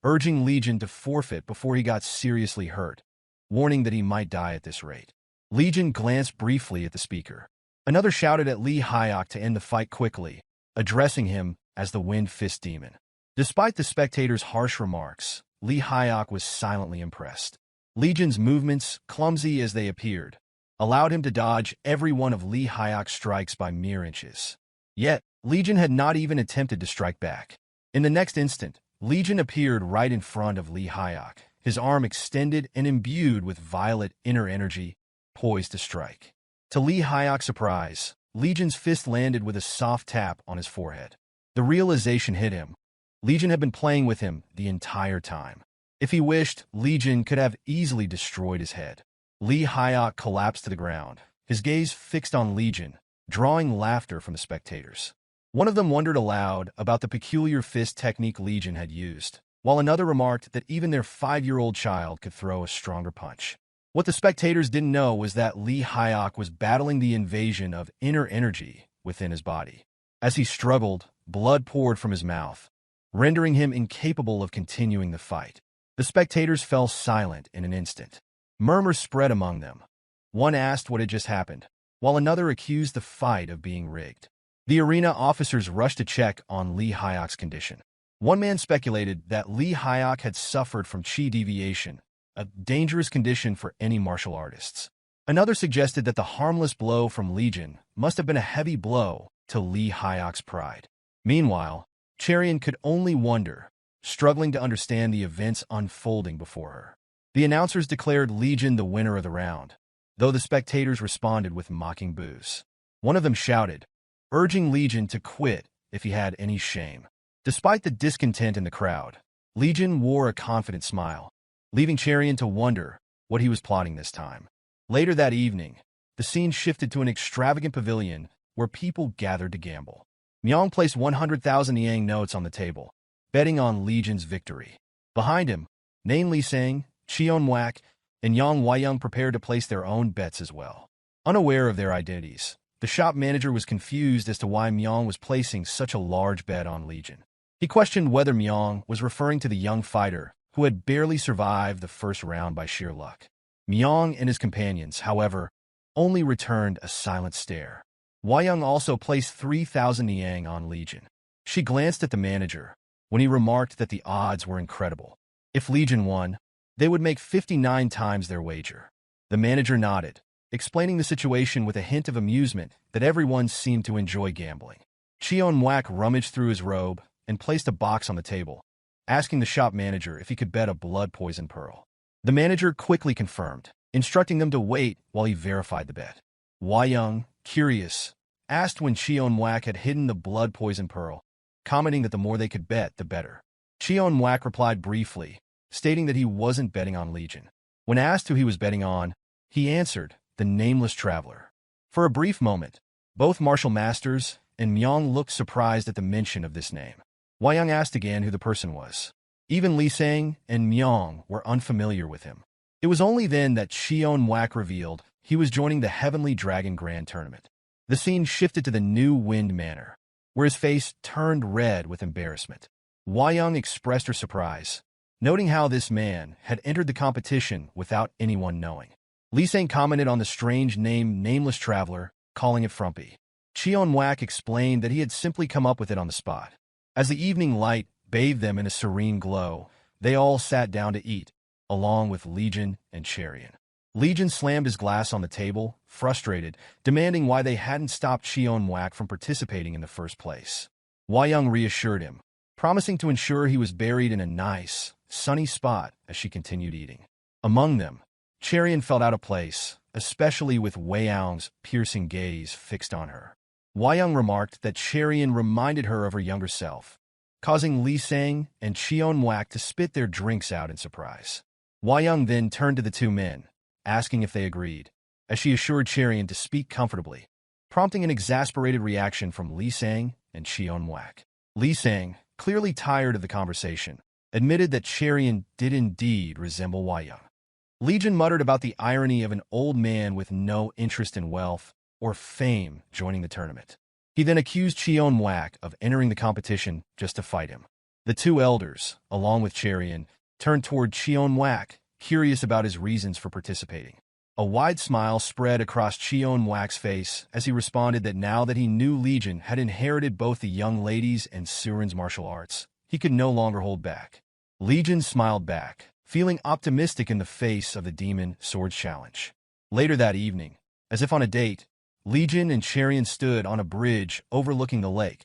urging Legion to forfeit before he got seriously hurt, warning that he might die at this rate. Legion glanced briefly at the speaker. Another shouted at Lee Hyuk to end the fight quickly, addressing him as the Wind Fist Demon. Despite the spectators' harsh remarks, Lee Hyuk was silently impressed. Legion's movements, clumsy as they appeared, allowed him to dodge every one of Lee Hyuk's strikes by mere inches. Yet, Legion had not even attempted to strike back. In the next instant, Legion appeared right in front of Lee Hyuk, his arm extended and imbued with violet inner energy, poised to strike. To Lee Hyuk's surprise, Legion's fist landed with a soft tap on his forehead. The realization hit him. Legion had been playing with him the entire time. If he wished, Legion could have easily destroyed his head. Lee Hyuk collapsed to the ground, his gaze fixed on Legion, drawing laughter from the spectators. One of them wondered aloud about the peculiar fist technique Legion had used, while another remarked that even their 5-year-old child could throw a stronger punch. What the spectators didn't know was that Lee Hyuk was battling the invasion of inner energy within his body. As he struggled, blood poured from his mouth, rendering him incapable of continuing the fight. The spectators fell silent in an instant. Murmurs spread among them. One asked what had just happened, while another accused the fight of being rigged. The arena officers rushed to check on Lee Hyuk's condition. One man speculated that Lee Hyuk had suffered from chi deviation, a dangerous condition for any martial artists. Another suggested that the harmless blow from Legion must have been a heavy blow to Lee Hyuk's pride. Meanwhile, Cherian could only wonder, struggling to understand the events unfolding before her. The announcers declared Legion the winner of the round, though the spectators responded with mocking boos. One of them shouted, urging Legion to quit if he had any shame. Despite the discontent in the crowd, Legion wore a confident smile, leaving Cherian to wonder what he was plotting this time. Later that evening, the scene shifted to an extravagant pavilion where people gathered to gamble. Myong placed 100,000 Yang notes on the table, betting on Legion's victory. Behind him, Nain Li Sang, Cheon Wak, and Yang Huayang prepared to place their own bets as well. Unaware of their identities, the shop manager was confused as to why Myong was placing such a large bet on Legion. He questioned whether Myong was referring to the young fighter who had barely survived the first round by sheer luck. Myong and his companions, however, only returned a silent stare. Huayang also placed 3,000 Yang on Legion. She glanced at the manager when he remarked that the odds were incredible. If Legion won, they would make 59 times their wager. The manager nodded, explaining the situation with a hint of amusement that everyone seemed to enjoy gambling. Cheon-Wak rummaged through his robe and placed a box on the table, asking the shop manager if he could bet a blood poison pearl. The manager quickly confirmed, instructing them to wait while he verified the bet. Hwa-young, curious, asked when Cheon-Wak had hidden the blood poison pearl, commenting that the more they could bet, the better. Cheon-Wak replied briefly, stating that he wasn't betting on Legion. When asked who he was betting on, he answered, the Nameless Traveler. For a brief moment, both martial masters and Myung looked surprised at the mention of this name. Hwa-young asked again who the person was. Even Lee Sang and Myung were unfamiliar with him. It was only then that Cheon-Wak revealed he was joining the Heavenly Dragon Grand Tournament. The scene shifted to the New Wind Manor, where his face turned red with embarrassment. Hwa-young expressed her surprise, noting how this man had entered the competition without anyone knowing. Lee Sang commented on the strange name Nameless Traveler, calling it frumpy. Cheon-Wak explained that he had simply come up with it on the spot. As the evening light bathed them in a serene glow, they all sat down to eat, along with Legion and Cherian. Legion slammed his glass on the table, frustrated, demanding why they hadn't stopped Cheon-Wak from participating in the first place. Hwa-young reassured him, promising to ensure he was buried in a nice, sunny spot as she continued eating. Among them, Cherian felt out of place, especially with Hwa-young's piercing gaze fixed on her. Hwa-young remarked that Cherian reminded her of her younger self, causing Lee Sang and Cheon-Wak to spit their drinks out in surprise. Hwa-young then turned to the two men, asking if they agreed, as she assured Cherian to speak comfortably, prompting an exasperated reaction from Lee Sang and Cheon-Wak. Lee Sang, clearly tired of the conversation, admitted that Cherian did indeed resemble Hwa-young. Legion muttered about the irony of an old man with no interest in wealth or fame joining the tournament. He then accused Cheon-Wak of entering the competition just to fight him. The two elders, along with Cherian, turned toward Cheon-Wak, curious about his reasons for participating. A wide smile spread across Cheon-Wak's face as he responded that now that he knew Legion had inherited both the young ladies and Soorin's martial arts, he could no longer hold back. Legion smiled back, feeling optimistic in the face of the Demon Swords Challenge. Later that evening, as if on a date, Legion and Cherian stood on a bridge overlooking the lake,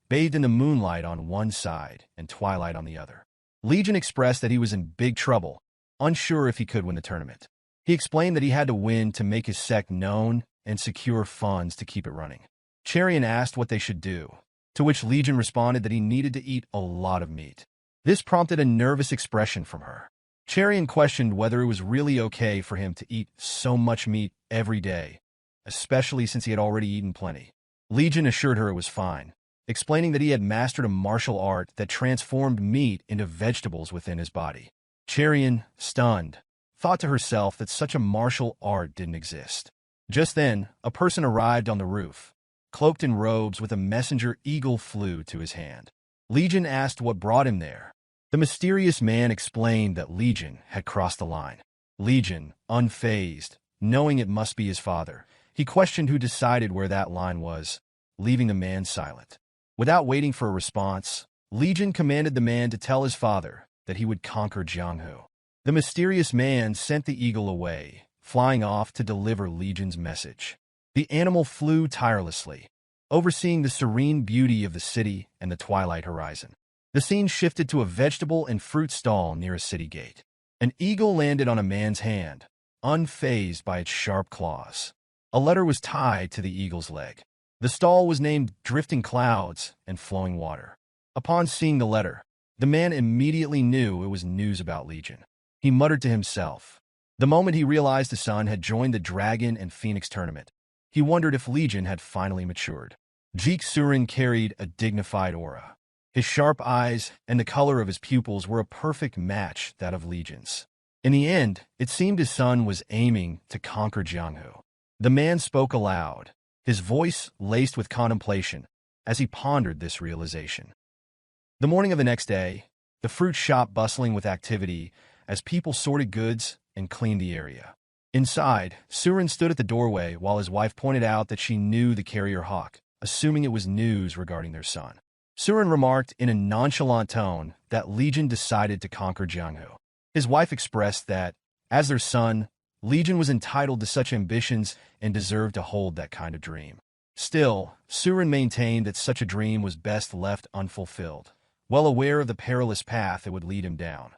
bathed in the moonlight on one side and twilight on the other. Legion expressed that he was in big trouble, unsure if he could win the tournament. He explained that he had to win to make his sect known and secure funds to keep it running. Cherian asked what they should do, to which Legion responded that he needed to eat a lot of meat. This prompted a nervous expression from her. Cherian questioned whether it was really okay for him to eat so much meat every day, especially since he had already eaten plenty. Legion assured her it was fine, explaining that he had mastered a martial art that transformed meat into vegetables within his body. Cherian, stunned, thought to herself that such a martial art didn't exist. Just then, a person arrived on the roof. Cloaked in robes with a messenger eagle flew to his hand. Legion asked what brought him there. The mysterious man explained that Legion had crossed the line. Legion, unfazed, knowing it must be his father, he questioned who decided where that line was, leaving the man silent. Without waiting for a response, Legion commanded the man to tell his father that he would conquer Jianghu. The mysterious man sent the eagle away, flying off to deliver Legion's message. The animal flew tirelessly, overseeing the serene beauty of the city and the twilight horizon. The scene shifted to a vegetable and fruit stall near a city gate. An eagle landed on a man's hand, unfazed by its sharp claws. A letter was tied to the eagle's leg. The stall was named Drifting Clouds and Flowing Water. Upon seeing the letter, the man immediately knew it was news about Legion. He muttered to himself. The moment he realized his son had joined the Dragon and Phoenix tournament, he wondered if Legion had finally matured. Jeok Soorin carried a dignified aura. His sharp eyes and the color of his pupils were a perfect match that of Legion's. In the end, it seemed his son was aiming to conquer Jianghu. The man spoke aloud, his voice laced with contemplation, as he pondered this realization. The morning of the next day, the fruit shop bustling with activity as people sorted goods and cleaned the area. Inside, Soorin stood at the doorway while his wife pointed out that she knew the carrier hawk, assuming it was news regarding their son. Soorin remarked in a nonchalant tone that Legion decided to conquer Jianghu. His wife expressed that, as their son, Legion was entitled to such ambitions and deserved to hold that kind of dream. Still, Soorin maintained that such a dream was best left unfulfilled, well aware of the perilous path it would lead him down.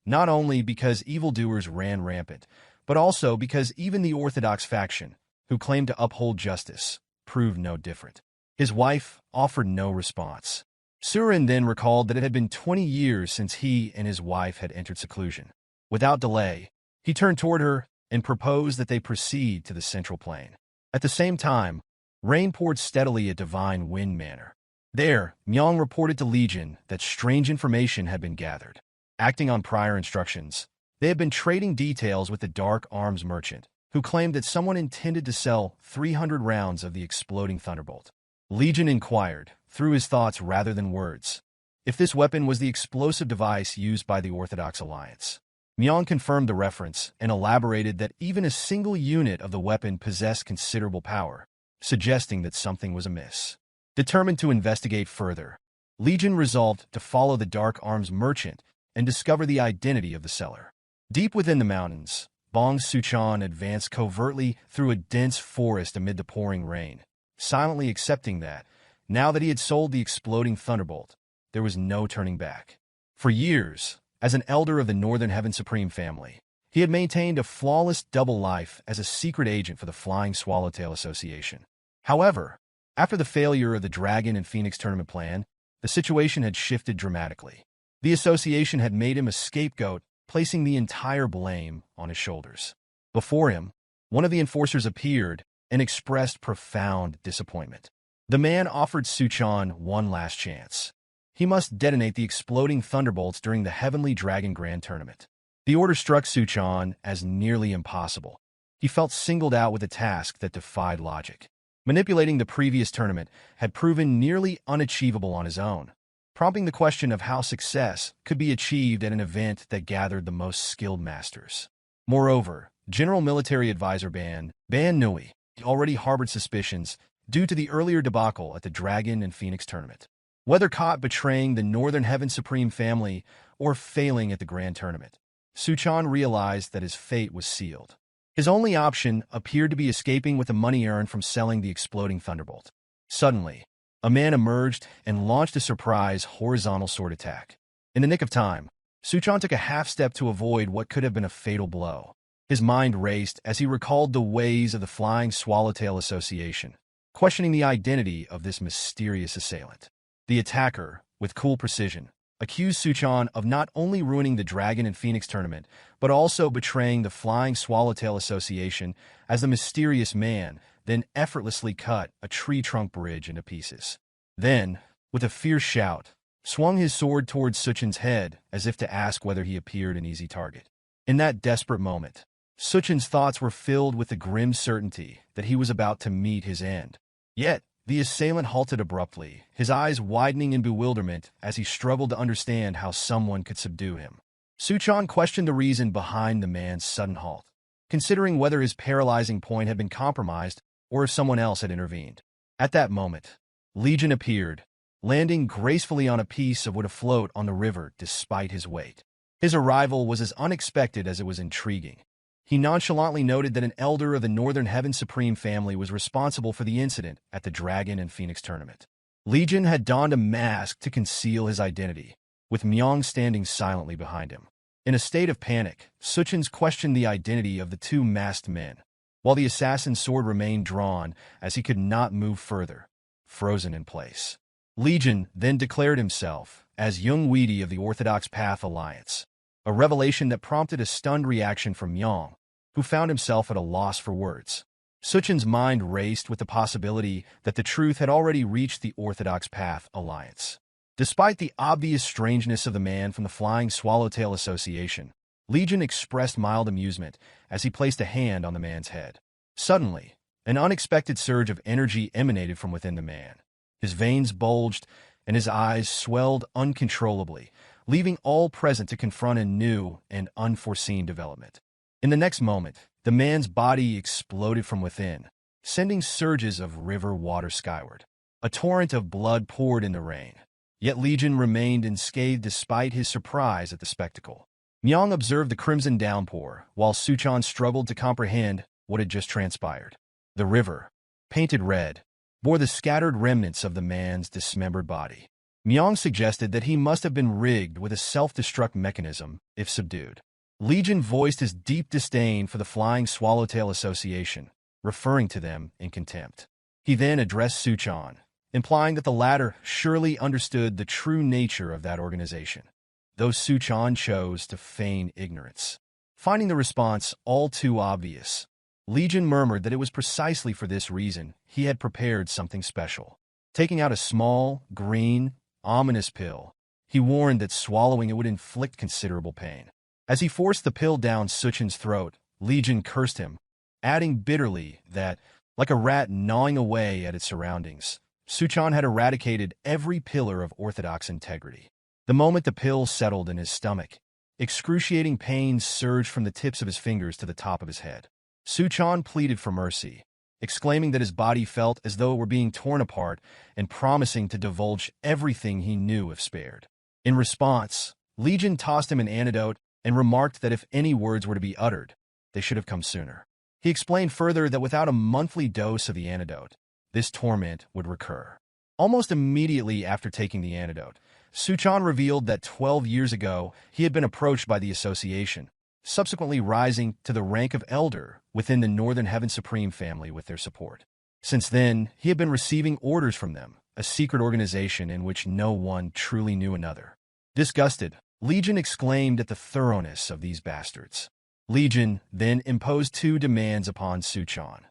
Not only because evildoers ran rampant, but also because even the Orthodox faction, who claimed to uphold justice, proved no different. His wife offered no response. Soorin then recalled that it had been 20 years since he and his wife had entered seclusion. Without delay, he turned toward her and proposed that they proceed to the central plain. At the same time, rain poured steadily at Divine Wind Manor. There, Myung reported to Legion that strange information had been gathered. Acting on prior instructions, they had been trading details with the Dark Arms merchant, who claimed that someone intended to sell 300 rounds of the exploding thunderbolt. Legion inquired, through his thoughts rather than words, if this weapon was the explosive device used by the Orthodox Alliance. Myung confirmed the reference and elaborated that even a single unit of the weapon possessed considerable power, suggesting that something was amiss. Determined to investigate further, Legion resolved to follow the Dark Arms merchant and discover the identity of the seller. Deep within the mountains, Bong Suchan advanced covertly through a dense forest amid the pouring rain, silently accepting that, now that he had sold the exploding thunderbolt, there was no turning back. For years, as an elder of the Northern Heaven Supreme family, he had maintained a flawless double life as a secret agent for the Flying Swallowtail Association. However, after the failure of the Dragon and Phoenix tournament plan, the situation had shifted dramatically. The association had made him a scapegoat, placing the entire blame on his shoulders. Before him, one of the enforcers appeared and expressed profound disappointment. The man offered Suchan one last chance. He must detonate the exploding thunderbolts during the Heavenly Dragon Grand Tournament. The order struck Suchan as nearly impossible. He felt singled out with a task that defied logic. Manipulating the previous tournament had proven nearly unachievable on his own, prompting the question of how success could be achieved at an event that gathered the most skilled masters. Moreover, General Military Advisor Ban Nui already harbored suspicions due to the earlier debacle at the Dragon and Phoenix tournament. Whether caught betraying the Northern Heaven Supreme family or failing at the Grand Tournament, Suchan realized that his fate was sealed. His only option appeared to be escaping with the money earned from selling the exploding thunderbolt. Suddenly, a man emerged and launched a surprise horizontal sword attack. In the nick of time, Suchan took a half-step to avoid what could have been a fatal blow. His mind raced as he recalled the ways of the Flying Swallowtail Association, questioning the identity of this mysterious assailant. The attacker, with cool precision, accused Suchan of not only ruining the Dragon and Phoenix tournament, but also betraying the Flying Swallowtail Association as the mysterious man then effortlessly cut a tree trunk bridge into pieces. Then, with a fierce shout, swung his sword towards Suchan's head as if to ask whether he appeared an easy target. In that desperate moment, Suchan's thoughts were filled with the grim certainty that he was about to meet his end. Yet, the assailant halted abruptly, his eyes widening in bewilderment as he struggled to understand how someone could subdue him. Suchan questioned the reason behind the man's sudden halt, considering whether his paralyzing point had been compromised or if someone else had intervened. At that moment, Legion appeared, landing gracefully on a piece of wood afloat on the river despite his weight. His arrival was as unexpected as it was intriguing. He nonchalantly noted that an elder of the Northern Heaven Supreme family was responsible for the incident at the Dragon and Phoenix tournament. Legion had donned a mask to conceal his identity, with Myung standing silently behind him. In a state of panic, Suchan questioned the identity of the two masked men, while the assassin's sword remained drawn as he could not move further, frozen in place. Legion then declared himself as Young Weedy of the Orthodox Path Alliance, a revelation that prompted a stunned reaction from Myung, who found himself at a loss for words. Suchan's mind raced with the possibility that the truth had already reached the Orthodox Path Alliance. Despite the obvious strangeness of the man from the Flying Swallowtail Association, Legion expressed mild amusement as he placed a hand on the man's head. Suddenly, an unexpected surge of energy emanated from within the man. His veins bulged, and his eyes swelled uncontrollably, leaving all present to confront a new and unforeseen development. In the next moment, the man's body exploded from within, sending surges of river water skyward. A torrent of blood poured in the rain, yet Legion remained unscathed despite his surprise at the spectacle. Myung observed the crimson downpour, while Suchan struggled to comprehend what had just transpired. The river, painted red, bore the scattered remnants of the man's dismembered body. Myung suggested that he must have been rigged with a self-destruct mechanism if subdued. Legion voiced his deep disdain for the Flying Swallowtail Association, referring to them in contempt. He then addressed Suchan, implying that the latter surely understood the true nature of that organization, though Suchan chose to feign ignorance. Finding the response all too obvious, Legion murmured that it was precisely for this reason he had prepared something special. Taking out a small, green, ominous pill, he warned that swallowing it would inflict considerable pain. As he forced the pill down Suchan's throat, Legion cursed him, adding bitterly that, like a rat gnawing away at its surroundings, Suchan had eradicated every pillar of Orthodox integrity. The moment the pill settled in his stomach, excruciating pains surged from the tips of his fingers to the top of his head. Suchan pleaded for mercy, exclaiming that his body felt as though it were being torn apart and promising to divulge everything he knew if spared. In response, Legion tossed him an antidote and remarked that if any words were to be uttered, they should have come sooner. He explained further that without a monthly dose of the antidote, this torment would recur. Almost immediately after taking the antidote, Suchan revealed that 12 years ago he had been approached by the association, subsequently rising to the rank of elder within the Northern Heaven Supreme family with their support. Since then, he had been receiving orders from them, a secret organization in which no one truly knew another. Disgusted, Legion exclaimed at the thoroughness of these bastards. Legion then imposed two demands upon Suchan.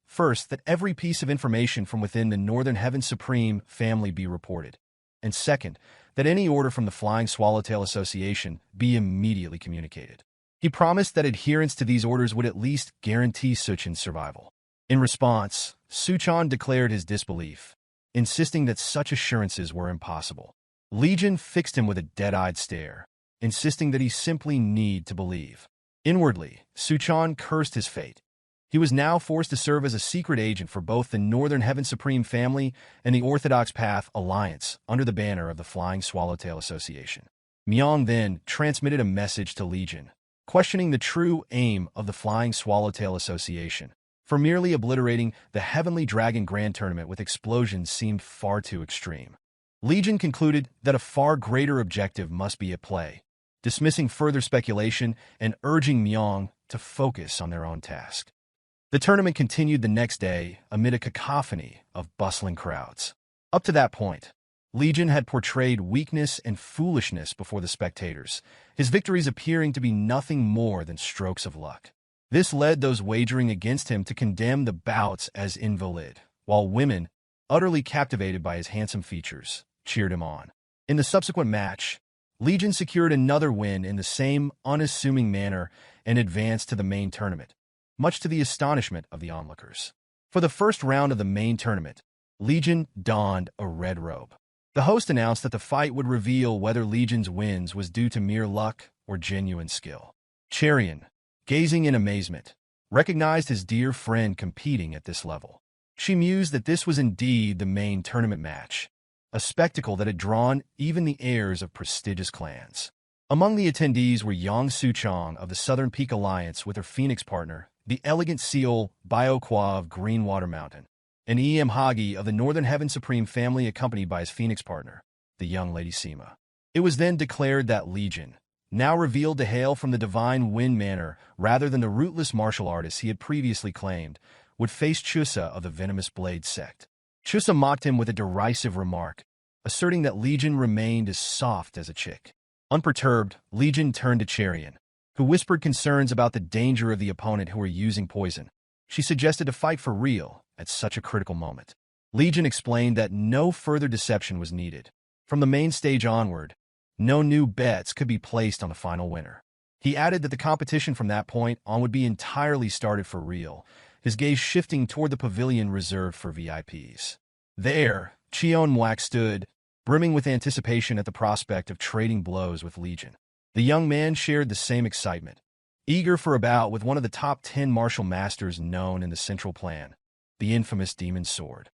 First, that every piece of information from within the Northern Heaven Supreme family be reported, and second, that any order from the Flying Swallowtail Association be immediately communicated. He promised that adherence to these orders would at least guarantee Suchan's survival. In response, Suchan declared his disbelief, insisting that such assurances were impossible. Legion fixed him with a dead-eyed stare, insisting that he simply need to believe. Inwardly, Suchan cursed his fate. He was now forced to serve as a secret agent for both the Northern Heaven Supreme family and the Orthodox Path Alliance under the banner of the Flying Swallowtail Association. Myung then transmitted a message to Legion, questioning the true aim of the Flying Swallowtail Association. For merely obliterating the Heavenly Dragon Grand Tournament with explosions seemed far too extreme. Legion concluded that a far greater objective must be at play, dismissing further speculation and urging Myung to focus on their own task. The tournament continued the next day amid a cacophony of bustling crowds. Up to that point, Legion had portrayed weakness and foolishness before the spectators, his victories appearing to be nothing more than strokes of luck. This led those wagering against him to condemn the bouts as invalid, while women, utterly captivated by his handsome features, cheered him on. In the subsequent match, Legion secured another win in the same unassuming manner and advanced to the main tournament, much to the astonishment of the onlookers. For the first round of the main tournament, Legion donned a red robe. The host announced that the fight would reveal whether Legion's wins was due to mere luck or genuine skill. Cherian, gazing in amazement, recognized his dear friend competing at this level. She mused that this was indeed the main tournament match, a spectacle that had drawn even the heirs of prestigious clans. Among the attendees were Yang Suchong of the Southern Peak Alliance with her Phoenix partner, the elegant Seol Bioqua of Greenwater Mountain, and E.M. Hagi of the Northern Heaven Supreme family accompanied by his Phoenix partner, the young Lady Sima. It was then declared that Legion, now revealed to hail from the Divine Wind Manor rather than the rootless martial artist he had previously claimed, would face Chusa of the Venomous Blade Sect. Chusa mocked him with a derisive remark, asserting that Legion remained as soft as a chick. Unperturbed, Legion turned to Cherian, who whispered concerns about the danger of the opponent who were using poison. She suggested to fight for real at such a critical moment. Legion explained that no further deception was needed. From the main stage onward, no new bets could be placed on the final winner. He added that the competition from that point on would be entirely started for real, his gaze shifting toward the pavilion reserved for VIPs. There, Cheon Mwak stood, brimming with anticipation at the prospect of trading blows with Legion. The young man shared the same excitement, eager for a bout with one of the top 10 martial masters known in the Central Plan, the infamous Demon Sword.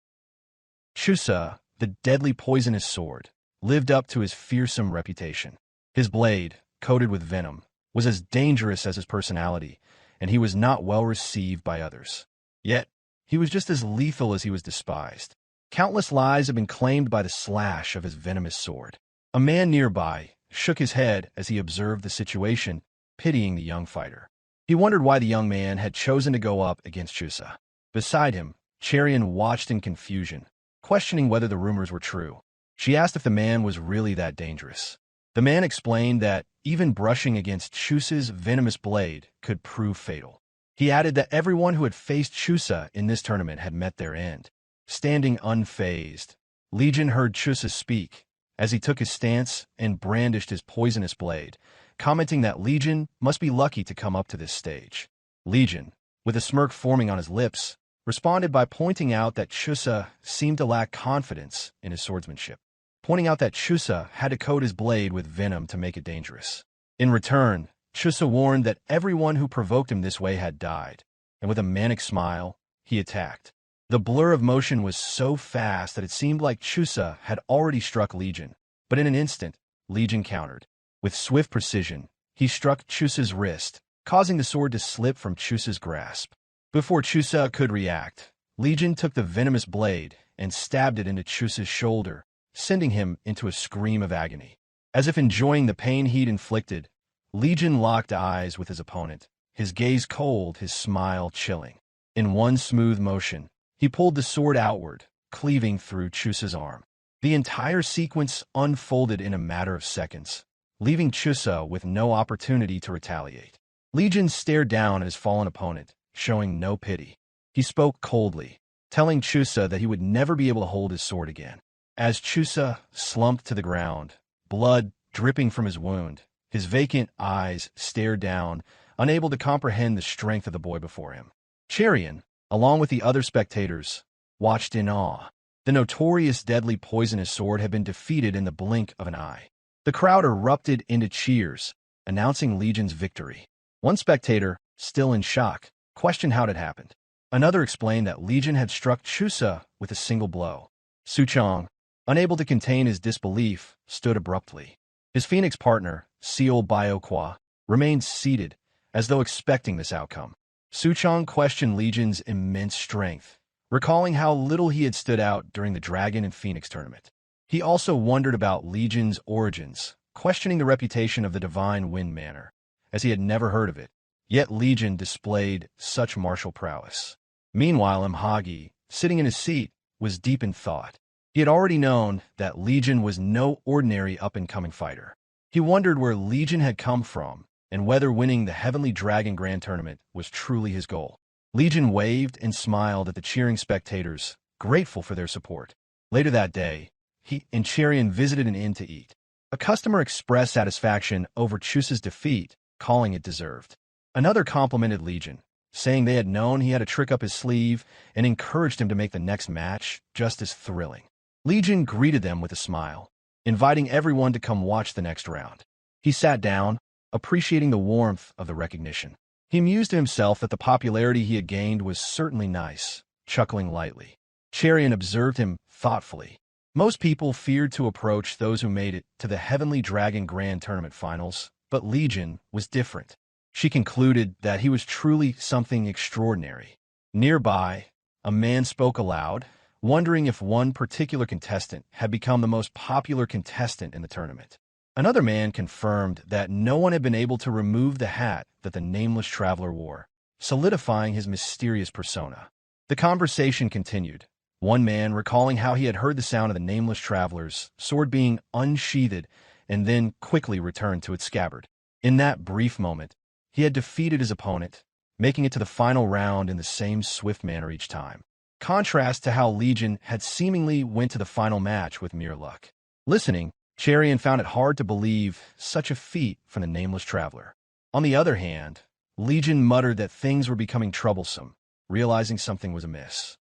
Chusa, the deadly poisonous sword, lived up to his fearsome reputation. His blade, coated with venom, was as dangerous as his personality, and he was not well received by others. Yet, he was just as lethal as he was despised. Countless lives had been claimed by the slash of his venomous sword. A man nearby shook his head as he observed the situation, pitying the young fighter. He wondered why the young man had chosen to go up against Chusa. Beside him, Cherian watched in confusion, questioning whether the rumors were true. She asked if the man was really that dangerous. The man explained that even brushing against Chusa's venomous blade could prove fatal. He added that everyone who had faced Chusa in this tournament had met their end. Standing unfazed, Legion heard Chusa speak as he took his stance and brandished his poisonous blade, commenting that Legion must be lucky to come up to this stage. Legion, with a smirk forming on his lips, responded by pointing out that Chusa seemed to lack confidence in his swordsmanship, pointing out that Chusa had to coat his blade with venom to make it dangerous. In return, Chusa warned that everyone who provoked him this way had died, and with a manic smile, he attacked. The blur of motion was so fast that it seemed like Chusa had already struck Legion, but in an instant, Legion countered. With swift precision, he struck Chusa's wrist, causing the sword to slip from Chusa's grasp. Before Chusa could react, Legion took the venomous blade and stabbed it into Chusa's shoulder, sending him into a scream of agony. As if enjoying the pain he'd inflicted, Legion locked eyes with his opponent, his gaze cold, his smile chilling. In one smooth motion, he pulled the sword outward, cleaving through Chusa's arm. The entire sequence unfolded in a matter of seconds, leaving Chusa with no opportunity to retaliate. Legion stared down at his fallen opponent, showing no pity. He spoke coldly, telling Chusa that he would never be able to hold his sword again. As Chusa slumped to the ground, blood dripping from his wound, his vacant eyes stared down, unable to comprehend the strength of the boy before him. Cherian, along with the other spectators, watched in awe. The notorious deadly poisonous sword had been defeated in the blink of an eye. The crowd erupted into cheers, announcing Legion's victory. One spectator, still in shock, questioned how it had happened. Another explained that Legion had struck Chusa with a single blow. Suchong, unable to contain his disbelief, stood abruptly. His Phoenix partner, Seol Biokwa, remained seated, as though expecting this outcome. Suchong questioned Legion's immense strength, recalling how little he had stood out during the Dragon and Phoenix tournament. He also wondered about Legion's origins, questioning the reputation of the Divine Wind Manor, as he had never heard of it. Yet Legion displayed such martial prowess. Meanwhile, Mhagi, sitting in his seat, was deep in thought. He had already known that Legion was no ordinary up-and-coming fighter. He wondered where Legion had come from, and whether winning the Heavenly Dragon Grand Tournament was truly his goal. Legion waved and smiled at the cheering spectators, grateful for their support. Later that day, he and Cherian visited an inn to eat. A customer expressed satisfaction over Chusa's defeat, calling it deserved. Another complimented Legion, saying they had known he had a trick up his sleeve and encouraged him to make the next match just as thrilling. Legion greeted them with a smile, inviting everyone to come watch the next round. He sat down, appreciating the warmth of the recognition. He mused to himself that the popularity he had gained was certainly nice, chuckling lightly. Cherian observed him thoughtfully. Most people feared to approach those who made it to the Heavenly Dragon Grand Tournament finals, but Legion was different. She concluded that he was truly something extraordinary. Nearby, a man spoke aloud, wondering if one particular contestant had become the most popular contestant in the tournament. Another man confirmed that no one had been able to remove the hat that the nameless traveler wore, solidifying his mysterious persona. The conversation continued, one man recalling how he had heard the sound of the nameless traveler's sword being unsheathed and then quickly returned to its scabbard. In that brief moment, he had defeated his opponent, making it to the final round in the same swift manner each time. Contrast to how Legion had seemingly went to the final match with mere luck. Listening, Cherian found it hard to believe such a feat from the nameless traveler. On the other hand, Legion muttered that things were becoming troublesome, realizing something was amiss.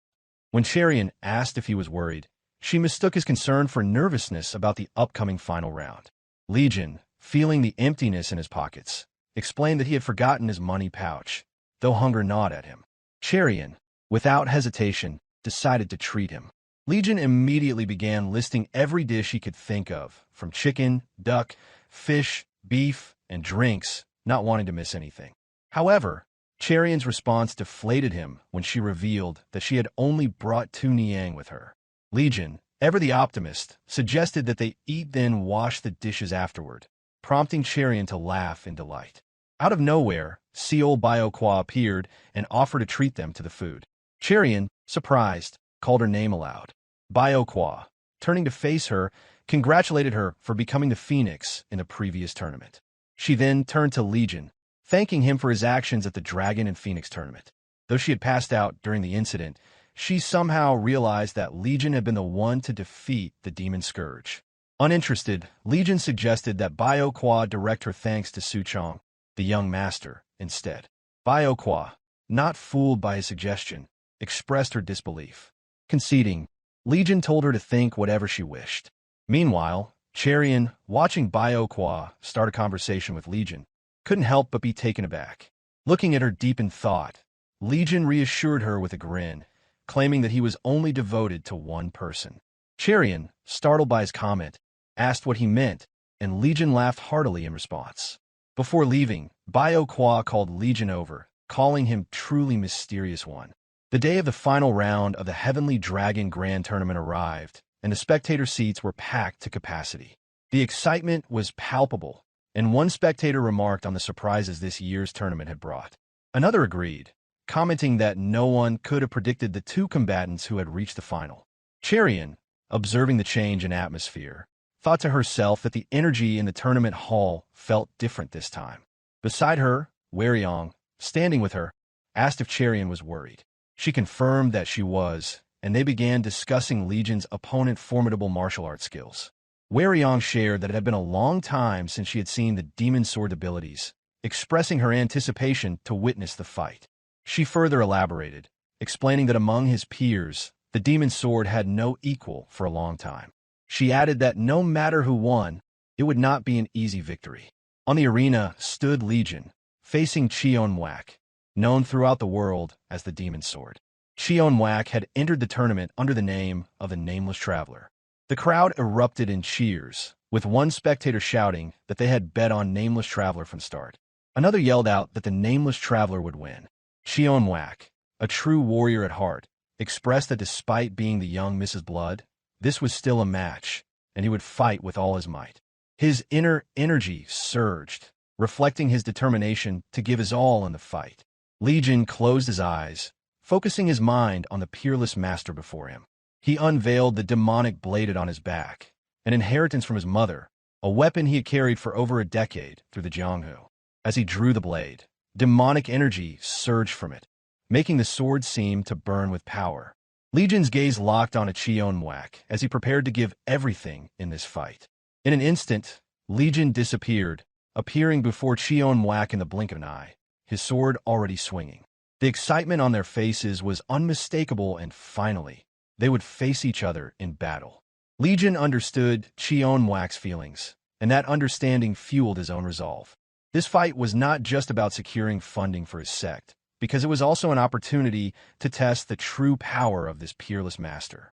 When Cherian asked if he was worried, she mistook his concern for nervousness about the upcoming final round. Legion, feeling the emptiness in his pockets, explained that he had forgotten his money pouch, though hunger gnawed at him. Cherian, without hesitation, decided to treat him. Legion immediately began listing every dish he could think of, from chicken, duck, fish, beef, and drinks, not wanting to miss anything. However, Cherion's response deflated him when she revealed that she had only brought 2 Niang with her. Legion, ever the optimist, suggested that they eat then wash the dishes afterward, prompting Cherion to laugh in delight. Out of nowhere, Seol Biokwa appeared and offered to treat them to the food. Cherion, surprised, called her name aloud. Biokwa, turning to face her, congratulated her for becoming the Phoenix in the previous tournament. She then turned to Legion, thanking him for his actions at the Dragon and Phoenix tournament. Though she had passed out during the incident, she somehow realized that Legion had been the one to defeat the Demon Scourge. Uninterested, Legion suggested that Biokwa direct her thanks to Suchong, the young master, instead. Biokwa, not fooled by his suggestion, expressed her disbelief. Conceding, Legion told her to think whatever she wished. Meanwhile, Cherion, watching Biokwa start a conversation with Legion, couldn't help but be taken aback. Looking at her deep in thought, Legion reassured her with a grin, claiming that he was only devoted to one person. Cherion, startled by his comment, asked what he meant, and Legion laughed heartily in response. Before leaving, Biokwa called Legion over, calling him truly mysterious one. The day of the final round of the Heavenly Dragon Grand Tournament arrived, and the spectator seats were packed to capacity. The excitement was palpable, and one spectator remarked on the surprises this year's tournament had brought. Another agreed, commenting that no one could have predicted the 2 combatants who had reached the final. Cherion, observing the change in atmosphere, thought to herself that the energy in the tournament hall felt different this time. Beside her, Weryong, standing with her, asked if Cherion was worried. She confirmed that she was, and they began discussing Legion's opponent's formidable martial arts skills. Weryong shared that it had been a long time since she had seen the demon sword abilities, expressing her anticipation to witness the fight. She further elaborated, explaining that among his peers, the demon sword had no equal for a long time. She added that no matter who won, it would not be an easy victory. On the arena stood Legion, facing Cheonwak, known throughout the world as the Demon Sword. Cheonwak had entered the tournament under the name of the Nameless Traveler. The crowd erupted in cheers, with one spectator shouting that they had bet on Nameless Traveler from start. Another yelled out that the Nameless Traveler would win. Cheonwak, a true warrior at heart, expressed that despite being the young Mrs. Blood, this was still a match, and he would fight with all his might. His inner energy surged, reflecting his determination to give his all in the fight. Legion closed his eyes, focusing his mind on the peerless master before him. He unveiled the demonic bladed on his back, an inheritance from his mother, a weapon he had carried for over a decade through the Jianghu. As he drew the blade, demonic energy surged from it, making the sword seem to burn with power. Legion's gaze locked on a Cheonwak as he prepared to give everything in this fight. In an instant, Legion disappeared, appearing before Cheonwak in the blink of an eye, his sword already swinging. The excitement on their faces was unmistakable, and finally, they would face each other in battle. Legion understood Cheonwak's feelings, and that understanding fueled his own resolve. This fight was not just about securing funding for his sect, because it was also an opportunity to test the true power of this peerless master.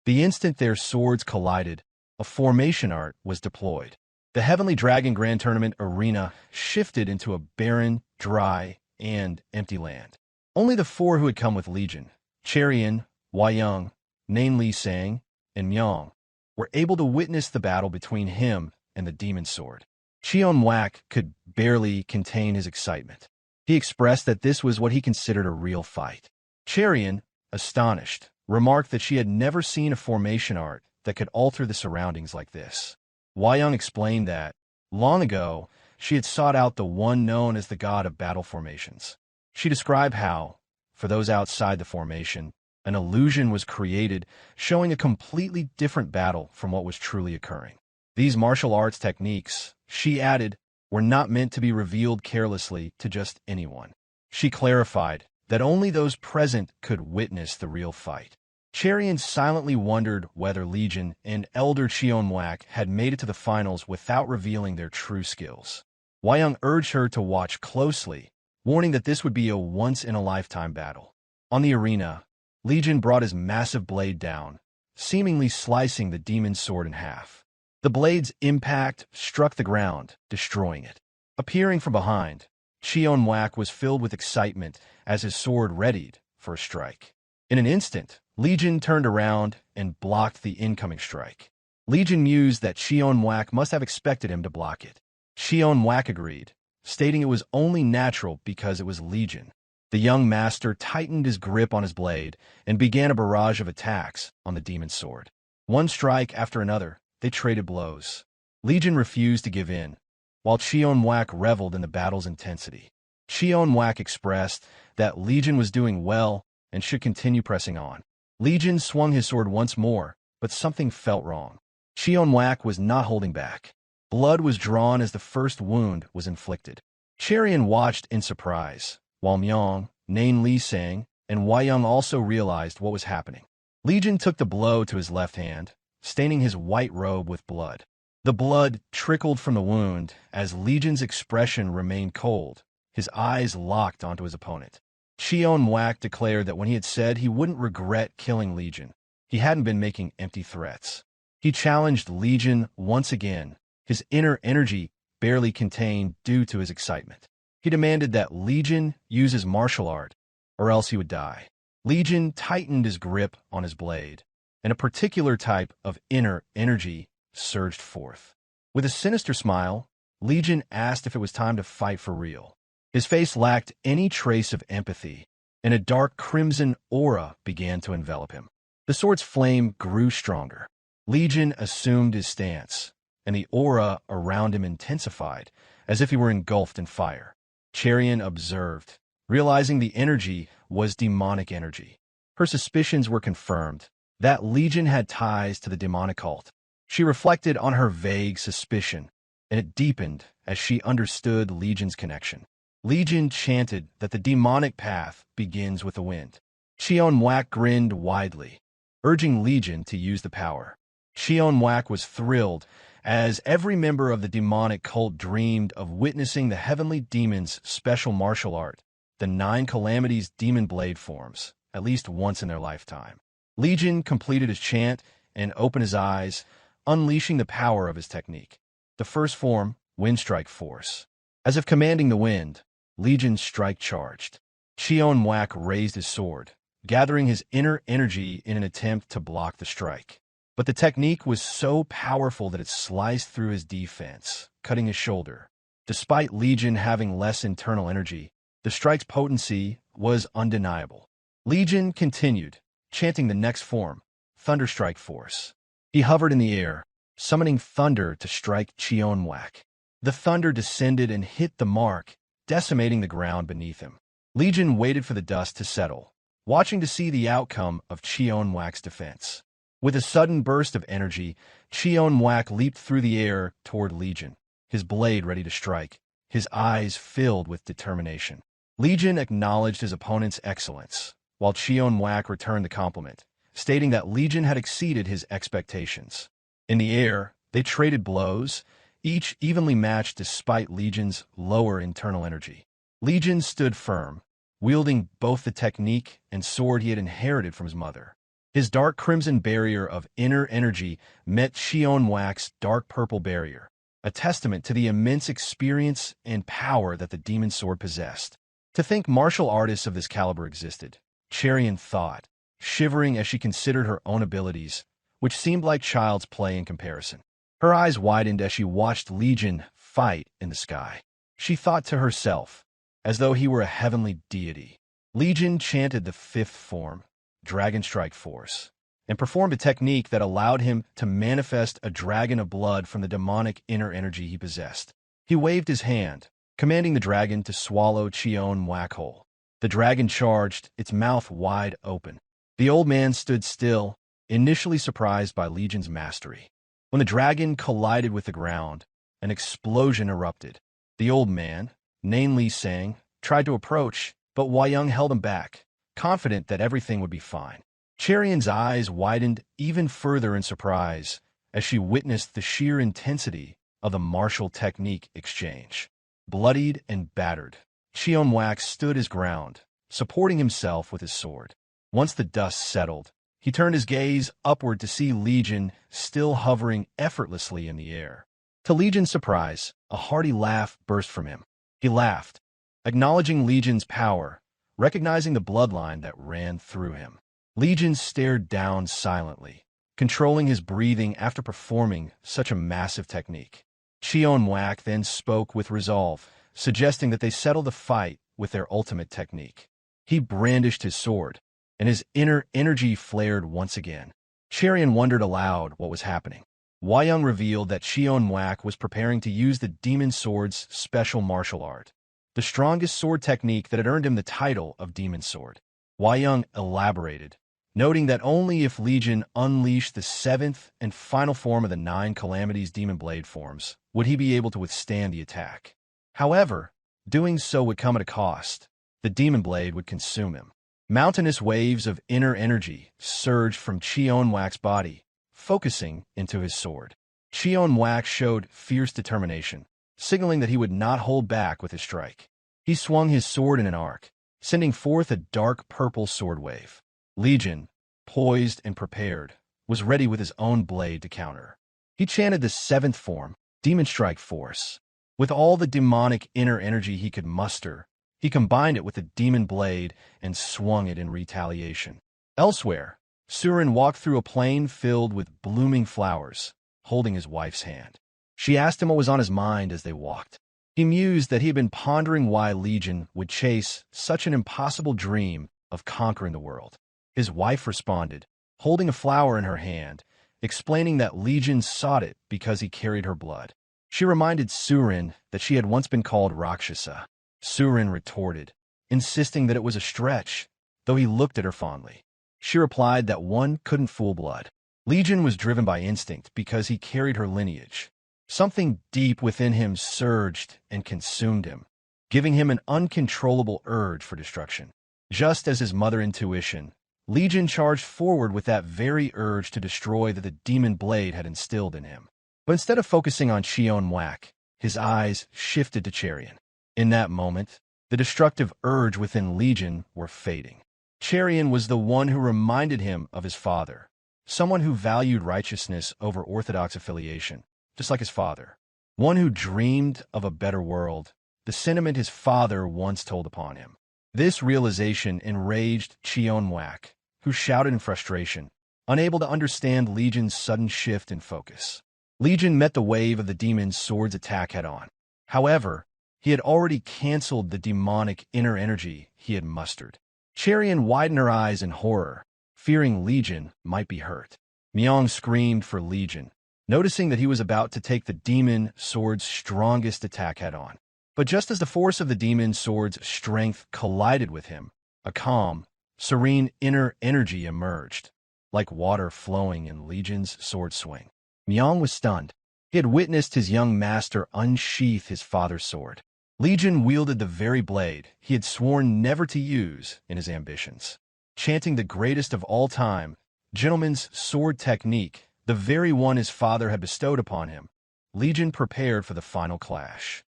The instant their swords collided, a formation art was deployed. The Heavenly Dragon Grand Tournament arena shifted into a barren, dry, and empty land. Only the 4 who had come with Legion, Cherion, Weiyang, Nain Li Sang, and Myong, were able to witness the battle between him and the Demon Sword. Cheonwak could barely contain his excitement. He expressed that this was what he considered a real fight. Cherion, astonished, remarked that she had never seen a formation art that could alter the surroundings like this. Weiyang explained that, long ago, she had sought out the one known as the god of battle formations. She described how, for those outside the formation, an illusion was created showing a completely different battle from what was truly occurring. These martial arts techniques, she added, were not meant to be revealed carelessly to just anyone. She clarified that only those present could witness the real fight. Cherion silently wondered whether Legion and Elder Cheonwak had made it to the finals without revealing their true skills. Weiyang urged her to watch closely, warning that this would be a once-in-a-lifetime battle. On the arena, Legion brought his massive blade down, seemingly slicing the demon sword in half. The blade's impact struck the ground, destroying it. Appearing from behind, Cheonwak was filled with excitement as his sword readied for a strike. In an instant, Legion turned around and blocked the incoming strike. Legion mused that Cheonwak must have expected him to block it. Cheonwak agreed, stating it was only natural because it was Legion. The young master tightened his grip on his blade and began a barrage of attacks on the demon's sword. One strike after another, they traded blows. Legion refused to give in, while Cheonwak reveled in the battle's intensity. Cheonwak expressed that Legion was doing well and should continue pressing on. Legion swung his sword once more, but something felt wrong. Cheonwak was not holding back. Blood was drawn as the first wound was inflicted. Cherian watched in surprise, while Myong, Nain Li sang, and Wayang also realized what was happening. Legion took the blow to his left hand, staining his white robe with blood. The blood trickled from the wound as Legion's expression remained cold, his eyes locked onto his opponent. Cheonwak declared that when he had said he wouldn't regret killing Legion, he hadn't been making empty threats. He challenged Legion once again, his inner energy barely contained due to his excitement. He demanded that Legion use his martial art, or else he would die. Legion tightened his grip on his blade, and a particular type of inner energy surged forth. With a sinister smile, Legion asked if it was time to fight for real. His face lacked any trace of empathy, and a dark crimson aura began to envelop him. The sword's flame grew stronger. Legion assumed his stance, and the aura around him intensified, as if he were engulfed in fire. Cherian observed, realizing the energy was demonic energy. Her suspicions were confirmed that Legion had ties to the demonic cult. She reflected on her vague suspicion, and it deepened as she understood Legion's connection. Legion chanted that the demonic path begins with the wind. Cheonwak grinned widely, urging Legion to use the power. Cheonwak was thrilled, as every member of the demonic cult dreamed of witnessing the heavenly demon's special martial art, the 9 Calamities demon blade forms, at least once in their lifetime. Legion completed his chant and opened his eyes, unleashing the power of his technique. The first form, Wind Strike Force. As if commanding the wind, Legion's strike charged. Cheonwak raised his sword, gathering his inner energy in an attempt to block the strike. But the technique was so powerful that it sliced through his defense, cutting his shoulder. Despite Legion having less internal energy, the strike's potency was undeniable. Legion continued, chanting the next form, Thunder Strike Force. He hovered in the air, summoning thunder to strike Cheonwak. The thunder descended and hit the mark, decimating the ground beneath him. Legion waited for the dust to settle, watching to see the outcome of Cheonwak's defense. With a sudden burst of energy, Cheonwak leaped through the air toward Legion, his blade ready to strike, his eyes filled with determination. Legion acknowledged his opponent's excellence, while Cheonwak returned the compliment, stating that Legion had exceeded his expectations. In the air, they traded blows, each evenly matched despite Legion's lower internal energy. Legion stood firm, wielding both the technique and sword he had inherited from his mother. His dark crimson barrier of inner energy met Cheonwak's dark purple barrier, a testament to the immense experience and power that the demon sword possessed. To think martial artists of this caliber existed, Cherian thought, shivering as she considered her own abilities, which seemed like child's play in comparison. Her eyes widened as she watched Legion fight in the sky. She thought to herself, as though he were a heavenly deity. Legion chanted the 5th form, Dragon Strike Force, and performed a technique that allowed him to manifest a dragon of blood from the demonic inner energy he possessed. He waved his hand, commanding the dragon to swallow Cheonwak whole. The dragon charged, its mouth wide open. The old man stood still, initially surprised by Legion's mastery. When the dragon collided with the ground, an explosion erupted. The old man, Nain Li sang, tried to approach, but Wayang held him back, confident that everything would be fine. Cherian's eyes widened even further in surprise as she witnessed the sheer intensity of the martial technique exchange. Bloodied and battered, Cheonwak stood his ground, supporting himself with his sword. Once the dust settled, he turned his gaze upward to see Legion still hovering effortlessly in the air. To Legion's surprise, a hearty laugh burst from him. He laughed, acknowledging Legion's power, recognizing the bloodline that ran through him. Legion stared down silently, controlling his breathing after performing such a massive technique. Cheonwak then spoke with resolve, suggesting that they settle the fight with their ultimate technique. He brandished his sword, and his inner energy flared once again. Cherian wondered aloud what was happening. Wayang revealed that Cheonwak was preparing to use the Demon Sword's special martial art, the strongest sword technique that had earned him the title of Demon Sword. Wayang elaborated, noting that only if Legion unleashed the seventh and final form of the 9 Calamities Demon Blade forms would he be able to withstand the attack. However, doing so would come at a cost. The Demon Blade would consume him. Mountainous waves of inner energy surged from Cheonwak's body, focusing into his sword. Cheonwak showed fierce determination, signaling that he would not hold back with his strike. He swung his sword in an arc, sending forth a dark purple sword wave. Legion, poised and prepared, was ready with his own blade to counter. He chanted the 7th form, Demon Strike Force. With all the demonic inner energy he could muster, he combined it with the demon blade and swung it in retaliation. Elsewhere, Soorin walked through a plain filled with blooming flowers, holding his wife's hand. She asked him what was on his mind as they walked. He mused that he had been pondering why Legion would chase such an impossible dream of conquering the world. His wife responded, holding a flower in her hand, explaining that Legion sought it because he carried her blood. She reminded Soorin that she had once been called Rakshasa. Soorin retorted, insisting that it was a stretch, though he looked at her fondly. She replied that one couldn't fool blood. Legion was driven by instinct because he carried her lineage. Something deep within him surged and consumed him, giving him an uncontrollable urge for destruction. Just as his mother intuition, Legion charged forward with that very urge to destroy that the demon blade had instilled in him. But instead of focusing on Cheonwak, his eyes shifted to Cherian. In that moment, the destructive urge within Legion were fading. Cherian was the one who reminded him of his father, someone who valued righteousness over Orthodox affiliation, just like his father. One who dreamed of a better world, the sentiment his father once told upon him. This realization enraged Cheonwak, who shouted in frustration, unable to understand Legion's sudden shift in focus. Legion met the wave of the demon sword's attack head-on. However, he had already canceled the demonic inner energy he had mustered. Cherian widened her eyes in horror, fearing Legion might be hurt. Myong screamed for Legion, noticing that he was about to take the demon sword's strongest attack head-on. But just as the force of the demon sword's strength collided with him, a calm, serene inner energy emerged, like water flowing in Legion's sword swing. Myong was stunned. He had witnessed his young master unsheath his father's sword. Legion wielded the very blade he had sworn never to use in his ambitions. Chanting the greatest of all time, Gentleman's sword technique, the very one his father had bestowed upon him, Legion prepared for the final clash.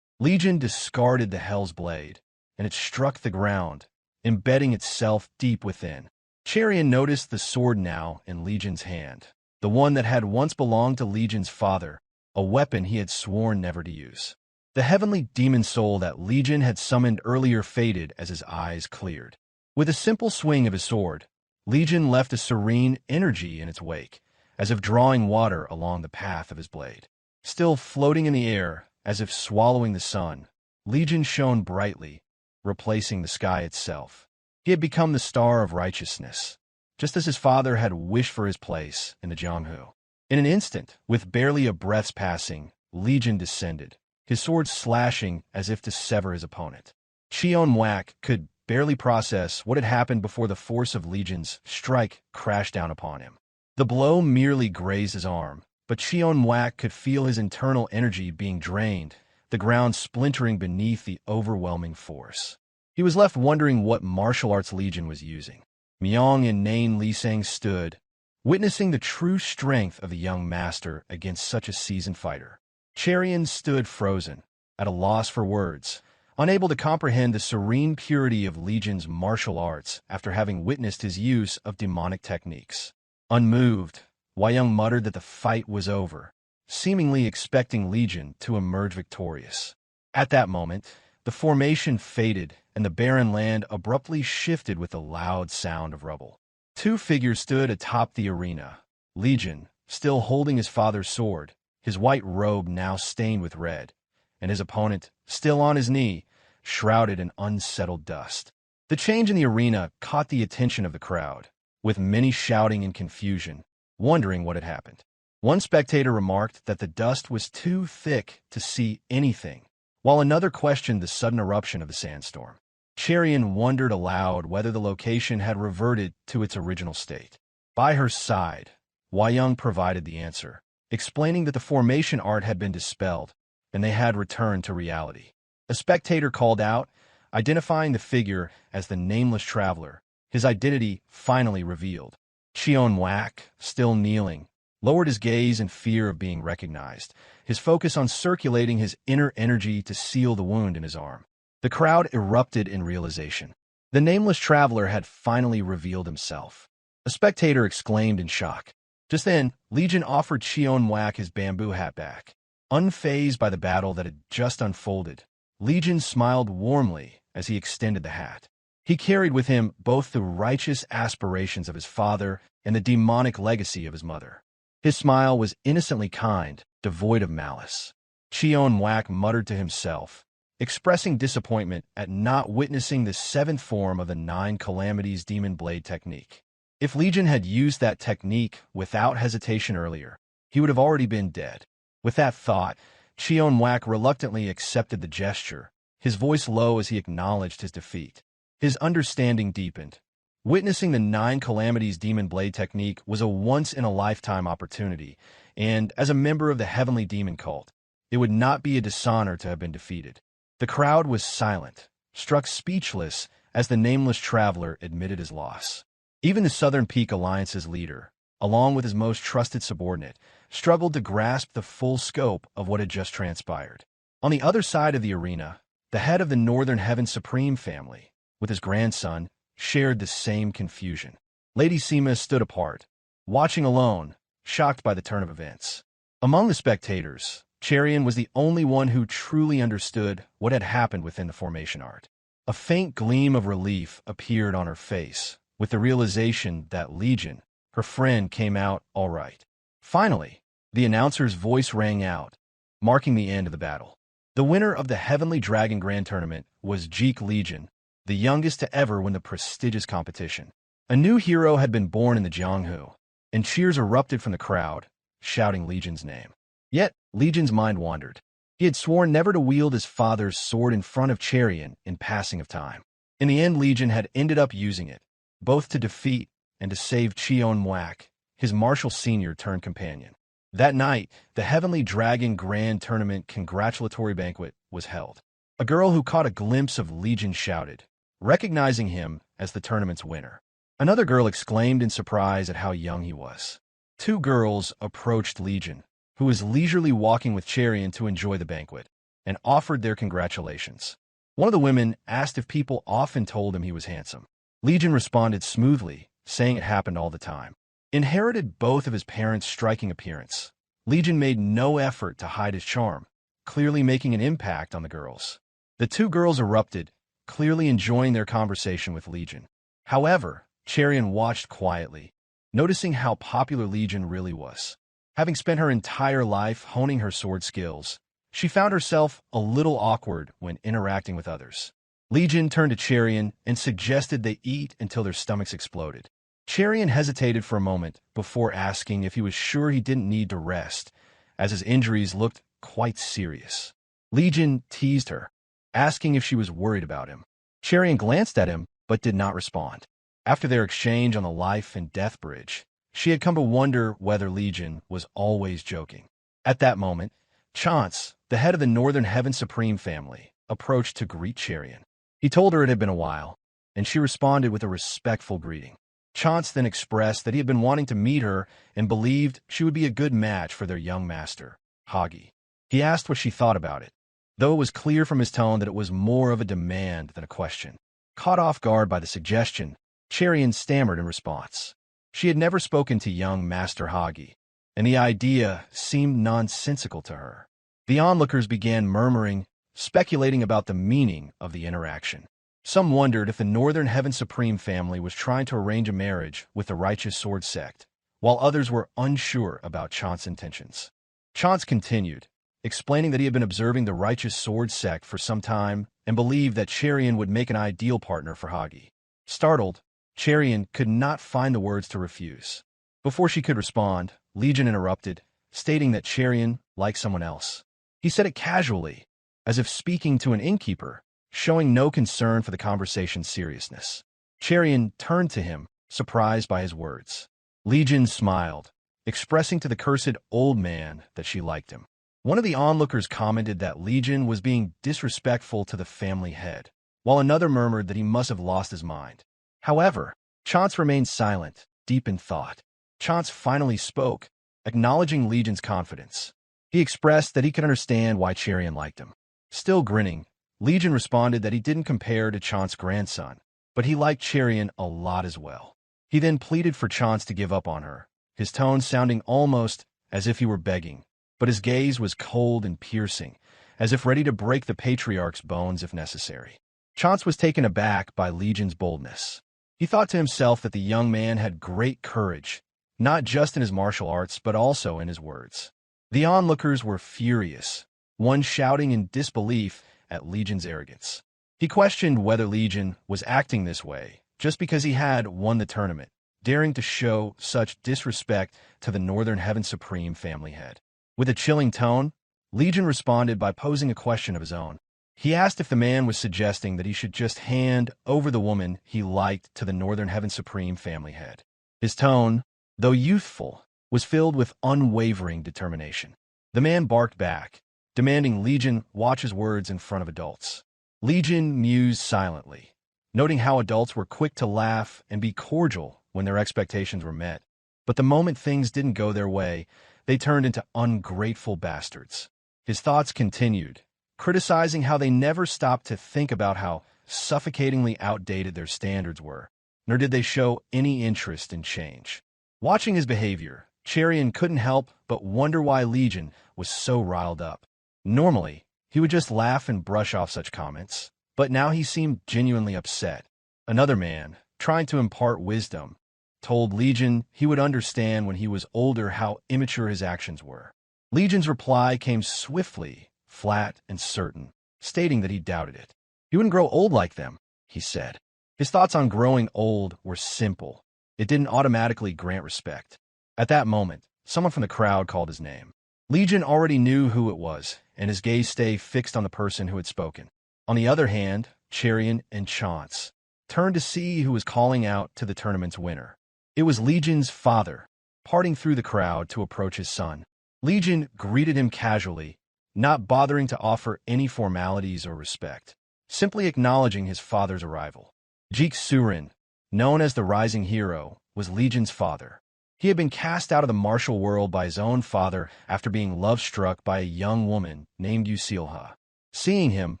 Legion discarded the Hell's Blade, and it struck the ground, embedding itself deep within. Cherian noticed the sword now in Legion's hand, the one that had once belonged to Legion's father, a weapon he had sworn never to use. The heavenly demon soul that Legion had summoned earlier faded as his eyes cleared. With a simple swing of his sword, Legion left a serene energy in its wake, as if drawing water along the path of his blade. Still floating in the air, as if swallowing the sun, Legion shone brightly, replacing the sky itself. He had become the star of righteousness, just as his father had wished for his place in the Jianghu. In an instant, with barely a breath's passing, Legion descended, his sword slashing as if to sever his opponent. Cheonwak could barely process what had happened before the force of Legion's strike crashed down upon him. The blow merely grazed his arm, but Cheonwak could feel his internal energy being drained, the ground splintering beneath the overwhelming force. He was left wondering what martial arts Legion was using. Myong and Nain Lisang stood, witnessing the true strength of the young master against such a seasoned fighter. Cherian stood frozen, at a loss for words, unable to comprehend the serene purity of Legion's martial arts after having witnessed his use of demonic techniques. Unmoved, Wayang muttered that the fight was over, seemingly expecting Legion to emerge victorious. At that moment, the formation faded and the barren land abruptly shifted with a loud sound of rubble. Two figures stood atop the arena. Legion, still holding his father's sword, his white robe now stained with red, and his opponent, still on his knee, shrouded in unsettled dust. The change in the arena caught the attention of the crowd, with many shouting in confusion, wondering what had happened. One spectator remarked that the dust was too thick to see anything, while another questioned the sudden eruption of the sandstorm. Cherian wondered aloud whether the location had reverted to its original state. By her side, Wayang provided the answer, explaining that the formation art had been dispelled, and they had returned to reality. A spectator called out, identifying the figure as the Nameless Traveler, his identity finally revealed. Cheon Wak, still kneeling, lowered his gaze in fear of being recognized, his focus on circulating his inner energy to seal the wound in his arm. The crowd erupted in realization. The Nameless Traveler had finally revealed himself. A spectator exclaimed in shock. Just then, Legion offered Cheon Wak his bamboo hat back. Unfazed by the battle that had just unfolded, Legion smiled warmly as he extended the hat. He carried with him both the righteous aspirations of his father and the demonic legacy of his mother. His smile was innocently kind, devoid of malice. Cheon Wak muttered to himself, expressing disappointment at not witnessing the seventh form of the Nine Calamities Demon Blade technique. If Legion had used that technique without hesitation earlier, he would have already been dead. With that thought, Cheon Wak reluctantly accepted the gesture, his voice low as he acknowledged his defeat. His understanding deepened. Witnessing the Nine Calamities Demon Blade technique was a once-in-a-lifetime opportunity, and as a member of the Heavenly Demon Cult, it would not be a dishonor to have been defeated. The crowd was silent, struck speechless as the Nameless Traveler admitted his loss. Even the Southern Peak Alliance's leader, along with his most trusted subordinate, struggled to grasp the full scope of what had just transpired. On the other side of the arena, the head of the Northern Heaven Supreme family, with his grandson, shared the same confusion. Lady Sima stood apart, watching alone, shocked by the turn of events. Among the spectators, Cherian was the only one who truly understood what had happened within the formation art. A faint gleam of relief appeared on her face, with the realization that Legion, her friend, came out all right. Finally, the announcer's voice rang out, marking the end of the battle. The winner of the Heavenly Dragon Grand Tournament was Jeok Legion, the youngest to ever win the prestigious competition. A new hero had been born in the Jianghu, and cheers erupted from the crowd, shouting Legion's name. Yet, Legion's mind wandered. He had sworn never to wield his father's sword in front of Cherian in passing of time. In the end, Legion had ended up using it, both to defeat and to save Cheon Wak, his martial senior turned companion. That night, the Heavenly Dragon Grand Tournament congratulatory banquet was held. A girl who caught a glimpse of Legion shouted, recognizing him as the tournament's winner. Another girl exclaimed in surprise at how young he was. Two girls approached Legion, who was leisurely walking with Cherian to enjoy the banquet, and offered their congratulations. One of the women asked if people often told him he was handsome. Legion responded smoothly, saying it happened all the time. Inherited both of his parents' striking appearance, Legion made no effort to hide his charm, clearly making an impact on the girls. The two girls erupted, clearly enjoying their conversation with Legion. However, Cherian watched quietly, noticing how popular Legion really was. Having spent her entire life honing her sword skills, she found herself a little awkward when interacting with others. Legion turned to Cherian and suggested they eat until their stomachs exploded. Cherian hesitated for a moment before asking if he was sure he didn't need to rest, as his injuries looked quite serious. Legion teased her, asking if she was worried about him. Cherian glanced at him, but did not respond. After their exchange on the life and death bridge, she had come to wonder whether Legion was always joking. At that moment, Chance, the head of the Northern Heaven Supreme family, approached to greet Cherian. He told her it had been a while, and she responded with a respectful greeting. Chance then expressed that he had been wanting to meet her and believed she would be a good match for their young master, Hagi. He asked what she thought about it, though it was clear from his tone that it was more of a demand than a question. Caught off guard by the suggestion, Cherian stammered in response. She had never spoken to young Master Hagi, and the idea seemed nonsensical to her. The onlookers began murmuring, speculating about the meaning of the interaction. Some wondered if the Northern Heaven Supreme family was trying to arrange a marriage with the Righteous Sword Sect, while others were unsure about Chant's intentions. Chant continued, explaining that he had been observing the Righteous Sword Sect for some time and believed that Cherian would make an ideal partner for Hagi. Startled, Cherian could not find the words to refuse. Before she could respond, Legion interrupted, stating that Cherian liked someone else. He said it casually, as if speaking to an innkeeper, showing no concern for the conversation's seriousness. Cherian turned to him, surprised by his words. Legion smiled, expressing to the cursed old man that she liked him. One of the onlookers commented that Legion was being disrespectful to the family head, while another murmured that he must have lost his mind. However, Chance remained silent, deep in thought. Chance finally spoke, acknowledging Legion's confidence. He expressed that he could understand why Cherian liked him. Still grinning, Legion responded that he didn't compare to Chance's grandson, but he liked Cherian a lot as well. He then pleaded for Chance to give up on her, his tone sounding almost as if he were begging, but his gaze was cold and piercing, as if ready to break the patriarch's bones if necessary. Chance was taken aback by Legion's boldness. He thought to himself that the young man had great courage, not just in his martial arts but also in his words. The onlookers were furious, one shouting in disbelief at Legion's arrogance. He questioned whether Legion was acting this way just because he had won the tournament, daring to show such disrespect to the Northern Heaven Supreme family head. With a chilling tone, Legion responded by posing a question of his own. He asked if the man was suggesting that he should just hand over the woman he liked to the Northern Heaven Supreme family head. His tone, though youthful, was filled with unwavering determination. The man barked back, demanding Legion watch his words in front of adults. Legion mused silently, noting how adults were quick to laugh and be cordial when their expectations were met. But the moment things didn't go their way, they turned into ungrateful bastards. His thoughts continued, criticizing how they never stopped to think about how suffocatingly outdated their standards were, nor did they show any interest in change. Watching his behavior, Cherian couldn't help but wonder why Legion was so riled up. Normally, he would just laugh and brush off such comments, but now he seemed genuinely upset. Another man, trying to impart wisdom, told Legion he would understand when he was older how immature his actions were. Legion's reply came swiftly, flat and certain, stating that he doubted it. He wouldn't grow old like them, he said. His thoughts on growing old were simple. It didn't automatically grant respect. At that moment, someone from the crowd called his name. Legion already knew who it was, and his gaze stayed fixed on the person who had spoken. On the other hand, Cherian and Chance turned to see who was calling out to the tournament's winner. It was Legion's father, parting through the crowd to approach his son. Legion greeted him casually, not bothering to offer any formalities or respect, simply acknowledging his father's arrival. Jeok Soorin, known as the Rising Hero, was Legion's father. He had been cast out of the martial world by his own father after being love-struck by a young woman named Seolha. Seeing him,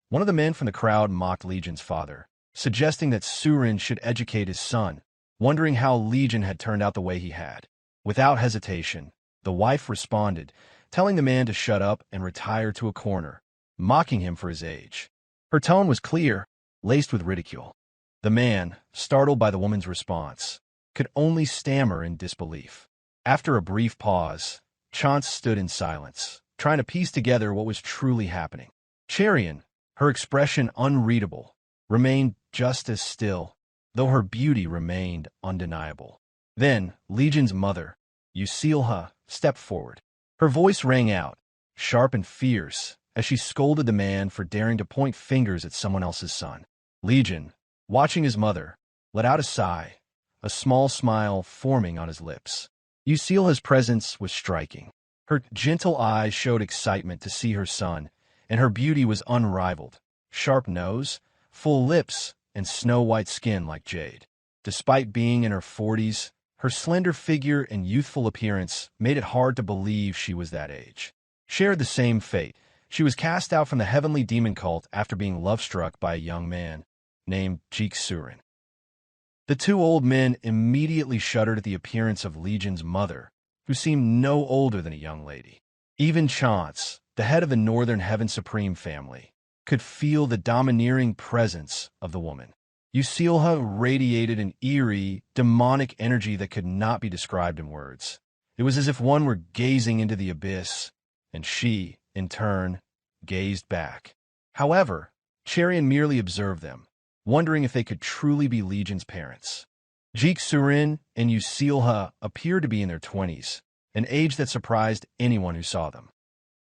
one of the men from the crowd mocked Legion's father, suggesting that Soorin should educate his son, wondering how Legion had turned out the way he had. Without hesitation, the wife responded, telling the man to shut up and retire to a corner, mocking him for his age. Her tone was clear, laced with ridicule. The man, startled by the woman's response, could only stammer in disbelief. After a brief pause, Chance stood in silence, trying to piece together what was truly happening. Cherian, her expression unreadable, remained just as still, though her beauty remained undeniable. Then, Legion's mother, Seolha, stepped forward. Her voice rang out, sharp and fierce, as she scolded the man for daring to point fingers at someone else's son. Legion, watching his mother, let out a sigh, a small smile forming on his lips. Seolha's presence was striking. Her gentle eyes showed excitement to see her son, and her beauty was unrivaled. Sharp nose, full lips, and snow-white skin like jade. Despite being in her 40s, her slender figure and youthful appearance made it hard to believe she was that age. Shared the same fate, she was cast out from the heavenly demon cult after being love-struck by a young man named Jeok Soorin. The two old men immediately shuddered at the appearance of Legion's mother, who seemed no older than a young lady. Even Chance, the head of the Northern Heaven Supreme family, could feel the domineering presence of the woman. Seolha radiated an eerie, demonic energy that could not be described in words. It was as if one were gazing into the abyss, and she, in turn, gazed back. However, Cherian merely observed them, wondering if they could truly be Legion's parents. Jeok, Soorin, and Seolha appeared to be in their 20s, an age that surprised anyone who saw them.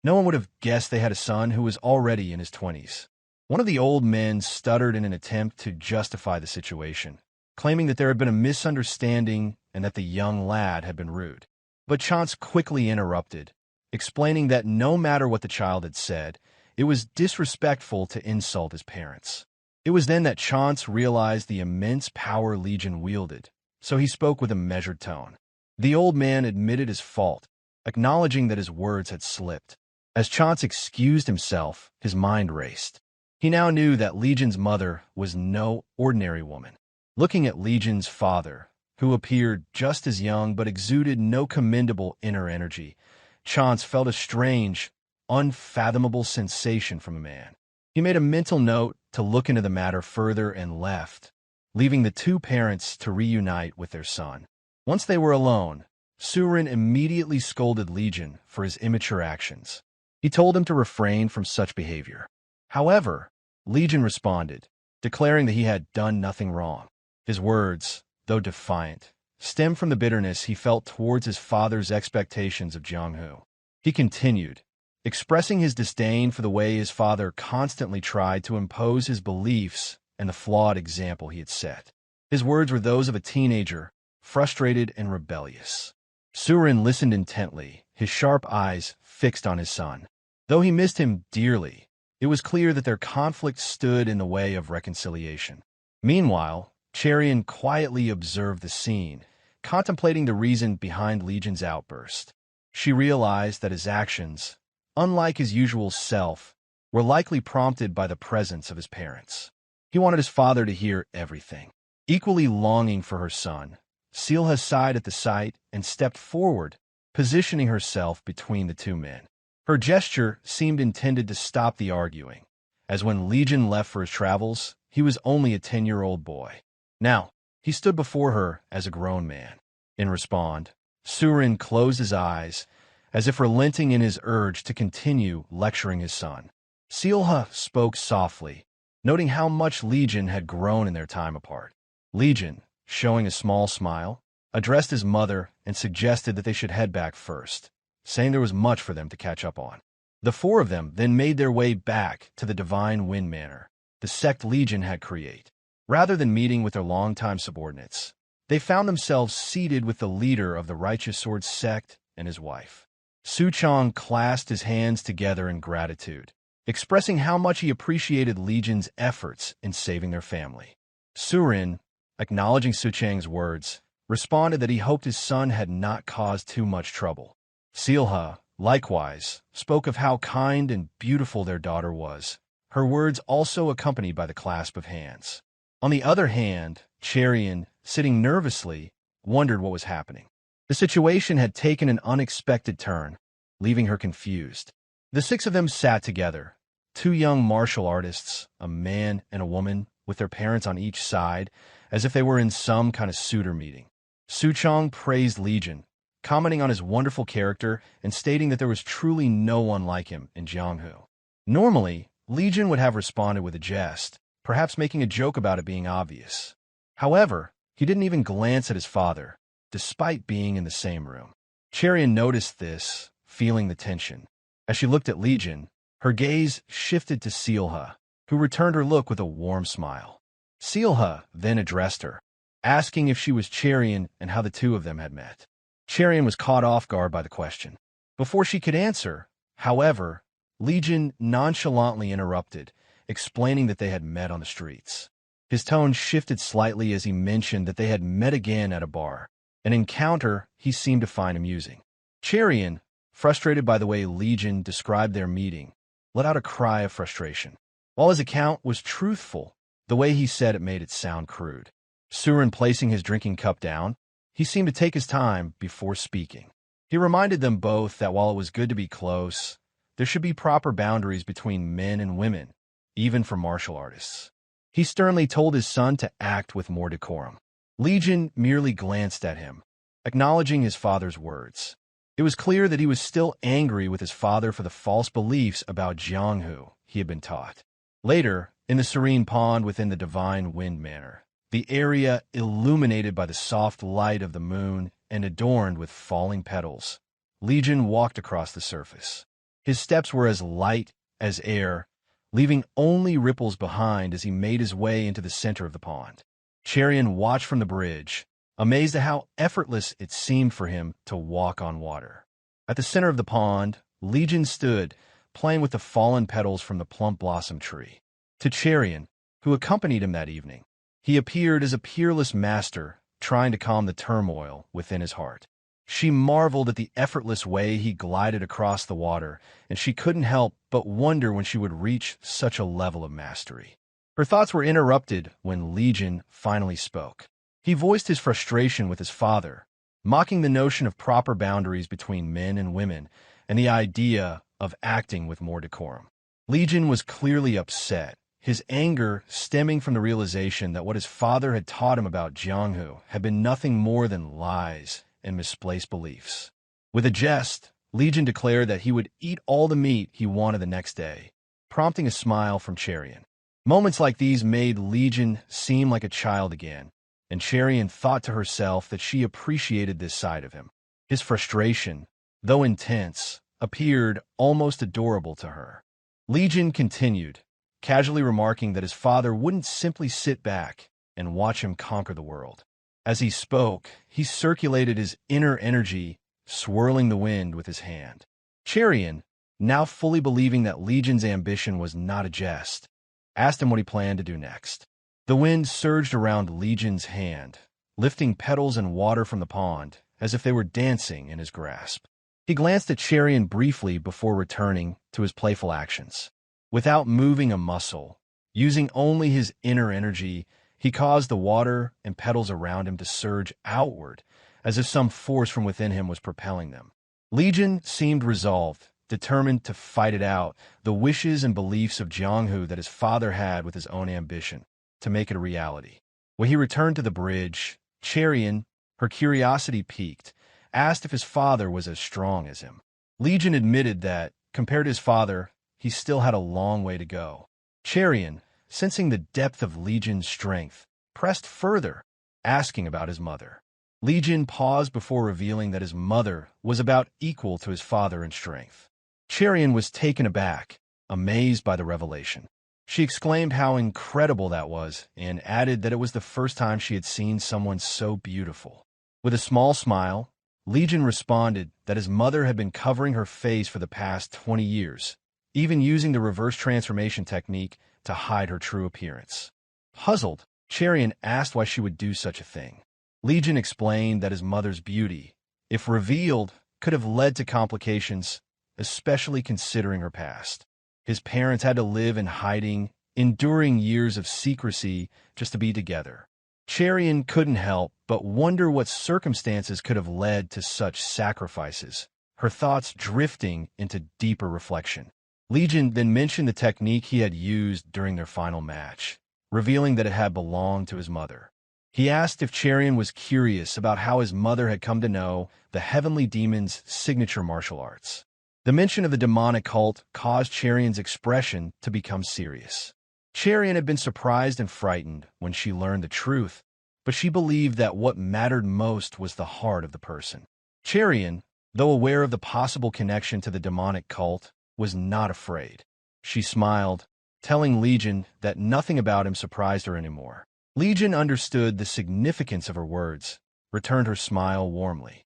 No one would have guessed they had a son who was already in his 20s. One of the old men stuttered in an attempt to justify the situation, claiming that there had been a misunderstanding and that the young lad had been rude. But Chance quickly interrupted, explaining that no matter what the child had said, it was disrespectful to insult his parents. It was then that Chance realized the immense power Legion wielded, so he spoke with a measured tone. The old man admitted his fault, acknowledging that his words had slipped. As Chance excused himself, his mind raced. He now knew that Legion's mother was no ordinary woman. Looking at Legion's father, who appeared just as young but exuded no commendable inner energy, Chance felt a strange, unfathomable sensation from a man. He made a mental note to look into the matter further and left, leaving the two parents to reunite with their son. Once they were alone, Soorin immediately scolded Legion for his immature actions. He told him to refrain from such behavior. However, Legion responded, declaring that he had done nothing wrong. His words, though defiant, stemmed from the bitterness he felt towards his father's expectations of Jianghu. He continued, expressing his disdain for the way his father constantly tried to impose his beliefs and the flawed example he had set. His words were those of a teenager, frustrated and rebellious. Soorin listened intently, his sharp eyes fixed on his son. Though he missed him dearly, it was clear that their conflict stood in the way of reconciliation. Meanwhile, Cherian quietly observed the scene, contemplating the reason behind Legion's outburst. She realized that his actions, unlike his usual self, were likely prompted by the presence of his parents. He wanted his father to hear everything. Equally longing for her son, Seolha sighed at the sight and stepped forward, positioning herself between the two men. Her gesture seemed intended to stop the arguing, as when Legion left for his travels, he was only a 10-year-old boy. Now, he stood before her as a grown man. In response, Soorin closed his eyes, as if relenting in his urge to continue lecturing his son. Seolha spoke softly, noting how much Legion had grown in their time apart. Legion, showing a small smile, addressed his mother and suggested that they should head back first, saying there was much for them to catch up on. The four of them then made their way back to the Divine Wind Manor, the Sect Legion had created. Rather than meeting with their longtime subordinates, they found themselves seated with the leader of the Righteous Sword Sect and his wife. Suchong clasped his hands together in gratitude, expressing how much he appreciated Legion's efforts in saving their family. Soorin, acknowledging Suchang's words, responded that he hoped his son had not caused too much trouble. Seolha, likewise, spoke of how kind and beautiful their daughter was, her words also accompanied by the clasp of hands. On the other hand, Cherian, sitting nervously, wondered what was happening. The situation had taken an unexpected turn, leaving her confused. The six of them sat together, two young martial artists, a man and a woman, with their parents on each side, as if they were in some kind of suitor meeting. Suchong praised Legion, commenting on his wonderful character and stating that there was truly no one like him in Jianghu. Normally, Legion would have responded with a jest, perhaps making a joke about it being obvious. However, he didn't even glance at his father, despite being in the same room. Cherian noticed this, feeling the tension. As she looked at Legion, her gaze shifted to Seolha, who returned her look with a warm smile. Seolha then addressed her, asking if she was Cherian and how the two of them had met. Cherian was caught off guard by the question. Before she could answer, however, Legion nonchalantly interrupted, explaining that they had met on the streets. His tone shifted slightly as he mentioned that they had met again at a bar, an encounter he seemed to find amusing. Cherian, frustrated by the way Legion described their meeting, let out a cry of frustration. While his account was truthful, the way he said it made it sound crude. Soorin placing his drinking cup down, he seemed to take his time before speaking. He reminded them both that while it was good to be close, there should be proper boundaries between men and women, even for martial artists. He sternly told his son to act with more decorum. Legion merely glanced at him, acknowledging his father's words. It was clear that he was still angry with his father for the false beliefs about Jianghu he had been taught. Later, in the serene pond within the Divine Wind Manor, the area illuminated by the soft light of the moon and adorned with falling petals, Legion walked across the surface. His steps were as light as air, leaving only ripples behind as he made his way into the center of the pond. Cherian watched from the bridge, amazed at how effortless it seemed for him to walk on water. At the center of the pond, Legion stood, playing with the fallen petals from the plump blossom tree. To Cherian, who accompanied him that evening, he appeared as a peerless master, trying to calm the turmoil within his heart. She marveled at the effortless way he glided across the water, and she couldn't help but wonder when she would reach such a level of mastery. Her thoughts were interrupted when Legion finally spoke. He voiced his frustration with his father, mocking the notion of proper boundaries between men and women and the idea of acting with more decorum. Legion was clearly upset, his anger stemming from the realization that what his father had taught him about Jianghu had been nothing more than lies and misplaced beliefs. With a jest, Legion declared that he would eat all the meat he wanted the next day, prompting a smile from Cherian. Moments like these made Legion seem like a child again, and Cherian thought to herself that she appreciated this side of him. His frustration, though intense, appeared almost adorable to her. Legion continued, casually remarking that his father wouldn't simply sit back and watch him conquer the world. As he spoke, he circulated his inner energy, swirling the wind with his hand. Cherian, now fully believing that Legion's ambition was not a jest, asked him what he planned to do next. The wind surged around Legion's hand, lifting petals and water from the pond as if they were dancing in his grasp. He glanced at Cherian briefly before returning to his playful actions. Without moving a muscle, using only his inner energy, he caused the water and petals around him to surge outward, as if some force from within him was propelling them. Legion seemed resolved, determined to fight it out, the wishes and beliefs of Jianghu that his father had with his own ambition, to make it a reality. When he returned to the bridge, Cherian, her curiosity piqued, asked if his father was as strong as him. Legion admitted that, compared to his father, he still had a long way to go. Cherian, sensing the depth of Legion's strength, pressed further, asking about his mother. Legion paused before revealing that his mother was about equal to his father in strength. Cherian was taken aback, amazed by the revelation. She exclaimed how incredible that was and added that it was the first time she had seen someone so beautiful. With a small smile, Legion responded that his mother had been covering her face for the past 20 years, even using the reverse transformation technique to hide her true appearance. Puzzled, Cherian asked why she would do such a thing. Legion explained that his mother's beauty, if revealed, could have led to complications, especially considering her past. His parents had to live in hiding, enduring years of secrecy just to be together. Cherian couldn't help but wonder what circumstances could have led to such sacrifices, her thoughts drifting into deeper reflection. Legion then mentioned the technique he had used during their final match, revealing that it had belonged to his mother. He asked if Cherian was curious about how his mother had come to know the Heavenly Demon's signature martial arts. The mention of the demonic cult caused Cherian's expression to become serious. Cherian had been surprised and frightened when she learned the truth, but she believed that what mattered most was the heart of the person. Cherian, though aware of the possible connection to the demonic cult, was not afraid. She smiled, telling Legion that nothing about him surprised her anymore. Legion understood the significance of her words, returned her smile warmly.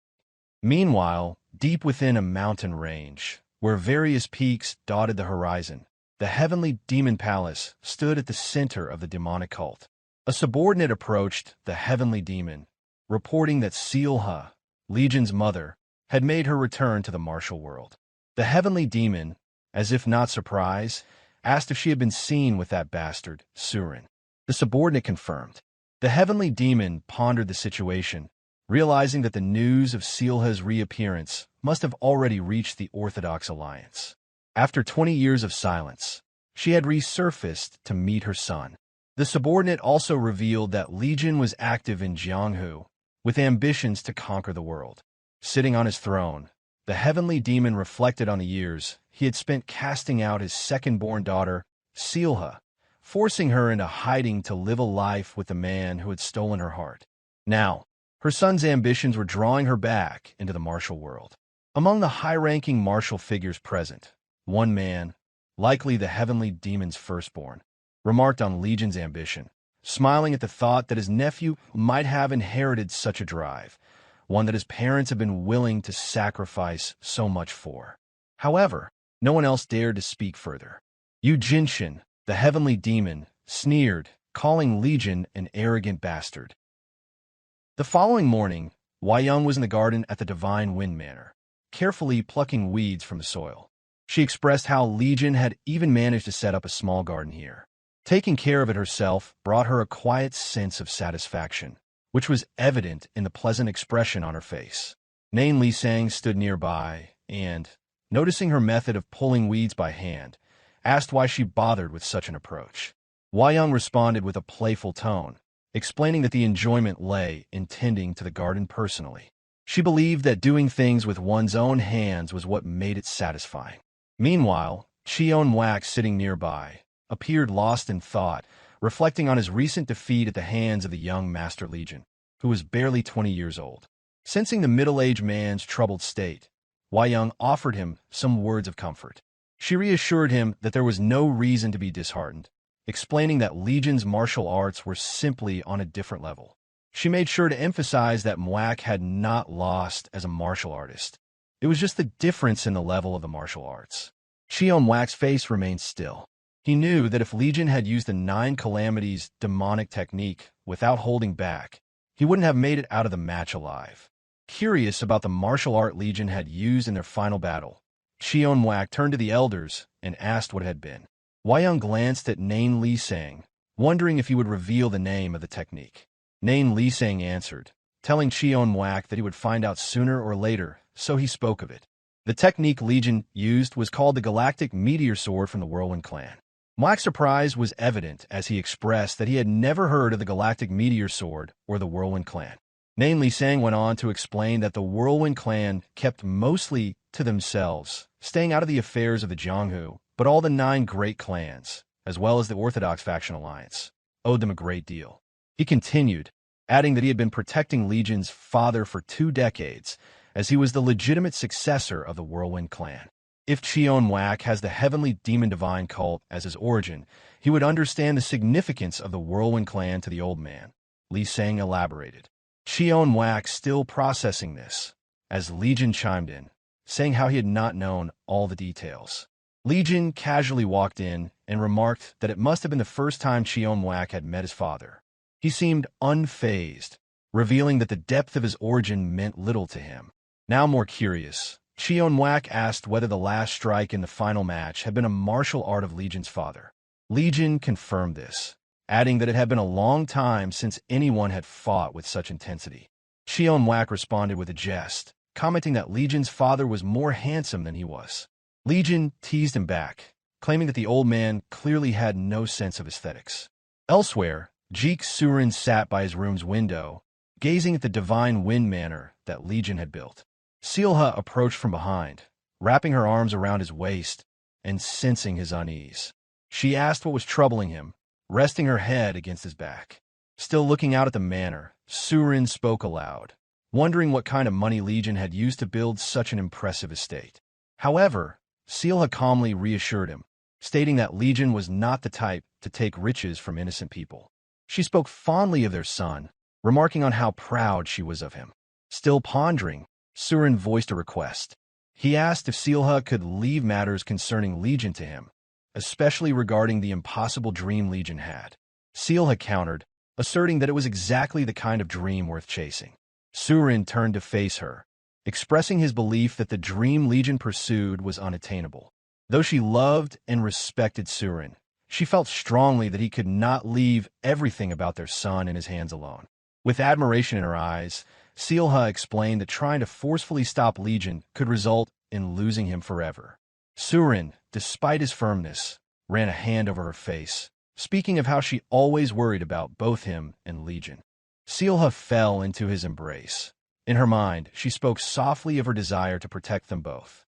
Meanwhile, deep within a mountain range, where various peaks dotted the horizon, the Heavenly Demon Palace stood at the center of the demonic cult. A subordinate approached the Heavenly Demon, reporting that Seolha, Legion's mother, had made her return to the martial world. The Heavenly Demon, as if not surprised, asked if she had been seen with that bastard, Soorin. The subordinate confirmed. The Heavenly Demon pondered the situation, realizing that the news of Seolha's reappearance must have already reached the Orthodox alliance. After 20 years of silence, she had resurfaced to meet her son. The subordinate also revealed that Legion was active in Jianghu, with ambitions to conquer the world. Sitting on his throne, the heavenly demon reflected on the years he had spent casting out his second-born daughter, Seolha, forcing her into hiding to live a life with the man who had stolen her heart. Now, her son's ambitions were drawing her back into the martial world. Among the high-ranking martial figures present, one man, likely the heavenly demon's firstborn, remarked on Legion's ambition, smiling at the thought that his nephew might have inherited such a drive, one that his parents had been willing to sacrifice so much for. However, no one else dared to speak further. Yu Jinshin, the heavenly demon, sneered, calling Legion an arrogant bastard. The following morning, Young was in the garden at the Divine Wind Manor, carefully plucking weeds from the soil. She expressed how Legion had even managed to set up a small garden here. Taking care of it herself brought her a quiet sense of satisfaction, which was evident in the pleasant expression on her face. Nain Lisang stood nearby and, noticing her method of pulling weeds by hand, asked why she bothered with such an approach. Young responded with a playful tone, explaining that the enjoyment lay in tending to the garden personally. She believed that doing things with one's own hands was what made it satisfying. Meanwhile, Cheon-Wak, sitting nearby, appeared lost in thought, reflecting on his recent defeat at the hands of the young Master Legion, who was barely 20 years old. Sensing the middle-aged man's troubled state, Young offered him some words of comfort. She reassured him that there was no reason to be disheartened, explaining that Legion's martial arts were simply on a different level. She made sure to emphasize that Mwak had not lost as a martial artist. It was just the difference in the level of the martial arts. Cheon-Wak's face remained still. He knew that if Legion had used the 9 Calamities demonic technique without holding back, he wouldn't have made it out of the match alive. Curious about the martial art Legion had used in their final battle, Cheon-Wak turned to the elders and asked what it had been. Young glanced at Nain Lisang, wondering if he would reveal the name of the technique. Nain Lisang answered, telling Cheon-Wak that he would find out sooner or later, so he spoke of it. The technique Legion used was called the Galactic Meteor Sword from the Whirlwind Clan. Mwak's surprise was evident as he expressed that he had never heard of the Galactic Meteor Sword or the Whirlwind Clan. Nain Lisang went on to explain that the Whirlwind Clan kept mostly to themselves, staying out of the affairs of the Jianghu, but all the 9 great clans, as well as the Orthodox faction alliance, owed them a great deal. He continued, adding that he had been protecting Legion's father for 2 decades, as he was the legitimate successor of the Whirlwind Clan. If Cheon-Wak has the heavenly demon divine cult as his origin, he would understand the significance of the Whirlwind Clan to the old man, Lisang elaborated. Cheon-Wak still processing this, as Legion chimed in, saying how he had not known all the details. Legion casually walked in and remarked that it must have been the first time Cheon-Wak had met his father. He seemed unfazed, revealing that the depth of his origin meant little to him. Now more curious, Cheon-Wak asked whether the last strike in the final match had been a martial art of Legion's father. Legion confirmed this, adding that it had been a long time since anyone had fought with such intensity. Cheon-Wak responded with a jest, commenting that Legion's father was more handsome than he was. Legion teased him back, claiming that the old man clearly had no sense of aesthetics. Elsewhere, Jeok Soorin sat by his room's window, gazing at the Divine Wind Manor that Legion had built. Seolha approached from behind, wrapping her arms around his waist and sensing his unease. She asked what was troubling him, resting her head against his back. Still looking out at the manor, Soorin spoke aloud, wondering what kind of money Legion had used to build such an impressive estate. However, Seolha calmly reassured him, stating that Legion was not the type to take riches from innocent people. She spoke fondly of their son, remarking on how proud she was of him. Still pondering, Soorin voiced a request. He asked if Seolha could leave matters concerning Legion to him, especially regarding the impossible dream Legion had. Seolha countered, asserting that it was exactly the kind of dream worth chasing. Soorin turned to face her, expressing his belief that the dream Legion pursued was unattainable. Though she loved and respected Soorin, she felt strongly that he could not leave everything about their son in his hands alone. With admiration in her eyes, Seolha explained that trying to forcefully stop Legion could result in losing him forever. Soorin, despite his firmness, ran a hand over her face, speaking of how she always worried about both him and Legion. Seolha fell into his embrace. In her mind, she spoke softly of her desire to protect them both.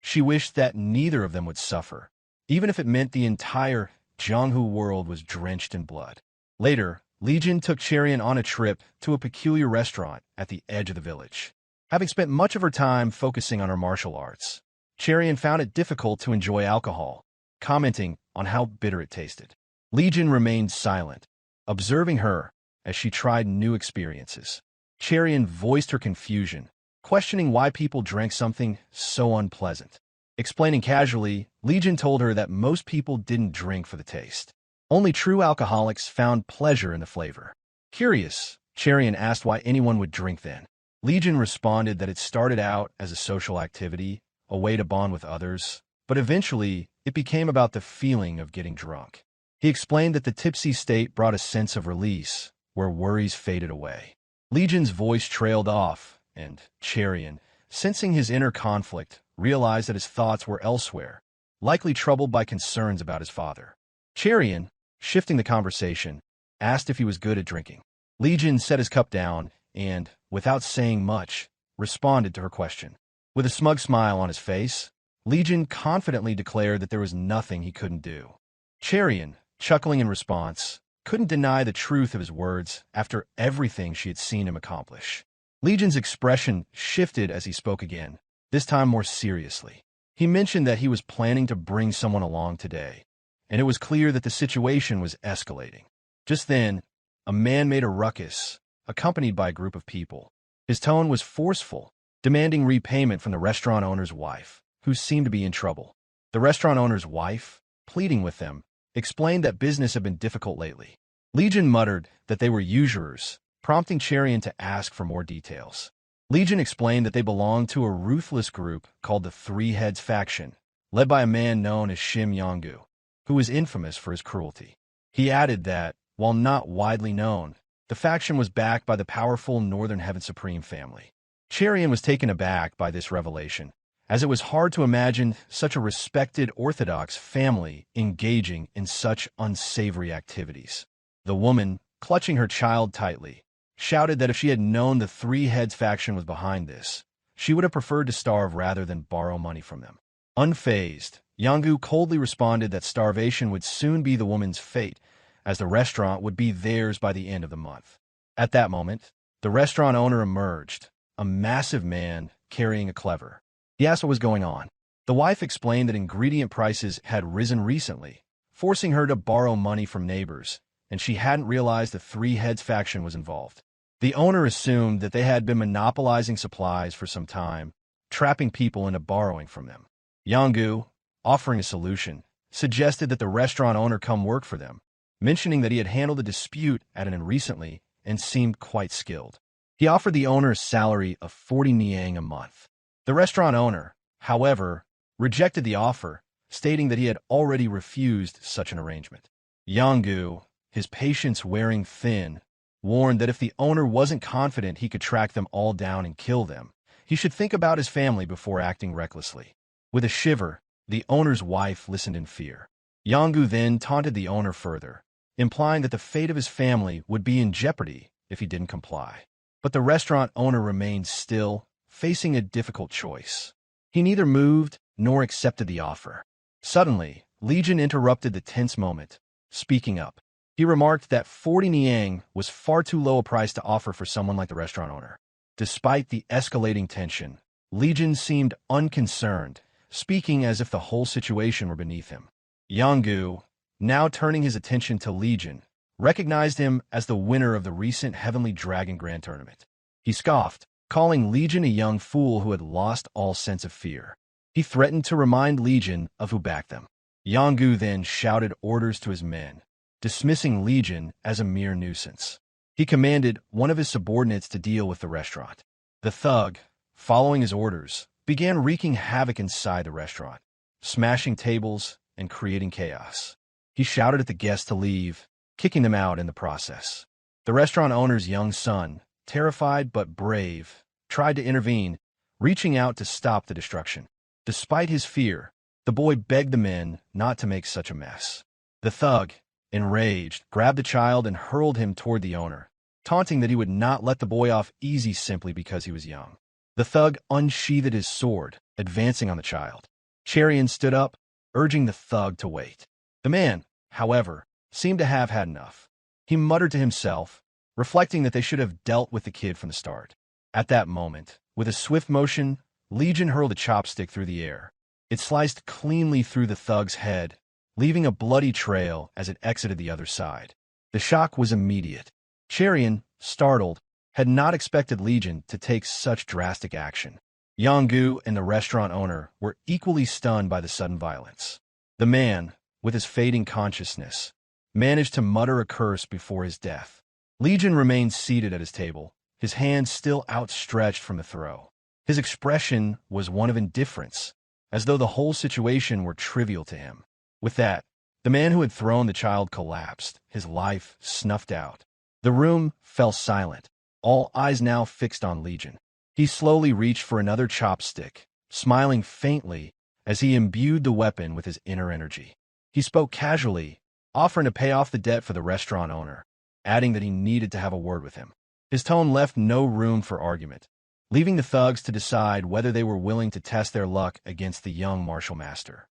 She wished that neither of them would suffer, even if it meant the entire Jianghu world was drenched in blood. Later, Legion took Cherian on a trip to a peculiar restaurant at the edge of the village. Having spent much of her time focusing on her martial arts, Cherian found it difficult to enjoy alcohol, commenting on how bitter it tasted. Legion remained silent, observing her as she tried new experiences. Cherian voiced her confusion, questioning why people drank something so unpleasant. Explaining casually, Legion told her that most people didn't drink for the taste. Only true alcoholics found pleasure in the flavor. Curious, Cherian asked why anyone would drink then. Legion responded that it started out as a social activity, a way to bond with others, but eventually it became about the feeling of getting drunk. He explained that the tipsy state brought a sense of release, where worries faded away. Legion's voice trailed off, and Cherian, sensing his inner conflict, realized that his thoughts were elsewhere, likely troubled by concerns about his father. Cherian, shifting the conversation, asked if he was good at drinking. Legion set his cup down and, without saying much, responded to her question. With a smug smile on his face, Legion confidently declared that there was nothing he couldn't do. Cherian, chuckling in response, couldn't deny the truth of his words after everything she had seen him accomplish. Legion's expression shifted as he spoke again, this time more seriously. He mentioned that he was planning to bring someone along today, and it was clear that the situation was escalating. Just then, a man made a ruckus, accompanied by a group of people. His tone was forceful, demanding repayment from the restaurant owner's wife, who seemed to be in trouble. The restaurant owner's wife, pleading with them, explained that business had been difficult lately. Legion muttered that they were usurers, prompting Cherian to ask for more details. Legion explained that they belonged to a ruthless group called the Three Heads Faction, led by a man known as Shim Yonggu, who was infamous for his cruelty. He added that, while not widely known, the faction was backed by the powerful Northern Heaven Supreme family. Cherian was taken aback by this revelation, as it was hard to imagine such a respected Orthodox family engaging in such unsavory activities. The woman, clutching her child tightly, shouted that if she had known the Three Heads faction was behind this, she would have preferred to starve rather than borrow money from them. Unfazed, Yonggu coldly responded that starvation would soon be the woman's fate, as the restaurant would be theirs by the end of the month. At that moment, the restaurant owner emerged, a massive man carrying a cleaver. He asked what was going on. The wife explained that ingredient prices had risen recently, forcing her to borrow money from neighbors, and she hadn't realized the Three Heads faction was involved. The owner assumed that they had been monopolizing supplies for some time, trapping people into borrowing from them. Yonggu, offering a solution, suggested that the restaurant owner come work for them, mentioning that he had handled the dispute at an inn recently and seemed quite skilled. He offered the owner a salary of 40 niang a month. The restaurant owner, however, rejected the offer, stating that he had already refused such an arrangement. Yonggu, his patience wearing thin, warned that if the owner wasn't confident he could track them all down and kill them, he should think about his family before acting recklessly. With a shiver, the owner's wife listened in fear. Yonggu then taunted the owner further, implying that the fate of his family would be in jeopardy if he didn't comply. But the restaurant owner remained still, facing a difficult choice. He neither moved nor accepted the offer. Suddenly, Legion interrupted the tense moment, speaking up. He remarked that 40 niang was far too low a price to offer for someone like the restaurant owner. Despite the escalating tension, Legion seemed unconcerned, speaking as if the whole situation were beneath him. Yonggu, now turning his attention to Legion, recognized him as the winner of the recent Heavenly Dragon Grand Tournament. He scoffed, calling Legion a young fool who had lost all sense of fear. He threatened to remind Legion of who backed them. Yonggu then shouted orders to his men, dismissing Legion as a mere nuisance. He commanded one of his subordinates to deal with the restaurant. The thug, following his orders, began wreaking havoc inside the restaurant, smashing tables and creating chaos. He shouted at the guests to leave, kicking them out in the process. The restaurant owner's young son, terrified but brave, tried to intervene, reaching out to stop the destruction. Despite his fear, the boy begged the men not to make such a mess. The thug, enraged, grabbed the child and hurled him toward the owner, taunting that he would not let the boy off easy simply because he was young. The thug unsheathed his sword, advancing on the child. Cherian stood up, urging the thug to wait. The man, however, seemed to have had enough. He muttered to himself, reflecting that they should have dealt with the kid from the start. At that moment, with a swift motion, Legion hurled a chopstick through the air. It sliced cleanly through the thug's head, leaving a bloody trail as it exited the other side. The shock was immediate. Cherian, startled, had not expected Legion to take such drastic action. Jianghu and the restaurant owner were equally stunned by the sudden violence. The man, with his fading consciousness, managed to mutter a curse before his death. Legion remained seated at his table, his hands still outstretched from the throw. His expression was one of indifference, as though the whole situation were trivial to him. With that, the man who had thrown the child collapsed, his life snuffed out. The room fell silent, all eyes now fixed on Legion. He slowly reached for another chopstick, smiling faintly as he imbued the weapon with his inner energy. He spoke casually, offering to pay off the debt for the restaurant owner, adding that he needed to have a word with him. His tone left no room for argument, leaving the thugs to decide whether they were willing to test their luck against the young martial master.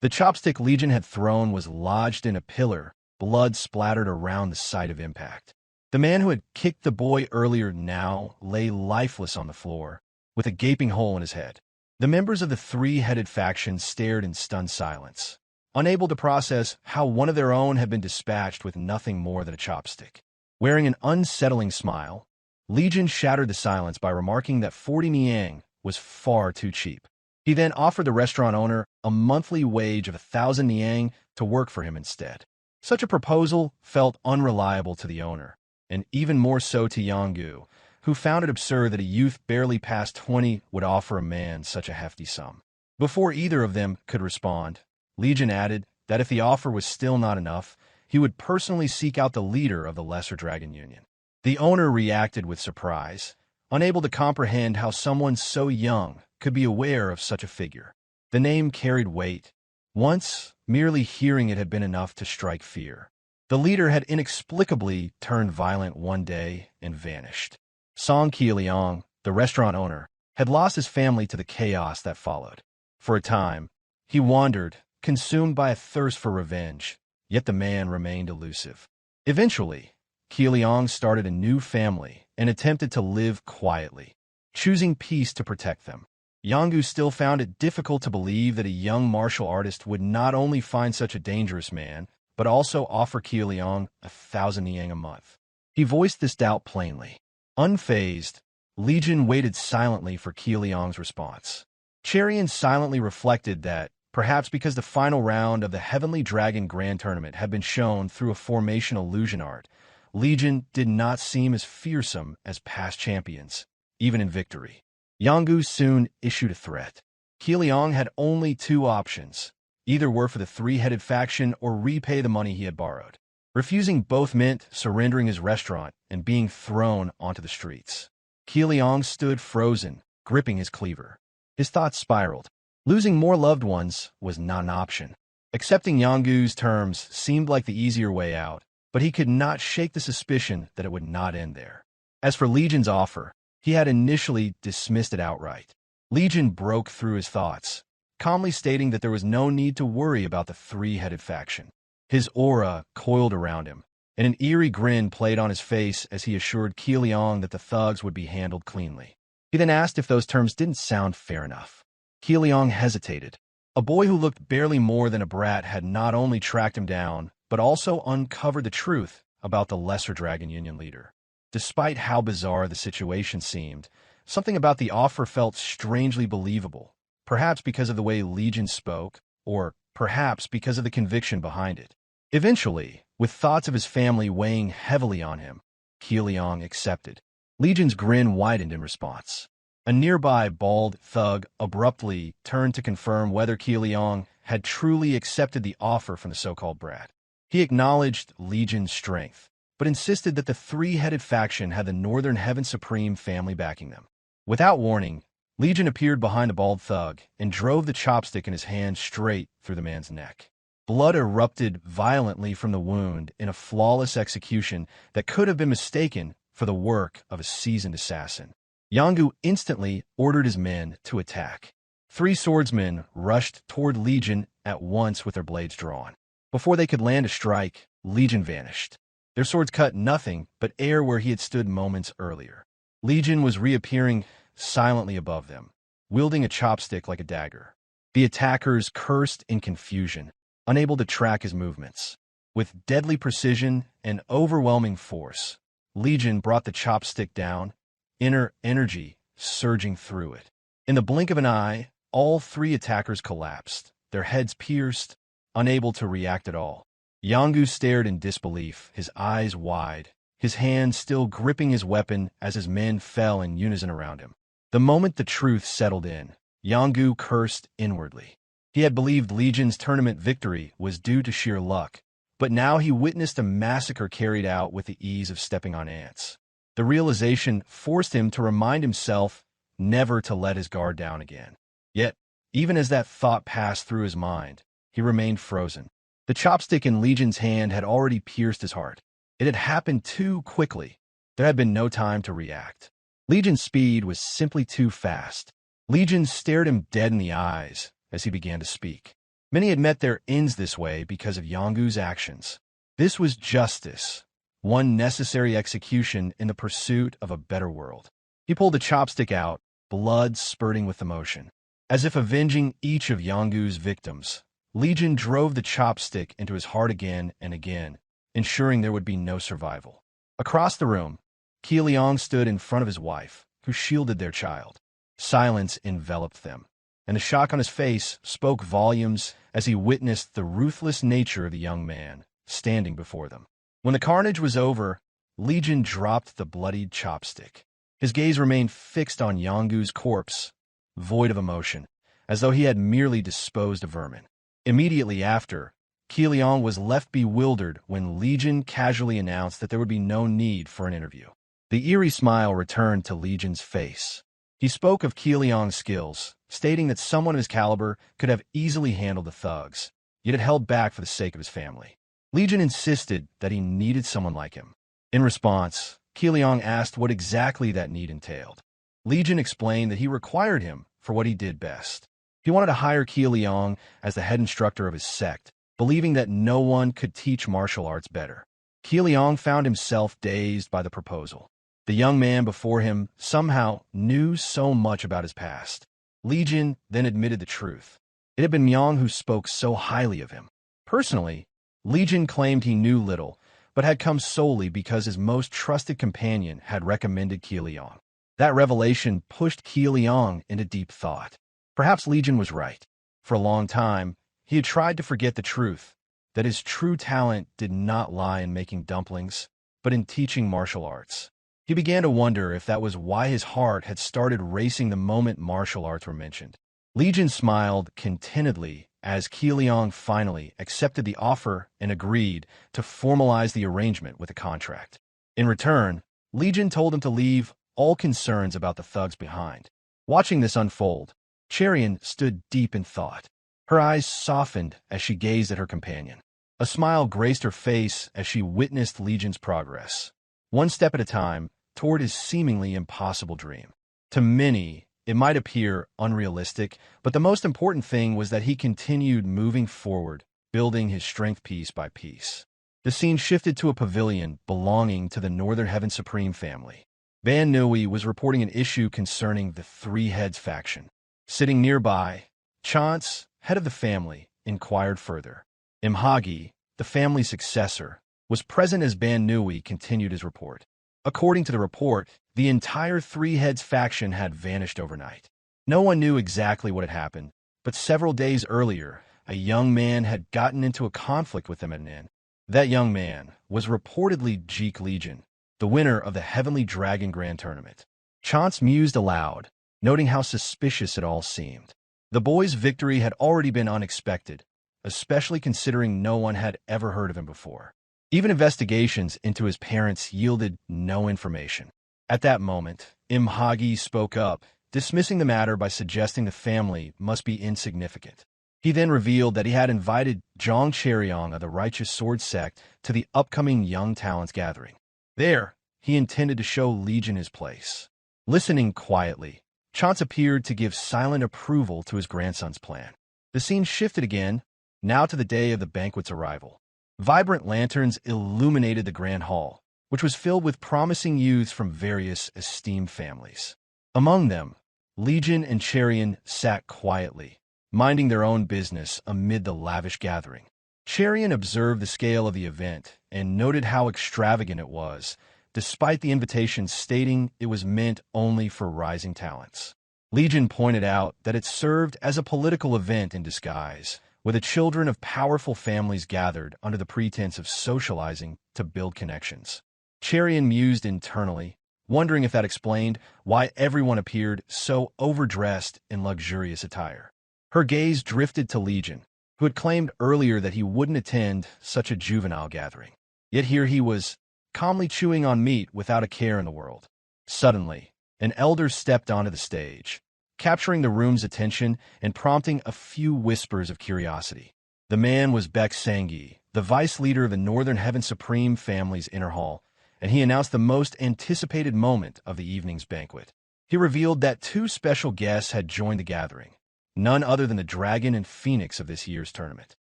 The chopstick Legion had thrown was lodged in a pillar, blood splattered around the site of impact. The man who had kicked the boy earlier now lay lifeless on the floor, with a gaping hole in his head. The members of the three-headed faction stared in stunned silence, unable to process how one of their own had been dispatched with nothing more than a chopstick. Wearing an unsettling smile, Legion shattered the silence by remarking that 40 niang was far too cheap. He then offered the restaurant owner a monthly wage of 1,000 niang to work for him instead. Such a proposal felt unreliable to the owner, and even more so to Jianghu, who found it absurd that a youth barely past 20 would offer a man such a hefty sum. Before either of them could respond, Legion added that if the offer was still not enough, he would personally seek out the leader of the Lesser Dragon Union. The owner reacted with surprise, unable to comprehend how someone so young could be aware of such a figure. The name carried weight. Once, merely hearing it had been enough to strike fear. The leader had inexplicably turned violent one day and vanished. Song Qieliang, the restaurant owner, had lost his family to the chaos that followed. For a time, he wandered, consumed by a thirst for revenge, yet the man remained elusive. Eventually, Qieliang started a new family and attempted to live quietly, choosing peace to protect them. Jianghu still found it difficult to believe that a young martial artist would not only find such a dangerous man, but also offer Qieliang 1,000 niang a month. He voiced this doubt plainly. Unfazed, Legion waited silently for Qieliang's response. Cherian silently reflected that, perhaps because the final round of the Heavenly Dragon Grand Tournament had been shown through a formation illusion art, Legion did not seem as fearsome as past champions, even in victory. Jianghu soon issued a threat. Qieliang had only two options. Either work for the three-headed faction or repay the money he had borrowed. Refusing both meant surrendering his restaurant and being thrown onto the streets. Qieliang stood frozen, gripping his cleaver. His thoughts spiraled. Losing more loved ones was not an option. Accepting Jianghu's terms seemed like the easier way out, but he could not shake the suspicion that it would not end there. As for Legion's offer, he had initially dismissed it outright. Legion broke through his thoughts, calmly stating that there was no need to worry about the three-headed faction. His aura coiled around him, and an eerie grin played on his face as he assured Qieliang that the thugs would be handled cleanly. He then asked if those terms didn't sound fair enough. Qieliang hesitated. A boy who looked barely more than a brat had not only tracked him down, but also uncovered the truth about the Lesser Dragon Union leader. Despite how bizarre the situation seemed, something about the offer felt strangely believable, perhaps because of the way Legion spoke, or perhaps because of the conviction behind it. Eventually, with thoughts of his family weighing heavily on him, Qieliang accepted. Legion's grin widened in response. A nearby bald thug abruptly turned to confirm whether Qieliang had truly accepted the offer from the so-called brat. He acknowledged Legion's strength, but insisted that the three-headed faction had the Northern Heaven Supreme family backing them. Without warning, Legion appeared behind the bald thug and drove the chopstick in his hand straight through the man's neck. Blood erupted violently from the wound in a flawless execution that could have been mistaken for the work of a seasoned assassin. Jianghu instantly ordered his men to attack. 3 swordsmen rushed toward Legion at once with their blades drawn. Before they could land a strike, Legion vanished. Their swords cut nothing but air where he had stood moments earlier. Legion was reappearing silently above them, wielding a chopstick like a dagger. The attackers cursed in confusion, unable to track his movements. With deadly precision and overwhelming force, Legion brought the chopstick down, inner energy surging through it. In the blink of an eye, all 3 attackers collapsed, their heads pierced, unable to react at all. Jianghu stared in disbelief, his eyes wide, his hand still gripping his weapon as his men fell in unison around him. The moment the truth settled in, Jianghu cursed inwardly. He had believed Legion's tournament victory was due to sheer luck, but now he witnessed a massacre carried out with the ease of stepping on ants. The realization forced him to remind himself never to let his guard down again. Yet, even as that thought passed through his mind, he remained frozen. The chopstick in Legion's hand had already pierced his heart. It had happened too quickly. There had been no time to react. Legion's speed was simply too fast. Legion stared him dead in the eyes as he began to speak. Many had met their ends this way because of Jianghu's actions. This was justice, one necessary execution in the pursuit of a better world. He pulled the chopstick out, blood spurting with emotion. As if avenging each of Jianghu's victims, Legion drove the chopstick into his heart again and again, ensuring there would be no survival. Across the room, Keiliang stood in front of his wife, who shielded their child. Silence enveloped them, and the shock on his face spoke volumes as he witnessed the ruthless nature of the young man standing before them. When the carnage was over, Legion dropped the bloodied chopstick. His gaze remained fixed on Jianghu's corpse, void of emotion, as though he had merely disposed of vermin. Immediately after, Keiliang was left bewildered when Legion casually announced that there would be no need for an interview. The eerie smile returned to Legion's face. He spoke of Keiliang's skills, stating that someone of his caliber could have easily handled the thugs, yet had held back for the sake of his family. Legion insisted that he needed someone like him. In response, Keiliang asked what exactly that need entailed. Legion explained that he required him for what he did best. He wanted to hire Keiliang as the head instructor of his sect, believing that no one could teach martial arts better. Keiliang found himself dazed by the proposal. The young man before him somehow knew so much about his past. Legion then admitted the truth. It had been Myung who spoke so highly of him. Personally, Legion claimed he knew little, but had come solely because his most trusted companion had recommended Keiliang. That revelation pushed Keiliang into deep thought. Perhaps Legion was right. For a long time, he had tried to forget the truth, that his true talent did not lie in making dumplings, but in teaching martial arts. He began to wonder if that was why his heart had started racing the moment martial arts were mentioned. Legion smiled contentedly as Keiliang finally accepted the offer and agreed to formalize the arrangement with a contract. In return, Legion told him to leave all concerns about the thugs behind. Watching this unfold, Cherian stood deep in thought. Her eyes softened as she gazed at her companion. A smile graced her face as she witnessed Legion's progress, one step at a time, toward his seemingly impossible dream. To many, it might appear unrealistic, but the most important thing was that he continued moving forward, building his strength piece by piece. The scene shifted to a pavilion belonging to the Northern Heaven Supreme family. Ban Nui was reporting an issue concerning the Three Heads faction. Sitting nearby, Chance, head of the family, inquired further. Imhagi, the family's successor, was present as Ban Nui continued his report. According to the report, the entire Three Heads faction had vanished overnight. No one knew exactly what had happened, but several days earlier, a young man had gotten into a conflict with them at an inn. That young man was reportedly Jeok Legion, the winner of the Heavenly Dragon Grand Tournament. Chance mused aloud, noting how suspicious it all seemed. The boy's victory had already been unexpected, especially considering no one had ever heard of him before. Even investigations into his parents yielded no information. At that moment, Imhagi spoke up, dismissing the matter by suggesting the family must be insignificant. He then revealed that he had invited Jang Cheryong of the Righteous Sword Sect to the upcoming Young Talents gathering. There, he intended to show Legion his place. Listening quietly, Chance appeared to give silent approval to his grandson's plan. The scene shifted again, now to the day of the banquet's arrival. Vibrant lanterns illuminated the grand hall, which was filled with promising youths from various esteemed families. Among them, Legion and Cherion sat quietly, minding their own business amid the lavish gathering. Cherion observed the scale of the event and noted how extravagant it was, despite the invitation stating it was meant only for rising talents. Legion pointed out that it served as a political event in disguise, with the children of powerful families gathered under the pretense of socializing to build connections. Cherion mused internally, wondering if that explained why everyone appeared so overdressed in luxurious attire. Her gaze drifted to Legion, who had claimed earlier that he wouldn't attend such a juvenile gathering. Yet here he was, calmly chewing on meat without a care in the world. Suddenly, an elder stepped onto the stage, capturing the room's attention and prompting a few whispers of curiosity. The man was Baek Sang-gi, the vice leader of the Northern Heaven Supreme family's inner hall, and he announced the most anticipated moment of the evening's banquet. He revealed that two special guests had joined the gathering, none other than the Dragon and Phoenix of this year's tournament.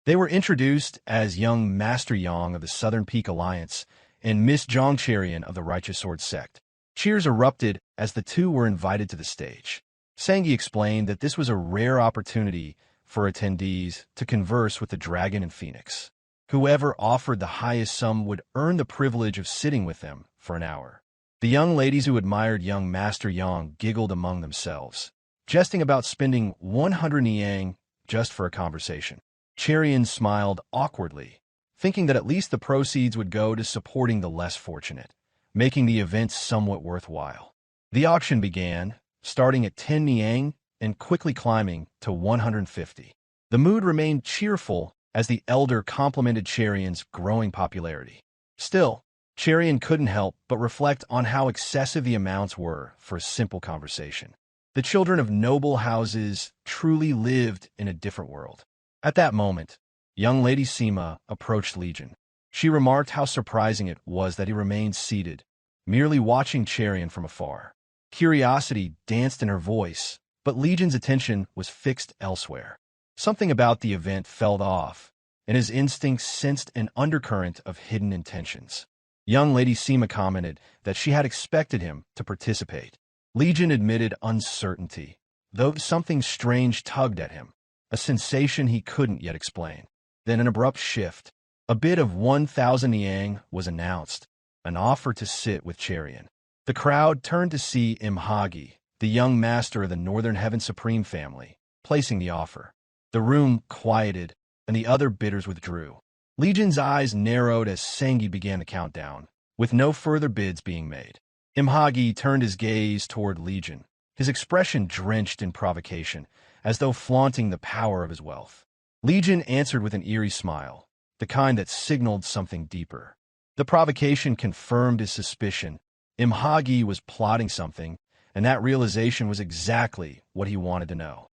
They were introduced as young Master Yang of the Southern Peak Alliance and Miss Jang Cherion of the Righteous Sword Sect. Cheers erupted as the two were invited to the stage. Sang-gi explained that this was a rare opportunity for attendees to converse with the Dragon and Phoenix. Whoever offered the highest sum would earn the privilege of sitting with them for an hour. The young ladies who admired young Master Yang giggled among themselves, jesting about spending 100 niang just for a conversation. Cherion smiled awkwardly, thinking that at least the proceeds would go to supporting the less fortunate, making the event somewhat worthwhile. The auction began, starting at 10 niang and quickly climbing to 150. The mood remained cheerful as the elder complimented Cherion's growing popularity. Still, Cherion couldn't help but reflect on how excessive the amounts were for a simple conversation. The children of noble houses truly lived in a different world. At that moment, young Lady Sima approached Legion. She remarked how surprising it was that he remained seated, merely watching Cherion from afar. Curiosity danced in her voice, but Legion's attention was fixed elsewhere. Something about the event felt off, and his instincts sensed an undercurrent of hidden intentions. Young Lady Sima commented that she had expected him to participate. Legion admitted uncertainty, though something strange tugged at him, a sensation he couldn't yet explain. Then an abrupt shift. A bid of 1,000 niang was announced, an offer to sit with Cherion. The crowd turned to see Imhagi, the young master of the Northern Heaven Supreme family, placing the offer. The room quieted, and the other bidders withdrew. Legion's eyes narrowed as Sang-gi began the countdown, with no further bids being made. Imhagi turned his gaze toward Legion, his expression drenched in provocation, as though flaunting the power of his wealth. Legion answered with an eerie smile, the kind that signaled something deeper. The provocation confirmed his suspicion. Imhagi was plotting something, and that realization was exactly what he wanted to know.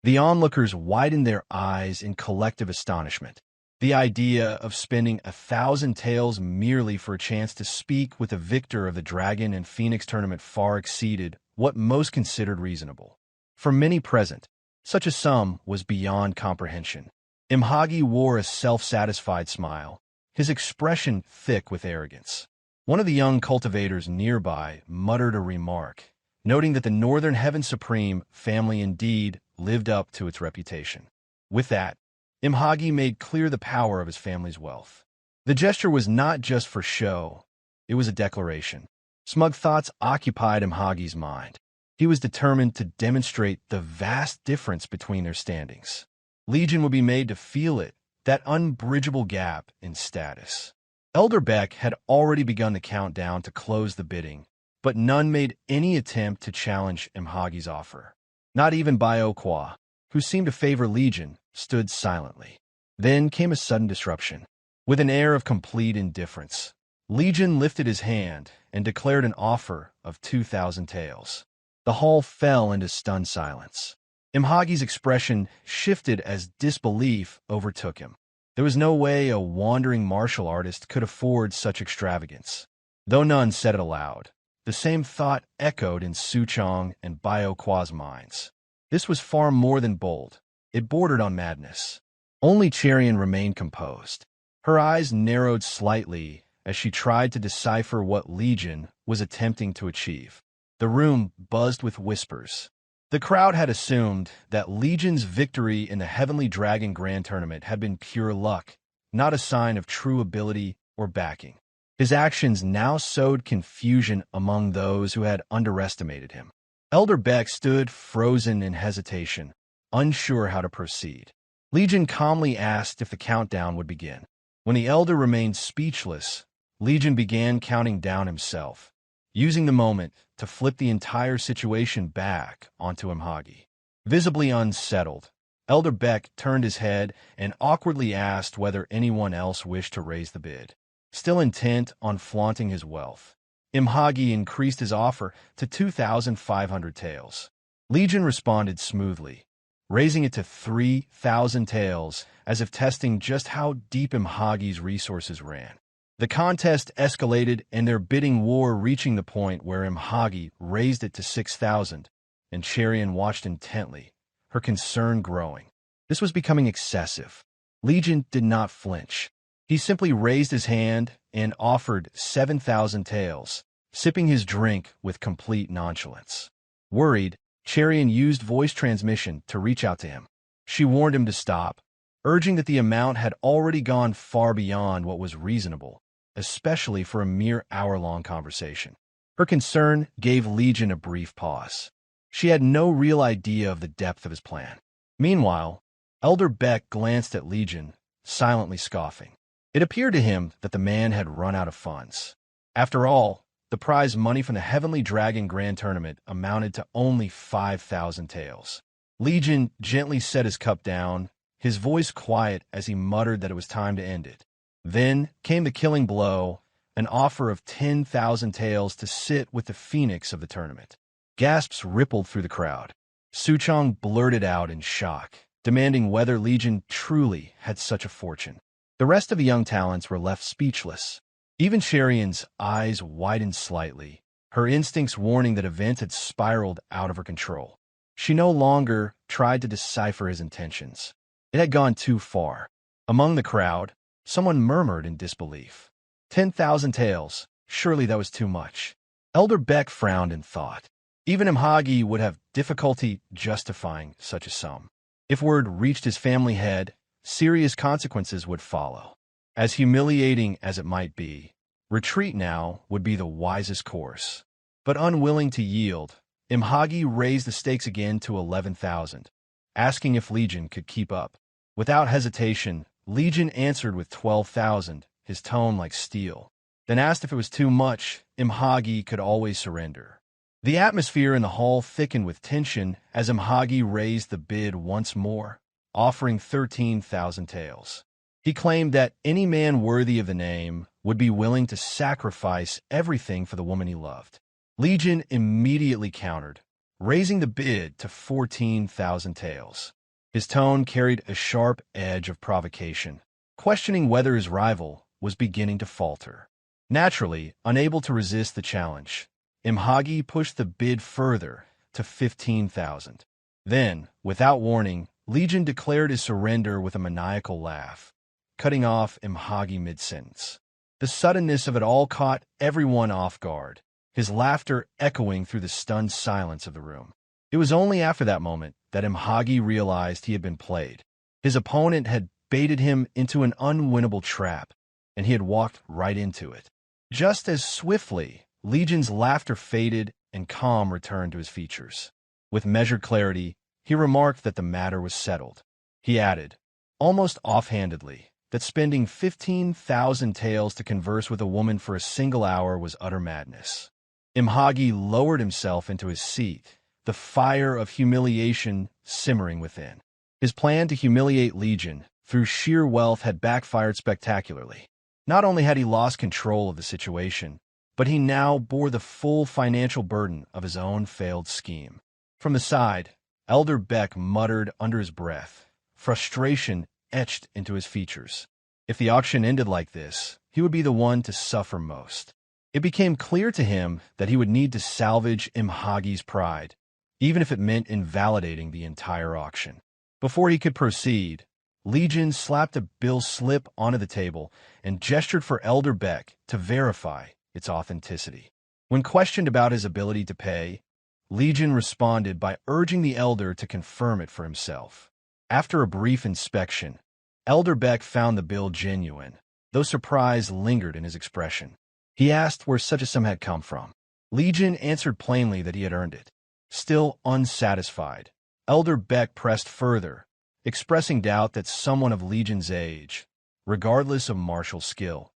The onlookers widened their eyes in collective astonishment. The idea of spending 1,000 taels merely for a chance to speak with the victor of the Dragon and Phoenix tournament far exceeded what most considered reasonable. For many present, such a sum was beyond comprehension. Imhagi wore a self-satisfied smile, his expression thick with arrogance. One of the young cultivators nearby muttered a remark, noting that the Northern Heaven Supreme family indeed lived up to its reputation. With that, Imhagi made clear the power of his family's wealth. The gesture was not just for show, it was a declaration. Smug thoughts occupied Imhagi's mind. He was determined to demonstrate the vast difference between their standings. Legion would be made to feel it, that unbridgeable gap in status. Elder Beck had already begun the countdown to close the bidding, but none made any attempt to challenge Imhagi's offer. Not even Bio Kwa, who seemed to favor Legion, stood silently. Then came a sudden disruption. With an air of complete indifference, Legion lifted his hand and declared an offer of 2,000 taels. The hall fell into stunned silence. Imhagi's expression shifted as disbelief overtook him. There was no way a wandering martial artist could afford such extravagance. Though none said it aloud, the same thought echoed in Suchong and Bioqua's minds. This was far more than bold. It bordered on madness. Only Cherian remained composed. Her eyes narrowed slightly as she tried to decipher what Legion was attempting to achieve. The room buzzed with whispers. The crowd had assumed that Legion's victory in the Heavenly Dragon Grand Tournament had been pure luck, not a sign of true ability or backing. His actions now sowed confusion among those who had underestimated him. Elder Beck stood frozen in hesitation, unsure how to proceed. Legion calmly asked if the countdown would begin. When the Elder remained speechless, Legion began counting down himself, using the moment to flip the entire situation back onto Imhagi. Visibly unsettled, Elder Beck turned his head and awkwardly asked whether anyone else wished to raise the bid. Still intent on flaunting his wealth, Imhagi increased his offer to 2,500 taels. Legion responded smoothly, raising it to 3,000 taels as if testing just how deep Imhagi's resources ran. The contest escalated and their bidding war reaching the point where Imhagi raised it to 6,000, and Cherian watched intently, her concern growing. This was becoming excessive. Legion did not flinch. He simply raised his hand and offered 7,000 taels, sipping his drink with complete nonchalance. Worried, Cherian used voice transmission to reach out to him. She warned him to stop, urging that the amount had already gone far beyond what was reasonable, especially for a mere hour-long conversation. Her concern gave Legion a brief pause. She had no real idea of the depth of his plan. Meanwhile, Elder Beck glanced at Legion, silently scoffing. It appeared to him that the man had run out of funds. After all, the prize money from the Heavenly Dragon Grand Tournament amounted to only 5,000 taels. Legion gently set his cup down, his voice quiet as he muttered that it was time to end it. Then came the killing blow, an offer of 10,000 taels to sit with the phoenix of the tournament. Gasps rippled through the crowd. Suchong blurted out in shock, demanding whether Legion truly had such a fortune. The rest of the young talents were left speechless. Even Cherian's eyes widened slightly, her instincts warning that events had spiraled out of her control. She no longer tried to decipher his intentions. It had gone too far. Among the crowd, someone murmured in disbelief. 10,000 taels, surely that was too much. Elder Beck frowned in thought. Even Imhagi would have difficulty justifying such a sum. If word reached his family head, serious consequences would follow. As humiliating as it might be, retreat now would be the wisest course. But unwilling to yield, Imhagi raised the stakes again to 11,000, asking if Legion could keep up. Without hesitation, Legion answered with 12,000, his tone like steel. Then asked if it was too much, Imhagi could always surrender. The atmosphere in the hall thickened with tension as Imhagi raised the bid once more, offering 13,000 taels. He claimed that any man worthy of the name would be willing to sacrifice everything for the woman he loved. Legion immediately countered, raising the bid to 14,000 taels. His tone carried a sharp edge of provocation, questioning whether his rival was beginning to falter. Naturally, unable to resist the challenge, Imhagi pushed the bid further to 15,000. Then, without warning, Legion declared his surrender with a maniacal laugh, cutting off Imhagi mid-sentence. The suddenness of it all caught everyone off guard, his laughter echoing through the stunned silence of the room. It was only after that moment that Imhagi realized he had been played. His opponent had baited him into an unwinnable trap, and he had walked right into it. Just as swiftly, Legion's laughter faded and calm returned to his features. With measured clarity, he remarked that the matter was settled. He added, almost offhandedly, that spending 15,000 taels to converse with a woman for a single hour was utter madness. Imhagi lowered himself into his seat, the fire of humiliation simmering within. His plan to humiliate Legion through sheer wealth had backfired spectacularly. Not only had he lost control of the situation, but he now bore the full financial burden of his own failed scheme. From the side, Elder Beck muttered under his breath, frustration etched into his features. If the auction ended like this, he would be the one to suffer most. It became clear to him that he would need to salvage Imhagi's pride, even if it meant invalidating the entire auction. Before he could proceed, Legion slapped a bill slip onto the table and gestured for Elder Beck to verify its authenticity. When questioned about his ability to pay, Legion responded by urging the elder to confirm it for himself. After a brief inspection, Elder Beck found the bill genuine, though surprise lingered in his expression. He asked where such a sum had come from. Legion answered plainly that he had earned it. Still unsatisfied, Elder Beck pressed further, expressing doubt that someone of Legion's age, regardless of martial skill,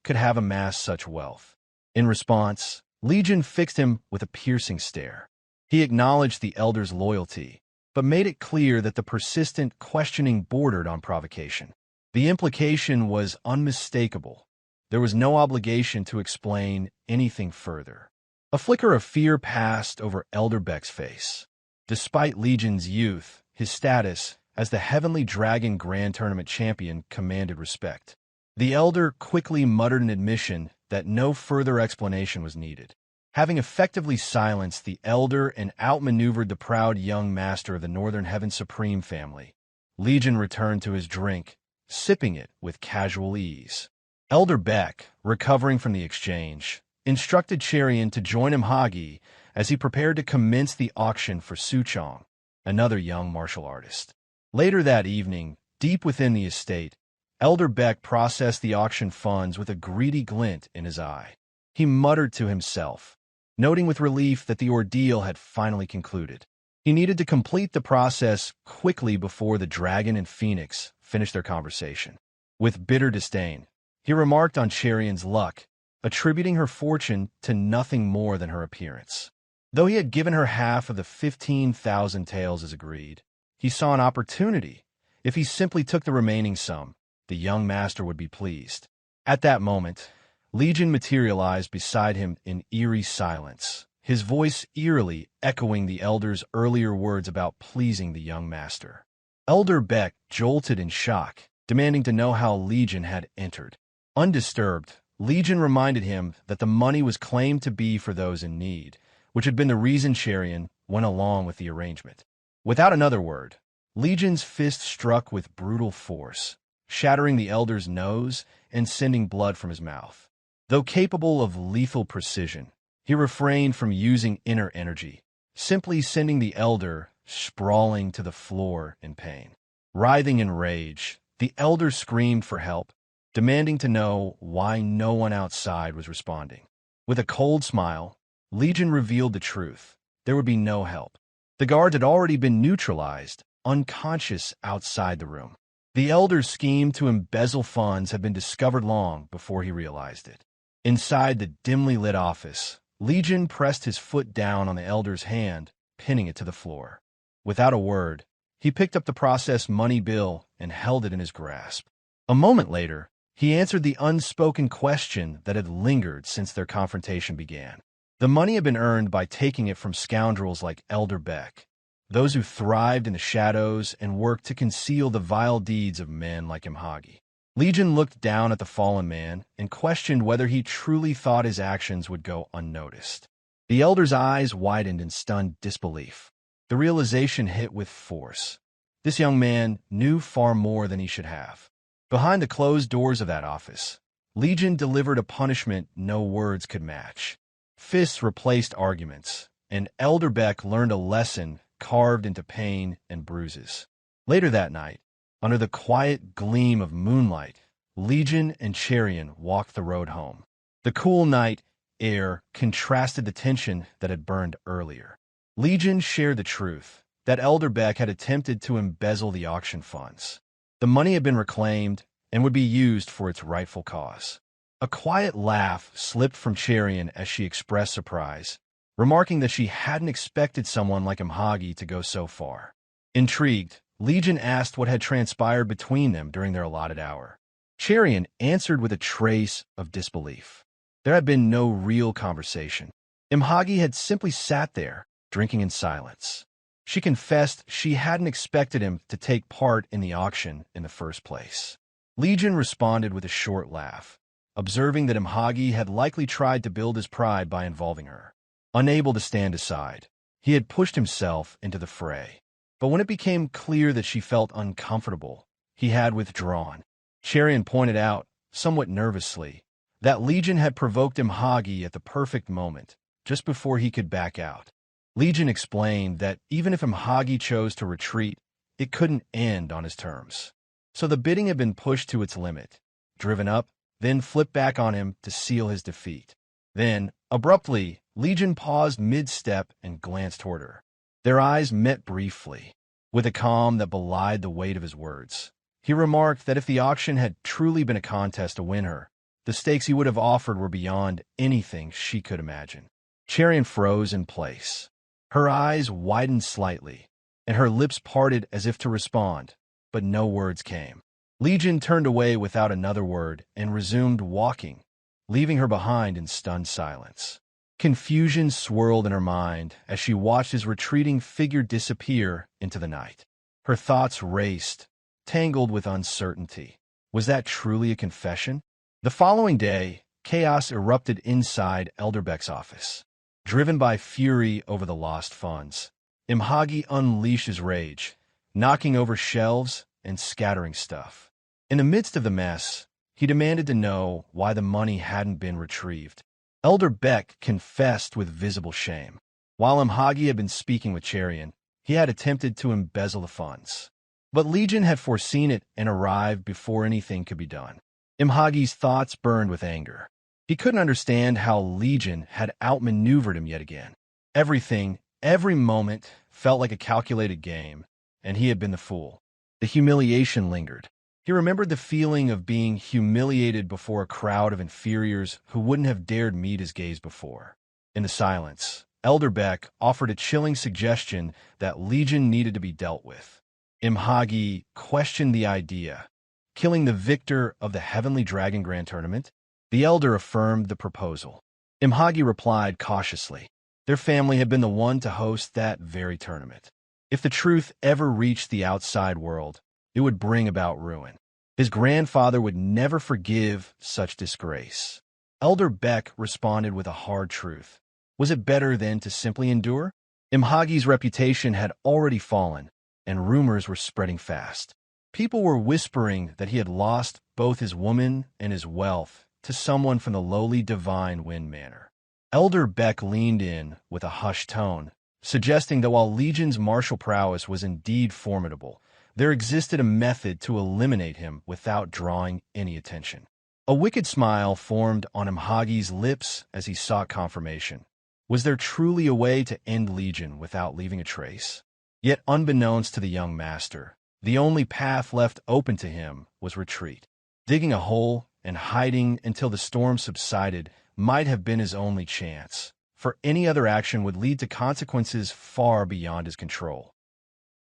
could have amassed such wealth. In response, Legion fixed him with a piercing stare. He acknowledged the elder's loyalty, but made it clear that the persistent questioning bordered on provocation. The implication was unmistakable. There was no obligation to explain anything further. A flicker of fear passed over Elder Beck's face. Despite Legion's youth, his status as the Heavenly Dragon Grand Tournament champion commanded respect. The elder quickly muttered an admission that no further explanation was needed. Having effectively silenced the elder and outmaneuvered the proud young master of the Northern Heaven Supreme family, Legion returned to his drink, sipping it with casual ease. Elder Beck, recovering from the exchange, instructed Cherian to join Imhagi as he prepared to commence the auction for Suchong, another young martial artist. Later that evening, deep within the estate, Elder Beck processed the auction funds with a greedy glint in his eye. He muttered to himself, noting with relief that the ordeal had finally concluded. He needed to complete the process quickly before the dragon and Phoenix finished their conversation. With bitter disdain, he remarked on Cherian's luck, attributing her fortune to nothing more than her appearance. Though he had given her half of the 15,000 taels as agreed, he saw an opportunity. If he simply took the remaining sum, the young master would be pleased. At that moment, Legion materialized beside him in eerie silence, his voice eerily echoing the elder's earlier words about pleasing the young master. Elder Beck jolted in shock, demanding to know how Legion had entered. Undisturbed, Legion reminded him that the money was claimed to be for those in need, which had been the reason Cherian went along with the arrangement. Without another word, Legion's fist struck with brutal force, shattering the elder's nose and sending blood from his mouth. Though capable of lethal precision, he refrained from using inner energy, simply sending the elder sprawling to the floor in pain. Writhing in rage, the elder screamed for help, demanding to know why no one outside was responding. With a cold smile, Legion revealed the truth. There would be no help. The guards had already been neutralized, unconscious outside the room. The elder's scheme to embezzle funds had been discovered long before he realized it. Inside the dimly lit office, Legion pressed his foot down on the elder's hand, pinning it to the floor. Without a word, he picked up the processed money bill and held it in his grasp. A moment later, he answered the unspoken question that had lingered since their confrontation began. The money had been earned by taking it from scoundrels like Elder Beck, those who thrived in the shadows and worked to conceal the vile deeds of men like Imhagi. Legion looked down at the fallen man and questioned whether he truly thought his actions would go unnoticed. The elder's eyes widened in stunned disbelief. The realization hit with force. This young man knew far more than he should have. Behind the closed doors of that office, Legion delivered a punishment no words could match. Fists replaced arguments, and Elder Beck learned a lesson carved into pain and bruises. Later that night, under the quiet gleam of moonlight, Legion and Cherian walked the road home. The cool night air contrasted the tension that had burned earlier. Legion shared the truth that Elder Beck had attempted to embezzle the auction funds. The money had been reclaimed and would be used for its rightful cause. A quiet laugh slipped from Cherian as she expressed surprise, remarking that she hadn't expected someone like Imhagi to go so far. Intrigued, Legion asked what had transpired between them during their allotted hour. Cherian answered with a trace of disbelief. There had been no real conversation. Imhagi had simply sat there, drinking in silence. She confessed she hadn't expected him to take part in the auction in the first place. Legion responded with a short laugh, observing that Imhagi had likely tried to build his pride by involving her. Unable to stand aside, he had pushed himself into the fray. But when it became clear that she felt uncomfortable, he had withdrawn. Cherian pointed out, somewhat nervously, that Legion had provoked Imhagi at the perfect moment, just before he could back out. Legion explained that even if Imhagi chose to retreat, it couldn't end on his terms. So the bidding had been pushed to its limit, driven up, then flipped back on him to seal his defeat. Then, abruptly, Legion paused mid-step and glanced toward her. Their eyes met briefly. With a calm that belied the weight of his words, he remarked that if the auction had truly been a contest to win her, the stakes he would have offered were beyond anything she could imagine. Cherian froze in place. Her eyes widened slightly, and her lips parted as if to respond, but no words came. Legion turned away without another word and resumed walking, leaving her behind in stunned silence. Confusion swirled in her mind as she watched his retreating figure disappear into the night. Her thoughts raced, tangled with uncertainty. Was that truly a confession? The following day, chaos erupted inside Elderbeck's office. Driven by fury over the lost funds, Imhagi unleashed his rage, knocking over shelves and scattering stuff. In the midst of the mess, he demanded to know why the money hadn't been retrieved. Elder Beck confessed with visible shame. While Imhagi had been speaking with Cherian, he had attempted to embezzle the funds. But Legion had foreseen it and arrived before anything could be done. Imhagi's thoughts burned with anger. He couldn't understand how Legion had outmaneuvered him yet again. Everything, every moment, felt like a calculated game, and he had been the fool. The humiliation lingered. He remembered the feeling of being humiliated before a crowd of inferiors who wouldn't have dared meet his gaze before. In the silence, Elder Beck offered a chilling suggestion that Legion needed to be dealt with. Imhagi questioned the idea. Killing the victor of the Heavenly Dragon Grand Tournament? The elder affirmed the proposal. Imhagi replied cautiously. Their family had been the one to host that very tournament. If the truth ever reached the outside world, it would bring about ruin. His grandfather would never forgive such disgrace. Elder Beck responded with a hard truth. Was it better then to simply endure? Imhagi's reputation had already fallen, and rumors were spreading fast. People were whispering that he had lost both his woman and his wealth to someone from the lowly Divine Wind Manor. Elder Beck leaned in with a hushed tone, suggesting that while Legion's martial prowess was indeed formidable, there existed a method to eliminate him without drawing any attention. A wicked smile formed on Imhagi's lips as he sought confirmation. Was there truly a way to end Legion without leaving a trace? Yet unbeknownst to the young master, the only path left open to him was retreat. Digging a hole and hiding until the storm subsided might have been his only chance, for any other action would lead to consequences far beyond his control.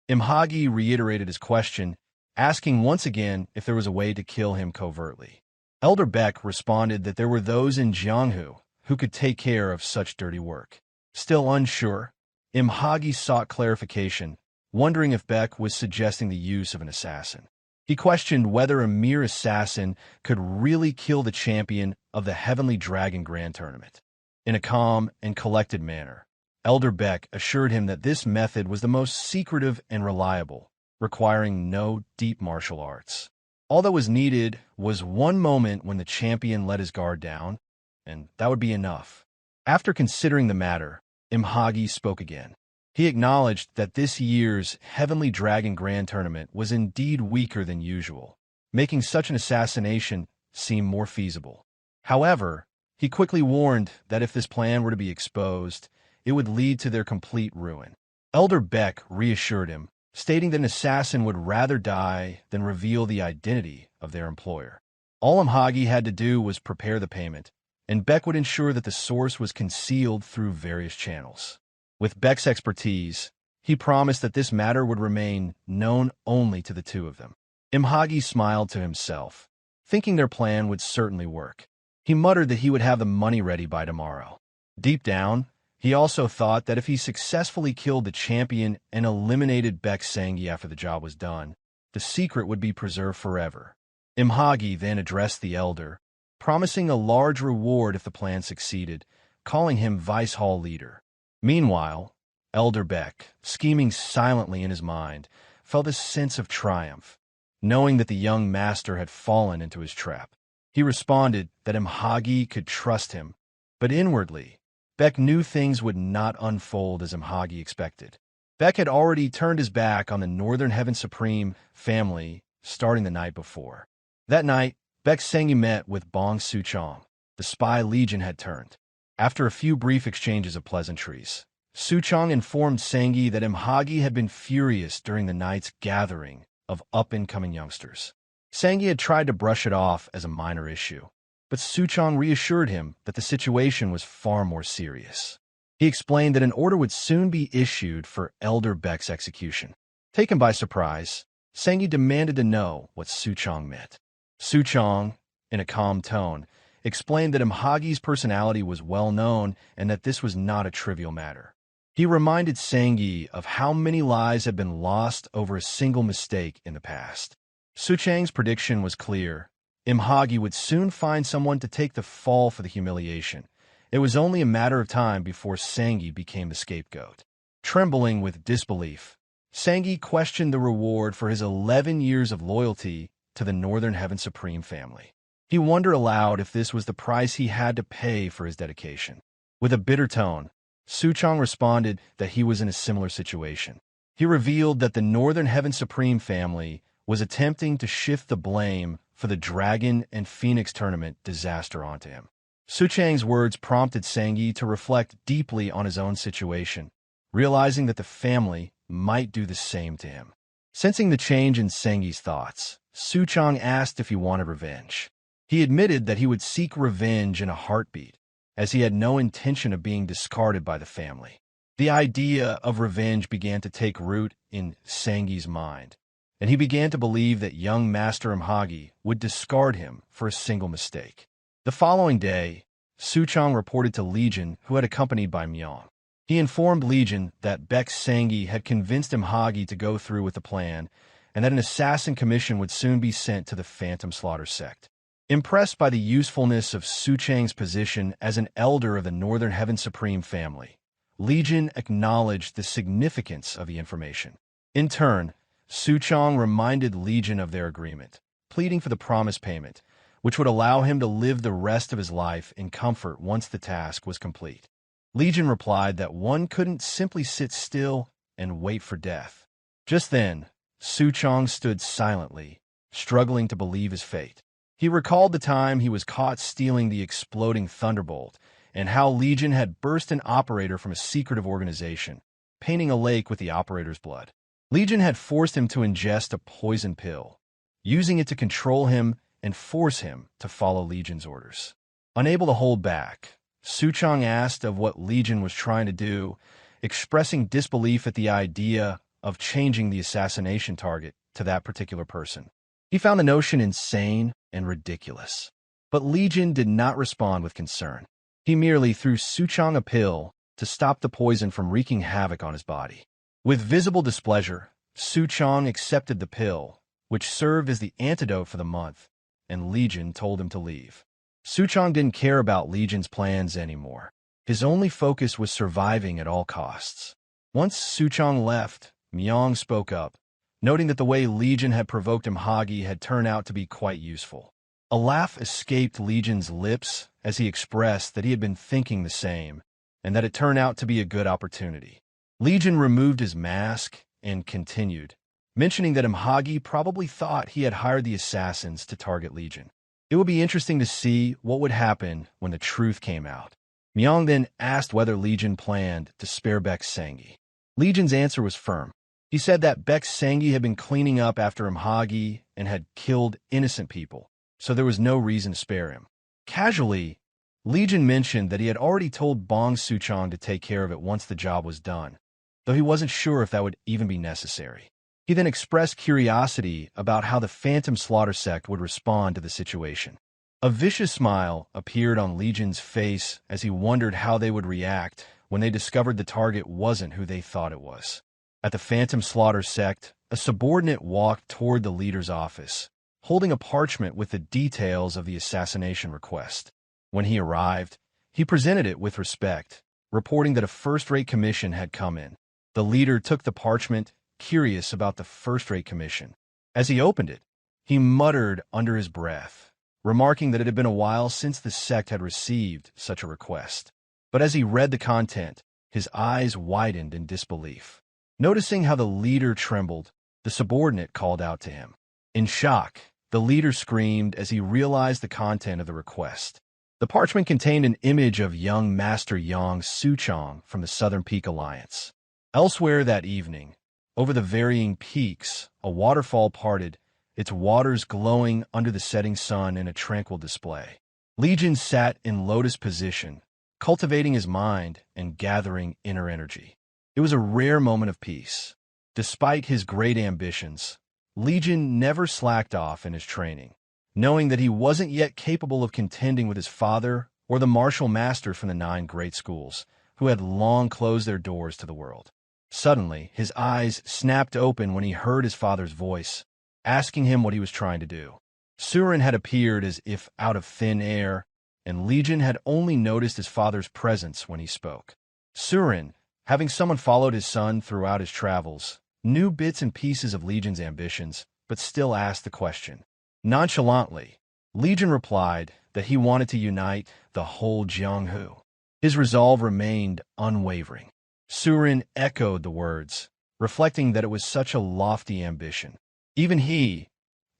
Imhagi reiterated his question, asking once again if there was a way to kill him covertly. Elder Beck responded that there were those in Jianghu who could take care of such dirty work. Still unsure, Imhagi sought clarification, wondering if Beck was suggesting the use of an assassin. He questioned whether a mere assassin could really kill the champion of the Heavenly Dragon Grand Tournament. In a calm and collected manner, Elder Beck assured him that this method was the most secretive and reliable, requiring no deep martial arts. All that was needed was one moment when the champion let his guard down, and that would be enough. After considering the matter, Imhagi spoke again. He acknowledged that this year's Heavenly Dragon Grand Tournament was indeed weaker than usual, making such an assassination seem more feasible. However, he quickly warned that if this plan were to be exposed, it would lead to their complete ruin. Elder Beck reassured him, stating that an assassin would rather die than reveal the identity of their employer. All Imhagi had to do was prepare the payment, and Beck would ensure that the source was concealed through various channels. With Beck's expertise, he promised that this matter would remain known only to the two of them. Imhagi smiled to himself, thinking their plan would certainly work. He muttered that he would have the money ready by tomorrow. Deep down, he also thought that if he successfully killed the champion and eliminated Baek Sangi after the job was done, the secret would be preserved forever. Imhagi then addressed the elder, promising a large reward if the plan succeeded, calling him Vice Hall leader. Meanwhile, Elder Baek, scheming silently in his mind, felt a sense of triumph, knowing that the young master had fallen into his trap. He responded that Imhagi could trust him, but inwardly, Baek knew things would not unfold as Imhagi expected. Baek had already turned his back on the Northern Heaven Supreme family starting the night before. That night, Baek Sangi met with Bong Suchong. The spy legion had turned. After a few brief exchanges of pleasantries, Suchong informed Sangi that Imhagi had been furious during the night's gathering of up-and-coming youngsters. Sangi had tried to brush it off as a minor issue, but Suchong reassured him that the situation was far more serious. He explained that an order would soon be issued for Elder Baek's execution. Taken by surprise, Sangi demanded to know what Suchong meant. Suchong, in a calm tone, explained that Imhagi's personality was well known and that this was not a trivial matter. He reminded Sangi of how many lives had been lost over a single mistake in the past. Suchong's prediction was clear. Imhagi would soon find someone to take the fall for the humiliation. It was only a matter of time before Sangi became the scapegoat. Trembling with disbelief, Sangi questioned the reward for his 11 years of loyalty to the Northern Heaven Supreme family. He wondered aloud if this was the price he had to pay for his dedication. With a bitter tone, Suchong responded that he was in a similar situation. He revealed that the Northern Heaven Supreme family was attempting to shift the blame for the Dragon and Phoenix tournament disaster onto him. Suchong's words prompted Sangi to reflect deeply on his own situation, realizing that the family might do the same to him. Sensing the change in Sangi's thoughts, Suchong asked if he wanted revenge. He admitted that he would seek revenge in a heartbeat, as he had no intention of being discarded by the family. The idea of revenge began to take root in Sangi's mind, and he began to believe that young Master Imhagi would discard him for a single mistake. The following day, Suchong reported to Legion, who had accompanied by Myong. He informed Legion that Baek Sangi had convinced Imhagi to go through with the plan, and that an assassin commission would soon be sent to the Phantom Slaughter sect. Impressed by the usefulness of Suchong's position as an elder of the Northern Heaven Supreme family, Legion acknowledged the significance of the information. In turn, Suchong reminded Legion of their agreement, pleading for the promised payment, which would allow him to live the rest of his life in comfort once the task was complete. Legion replied that one couldn't simply sit still and wait for death. Just then, Suchong stood silently, struggling to believe his fate. He recalled the time he was caught stealing the exploding Thunderbolt, and how Legion had burst an operator from a secretive organization, painting a lake with the operator's blood. Legion had forced him to ingest a poison pill, using it to control him and force him to follow Legion's orders. Unable to hold back, Suchong asked of what Legion was trying to do, expressing disbelief at the idea of changing the assassination target to that particular person. He found the notion insane and ridiculous. But Legion did not respond with concern. He merely threw Suchong a pill to stop the poison from wreaking havoc on his body. With visible displeasure, Suchong accepted the pill, which served as the antidote for the month, and Legion told him to leave. Suchong didn't care about Legion's plans anymore. His only focus was surviving at all costs. Once Suchong left, Myong spoke up, noting that the way Legion had provoked Imhagi had turned out to be quite useful. A laugh escaped Legion's lips as he expressed that he had been thinking the same, and that it turned out to be a good opportunity. Legion removed his mask and continued, mentioning that Imhagi probably thought he had hired the assassins to target Legion. It would be interesting to see what would happen when the truth came out. Myong then asked whether Legion planned to spare Baek Sangi. Legion's answer was firm. He said that Baek Sangi had been cleaning up after Imhagi and had killed innocent people, so there was no reason to spare him. Casually, Legion mentioned that he had already told Bong Suchong to take care of it once the job was done, though he wasn't sure if that would even be necessary. He then expressed curiosity about how the Phantom Slaughter sect would respond to the situation. A vicious smile appeared on Legion's face as he wondered how they would react when they discovered the target wasn't who they thought it was. At the Phantom Slaughter sect, a subordinate walked toward the leader's office, holding a parchment with the details of the assassination request. When he arrived, he presented it with respect, reporting that a first-rate commission had come in. The leader took the parchment, curious about the first-rate commission. As he opened it, he muttered under his breath, remarking that it had been a while since the sect had received such a request. But as he read the content, his eyes widened in disbelief. Noticing how the leader trembled, the subordinate called out to him. In shock, the leader screamed as he realized the content of the request. The parchment contained an image of young Master Yang Suchong from the Southern Peak Alliance. Elsewhere that evening, over the varying peaks, a waterfall parted, its waters glowing under the setting sun in a tranquil display. Legion sat in lotus position, cultivating his mind and gathering inner energy. It was a rare moment of peace. Despite his great ambitions, Legion never slacked off in his training, knowing that he wasn't yet capable of contending with his father or the martial master from the 9 great schools, who had long closed their doors to the world. Suddenly, his eyes snapped open when he heard his father's voice, asking him what he was trying to do. Soorin had appeared as if out of thin air, and Legion had only noticed his father's presence when he spoke. Soorin, having someone followed his son throughout his travels, knew bits and pieces of Legion's ambitions, but still asked the question. Nonchalantly, Legion replied that he wanted to unite the whole Jianghu. His resolve remained unwavering. Soorin echoed the words, reflecting that it was such a lofty ambition. Even he,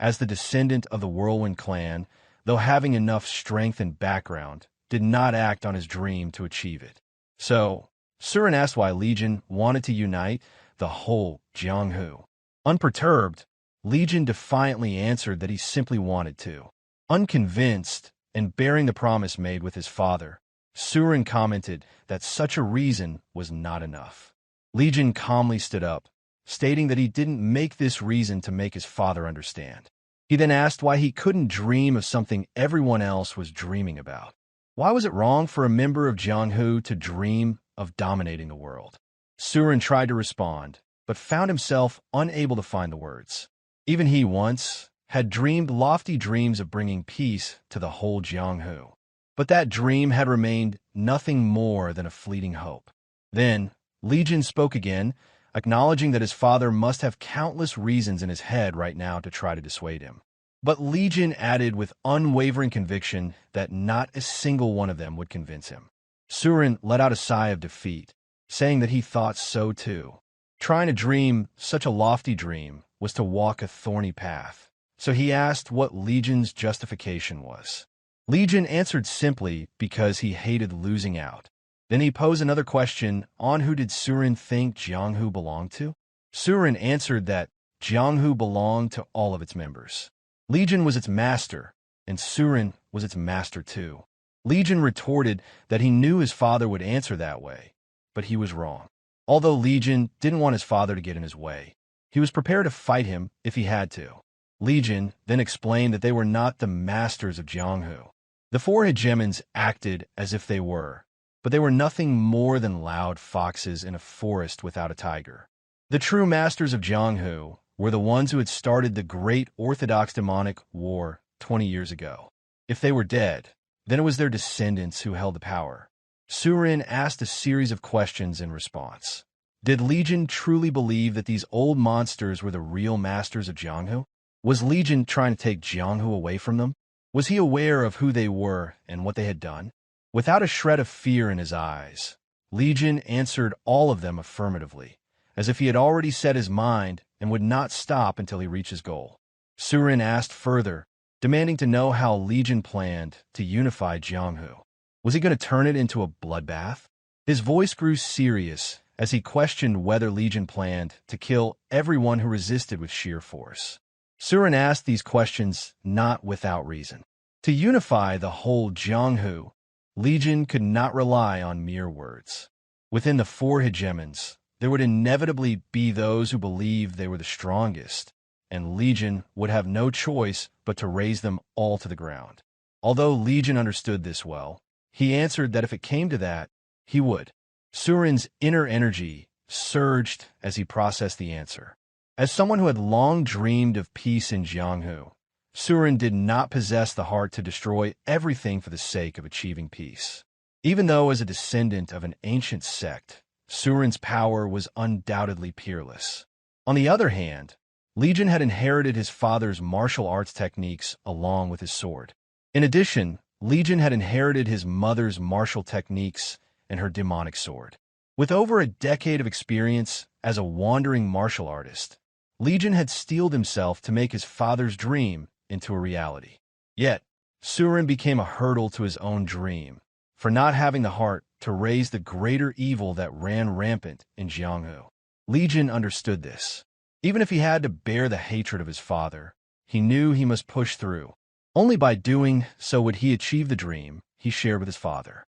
as the descendant of the Whirlwind clan, though having enough strength and background, did not act on his dream to achieve it. So, Soorin asked why Legion wanted to unite the whole Jianghu. Unperturbed, Legion defiantly answered that he simply wanted to. Unconvinced, and bearing the promise made with his father, Soorin commented that such a reason was not enough. Legion calmly stood up, stating that he didn't make this reason to make his father understand. He then asked why he couldn't dream of something everyone else was dreaming about. Why was it wrong for a member of Jianghu to dream of dominating the world? Soorin tried to respond, but found himself unable to find the words. Even he once had dreamed lofty dreams of bringing peace to the whole Jianghu. But that dream had remained nothing more than a fleeting hope. Then, Legion spoke again, acknowledging that his father must have countless reasons in his head right now to try to dissuade him. But Legion added with unwavering conviction that not a single one of them would convince him. Soorin let out a sigh of defeat, saying that he thought so too. Trying to dream such a lofty dream was to walk a thorny path, so he asked what Legion's justification was. Legion answered simply because he hated losing out. Then he posed another question on who did Soorin think Jianghu belonged to? Soorin answered that Jianghu belonged to all of its members. Legion was its master, and Soorin was its master too. Legion retorted that he knew his father would answer that way, but he was wrong. Although Legion didn't want his father to get in his way, he was prepared to fight him if he had to. Legion then explained that they were not the masters of Jianghu. The 4 hegemons acted as if they were, but they were nothing more than loud foxes in a forest without a tiger. The true masters of Jianghu were the ones who had started the great Orthodox demonic war 20 years ago. If they were dead, then it was their descendants who held the power. Soorin asked a series of questions in response. Did Legion truly believe that these old monsters were the real masters of Jianghu? Was Legion trying to take Jianghu away from them? Was he aware of who they were and what they had done? Without a shred of fear in his eyes, Legion answered all of them affirmatively, as if he had already set his mind and would not stop until he reached his goal. Soorin asked further, demanding to know how Legion planned to unify Jianghu. Was he going to turn it into a bloodbath? His voice grew serious as he questioned whether Legion planned to kill everyone who resisted with sheer force. Soorin asked these questions not without reason. To unify the whole Jianghu, Legion could not rely on mere words. Within the 4 hegemons, there would inevitably be those who believed they were the strongest, and Legion would have no choice but to raze them all to the ground. Although Legion understood this well, he answered that if it came to that, he would. Soorin's inner energy surged as he processed the answer. As someone who had long dreamed of peace in Jianghu, Soorin did not possess the heart to destroy everything for the sake of achieving peace. Even though as a descendant of an ancient sect, Soorin's power was undoubtedly peerless. On the other hand, Legion had inherited his father's martial arts techniques along with his sword. In addition, Legion had inherited his mother's martial techniques and her demonic sword. With over a decade of experience as a wandering martial artist, Legion had steeled himself to make his father's dream into a reality. Yet, Soorin became a hurdle to his own dream, for not having the heart to raise the greater evil that ran rampant in Jianghu. Legion understood this. Even if he had to bear the hatred of his father, he knew he must push through. Only by doing so would he achieve the dream he shared with his father.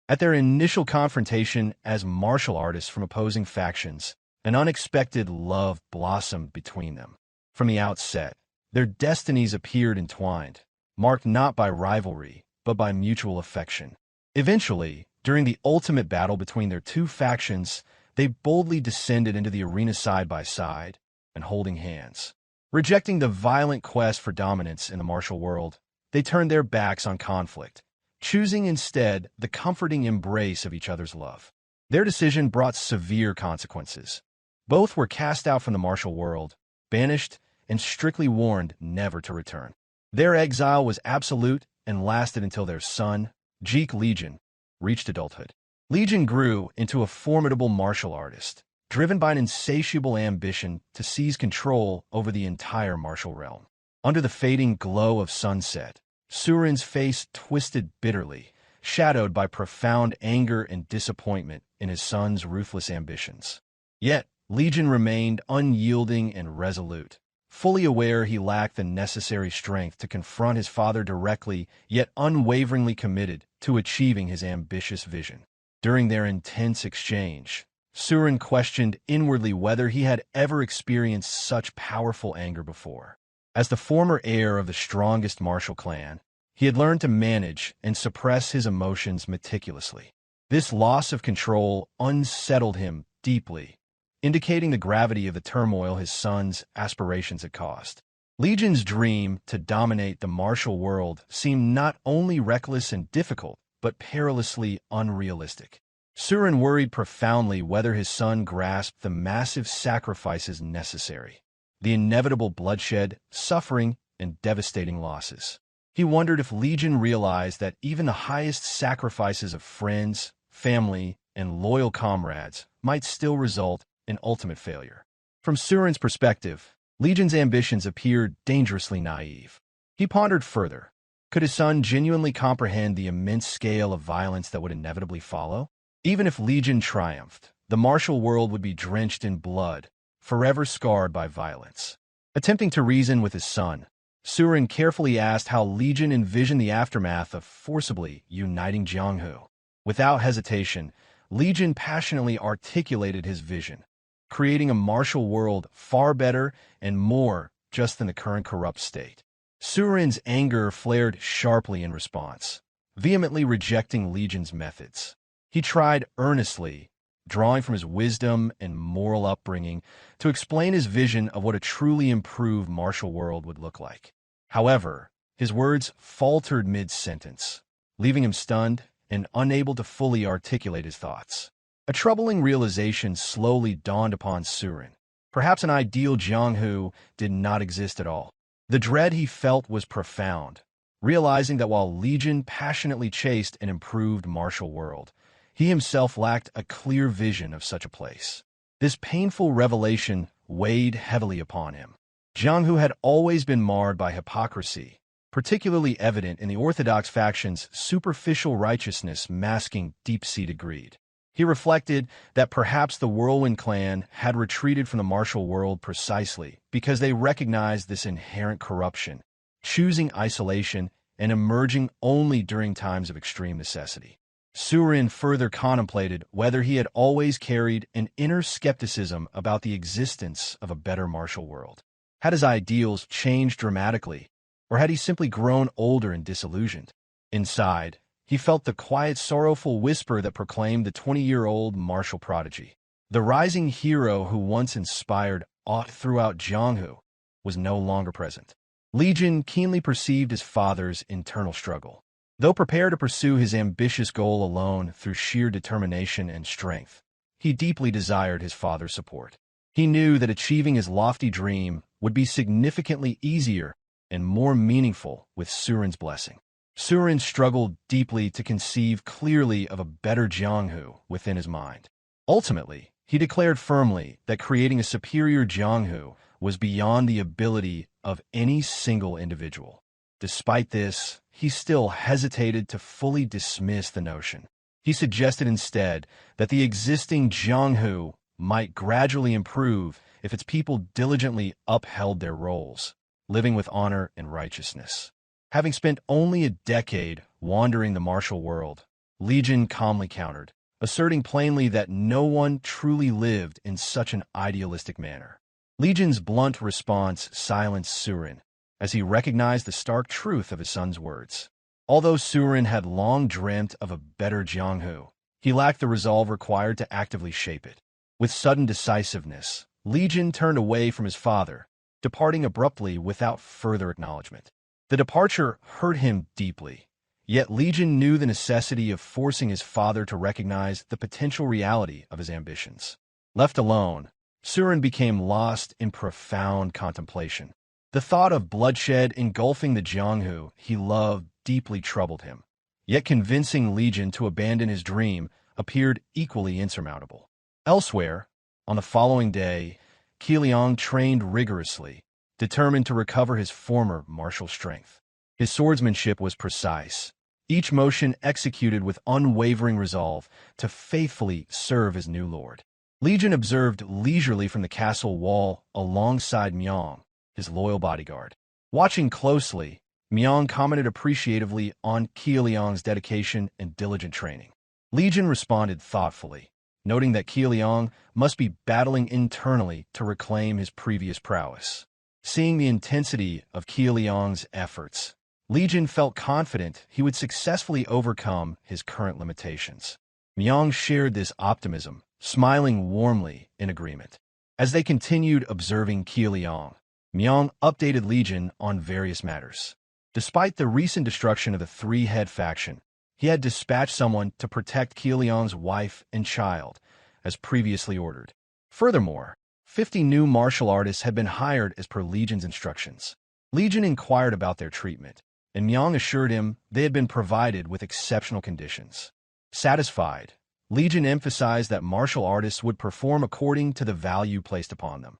At their initial confrontation as martial artists from opposing factions, an unexpected love blossomed between them. From the outset, their destinies appeared entwined, marked not by rivalry, but by mutual affection. Eventually, during the ultimate battle between their two factions, they boldly descended into the arena side by side and holding hands. Rejecting the violent quest for dominance in the martial world, they turned their backs on conflict, choosing instead the comforting embrace of each other's love. Their decision brought severe consequences. Both were cast out from the martial world, banished, and strictly warned never to return. Their exile was absolute and lasted until their son, Jeok Legion, reached adulthood. Legion grew into a formidable martial artist, driven by an insatiable ambition to seize control over the entire martial realm. Under the fading glow of sunset, Soorin's face twisted bitterly, shadowed by profound anger and disappointment in his son's ruthless ambitions. Yet, Legion remained unyielding and resolute, fully aware he lacked the necessary strength to confront his father directly, yet unwaveringly committed to achieving his ambitious vision. During their intense exchange, Soorin questioned inwardly whether he had ever experienced such powerful anger before. As the former heir of the strongest martial clan, he had learned to manage and suppress his emotions meticulously. This loss of control unsettled him deeply, indicating the gravity of the turmoil his son's aspirations had caused. Legion's dream to dominate the martial world seemed not only reckless and difficult, but perilously unrealistic. Soorin worried profoundly whether his son grasped the massive sacrifices necessary, the inevitable bloodshed, suffering, and devastating losses. He wondered if Legion realized that even the highest sacrifices of friends, family, and loyal comrades might still result in ultimate failure. From Soorin's perspective, Legion's ambitions appeared dangerously naive. He pondered further. Could his son genuinely comprehend the immense scale of violence that would inevitably follow? Even if Legion triumphed, the martial world would be drenched in blood, forever scarred by violence. Attempting to reason with his son, Soorin carefully asked how Legion envisioned the aftermath of forcibly uniting Jianghu. Without hesitation, Legion passionately articulated his vision, creating a martial world far better and more just than the current corrupt state. Soorin's anger flared sharply in response, vehemently rejecting Legion's methods. He tried earnestly, drawing from his wisdom and moral upbringing, to explain his vision of what a truly improved martial world would look like. However, his words faltered mid-sentence, leaving him stunned and unable to fully articulate his thoughts. A troubling realization slowly dawned upon Soorin. Perhaps an ideal Jianghu did not exist at all. The dread he felt was profound, realizing that while Legion passionately chased an improved martial world, he himself lacked a clear vision of such a place. This painful revelation weighed heavily upon him. Jianghu had always been marred by hypocrisy, particularly evident in the Orthodox faction's superficial righteousness masking deep-seated greed. He reflected that perhaps the Whirlwind clan had retreated from the martial world precisely because they recognized this inherent corruption, choosing isolation and emerging only during times of extreme necessity. Soorin further contemplated whether he had always carried an inner skepticism about the existence of a better martial world. Had his ideals changed dramatically, or had he simply grown older and disillusioned? Inside, he felt the quiet, sorrowful whisper that proclaimed the 20-year-old martial prodigy. The rising hero who once inspired awe throughout Jianghu was no longer present. Legion keenly perceived his father's internal struggle. Though prepared to pursue his ambitious goal alone through sheer determination and strength, he deeply desired his father's support. He knew that achieving his lofty dream would be significantly easier and more meaningful with Soorin's blessing. Soorin struggled deeply to conceive clearly of a better Jianghu within his mind. Ultimately, he declared firmly that creating a superior Jianghu was beyond the ability of any single individual. Despite this, he still hesitated to fully dismiss the notion. He suggested instead that the existing Jianghu might gradually improve if its people diligently upheld their roles, living with honor and righteousness. Having spent only a decade wandering the martial world, Legion calmly countered, asserting plainly that no one truly lived in such an idealistic manner. Legion's blunt response silenced Soorin, as he recognized the stark truth of his son's words. Although Soorin had long dreamt of a better Jianghu, he lacked the resolve required to actively shape it. With sudden decisiveness, Legion turned away from his father, departing abruptly without further acknowledgement. The departure hurt him deeply, yet Legion knew the necessity of forcing his father to recognize the potential reality of his ambitions. Left alone, Soorin became lost in profound contemplation. The thought of bloodshed engulfing the Jianghu he loved deeply troubled him, yet convincing Legion to abandon his dream appeared equally insurmountable. Elsewhere, on the following day, Keiliang trained rigorously, determined to recover his former martial strength. His swordsmanship was precise, each motion executed with unwavering resolve to faithfully serve his new lord. Legion observed leisurely from the castle wall alongside Myong, his loyal bodyguard. Watching closely, Myong commented appreciatively on Keiliang's dedication and diligent training. Legion responded thoughtfully, noting that Keiliang must be battling internally to reclaim his previous prowess. Seeing the intensity of Keiliang's efforts, Legion felt confident he would successfully overcome his current limitations. Myong shared this optimism, smiling warmly in agreement. As they continued observing Keiliang, Myong updated Legion on various matters. Despite the recent destruction of the three-head faction, he had dispatched someone to protect Keiliang's wife and child, as previously ordered. Furthermore, 50 new martial artists had been hired as per Legion's instructions. Legion inquired about their treatment, and Myong assured him they had been provided with exceptional conditions. Satisfied, Legion emphasized that martial artists would perform according to the value placed upon them.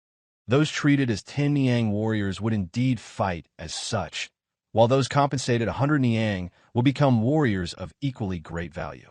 Those treated as 10 Niang warriors would indeed fight as such, while those compensated 100 Niang will become warriors of equally great value.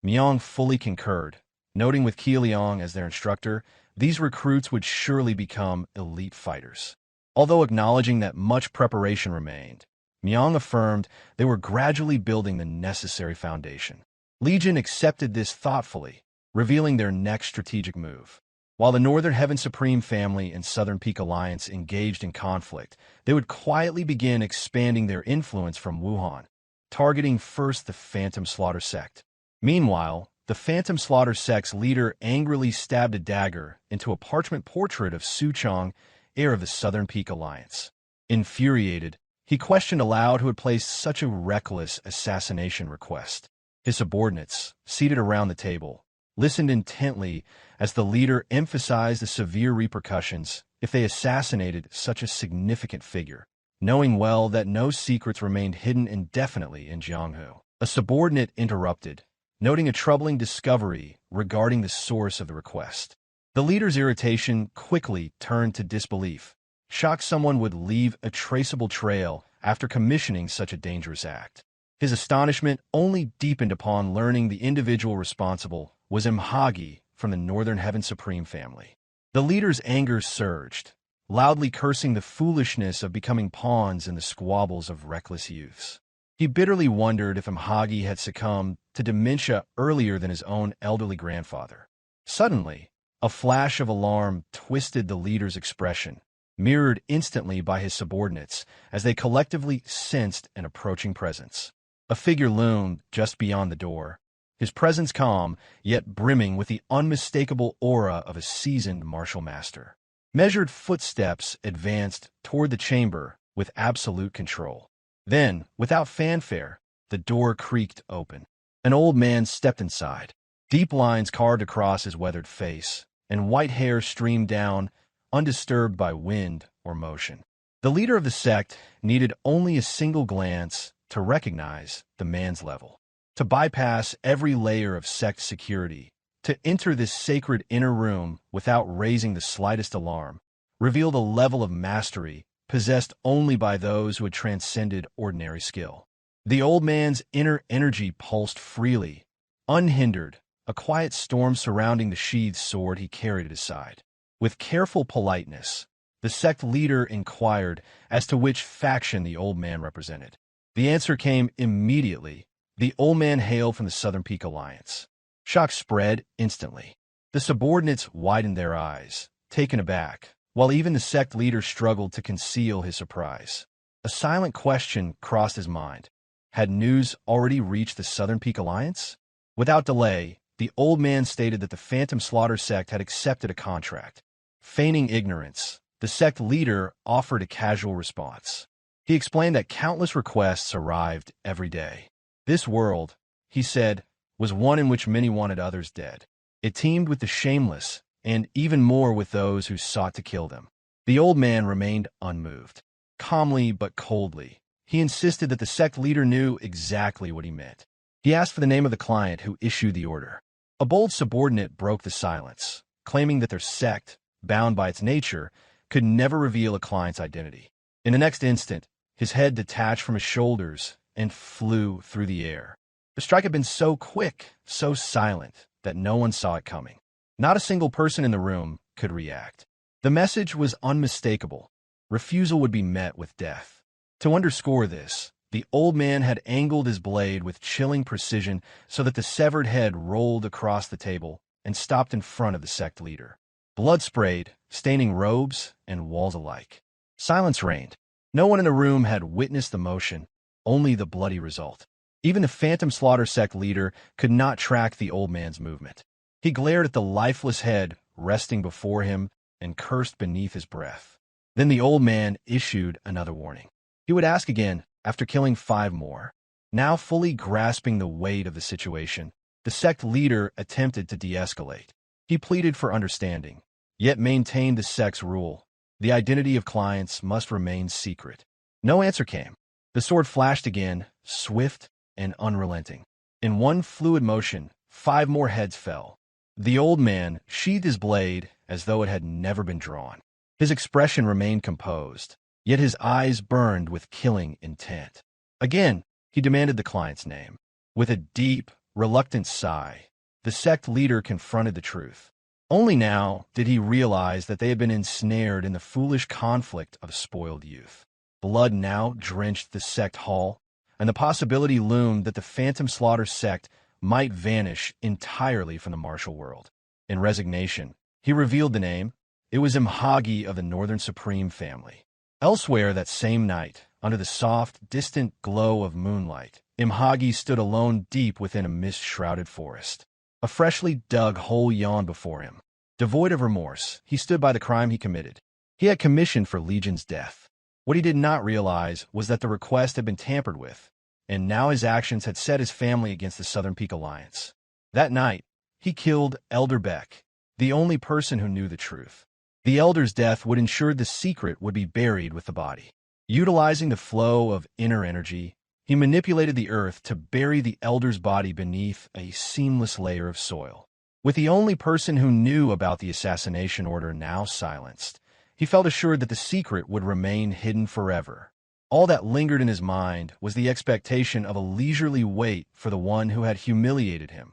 Myong fully concurred, noting with Keiliang as their instructor, these recruits would surely become elite fighters. Although acknowledging that much preparation remained, Myong affirmed they were gradually building the necessary foundation. Legion accepted this thoughtfully, revealing their next strategic move. While the Northern Heaven Supreme family and Southern Peak Alliance engaged in conflict, they would quietly begin expanding their influence from Wuhan, targeting first the Phantom Slaughter Sect. Meanwhile, the Phantom Slaughter Sect's leader angrily stabbed a dagger into a parchment portrait of Suchong, heir of the Southern Peak Alliance. Infuriated, he questioned aloud who had placed such a reckless assassination request. His subordinates, seated around the table, listened intently as the leader emphasized the severe repercussions if they assassinated such a significant figure, knowing well that no secrets remained hidden indefinitely in Jianghu. A subordinate interrupted, noting a troubling discovery regarding the source of the request. The leader's irritation quickly turned to disbelief, shocked someone would leave a traceable trail after commissioning such a dangerous act. His astonishment only deepened upon learning the individual responsible was Imhagi from the Northern Heaven Supreme family. The leader's anger surged, loudly cursing the foolishness of becoming pawns in the squabbles of reckless youths. He bitterly wondered if Imhagi had succumbed to dementia earlier than his own elderly grandfather. Suddenly, a flash of alarm twisted the leader's expression, mirrored instantly by his subordinates as they collectively sensed an approaching presence. A figure loomed just beyond the door, his presence calm, yet brimming with the unmistakable aura of a seasoned martial master. Measured footsteps advanced toward the chamber with absolute control. Then, without fanfare, the door creaked open. An old man stepped inside, deep lines carved across his weathered face, and white hair streamed down, undisturbed by wind or motion. The leader of the sect needed only a single glance to recognize the man's level, to bypass every layer of sect security, to enter this sacred inner room without raising the slightest alarm, revealed a level of mastery possessed only by those who had transcended ordinary skill. The old man's inner energy pulsed freely, unhindered, a quiet storm surrounding the sheathed sword he carried at his side. With careful politeness, the sect leader inquired as to which faction the old man represented. The answer came immediately. The old man hailed from the Southern Peak Alliance. Shock spread instantly. The subordinates widened their eyes, taken aback, while even the sect leader struggled to conceal his surprise. A silent question crossed his mind. Had news already reached the Southern Peak Alliance? Without delay, the old man stated that the Phantom Slaughter sect had accepted a contract. Feigning ignorance, the sect leader offered a casual response. He explained that countless requests arrived every day. This world, he said, was one in which many wanted others dead. It teemed with the shameless, and even more with those who sought to kill them. The old man remained unmoved. Calmly but coldly, he insisted that the sect leader knew exactly what he meant. He asked for the name of the client who issued the order. A bold subordinate broke the silence, claiming that their sect, bound by its nature, could never reveal a client's identity. In the next instant, his head detached from his shoulders and flew through the air. The strike had been so quick, so silent, that no one saw it coming. Not a single person in the room could react. The message was unmistakable. Refusal would be met with death. To underscore this, the old man had angled his blade with chilling precision so that the severed head rolled across the table and stopped in front of the sect leader. Blood sprayed, staining robes and walls alike. Silence reigned. No one in the room had witnessed the motion, only the bloody result. Even the Phantom Slaughter sect leader could not track the old man's movement. He glared at the lifeless head resting before him and cursed beneath his breath. Then the old man issued another warning. He would ask again after killing 5 more. Now fully grasping the weight of the situation, the sect leader attempted to de-escalate. He pleaded for understanding, yet maintained the sect's rule. The identity of clients must remain secret. No answer came. The sword flashed again, swift and unrelenting. In one fluid motion, 5 more heads fell. The old man sheathed his blade as though it had never been drawn. His expression remained composed, yet his eyes burned with killing intent. Again, he demanded the client's name. With a deep, reluctant sigh, the sect leader confronted the truth. Only now did he realize that they had been ensnared in the foolish conflict of spoiled youth. Blood now drenched the sect hall, and the possibility loomed that the Phantom Slaughter sect might vanish entirely from the martial world. In resignation, he revealed the name. It was Imhagi of the Northern Supreme family. Elsewhere that same night, under the soft, distant glow of moonlight, Imhagi stood alone deep within a mist-shrouded forest. A freshly dug hole yawned before him. Devoid of remorse, he stood by the crime he committed. He had commissioned for Legion's death. What he did not realize was that the request had been tampered with, and now his actions had set his family against the Southern Peak Alliance. That night, he killed Elder Beck, the only person who knew the truth. The Elder's death would ensure the secret would be buried with the body. Utilizing the flow of inner energy, he manipulated the earth to bury the Elder's body beneath a seamless layer of soil. With the only person who knew about the assassination order now silenced, he felt assured that the secret would remain hidden forever. All that lingered in his mind was the expectation of a leisurely wait for the one who had humiliated him,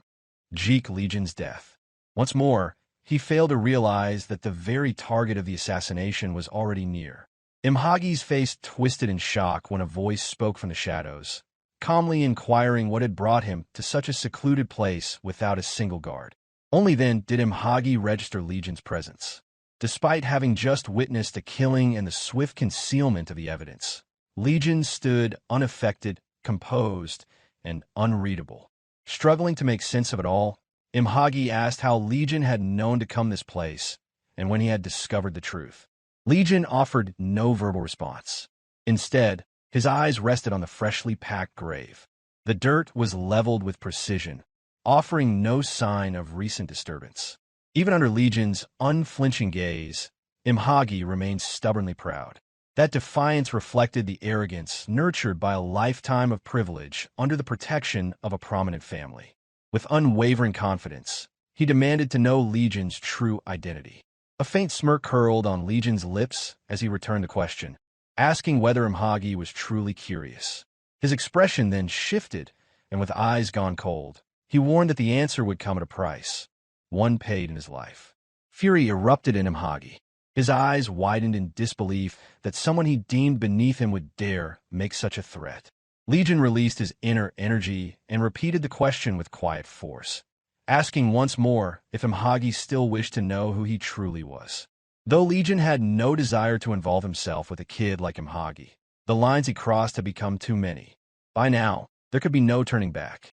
Jeok Legion's death. Once more, he failed to realize that the very target of the assassination was already near. Imhagi's face twisted in shock when a voice spoke from the shadows. calmly inquiring what had brought him to such a secluded place without a single guard. Only then did Imhagi register Legion's presence. Despite having just witnessed the killing and the swift concealment of the evidence, Legion stood unaffected, composed, and unreadable. Struggling to make sense of it all, Imhagi asked how Legion had known to come this place and when he had discovered the truth. Legion offered no verbal response. Instead, his eyes rested on the freshly packed grave. The dirt was leveled with precision, offering no sign of recent disturbance. Even under Legion's unflinching gaze, Imhagi remained stubbornly proud. That defiance reflected the arrogance nurtured by a lifetime of privilege under the protection of a prominent family. With unwavering confidence, he demanded to know Legion's true identity. A faint smirk curled on Legion's lips as he returned the question, asking whether Imhagi was truly curious. His expression then shifted, and with eyes gone cold, he warned that the answer would come at a price, one paid in his life. Fury erupted in Imhagi. His eyes widened in disbelief that someone he deemed beneath him would dare make such a threat. Legion released his inner energy and repeated the question with quiet force, asking once more if Imhagi still wished to know who he truly was. Though Legion had no desire to involve himself with a kid like Imhagi, the lines he crossed had become too many. By now, there could be no turning back.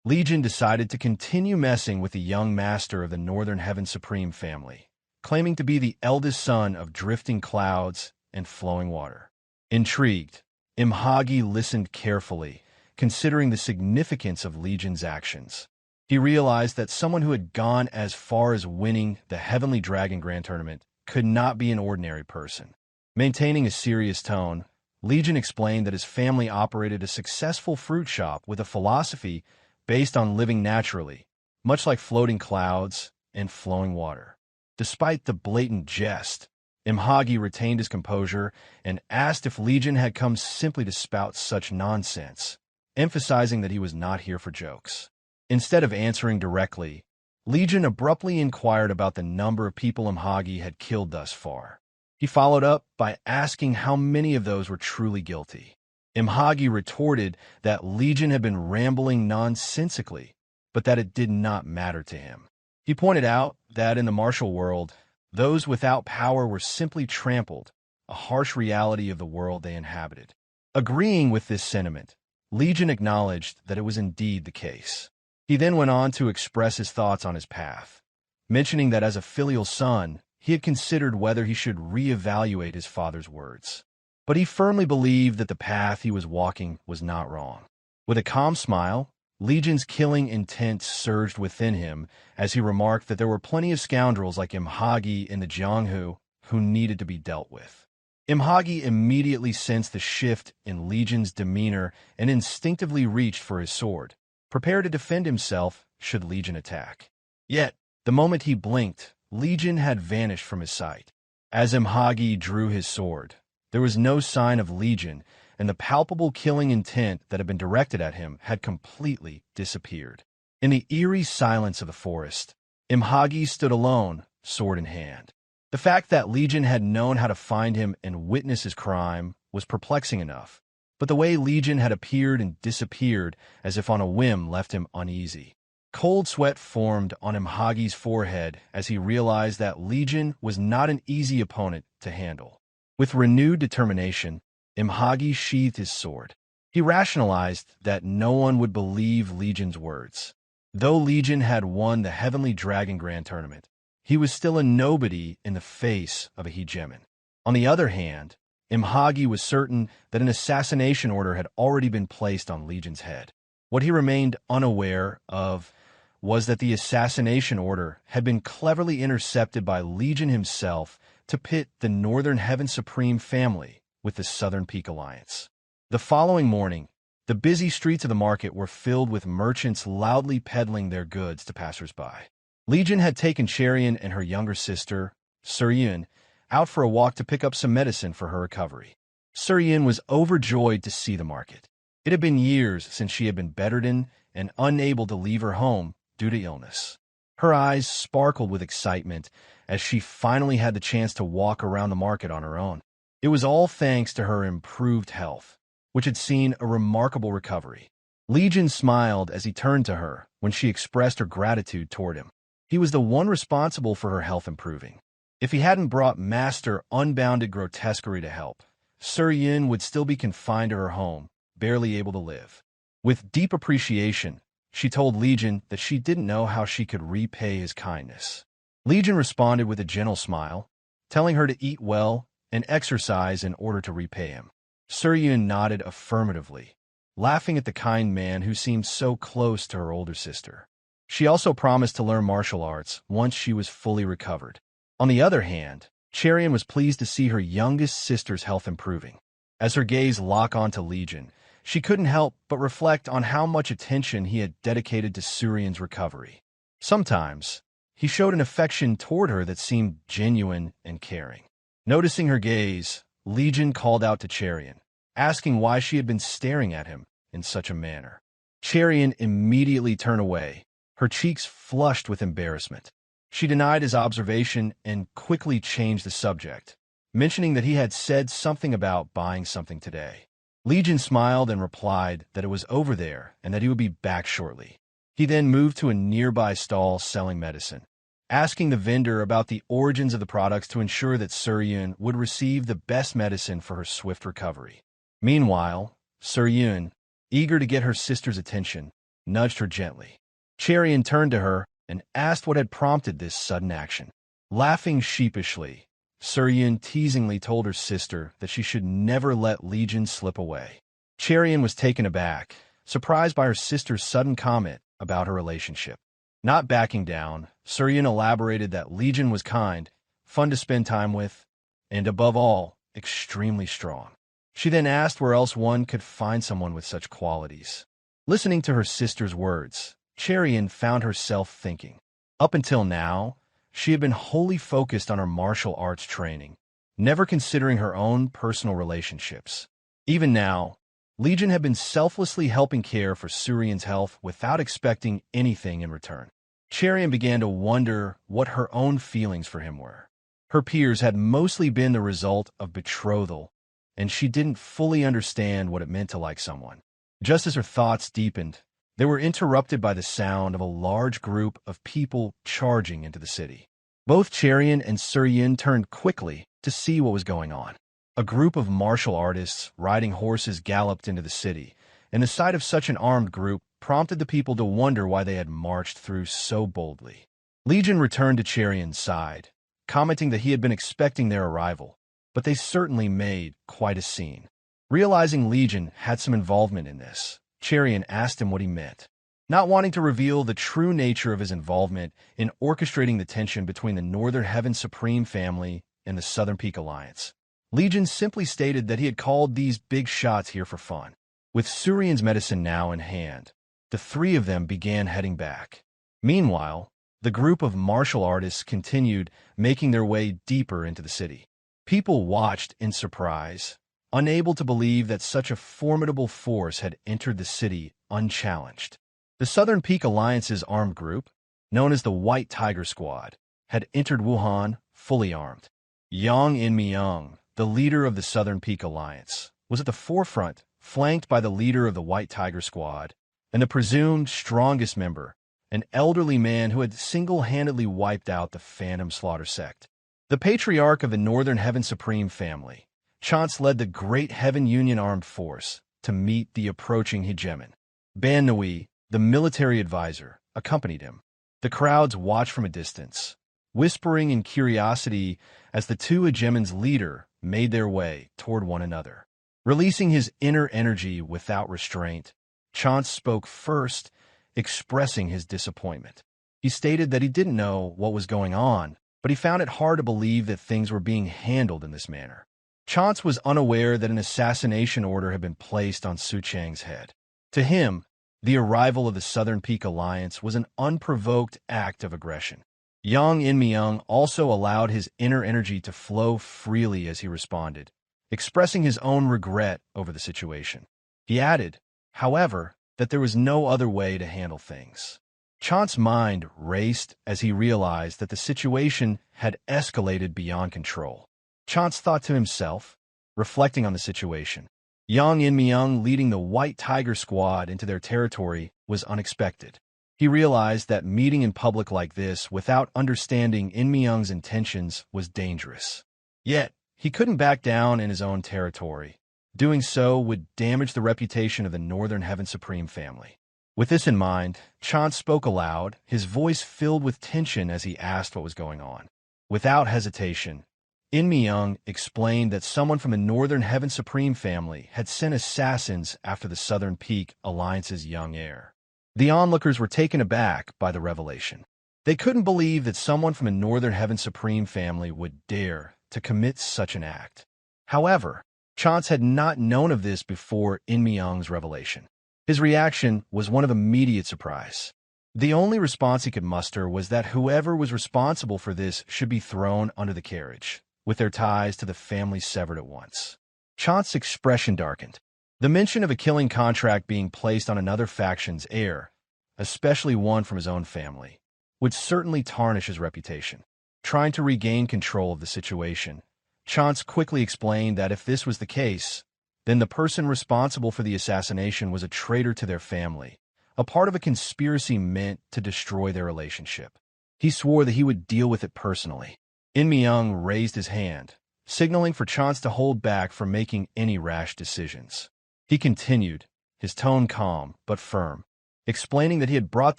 Legion decided to continue messing with the young master of the Northern Heaven Supreme family, claiming to be the eldest son of drifting clouds and flowing water. Intrigued, Imhagi listened carefully, considering the significance of Legion's actions. He realized that someone who had gone as far as winning the Heavenly Dragon Grand Tournament could not be an ordinary person. Maintaining a serious tone, Legion explained that his family operated a successful fruit shop with a philosophy based on living naturally, much like floating clouds and flowing water. Despite the blatant jest, Imhagi retained his composure and asked if Legion had come simply to spout such nonsense, emphasizing that he was not here for jokes. Instead of answering directly, Legion abruptly inquired about the number of people Imhagi had killed thus far. He followed up by asking how many of those were truly guilty. Imhagi retorted that Legion had been rambling nonsensically, but that it did not matter to him. He pointed out that in the martial world, those without power were simply trampled, a harsh reality of the world they inhabited. Agreeing with this sentiment, Legion acknowledged that it was indeed the case. He then went on to express his thoughts on his path, mentioning that as a filial son, he had considered whether he should reevaluate his father's words. But he firmly believed that the path he was walking was not wrong. With a calm smile, Legion's killing intent surged within him as he remarked that there were plenty of scoundrels like Imhagi in the Jianghu who needed to be dealt with. Imhagi immediately sensed the shift in Legion's demeanor and instinctively reached for his sword, prepared to defend himself should Legion attack. Yet, the moment he blinked, Legion had vanished from his sight. As Imhagi drew his sword, there was no sign of Legion, and the palpable killing intent that had been directed at him had completely disappeared. In the eerie silence of the forest, Imhagi stood alone, sword in hand. The fact that Legion had known how to find him and witness his crime was perplexing enough, but the way Legion had appeared and disappeared as if on a whim left him uneasy. Cold sweat formed on Imhagi's forehead as he realized that Legion was not an easy opponent to handle. With renewed determination, Imhagi sheathed his sword. He rationalized that no one would believe Legion's words. Though Legion had won the Heavenly Dragon Grand Tournament, he was still a nobody in the face of a hegemon. On the other hand, Imhagi was certain that an assassination order had already been placed on Legion's head. What he remained unaware of was that the assassination order had been cleverly intercepted by Legion himself to pit the Northern Heaven Supreme family with the Southern Peak Alliance. The following morning, the busy streets of the market were filled with merchants loudly peddling their goods to passersby. Legion had taken Cherian and her younger sister, Soorin, out for a walk to pick up some medicine for her recovery. Soorin was overjoyed to see the market. It had been years since she had been bedridden and unable to leave her home due to illness. Her eyes sparkled with excitement as she finally had the chance to walk around the market on her own. It was all thanks to her improved health. which had seen a remarkable recovery. Legion smiled as he turned to her when she expressed her gratitude toward him. He was the one responsible for her health improving. If he hadn't brought Master Unbounded Grotesquerie to help, Soorin would still be confined to her home, barely able to live. With deep appreciation, she told Legion that she didn't know how she could repay his kindness. Legion responded with a gentle smile, telling her to eat well and exercise in order to repay him. Soorin nodded affirmatively, laughing at the kind man who seemed so close to her older sister. She also promised to learn martial arts once she was fully recovered. On the other hand, Cherian was pleased to see her youngest sister's health improving. As her gaze locked onto Legion, she couldn't help but reflect on how much attention he had dedicated to Soorin's recovery. Sometimes, he showed an affection toward her that seemed genuine and caring. Noticing her gaze, Legion called out to Cherian, asking why she had been staring at him in such a manner. Cherian immediately turned away, her cheeks flushed with embarrassment. She denied his observation and quickly changed the subject, mentioning that he had said something about buying something today. Legion smiled and replied that it was over there and that he would be back shortly. He then moved to a nearby stall selling medicine, asking the vendor about the origins of the products to ensure that Soorin would receive the best medicine for her swift recovery. Meanwhile, Soorin, eager to get her sister's attention, nudged her gently. Cherian turned to her and asked what had prompted this sudden action. Laughing sheepishly, Soorin teasingly told her sister that she should never let Legion slip away. Cherian was taken aback, surprised by her sister's sudden comment about her relationship. Not backing down, Soorin elaborated that Legion was kind, fun to spend time with, and above all, extremely strong. She then asked where else one could find someone with such qualities. Listening to her sister's words, Cherian found herself thinking. Up until now, she had been wholly focused on her martial arts training, never considering her own personal relationships. Even now, Legion had been selflessly helping care for Soorin's health without expecting anything in return. Cherian began to wonder what her own feelings for him were. Her peers had mostly been the result of betrothal, and she didn't fully understand what it meant to like someone. Just as her thoughts deepened, they were interrupted by the sound of a large group of people charging into the city. Both Cherian and Soorin turned quickly to see what was going on. A group of martial artists riding horses galloped into the city, and the sight of such an armed group prompted the people to wonder why they had marched through so boldly. Legion returned to Cherian's side, commenting that he had been expecting their arrival, but they certainly made quite a scene. Realizing Legion had some involvement in this, Cherian asked him what he meant. Not wanting to reveal the true nature of his involvement in orchestrating the tension between the Northern Heaven Supreme family and the Southern Peak Alliance, Legion simply stated that he had called these big shots here for fun. With Soorin's medicine now in hand, the three of them began heading back. Meanwhile, the group of martial artists continued making their way deeper into the city. People watched in surprise, unable to believe that such a formidable force had entered the city unchallenged. The Southern Peak Alliance's armed group, known as the White Tiger Squad, had entered Wuhan fully armed. Jang Ingeol, the leader of the Southern Peak Alliance, was at the forefront, flanked by the leader of the White Tiger Squad and the presumed strongest member, an elderly man who had single-handedly wiped out the Phantom Slaughter Sect. The patriarch of the Northern Heaven Supreme family, Chance led the Great Heaven Union Armed Force to meet the approaching hegemon. Ban Nui, the military advisor, accompanied him. The crowds watched from a distance, whispering in curiosity as the two hegemon's leader made their way toward one another. Releasing his inner energy without restraint, Chance spoke first, expressing his disappointment. He stated that he didn't know what was going on, but he found it hard to believe that things were being handled in this manner. Chance was unaware that an assassination order had been placed on Su Chang's head. To him, the arrival of the Southern Peak Alliance was an unprovoked act of aggression. Jang Ingeol also allowed his inner energy to flow freely as he responded, expressing his own regret over the situation. He added, however, that there was no other way to handle things. Chance's mind raced as he realized that the situation had escalated beyond control. Chance thought to himself, reflecting on the situation, Yang Inmyeong leading the White Tiger Squad into their territory was unexpected. He realized that meeting in public like this without understanding Inmyeong's intentions was dangerous. Yet, he couldn't back down in his own territory. Doing so would damage the reputation of the Northern Heaven Supreme family. With this in mind, Chance spoke aloud, his voice filled with tension as he asked what was going on. Without hesitation, Inmyeong explained that someone from the Northern Heaven Supreme family had sent assassins after the Southern Peak Alliance's young heir. The onlookers were taken aback by the revelation. They couldn't believe that someone from the Northern Heaven Supreme family would dare to commit such an act. However, Chance had not known of this before Inmyeong's revelation. His reaction was one of immediate surprise. The only response he could muster was that whoever was responsible for this should be thrown under the carriage, with their ties to the family severed at once. Chance's expression darkened. The mention of a killing contract being placed on another faction's heir, especially one from his own family, would certainly tarnish his reputation. Trying to regain control of the situation, Chance quickly explained that if this was the case, then the person responsible for the assassination was a traitor to their family, a part of a conspiracy meant to destroy their relationship. He swore that he would deal with it personally. Inmyeong raised his hand, signaling for Chance to hold back from making any rash decisions. He continued, his tone calm but firm, explaining that he had brought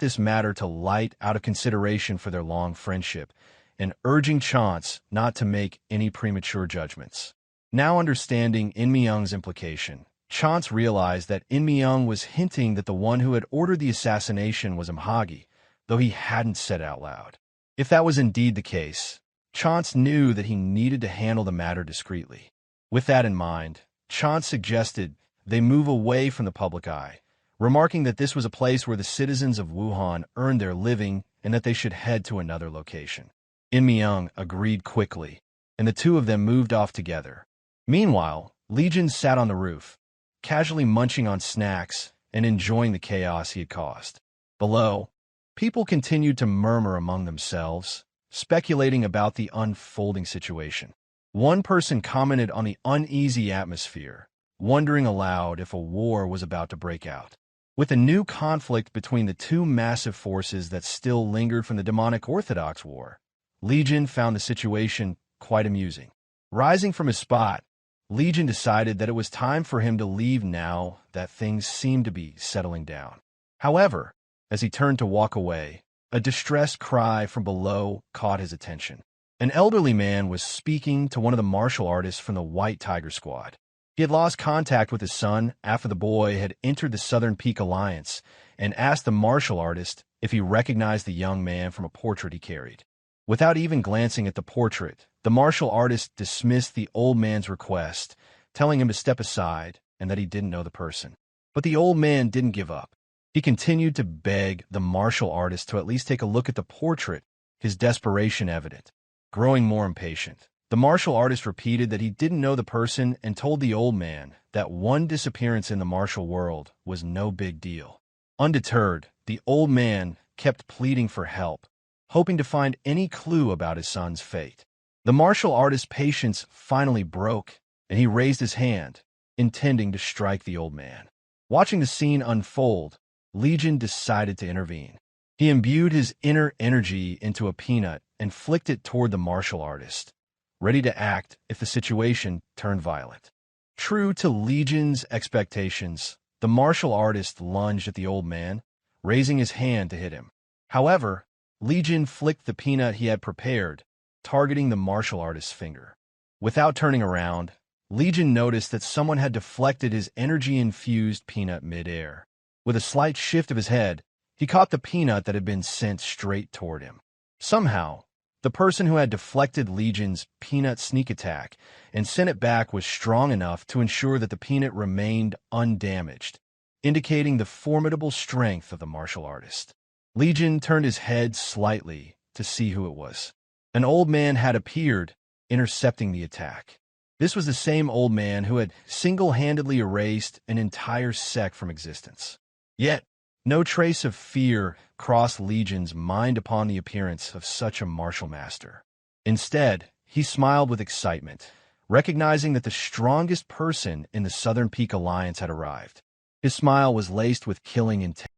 this matter to light out of consideration for their long friendship, and urging Chance not to make any premature judgments. Now understanding Inmyeong's implication, Chance realized that Inmyeong was hinting that the one who had ordered the assassination was Imhagi, though he hadn't said it out loud. If that was indeed the case, Chance knew that he needed to handle the matter discreetly. With that in mind, Chance suggested they move away from the public eye, remarking that this was a place where the citizens of Wuhan earned their living and that they should head to another location. Inmyeong agreed quickly, and the two of them moved off together. Meanwhile, Legion sat on the roof, casually munching on snacks and enjoying the chaos he had caused. Below, people continued to murmur among themselves, speculating about the unfolding situation. One person commented on the uneasy atmosphere, wondering aloud if a war was about to break out. With a new conflict between the two massive forces that still lingered from the demonic Orthodox war, Legion found the situation quite amusing. Rising from his spot, Legion decided that it was time for him to leave now that things seemed to be settling down. However, as he turned to walk away, a distressed cry from below caught his attention. An elderly man was speaking to one of the martial artists from the White Tiger Squad. He had lost contact with his son after the boy had entered the Southern Peak Alliance and asked the martial artist if he recognized the young man from a portrait he carried. Without even glancing at the portrait, the martial artist dismissed the old man's request, telling him to step aside and that he didn't know the person. But the old man didn't give up. He continued to beg the martial artist to at least take a look at the portrait, his desperation evident. Growing more impatient, the martial artist repeated that he didn't know the person and told the old man that one disappearance in the martial world was no big deal. Undeterred, the old man kept pleading for help, hoping to find any clue about his son's fate. The martial artist's patience finally broke, and he raised his hand, intending to strike the old man. Watching the scene unfold, Legion decided to intervene. He imbued his inner energy into a peanut and flicked it toward the martial artist, ready to act if the situation turned violent. True to Legion's expectations, the martial artist lunged at the old man, raising his hand to hit him. However, Legion flicked the peanut he had prepared, targeting the martial artist's finger. Without turning around, Legion noticed that someone had deflected his energy-infused peanut mid-air. With a slight shift of his head, he caught the peanut that had been sent straight toward him. Somehow, the person who had deflected Legion's peanut sneak attack and sent it back was strong enough to ensure that the peanut remained undamaged, indicating the formidable strength of the martial artist. Legion turned his head slightly to see who it was. An old man had appeared, intercepting the attack. This was the same old man who had single-handedly erased an entire sect from existence. Yet, no trace of fear crossed Legion's mind upon the appearance of such a martial master. Instead, he smiled with excitement, recognizing that the strongest person in the Southern Peak Alliance had arrived. His smile was laced with killing intent.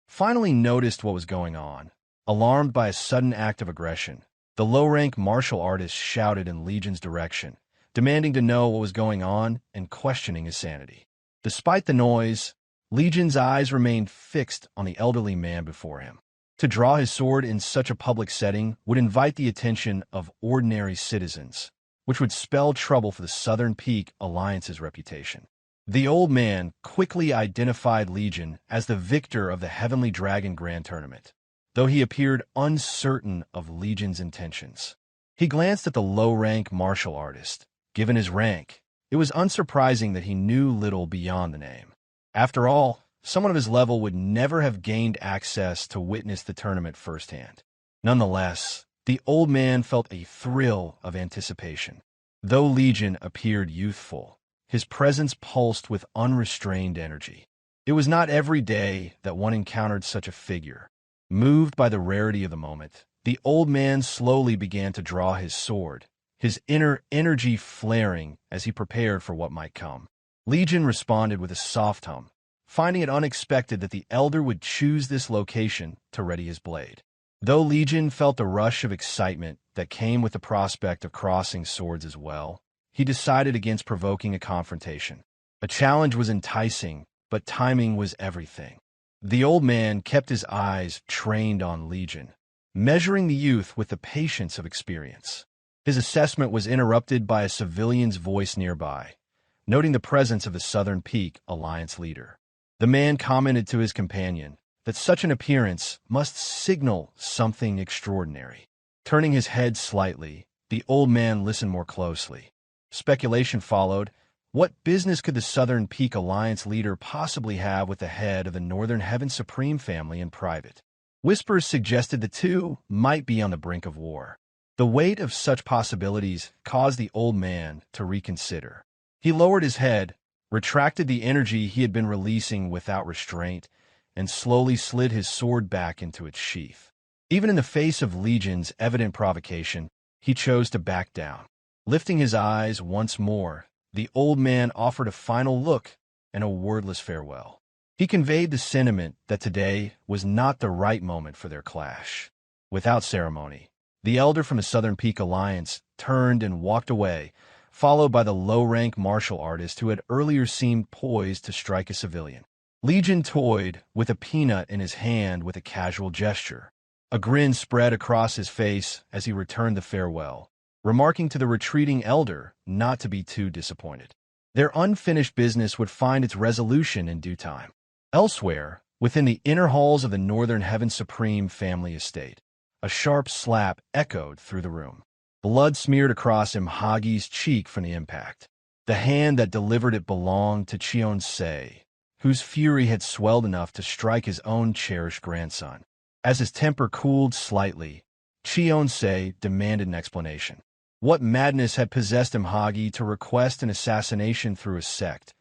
Finally noticed what was going on. Alarmed by a sudden act of aggression, the low-rank martial artist shouted in Legion's direction, demanding to know what was going on and questioning his sanity. Despite the noise, Legion's eyes remained fixed on the elderly man before him. To draw his sword in such a public setting would invite the attention of ordinary citizens, which would spell trouble for the Southern Peak Alliance's reputation. The old man quickly identified Legion as the victor of the Heavenly Dragon Grand Tournament, though he appeared uncertain of Legion's intentions. He glanced at the low-rank martial artist. Given his rank, it was unsurprising that he knew little beyond the name. After all, someone of his level would never have gained access to witness the tournament firsthand. Nonetheless, the old man felt a thrill of anticipation. Though Legion appeared youthful, his presence pulsed with unrestrained energy. It was not every day that one encountered such a figure. Moved by the rarity of the moment, the old man slowly began to draw his sword, his inner energy flaring as he prepared for what might come. Legion responded with a soft hum, finding it unexpected that the elder would choose this location to ready his blade. Though Legion felt the rush of excitement that came with the prospect of crossing swords as well, he decided against provoking a confrontation. A challenge was enticing, but timing was everything. The old man kept his eyes trained on Legion, measuring the youth with the patience of experience. His assessment was interrupted by a civilian's voice nearby, noting the presence of the Southern Peak Alliance leader. The man commented to his companion that such an appearance must signal something extraordinary. Turning his head slightly, the old man listened more closely. Speculation followed. What business could the Southern Peak Alliance leader possibly have with the head of the Northern Heaven Supreme family in private? Whispers suggested the two might be on the brink of war. The weight of such possibilities caused the old man to reconsider. He lowered his head, retracted the energy he had been releasing without restraint, and slowly slid his sword back into its sheath. Even in the face of Legion's evident provocation, he chose to back down. Lifting his eyes once more, the old man offered a final look and a wordless farewell. He conveyed the sentiment that today was not the right moment for their clash. Without ceremony, the elder from the Southern Peak Alliance turned and walked away, followed by the low-rank martial artist who had earlier seemed poised to strike a civilian. Legion toyed with a peanut in his hand with a casual gesture. A grin spread across his face as he returned the farewell, remarking to the retreating elder not to be too disappointed. Their unfinished business would find its resolution in due time. Elsewhere, within the inner halls of the Northern Heaven Supreme family estate, a sharp slap echoed through the room. Blood smeared across Imhagi's cheek from the impact. The hand that delivered it belonged to Cheon-se, whose fury had swelled enough to strike his own cherished grandson. As his temper cooled slightly, Cheon-se demanded an explanation. What madness had possessed Imhagi to request an assassination through a sect,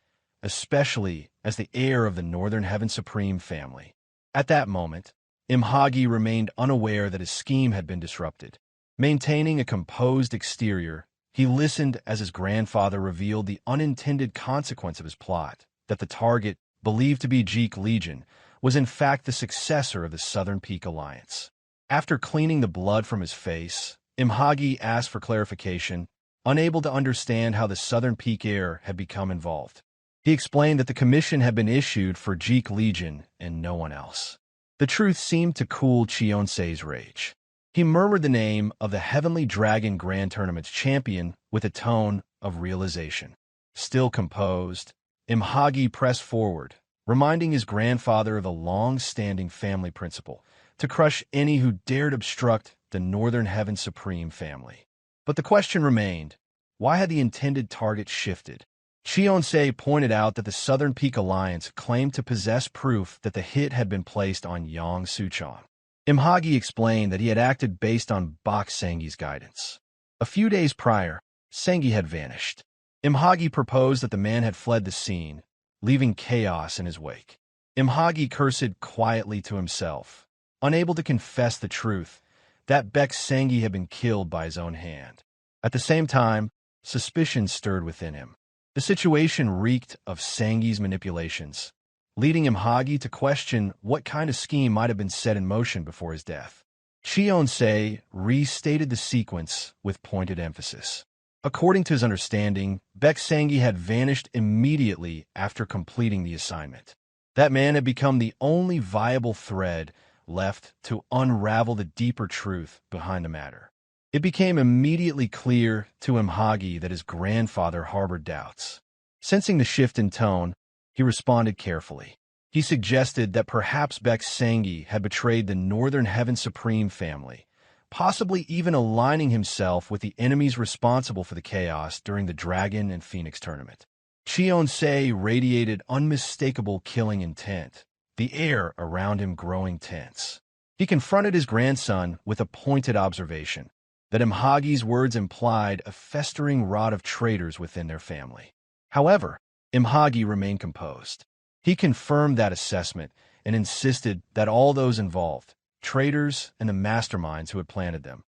especially as the heir of the Northern Heaven Supreme family? At that moment, Imhagi remained unaware that his scheme had been disrupted. Maintaining a composed exterior, he listened as his grandfather revealed the unintended consequence of his plot, that the target, believed to be Jeok Legion, was in fact the successor of the Southern Peak Alliance. After cleaning the blood from his face, Imhagi asked for clarification, unable to understand how the Southern Peak heir had become involved. He explained that the commission had been issued for Jeok Legion and no one else. The truth seemed to cool Cheon-se's rage. He murmured the name of the Heavenly Dragon Grand Tournament's champion with a tone of realization. Still composed, Imhagi pressed forward, reminding his grandfather of the long-standing family principle to crush any who dared obstruct the Northern Heaven Supreme family. But the question remained, why had the intended target shifted? Cheon-se pointed out that the Southern Peak Alliance claimed to possess proof that the hit had been placed on Yang Suchong. Imhagi explained that he had acted based on Bak Sengi's guidance. A few days prior, Sengi had vanished. Imhagi proposed that the man had fled the scene, leaving chaos in his wake. Imhagi cursed quietly to himself, unable to confess the truth, that Bak Sengi had been killed by his own hand. At the same time, suspicion stirred within him. The situation reeked of Sanghi's manipulations, leading Imhagi to question what kind of scheme might have been set in motion before his death. Cheon-se restated the sequence with pointed emphasis. According to his understanding, Baek Sanghi had vanished immediately after completing the assignment. That man had become the only viable thread left to unravel the deeper truth behind the matter. It became immediately clear to Imhagi that his grandfather harbored doubts. Sensing the shift in tone, he responded carefully. He suggested that perhaps Baek Sanghi had betrayed the Northern Heaven Supreme family, possibly even aligning himself with the enemies responsible for the chaos during the Dragon and Phoenix tournament. Cheon-se radiated unmistakable killing intent, the air around him growing tense. He confronted his grandson with a pointed observation that Imhagi's words implied a festering rot of traitors within their family. However, Imhagi remained composed. He confirmed that assessment and insisted that all those involved, traitors and the masterminds who had planted them,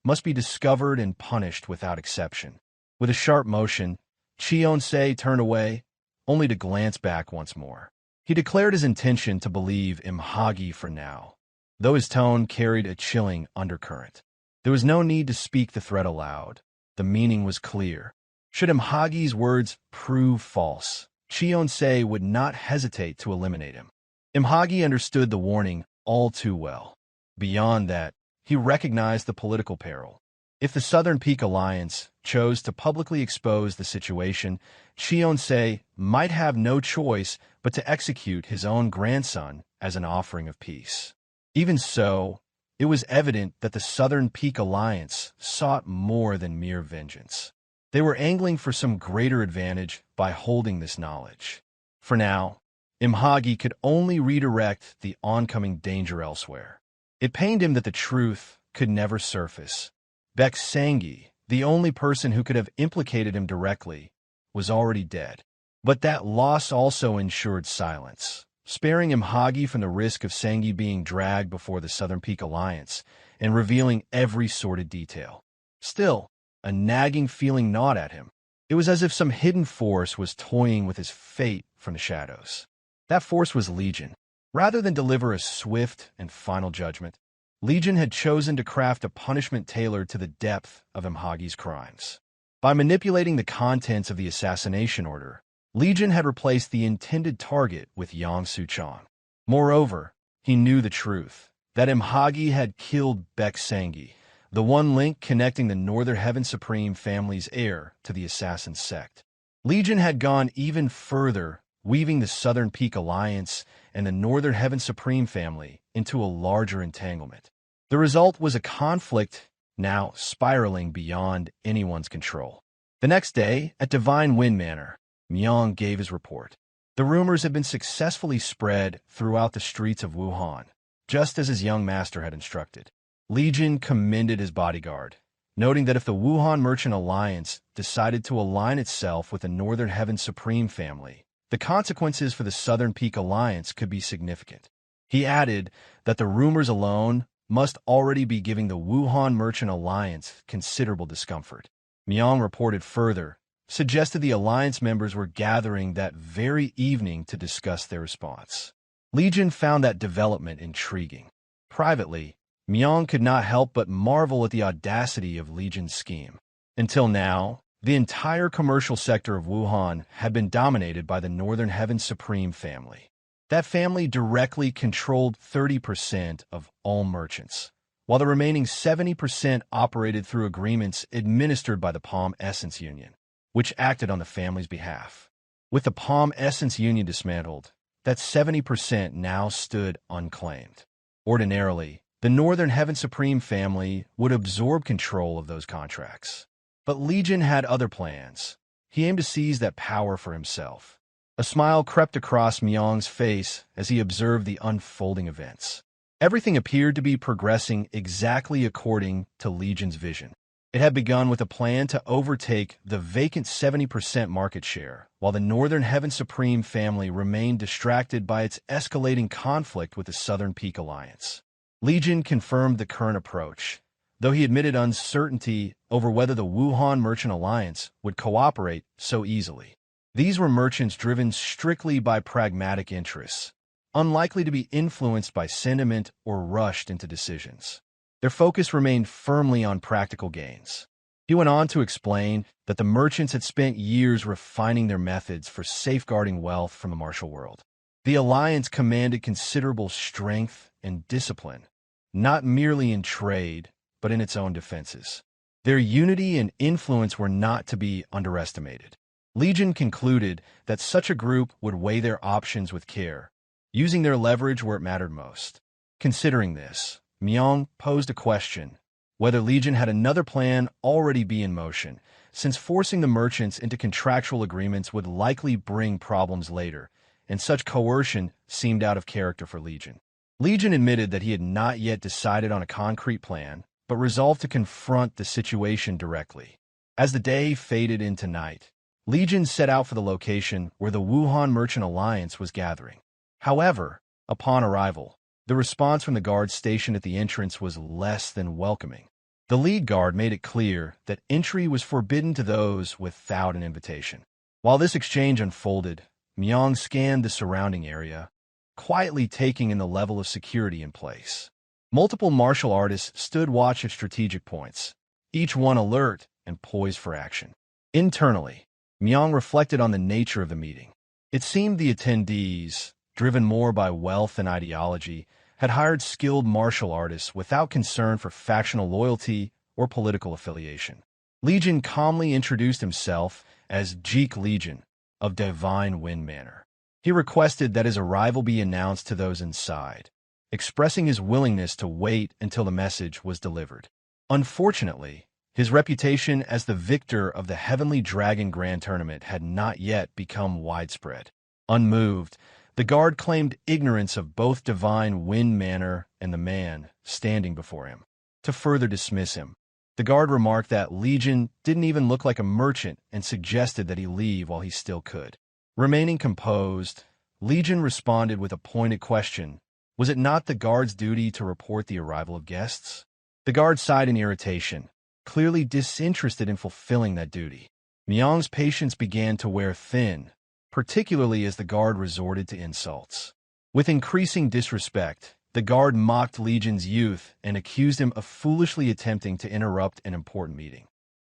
must be discovered and punished without exception. With a sharp motion, Cheon-se turned away, only to glance back once more. He declared his intention to believe Imhagi for now, though his tone carried a chilling undercurrent. There was no need to speak the threat aloud. The meaning was clear. Should Imhagi's words prove false, Cheon-se would not hesitate to eliminate him. Imhagi understood the warning all too well. Beyond that, he recognized the political peril. If the Southern Peak Alliance chose to publicly expose the situation, Cheon-se might have no choice but to execute his own grandson as an offering of peace. Even so, it was evident that the Southern Peak Alliance sought more than mere vengeance. They were angling for some greater advantage by holding this knowledge. For now, Imhagi could only redirect the oncoming danger elsewhere. It pained him that the truth could never surface. Baek Sanghi, the only person who could have implicated him directly, was already dead. But that loss also ensured silence, sparing Imhagi from the risk of Sanghi being dragged before the Southern Peak Alliance and revealing every sordid detail. Still, a nagging feeling gnawed at him. It was as if some hidden force was toying with his fate from the shadows. That force was Legion. Rather than deliver a swift and final judgment, Legion had chosen to craft a punishment tailored to the depth of Imhagi's crimes. By manipulating the contents of the assassination order, Legion had replaced the intended target with Yang Suchong. Moreover, he knew the truth, that Imhagi had killed Baek Sanghi, the one link connecting the Northern Heaven Supreme family's heir to the assassin sect. Legion had gone even further, weaving the Southern Peak Alliance and the Northern Heaven Supreme family into a larger entanglement. The result was a conflict now spiraling beyond anyone's control. The next day, at Divine Wind Manor, Myung gave his report. The rumors had been successfully spread throughout the streets of Wuhan, just as his young master had instructed. Legion commended his bodyguard, noting that if the Wuhan Merchant Alliance decided to align itself with the Northern Heaven Supreme family, the consequences for the Southern Peak Alliance could be significant. He added that the rumors alone must already be giving the Wuhan Merchant Alliance considerable discomfort. Myung reported further, suggested the alliance members were gathering that very evening to discuss their response. Legion found that development intriguing. Privately, Myung could not help but marvel at the audacity of Legion's scheme. Until now, the entire commercial sector of Wuhan had been dominated by the Northern Heaven Supreme family. That family directly controlled 30% of all merchants, while the remaining 70% operated through agreements administered by the Palm Essence Union, which acted on the family's behalf. With the Palm Essence Union dismantled, that 70% now stood unclaimed. Ordinarily, the Northern Heaven Supreme family would absorb control of those contracts. But Legion had other plans. He aimed to seize that power for himself. A smile crept across Myung's face as he observed the unfolding events. Everything appeared to be progressing exactly according to Legion's vision. It had begun with a plan to overtake the vacant 70% market share, while the Northern Heaven Supreme family remained distracted by its escalating conflict with the Southern Peak Alliance. Legion confirmed the current approach, though he admitted uncertainty over whether the Wuhan Merchant Alliance would cooperate so easily. These were merchants driven strictly by pragmatic interests, unlikely to be influenced by sentiment or rushed into decisions. Their focus remained firmly on practical gains. He went on to explain that the merchants had spent years refining their methods for safeguarding wealth from the martial world. The alliance commanded considerable strength and discipline, not merely in trade, but in its own defenses. Their unity and influence were not to be underestimated. Legion concluded that such a group would weigh their options with care, using their leverage where it mattered most. Considering this, Myung posed a question: whether Legion had another plan already be in motion, since forcing the merchants into contractual agreements would likely bring problems later, and such coercion seemed out of character for Legion. Legion admitted that he had not yet decided on a concrete plan, but resolved to confront the situation directly. As the day faded into night, Legion set out for the location where the Wuhan Merchant Alliance was gathering. However, upon arrival, the response from the guard stationed at the entrance was less than welcoming. The lead guard made it clear that entry was forbidden to those without an invitation. While this exchange unfolded, Myung scanned the surrounding area, quietly taking in the level of security in place. Multiple martial artists stood watch at strategic points, each one alert and poised for action. Internally, Myung reflected on the nature of the meeting. It seemed the attendees, driven more by wealth and ideology, had hired skilled martial artists without concern for factional loyalty or political affiliation. Legion calmly introduced himself as Jeok Legion of Divine Wind Manor. He requested that his arrival be announced to those inside, expressing his willingness to wait until the message was delivered. Unfortunately, his reputation as the victor of the Heavenly Dragon Grand Tournament had not yet become widespread. Unmoved, the guard claimed ignorance of both Divine Wind Manor and the man standing before him. To further dismiss him, the guard remarked that Legion didn't even look like a merchant and suggested that he leave while he still could. Remaining composed, Legion responded with a pointed question: was it not the guard's duty to report the arrival of guests? The guard sighed in irritation, clearly disinterested in fulfilling that duty. Myung's patience began to wear thin, particularly as the guard resorted to insults. With increasing disrespect, the guard mocked Legion's youth and accused him of foolishly attempting to interrupt an important meeting.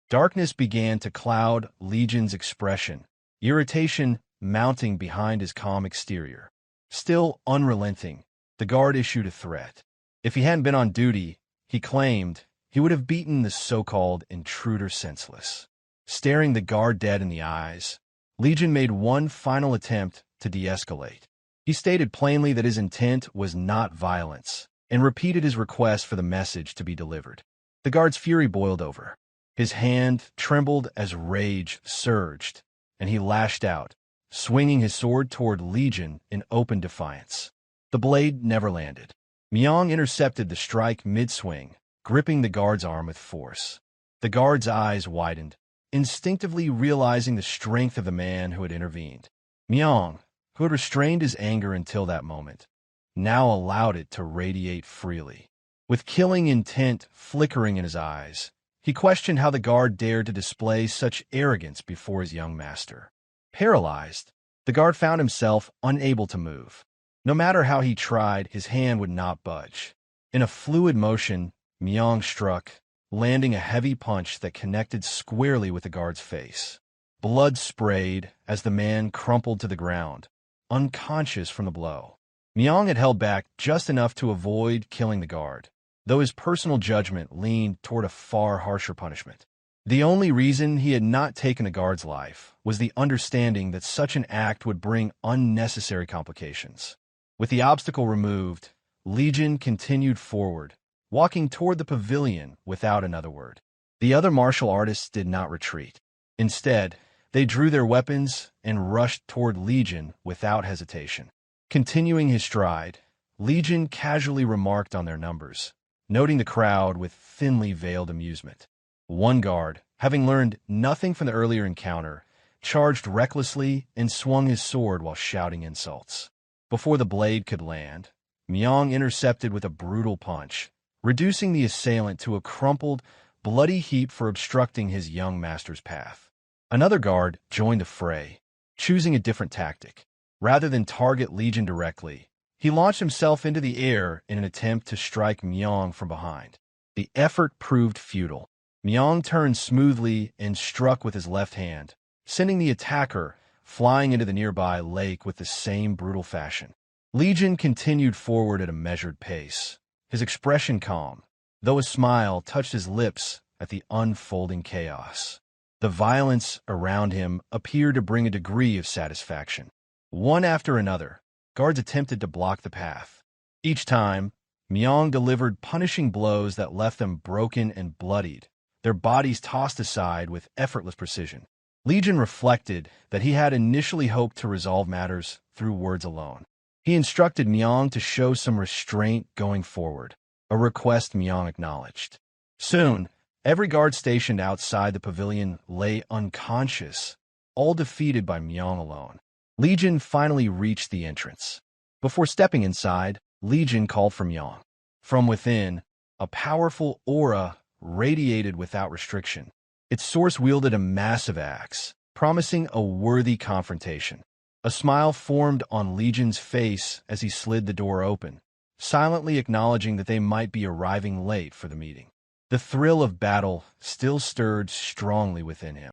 Darkness began to cloud Legion's expression, irritation mounting behind his calm exterior. Still unrelenting, the guard issued a threat. If he hadn't been on duty, he claimed, he would have beaten the so-called intruder senseless. Staring the guard dead in the eyes, Legion made one final attempt to de-escalate. He stated plainly that his intent was not violence, and repeated his request for the message to be delivered. The guard's fury boiled over. His hand trembled as rage surged, and he lashed out, swinging his sword toward Legion in open defiance. The blade never landed. Myung intercepted the strike mid-swing, gripping the guard's arm with force. The guard's eyes widened, instinctively realizing the strength of the man who had intervened. Myung, who had restrained his anger until that moment, now allowed it to radiate freely. With killing intent flickering in his eyes, he questioned how the guard dared to display such arrogance before his young master. Paralyzed, the guard found himself unable to move. No matter how he tried, his hand would not budge. In a fluid motion, Myung struck, landing a heavy punch that connected squarely with the guard's face. Blood sprayed as the man crumpled to the ground, unconscious from the blow. Myung had held back just enough to avoid killing the guard, though his personal judgment leaned toward a far harsher punishment. The only reason he had not taken the guard's life was the understanding that such an act would bring unnecessary complications. With the obstacle removed, Legion continued forward, walking toward the pavilion without another word. The other martial artists did not retreat. Instead, they drew their weapons and rushed toward Legion without hesitation. Continuing his stride, Legion casually remarked on their numbers, noting the crowd with thinly veiled amusement. One guard, having learned nothing from the earlier encounter, charged recklessly and swung his sword while shouting insults. Before the blade could land, Myung intercepted with a brutal punch, reducing the assailant to a crumpled, bloody heap for obstructing his young master's path. Another guard joined the fray, choosing a different tactic. Rather than target Legion directly, he launched himself into the air in an attempt to strike Myong from behind. The effort proved futile. Myong turned smoothly and struck with his left hand, sending the attacker flying into the nearby lake with the same brutal fashion. Legion continued forward at a measured pace, his expression calm, though a smile touched his lips at the unfolding chaos. The violence around him appeared to bring a degree of satisfaction. One after another, guards attempted to block the path. Each time, Myong delivered punishing blows that left them broken and bloodied, their bodies tossed aside with effortless precision. Legion reflected that he had initially hoped to resolve matters through words alone. He instructed Myong to show some restraint going forward, a request Myong acknowledged. Soon, every guard stationed outside the pavilion lay unconscious, all defeated by Myong alone. Legion finally reached the entrance. Before stepping inside, Legion called for Myong. From within, a powerful aura radiated without restriction. Its source wielded a massive axe, promising a worthy confrontation. A smile formed on Legion's face as he slid the door open, silently acknowledging that they might be arriving late for the meeting. The thrill of battle still stirred strongly within him.